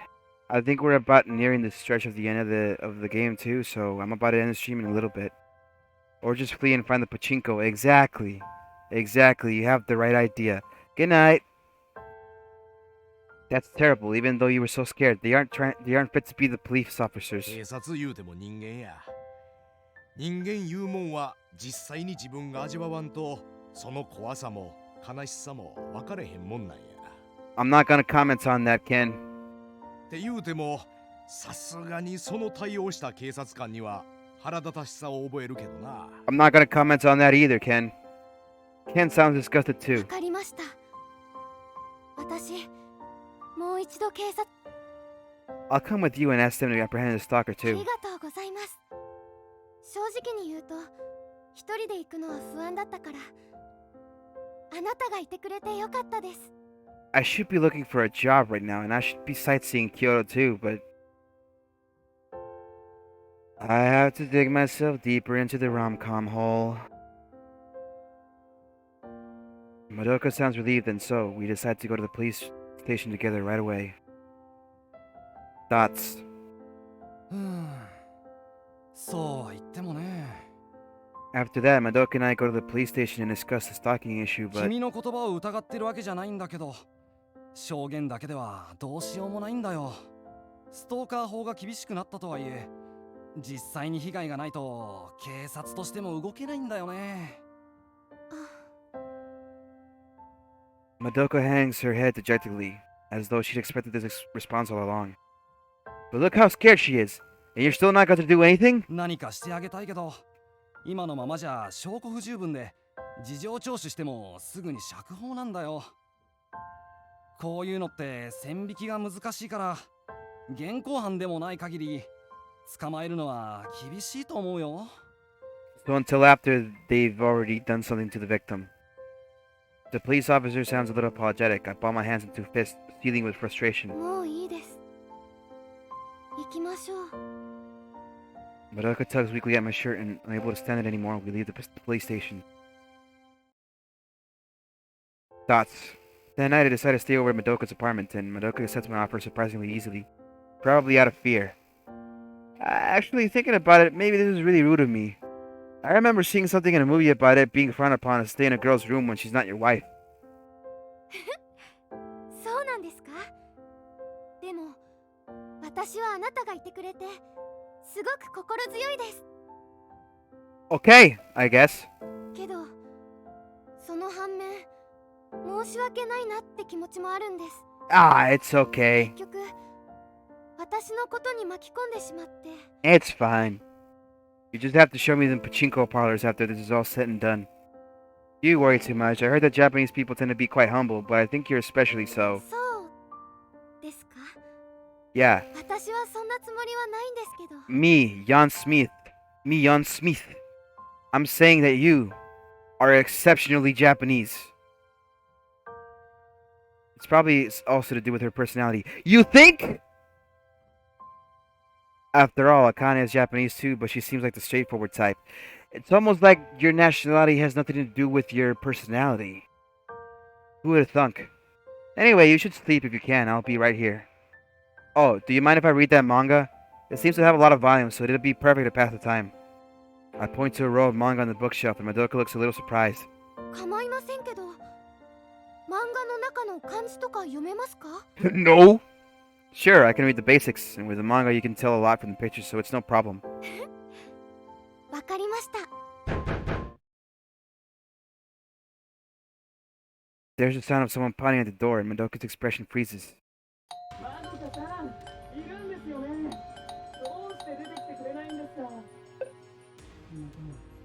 I think we're about nearing the stretch of the end of the game too, so I'm about to end the stream in a little bit. Or just flee and find the pachinko. Exactly. Exactly. You have the right idea. Good night. That's terrible, even though you were so scared. They aren't fit to be the police officers. 警察言うても人間や。人間いうもんは実際に自分が味わわんと、その怖さも悲しさも分かれへんもんなんや。I'm not gonna comment on that, Ken. って言うても、さすがにその対応した警察官には腹立たしさを覚えるけどな。I'm not gonna comment on that either, Ken. Ken sounds disgusted わ too. かりました。私、もう一度警察。I'll come with you and ask them to apprehend the stalker あ too. りがとうございます。正直に言うと、一人で行くのは不安だったから、あなたがいてくれてよかったです。I should be looking for a job right now, and I should be sightseeing Kyoto too, but I have to dig myself deeper into the romcom hole. Madoka sounds relieved, and so we decide to go to the police station together right away. Thoughts? そうは言ってもね。 After that, Madoka and I go to the police station and discuss the stalking issue, but 君の言葉を疑ってるわけじゃないんだけど、証言だけではどうしようもないんだよ。ストーカー法が厳しくなったとはいえ、実際に被害がないと警察としても動けないんだよね。Madoka hangs her head dejectedly, as though she'd expected this response all along. But look how scared she is, and you're still not going to do anything? 何かしてあげたいけど、今のままじゃ証拠不十分で事情聴取してもすぐに釈放なんだよ。こういうのって線引きが難しいから、現行犯でもない限り捕まえるのは厳しいと思うよ。So until after they've already done something to the victim. The police officer sounds a little apologetic. I ball my hands into fists, seething with frustration. もういいです。行きましょう。Madoka tugs weakly at my shirt, and unable to stand it anymore, we leave the police station. Thoughts? That night I decided to stay over at Madoka's apartment, and Madoka accepted my offer surprisingly easily. Probably out of fear. Actually, thinking about it, maybe this was really rude of me. I remember seeing something in a movie about it being frowned upon to stay in a girl's room when she's not your wife. そうなんですか？でも、私はあなたがいてくれて、すごく心強いです。Okay, I guess. けど、その反面、申し訳ないなって気持ちもあるんです。Ah, it's okay. 結局、私のことに巻き込んでしまって。It's fine. You just have to show me the pachinko parlors after this is all said and done. You worry too much. I heard that Japanese people tend to be quite humble, but I think you're especially so. そうですか？ Yeah. 私はそんなつもりはないんですけど。Me, Jan Smith. Me, Jan Smith. I'm saying that you are exceptionally Japanese. It's probably also to do with her personality. You think? After all, Akane is Japanese too, but she seems like the straightforward type. It's almost like your nationality has nothing to do with your personality. Who would have thunk? Anyway, you should sleep if you can. I'll be right here. Oh, do you mind if I read that manga? It seems to have a lot of volumes, so it'll be perfect to pass the time. I point to a row of manga on the bookshelf, and Madoka looks a little surprised. 構いませんけど、漫画の中の漢字とか読めますか？ No! Sure, I can read the basics, and with the manga you can tell a lot from the pictures, so it's no problem. わかりました。There's the sound of someone pounding at the door, and Madoka's expression freezes.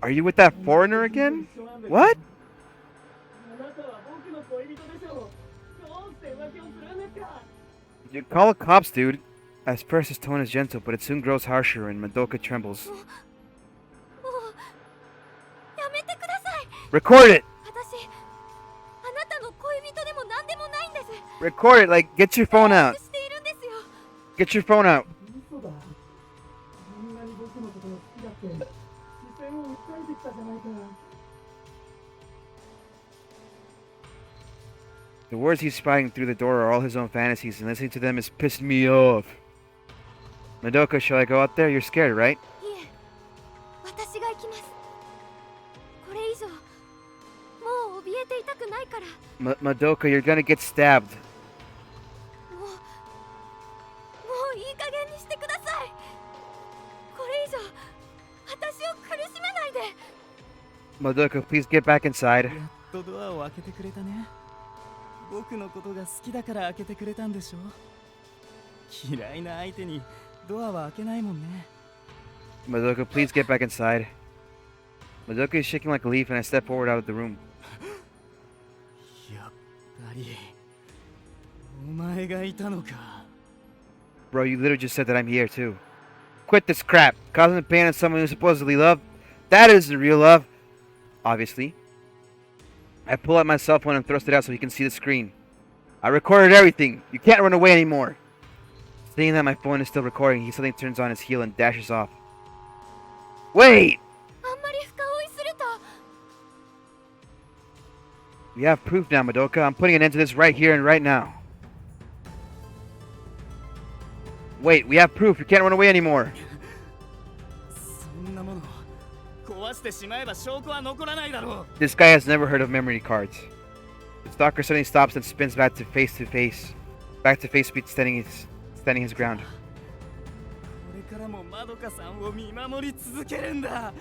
Are you with that foreigner again? What? You call the cops, dude. At first his tone is gentle, but it soon grows harsher and Madoka trembles. もうやめてください。 Record it! 私、あなたの恋人でも何でもないんです。 Record it, like, get your phone out. しているんですよ。 Get your phone out. 嘘だ。こんなに僕のことが好きだって視線を訴えてきたじゃないか。The words he's spying through the door are all his own fantasies, and listening to them is pissing me off. Madoka, shall I go out there? You're scared, right? いえ、私が行きます。これ以上もう怯えていたくないから。Madoka, you're gonna get stabbed. もういい加減にしてください。これ以上私を苦しめないで。Madoka, please get back inside. やっとドアを開けてくれたね。僕のことが好きだから開けてくれたんでしょ。嫌いな相手にドアは開けないもんね。Madoka, please get back inside. Madoka is shaking like a leaf, and I step forward out of the room. やっぱりお前がいたのか。 Bro, you literally just said that I'm here too. Quit this crap. Causing pain on someone you supposedly love? That isn't real love. Obviously. I pull out my cell phone and thrust it out so he can see the screen. I recorded everything. You can't run away anymore. Seeing that my phone is still recording, he suddenly turns on his heel and dashes off. Wait! あんまり深追いすると。 We have proof now, Madoka. I'm putting an end to this right here and right now. Wait, we have proof. You can't run away anymore. そんなもの壊してしまえば証拠は残らないだろう。 This guy has never heard of memory cards. The stalker suddenly stops and spins back to face, standing his ground. これからもまどかさんを見守り続けるんだ。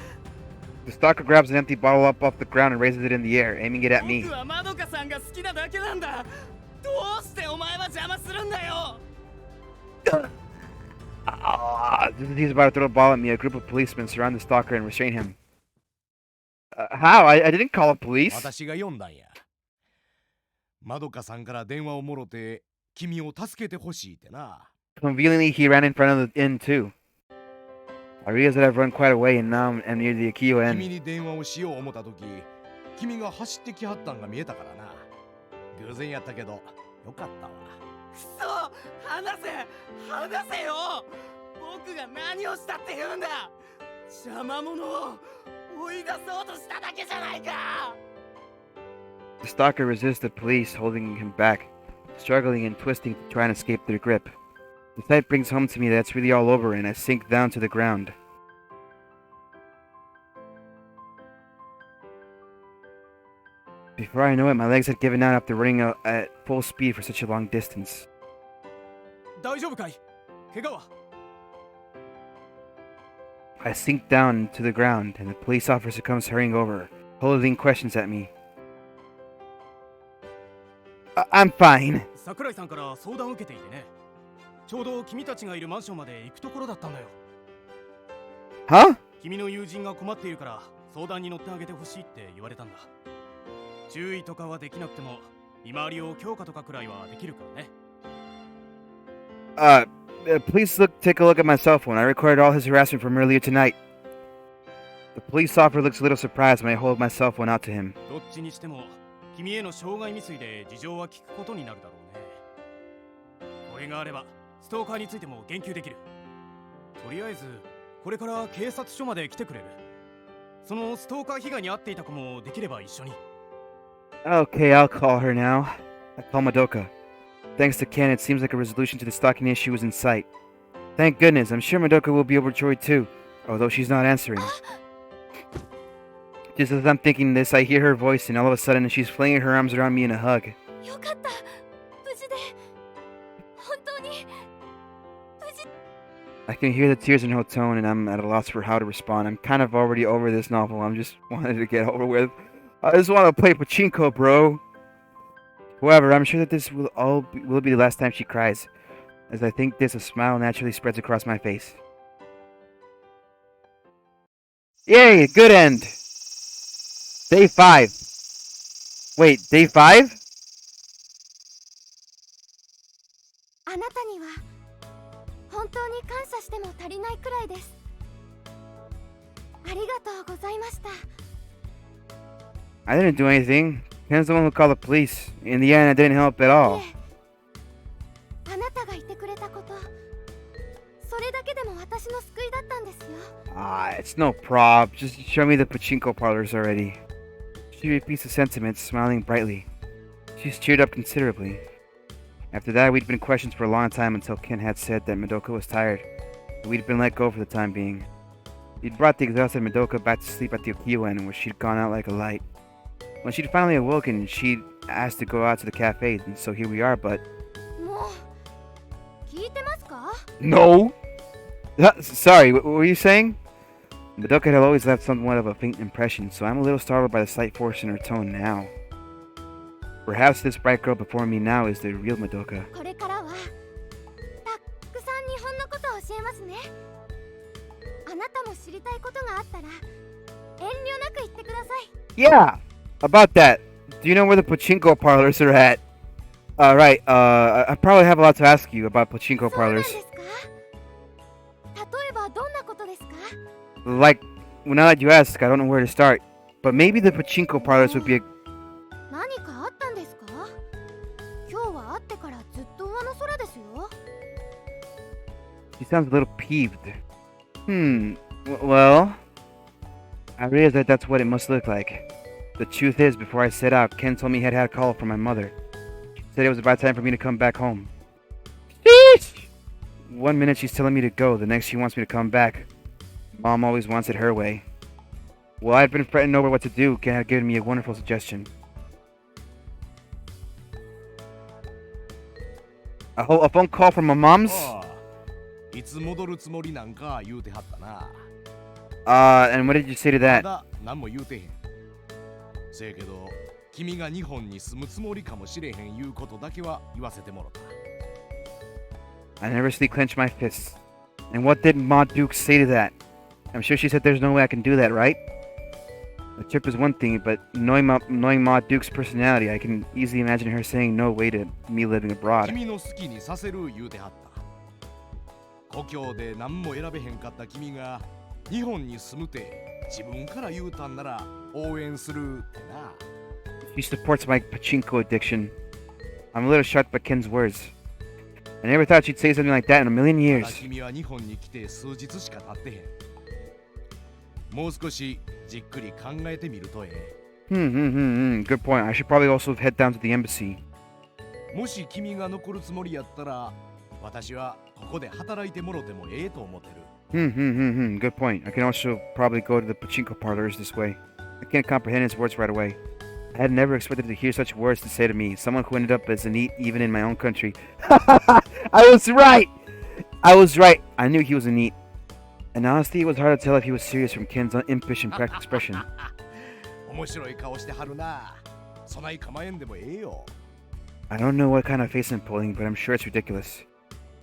The stalker grabs an empty bottle up off the ground and raises it in the air, aiming it at me. 僕はまどかさんが好きなだけなんだ。どうしてお前は邪魔するんだよ。 Just as he's about to throw a ball at me, a group of policemen surround the stalker and restrain him. How? I didn't call the police. 私が読んだんや。まどかさんから電話をもろて君を助けてほしいってな。 Conveniently, he ran in front of the inn too. I realize that I've run quite a way and now I'm near the Akiyo 君 end. に電話をしよう思った時、君が走ってきはったんが見えたからな。偶然やったけど、よかったわ。くそ、話せよ。僕が何をしたって言うんだ。邪魔者を追い出そうとしただけじゃないか。 The stalker resists the police, holding him back, struggling and twisting to try and escape their grip. The sight brings home to me that it's really all over and I sink down to the ground. Before I know it, my legs had given out after running at full speed for such a long distance. 大丈夫かい？怪我は？ I sink down to the ground and the police officer comes hurrying over, holding questions at me. I'm fine. 桜井さんから相談を受けていてね。ちょうど君たちがいるマンションまで行くところだったんだよ。 Huh? 君の友人が困っているから相談に乗ってあげてほしいって言われたんだ。注意とかはできなくても見回りを強化とかくらいはできるからね。Please take a look at my cell phone. I recorded all his harassment from earlier tonight. The police officer looks a little surprised when I hold my cell phone out to him. どっちにしても君への傷害未遂で事情は聞くことになるだろうね。これがあればストーカーについても言及できる。とりあえずこれから警察署まで来てくれる。そのストーカー被害に遭っていた子もできれば一緒に。 Okay, I'll call her now. I call Madoka. Thanks to Ken, it seems like a resolution to the stalking issue is in sight. Thank goodness, I'm sure Madoka will be overjoyed too, although she's not answering. Just as I'm thinking this, I hear her voice and all of a sudden she's flinging her arms around me in a hug. よかった。無事で。本当に無事。 I can hear the tears in her tone and I'm at a loss for how to respond. I'm kind of already over this novel, I'm just wanted to get over with. I just want to play pachinko, bro. However, I'm sure that this will be the last time she cries. As I think this, a smile naturally spreads across my face. Yay, good end. Day 5. Wait, day 5? あなたには本当に感謝しても足りないくらいです。ありがとうございました。 I didn't do anything. Ken's the one who called the police. In the end, I didn't help at all. いえ、あなたがいてくれたこと、それだけでも私の救いだったんですよ。It's no prob. Just show me the pachinko parlors already. She repeats the sentiments, smiling brightly. She's cheered up considerably. After that, we'd been questioned for a long time until Ken had said that Madoka was tired. We'd been let go for the time being. He'd brought the exhausted Madoka back to sleep at the Ukiyo Inn, where she'd gone out like a light. When she'd finally awoken, she'd asked to go out to the cafe, and so here we are, but... もう聞いてますか？ No! Sorry, what were you saying? Madoka had always left somewhat of a faint impression, so I'm a little startled by the slight force in her tone now. Perhaps this bright girl before me now is the real Madoka. これからはたくさん日本のことを教えますね。あなたも知りたいことがあったら遠慮なく言ってください。 Yeah! About that, do you know where the pachinko parlors are at? Right, I probably have a lot to ask you about pachinko そうなんで parlors. すか？例えばどんなことですか？ Like, well, now that you ask, I don't know where to start. But maybe the pachinko parlors would be a... 何かあったんですか？今日は会ってからずっと上の空ですよ。 She sounds a little peeved. Well... I realize that that's what it must look like. The truth is, before I set out, Ken told me he had a call from my mother. She said it was about time for me to come back home. Sheesh! One minute she's telling me to go, the next she wants me to come back. Mom always wants it her way. While I've been fretting over what to do, Ken had given me a wonderful suggestion. A phone call from my mom's? ああ、いつ戻るつもりなんか言うてはったな。And what did you say to ま that? だ何も言うてへん。せやけど、君が日本に住むつもりかもしれへんいうことだけは言わせてもろた。 I nervously clenched my fists. And what did Ma Duke say to that? I'm sure she said there's no way I can do that, right? The trip is one thing, but knowing Ma Duke's personality, I can easily imagine her saying no way to me living abroad. 君の好きにさせる言うてはった。故郷で何も選べへんかった君が日本に住むて自分から言うたんなら応援するってな。 She supports my pachinko addiction. I'm a little shocked by Ken's words. I never thought she'd say something like that in a million ま years. だ君は日本に来て数日しか経ってへん。もう少しじっくり考えてみるとええ。Good point. I should probably also head down to the embassy. もし君が残るつもりやったら私はここで働いてもろてもええと思ってる。Good point. I can also probably go to the pachinko parlors this way. I can't comprehend his words right away. I had never expected to hear such words to say to me, someone who ended up as a NEET even in my own country. I was right! I knew he was a NEET. And honestly, it was hard to tell if he was serious from Ken's impish and cracked expression. 面白い顔してはるな。そない構えんでもええよ。 I don't know what kind of face I'm pulling, but I'm sure it's ridiculous.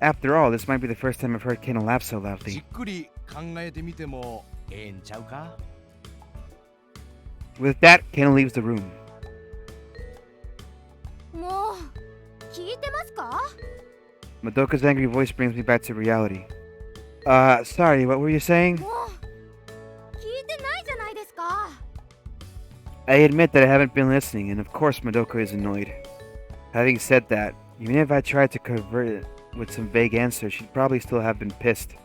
After all, this might be the first time I've heard Ken laugh so じ loudly. っくり考えてみてもええんちゃうか？ With that, Ken leaves the room. もう聞いてますか？ Madoka's angry voice brings me back to reality. Sorry, what were you saying? もう聞いてないじゃないですか。 I admit that I haven't been listening, and of course Madoka is annoyed. Having said that, even if I tried to convert it with some vague answer, she'd probably still have been pissed.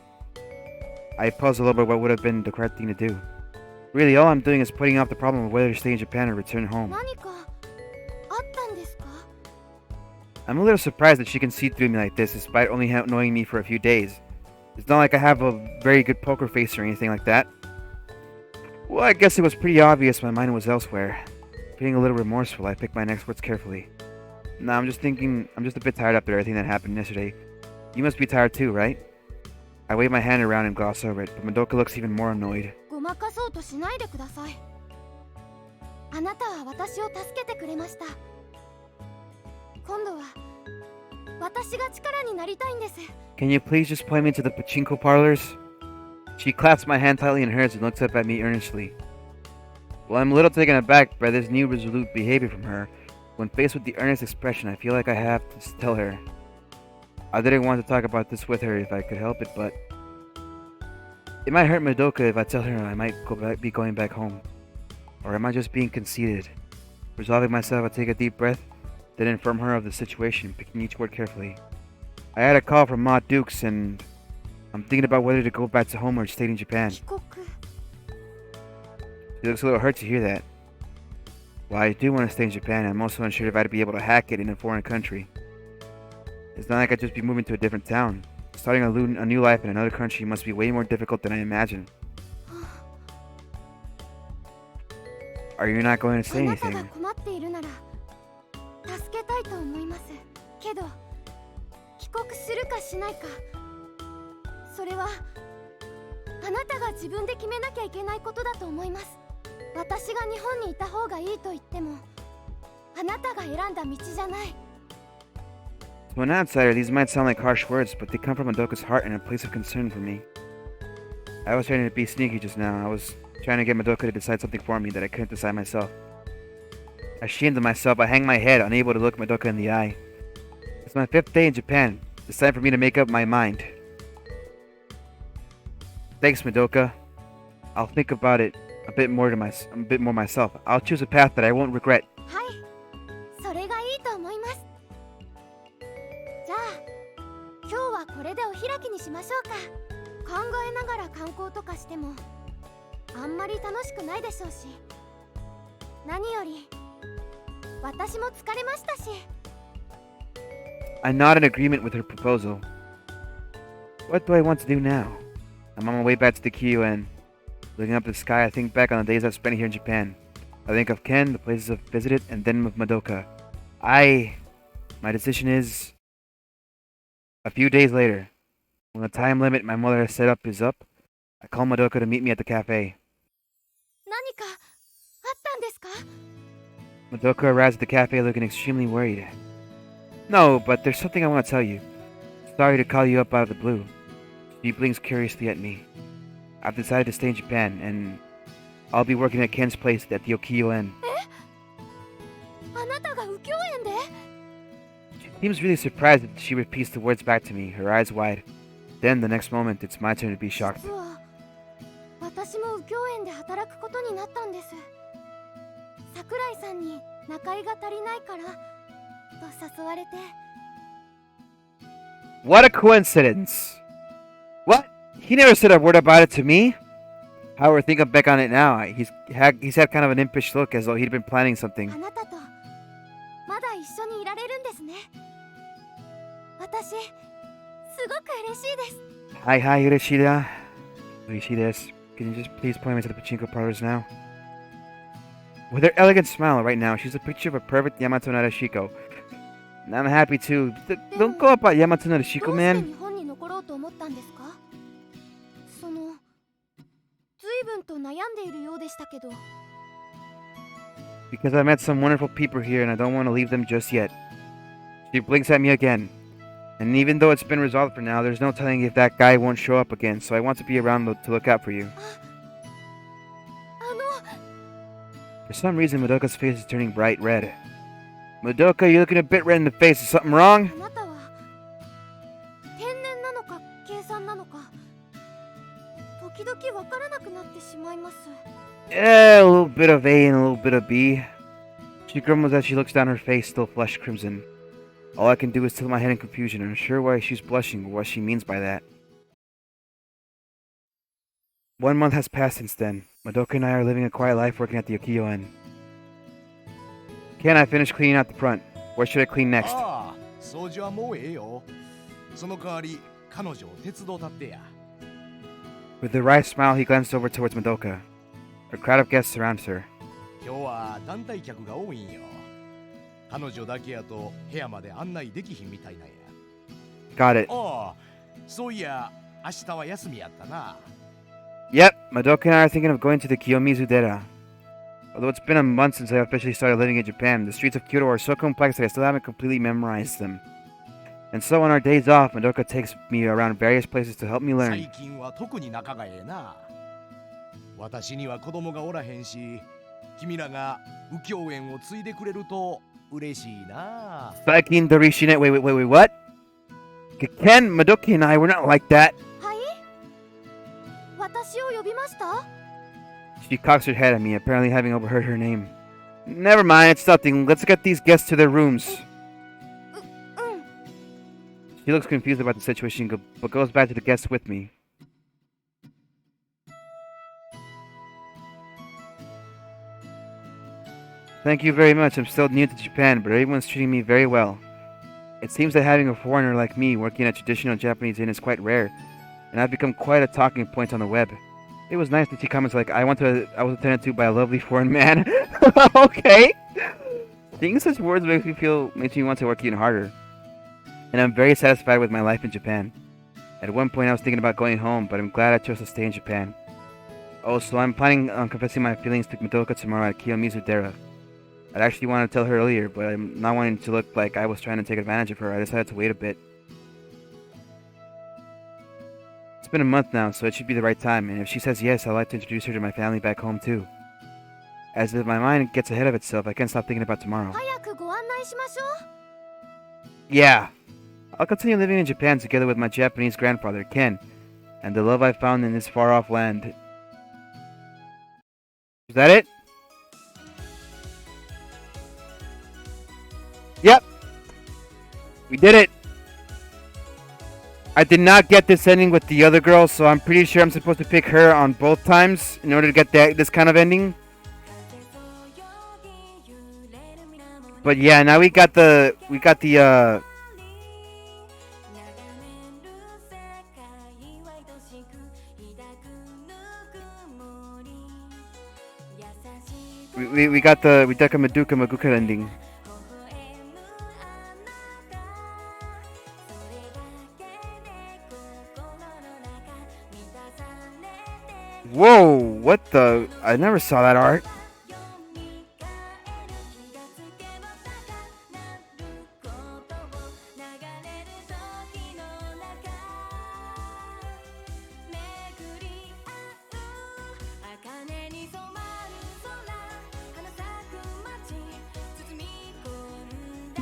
I puzzle over what would have been the correct thing to do. Really, all I'm doing is putting off the problem of whether to stay in Japan or return home. 何かあったんですか？ I'm a little surprised that she can see through me like this, despite only knowing me for a few days. It's not like I have a very good poker face or anything like that. Well, I guess it was pretty obvious my mind was elsewhere. Feeling a little remorseful, I picked my next words carefully. Nah, I'm just a bit tired after everything that happened yesterday. You must be tired too, right? I wave my hand around and gloss over it, but Madoka looks even more annoyed. ごまかそうとしないでください。あなたは私を助けてくれました。今度は私が力になりたいんです。 Can you please just point me to the pachinko parlors? She clasps my hand tightly in hers and looks up at me earnestly. Well, I'm a little taken aback by this new resolute behavior from her. When faced with the earnest expression, I feel like I have to tell her. I didn't want to talk about this with her if I could help it, but... It might hurt Madoka if I tell her I might be going back home. Or am I just being conceited? Resolving myself, I take a deep breath, then inform her of the situation, picking each word carefully. I had a call from Ma Dukes, and I'm thinking about whether to go back to home or stay in Japan. 帰国。 She looks a little hurt to hear that. Well, I do want to stay in Japan. I'm also unsure if I'd be able to hack it in a foreign country. It's not like I'd just be moving to a different town. Starting a new life in another country must be way more difficult than I imagined. Are you not going to say あなたが anything? 困っているなら助けたいと思います。けど帰国するかしないか、それはあなたが自分で決めなきゃいけないことだと思います。私が日本にいた方がいいと言ってもあなたが選んだ道じゃない。 To an outsider, these might sound like harsh words, but they come from Madoka's heart and a place of concern for me. I was trying to be sneaky just now. I was trying to get Madoka to decide something for me that I couldn't decide myself. Ashamed of myself, I hang my head, unable to look Madoka in the eye. It's my 5th day in Japan. It's time for me to make up my mind. Thanks, Madoka. I'll think about it a bit more myself. I'll choose a path that I won't regret. はい、それがいいと思います。じゃあ今日はこれでお開きにしましょうか。考えながら観光とかしてもあんまり楽しくないでしょうし、何より私も疲れましたし。 I nod in agreement with her proposal. What do I want to do now? I'm on my way back to the Kyoto and looking up at the sky, I think back on the days I've spent here in Japan. I think of Ken, the places I've visited, and then of Madoka. My decision is... A few days later, when the time limit my mother has set up is up, I call Madoka to meet me at the cafe. 何かあったんですか？ Madoka arrives at the cafe looking extremely worried. No, but there's something I want to tell you. Sorry to call you up out of the blue. She blinks curiously at me. I've decided to stay in Japan, and I'll be working at Ken's place at the Okio-en. あなたが右京園で？ She seems really surprised that she repeats the words back to me, her eyes wide. Then, the next moment, it's my turn to be shocked. 実は私も右京園で働くことになったんです。桜井さんに仲居が足りないからと誘われて。 What a coincidence! What? He never said a word about it to me? However, think back on it now. He's had kind of an impish look, as though he'd been planning something. あなたとまだ一緒にいられるんですね。私すごく嬉しいです。 Hi, Ureshida. Ureshides. Can you just please point me to the pachinko parlors now? With her elegant smile right now, she's a picture of a perfect Yamato Narashiko. And I'm happy too. Don't go about Yamato どう Narashiko, して man. 日本に残ろうと思ったんですか？その随分と悩んでいるようでしたけど。 Because I met some wonderful people here and I don't want to leave them just yet. She blinks at me again. And even though it's been resolved for now, there's no telling if that guy won't show up again, so I want to be around to look out for you. あの For some reason, Madoka's face is turning bright red. Madoka, you're looking a bit red in the face. Is something wrong? あなたは天然なのか計算なのか時々わからなくなってしまいます。 Yeah, a little bit of A and a little bit of B. She grumbles as she looks down her face, still flushed crimson. All I can do is tilt my head in confusion, unsure why she's blushing or what she means by that. 1 month has passed since then. Madoka and I are living a quiet life working at the Okio-en. Can I finish cleaning out the front? Where should I clean next? ああ、掃除はもうええよ。その代わり彼女を手伝うたってや。 With a wry smile, he glanced over towards Madoka. A crowd of guests surrounds her. 今日は団体客が多いんよ。彼女だけやと部屋まで案内できひんみたいなんや。 Got it. ああ、そういや明日は休みやったな。 Yep, Madoka and I are thinking of going to the Kiyomizu-dera. Although it's been a month since I officially started living in Japan, the streets of Kyoto are so complex that I still haven't completely memorized them. And so on our days off, Madoka takes me around various places to help me learn. 最近は特に仲がええな。私には子供がおらへんし、君らが右京園を継いでくれると嬉しいな。 Saikin Dorishine. Wait, what? Ken, Madoka and I, we're not like that. はい？私を呼びました？ She cocks her head at me, apparently having overheard her name. Never mind, it's nothing. Let's get these guests to their rooms. うん。 She looks confused about the situation, but goes back to the guests with me. Thank you very much. I'm still new to Japan, but everyone's treating me very well. It seems that having a foreigner like me working at a traditional Japanese inn is quite rare, and I've become quite a talking point on the web. It was nice to see comments like, I was attended to by a lovely foreign man." Okay. Seeing such words makes me want to work even harder. And I'm very satisfied with my life in Japan. At one point I was thinking about going home, but I'm glad I chose to stay in Japan. Oh, so I'm planning on confessing my feelings to Madoka tomorrow at Kiyomizu Dera. I'd actually wanted to tell her earlier, but I'm not wanting to look like I was trying to take advantage of her. I decided to wait a bit. It's been a month now, so it should be the right time, and if she says yes, I'd like to introduce her to my family back home too. As if my mind gets ahead of itself, I can't stop thinking about tomorrow. 早くご案内しましょう。 Yeah! I'll continue living in Japan together with my Japanese grandfather, Ken, and the love I found in this far-off land. Is that it? Yep! We did it! I did not get this ending with the other girl, so I'm pretty sure I'm supposed to pick her on both times in order to get this kind of ending. But yeah, now we got the we got the Widaka Maduka Maguka ending. Whoa, what the? I never saw that art.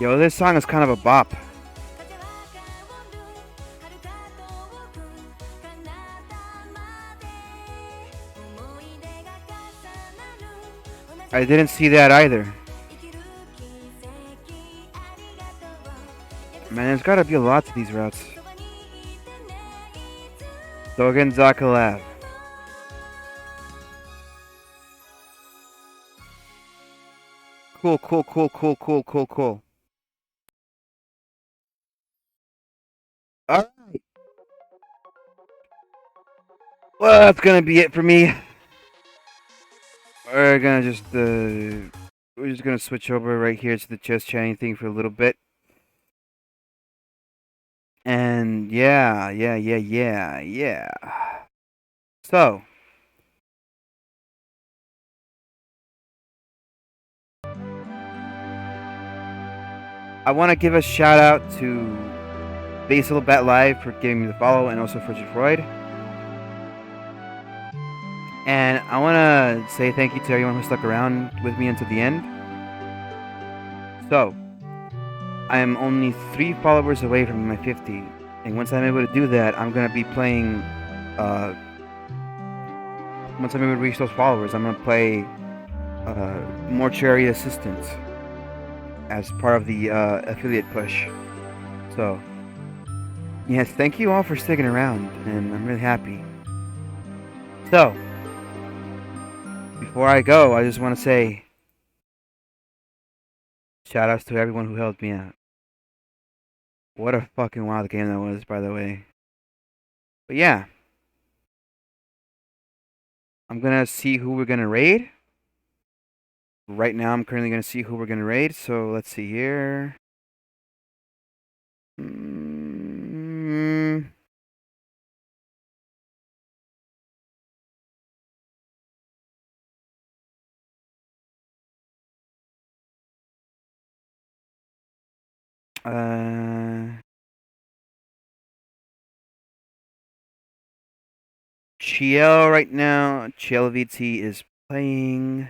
Yo, this song is kind of a bop. I didn't see that either. Man, there's gotta be a lot to these routes. Dogenzaka Lab. Cool. Alright. Well, that's gonna be it for me. We're just gonna switch over right here to the just chatting thing for a little bit. And yeah. So, I want to give a shout out to Basil Bat Live for giving me the follow, and also for Freud. And I want to say thank you to everyone who stuck around with me until the end. So, I am only 3 followers away from my 50, and once I'm able to do that, I'm gonna be playing. Once I'm able to reach those followers, I'm gonna play Mortuary Assistant as part of the affiliate push. So, yes, thank you all for sticking around, and I'm really happy. So, before I go, I just want to say shout outs to everyone who helped me out. What a fucking wild game that was, by the way. But yeah, I'm gonna see who we're gonna raid. Right now, I'm currently gonna see who we're gonna raid. So let's see here. Chiel right now. Chiel VT is playing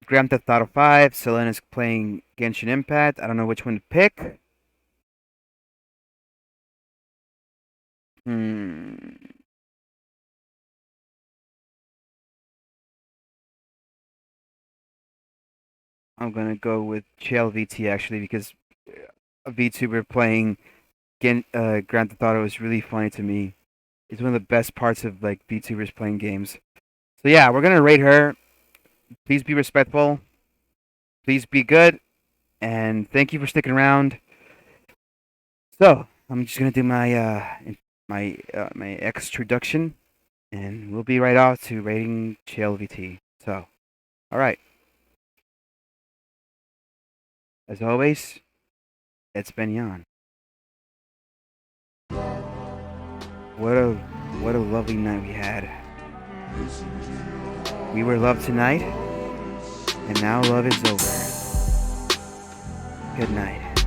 Grand Theft Auto 5. Selena's playing Genshin Impact. I don't know which one to pick. I'm gonna go with Chiel VT actually, because a VTuber playing Grand Theft Auto is really funny to me. It's one of the best parts of like VTubers playing games. So yeah, we're gonna rate her. please be respectful. Please be good. And thank you for sticking around. So I'm just gonna do my extroduction, and we'll be right off to rating JLVT. So, all right. As always, it's been Jan. What a lovely night we had. We were loved tonight, and now love is over. Good night.